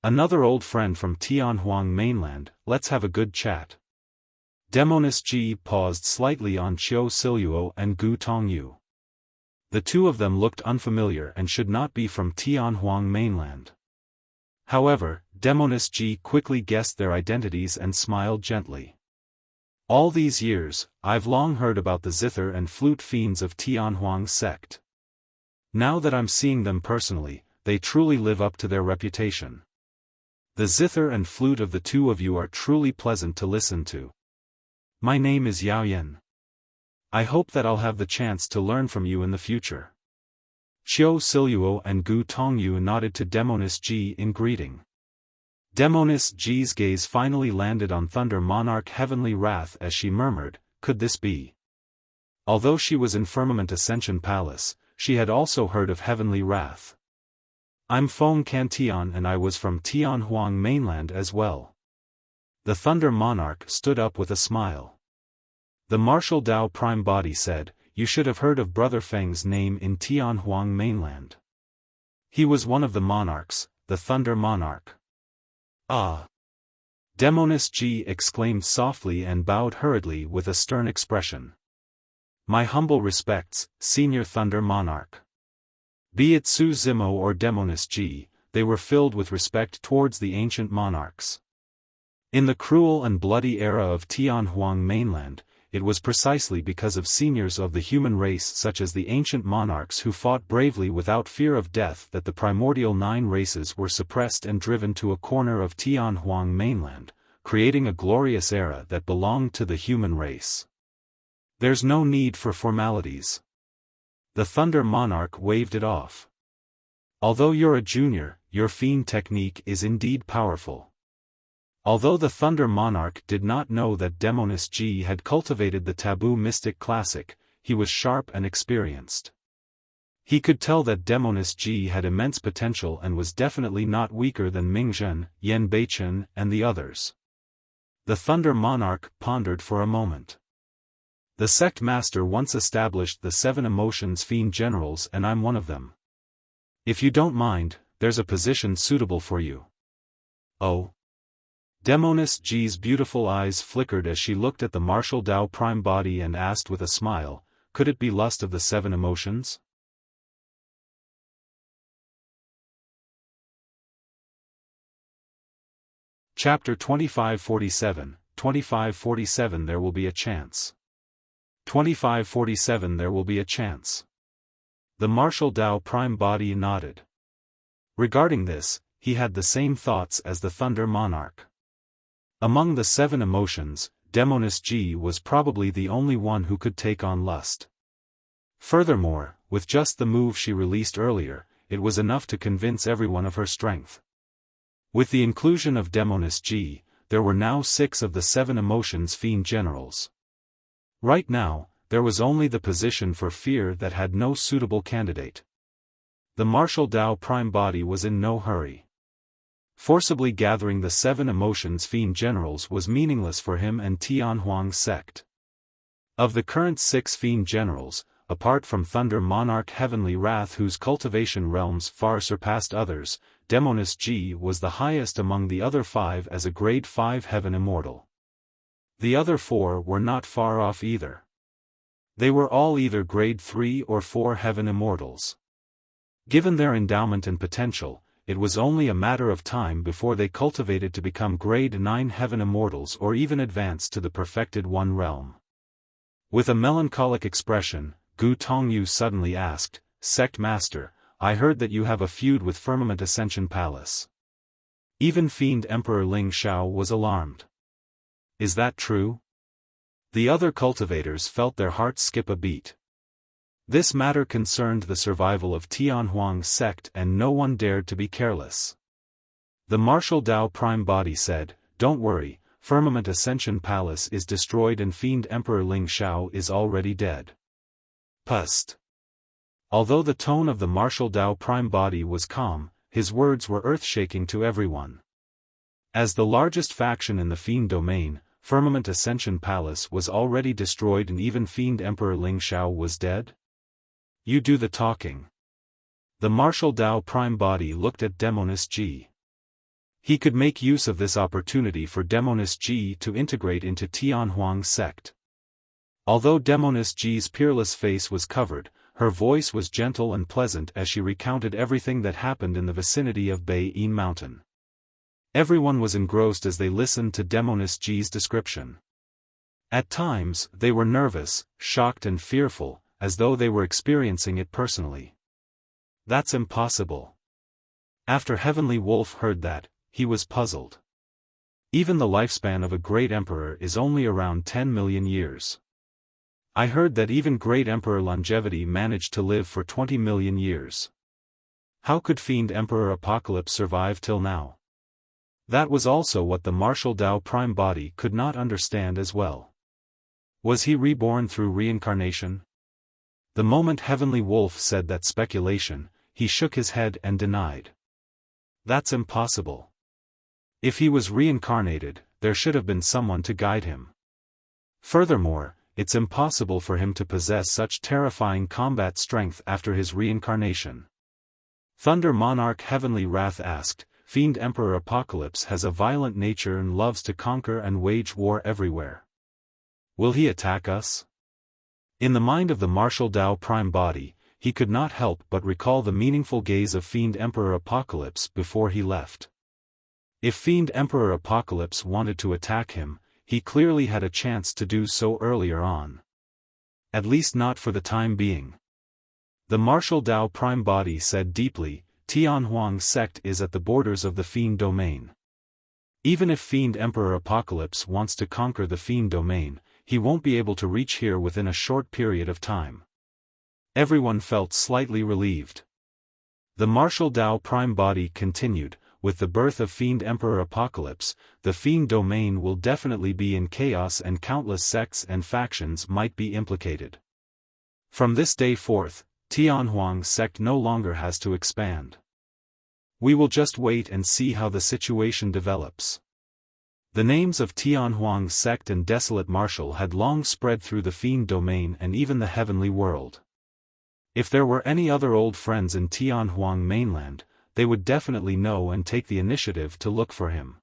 Another old friend from Tianhuang mainland, let's have a good chat. Demoness Ji paused slightly on Qiu Siluo and Gu Tongyu. The two of them looked unfamiliar and should not be from Tianhuang mainland. However, Demoness Ji quickly guessed their identities and smiled gently. All these years, I've long heard about the zither and flute fiends of Tianhuang sect. Now that I'm seeing them personally, they truly live up to their reputation. The zither and flute of the two of you are truly pleasant to listen to. My name is Yao Yan. I hope that I'll have the chance to learn from you in the future. Qiu Siluo and Gu Tongyu nodded to Demoness Ji in greeting. Demoness Ji's gaze finally landed on Thunder Monarch Heavenly Wrath as she murmured, could this be? Although she was in Firmament Ascension Palace, she had also heard of Heavenly Wrath. I'm Feng Cantian and I was from Tianhuang mainland as well. The Thunder Monarch stood up with a smile. The Martial Dao Prime Body said, you should have heard of Brother Feng's name in Tianhuang mainland. He was one of the monarchs, the Thunder Monarch. Ah! Demoness Ji exclaimed softly and bowed hurriedly with a stern expression. My humble respects, Senior Thunder Monarch. Be it Su Zimo or Demoness Ji, they were filled with respect towards the ancient monarchs. In the cruel and bloody era of Tianhuang mainland, it was precisely because of seniors of the human race such as the ancient monarchs who fought bravely without fear of death that the primordial 9 races were suppressed and driven to a corner of Tianhuang mainland, creating a glorious era that belonged to the human race. There's no need for formalities. The Thunder Monarch waved it off. Although you're a junior, your fiend technique is indeed powerful. Although the Thunder Monarch did not know that Demoness Ji had cultivated the taboo mystic classic, he was sharp and experienced. He could tell that Demoness Ji had immense potential and was definitely not weaker than Mingzhen, Yen Beichen, and the others. The Thunder Monarch pondered for a moment. The sect master once established the 7 emotions fiend generals and I'm one of them. If you don't mind, there's a position suitable for you. Oh? Demoness Ji's beautiful eyes flickered as she looked at the Martial Dao Prime Body and asked with a smile, could it be lust of the 7 emotions? Chapter 2547, 2547 There will be a chance. 2547 There will be a chance. The Martial Dao Prime Body nodded. Regarding this, he had the same thoughts as the Thunder Monarch. Among the 7 emotions, Demoness Ji was probably the only one who could take on lust. Furthermore, with just the move she released earlier, it was enough to convince everyone of her strength. With the inclusion of Demoness Ji, there were now 6 of the 7 emotions fiend generals. Right now, there was only the position for fear that had no suitable candidate. The Martial Dao Prime Body was in no hurry. Forcibly gathering the 7 emotions fiend generals was meaningless for him and Tianhuang sect. Of the current 6 fiend generals, apart from Thunder Monarch Heavenly Wrath whose cultivation realms far surpassed others, Demoness Ji was the highest among the other 5 as a grade 5 Heaven Immortal. The other 4 were not far off either. They were all either grade 3 or 4 Heaven Immortals. Given their endowment and potential, it was only a matter of time before they cultivated to become grade 9 Heaven Immortals or even advance to the perfected 1 realm. With a melancholic expression, Gu Tongyu suddenly asked, Sect Master, I heard that you have a feud with Firmament Ascension Palace. Even Fiend Emperor Ling Xiao was alarmed. Is that true? The other cultivators felt their hearts skip a beat. This matter concerned the survival of Tianhuang's sect and no one dared to be careless. The Martial Dao Prime Body said, Don't worry, Firmament Ascension Palace is destroyed and Fiend Emperor Ling Xiao is already dead. Pust. Although the tone of the Martial Dao Prime Body was calm, his words were earth-shaking to everyone. As the largest faction in the Fiend domain, Firmament Ascension Palace was already destroyed and even Fiend Emperor Ling Xiao was dead? You do the talking. The Martial Dao Prime Body looked at Demoness Ji. He could make use of this opportunity for Demoness Ji to integrate into Tianhuang's sect. Although Demoness Ji's peerless face was covered, her voice was gentle and pleasant as she recounted everything that happened in the vicinity of Beiyin Mountain. Everyone was engrossed as they listened to Demoness Ji's description. At times, they were nervous, shocked and fearful, as though they were experiencing it personally. That's impossible. After Heavenly Wolf heard that, he was puzzled. Even the lifespan of a great emperor is only around 10 million years. I heard that even great emperor longevity managed to live for 20 million years. How could Fiend Emperor Apocalypse survive till now? That was also what the martial Dao Prime Body could not understand as well. Was he reborn through reincarnation? The moment Heavenly Wolf said that speculation, he shook his head and denied. That's impossible. If he was reincarnated, there should have been someone to guide him. Furthermore, it's impossible for him to possess such terrifying combat strength after his reincarnation. Thunder Monarch Heavenly Wrath asked, Fiend Emperor Apocalypse has a violent nature and loves to conquer and wage war everywhere. Will he attack us? In the mind of the martial Dao Prime Body, he could not help but recall the meaningful gaze of Fiend Emperor Apocalypse before he left. If Fiend Emperor Apocalypse wanted to attack him, he clearly had a chance to do so earlier on. At least not for the time being. The martial Dao Prime Body said deeply, Tianhuang's sect is at the borders of the Fiend Domain. Even if Fiend Emperor Apocalypse wants to conquer the Fiend Domain, he won't be able to reach here within a short period of time. Everyone felt slightly relieved. The martial Dao Prime Body continued, with the birth of Fiend Emperor Apocalypse, the Fiend Domain will definitely be in chaos and countless sects and factions might be implicated. From this day forth, Tianhuang's sect no longer has to expand. We will just wait and see how the situation develops. The names of Tianhuang's sect and Desolate Marshal had long spread through the Fiend Domain and even the heavenly world. If there were any other old friends in Tianhuang mainland, they would definitely know and take the initiative to look for him.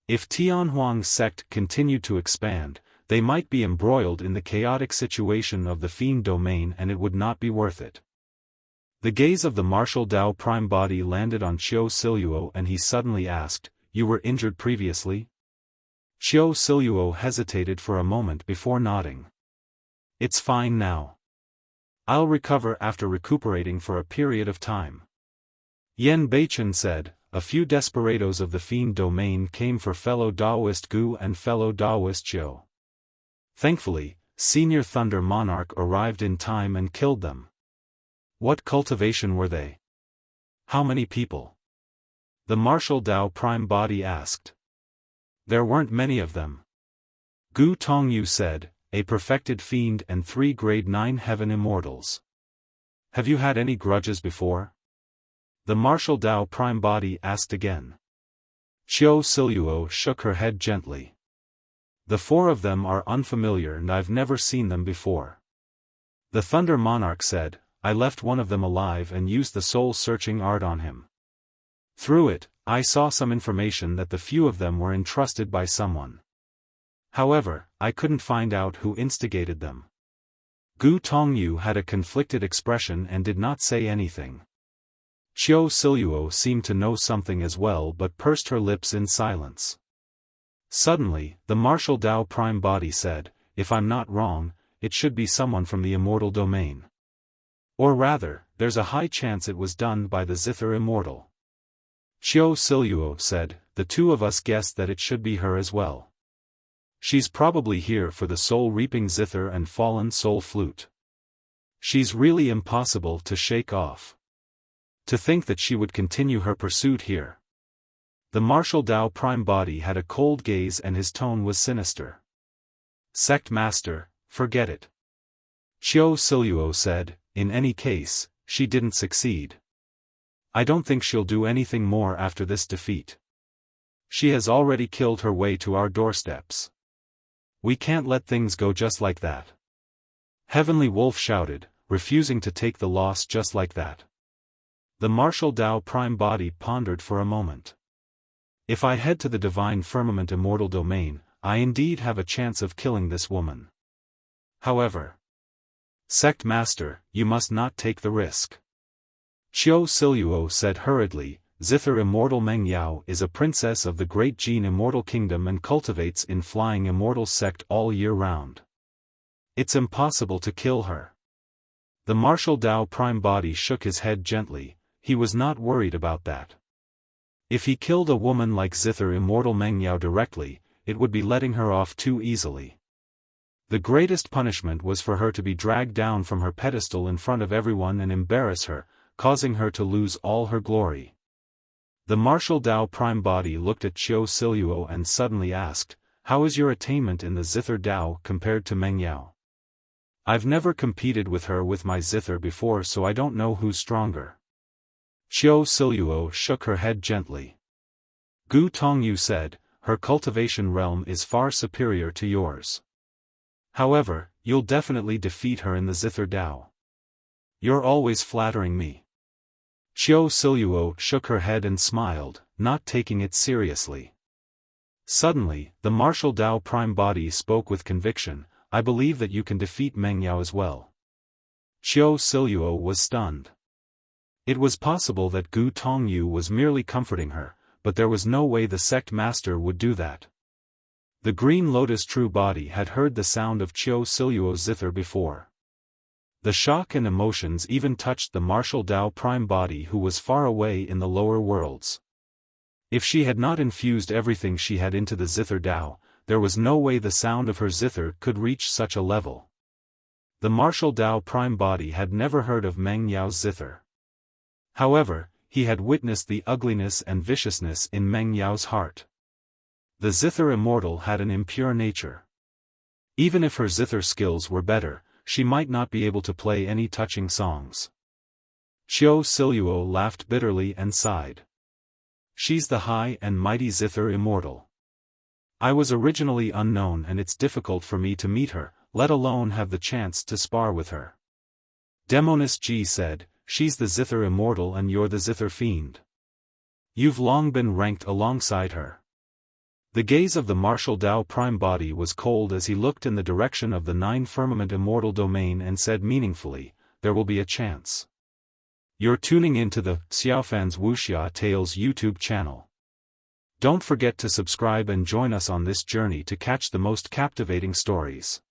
If Tianhuang's sect continued to expand, they might be embroiled in the chaotic situation of the Fiend Domain and it would not be worth it. The gaze of the martial Dao Prime Body landed on Qiu Siluo and he suddenly asked, You were injured previously? Qiu Siluo hesitated for a moment before nodding. It's fine now. I'll recover after recuperating for a period of time. Yen Beichen said, A few desperados of the Fiend Domain came for fellow Daoist Gu and fellow Daoist Zhou. Thankfully, Senior Thunder Monarch arrived in time and killed them. What cultivation were they? How many people? The martial Dao Prime Body asked. There weren't many of them. Gu Tongyu said, A perfected fiend and 3 grade 9 heaven immortals. Have you had any grudges before? The martial Dao Prime Body asked again. Qiu Siluo shook her head gently. The 4 of them are unfamiliar and I've never seen them before. The Thunder Monarch said, I left one of them alive and used the soul-searching art on him. Through it, I saw some information that the few of them were entrusted by someone. However, I couldn't find out who instigated them. Gu Tongyu had a conflicted expression and did not say anything. Qiu Siluo seemed to know something as well but pursed her lips in silence. Suddenly, the martial Dao Prime Body said, If I'm not wrong, it should be someone from the Immortal Domain. Or rather, there's a high chance it was done by the Zither Immortal. Qiu Siluo said, The 2 of us guessed that it should be her as well. She's probably here for the soul-reaping Zither and fallen soul flute. She's really impossible to shake off. To think that she would continue her pursuit here. The martial Dao Prime Body had a cold gaze and his tone was sinister. Sect Master, forget it. Qiu Siluo said, In any case, she didn't succeed. I don't think she'll do anything more after this defeat. She has already killed her way to our doorsteps. We can't let things go just like that. Heavenly Wolf shouted, refusing to take the loss just like that. The martial Dao Prime Body pondered for a moment. If I head to the divine firmament immortal domain, I indeed have a chance of killing this woman. However, Sect Master, you must not take the risk. Xiao Siluo said hurriedly, Zither Immortal Meng Yao is a princess of the Great Gene Immortal Kingdom and cultivates in Flying Immortal Sect all year round. It's impossible to kill her. The Martial Dao Prime Body shook his head gently. He was not worried about that. If he killed a woman like Zither Immortal Meng Yao directly, it would be letting her off too easily. The greatest punishment was for her to be dragged down from her pedestal in front of everyone and embarrass her, causing her to lose all her glory. The Martial Dao Prime Body looked at Xiao Siluo and suddenly asked, how is your attainment in the Zither Dao compared to Meng Yao? I've never competed with her with my Zither before, so I don't know who's stronger. Xiao Siluo shook her head gently. Gu Tongyu said, her cultivation realm is far superior to yours. However, you'll definitely defeat her in the Zither Dao. You're always flattering me. Xiao Siluo shook her head and smiled, not taking it seriously. Suddenly, the Martial Dao Prime Body spoke with conviction, I believe that you can defeat Meng Yao as well. Xiao Siluo was stunned. It was possible that Gu Tongyu was merely comforting her, but there was no way the sect master would do that. The Green Lotus True Body had heard the sound of Xiao Siluo's zither before. The shock and emotions even touched the Martial Dao Prime Body, who was far away in the lower worlds. If she had not infused everything she had into the Zither Dao, there was no way the sound of her zither could reach such a level. The Martial Dao Prime Body had never heard of Meng Yao's zither. However, he had witnessed the ugliness and viciousness in Meng Yao's heart. The Zither Immortal had an impure nature. Even if her zither skills were better, she might not be able to play any touching songs. Xiao Siluo laughed bitterly and sighed. She's the high and mighty Zither Immortal. I was originally unknown and it's difficult for me to meet her, let alone have the chance to spar with her. Demoness Ji said, she's the Zither Immortal and you're the Zither Fiend. You've long been ranked alongside her. The gaze of the Martial Dao Prime Body was cold as he looked in the direction of the 9 Firmament Immortal Domain and said meaningfully, there will be a chance. You're tuning into the Xiaofan's Wuxia Tales YouTube channel. Don't forget to subscribe and join us on this journey to catch the most captivating stories.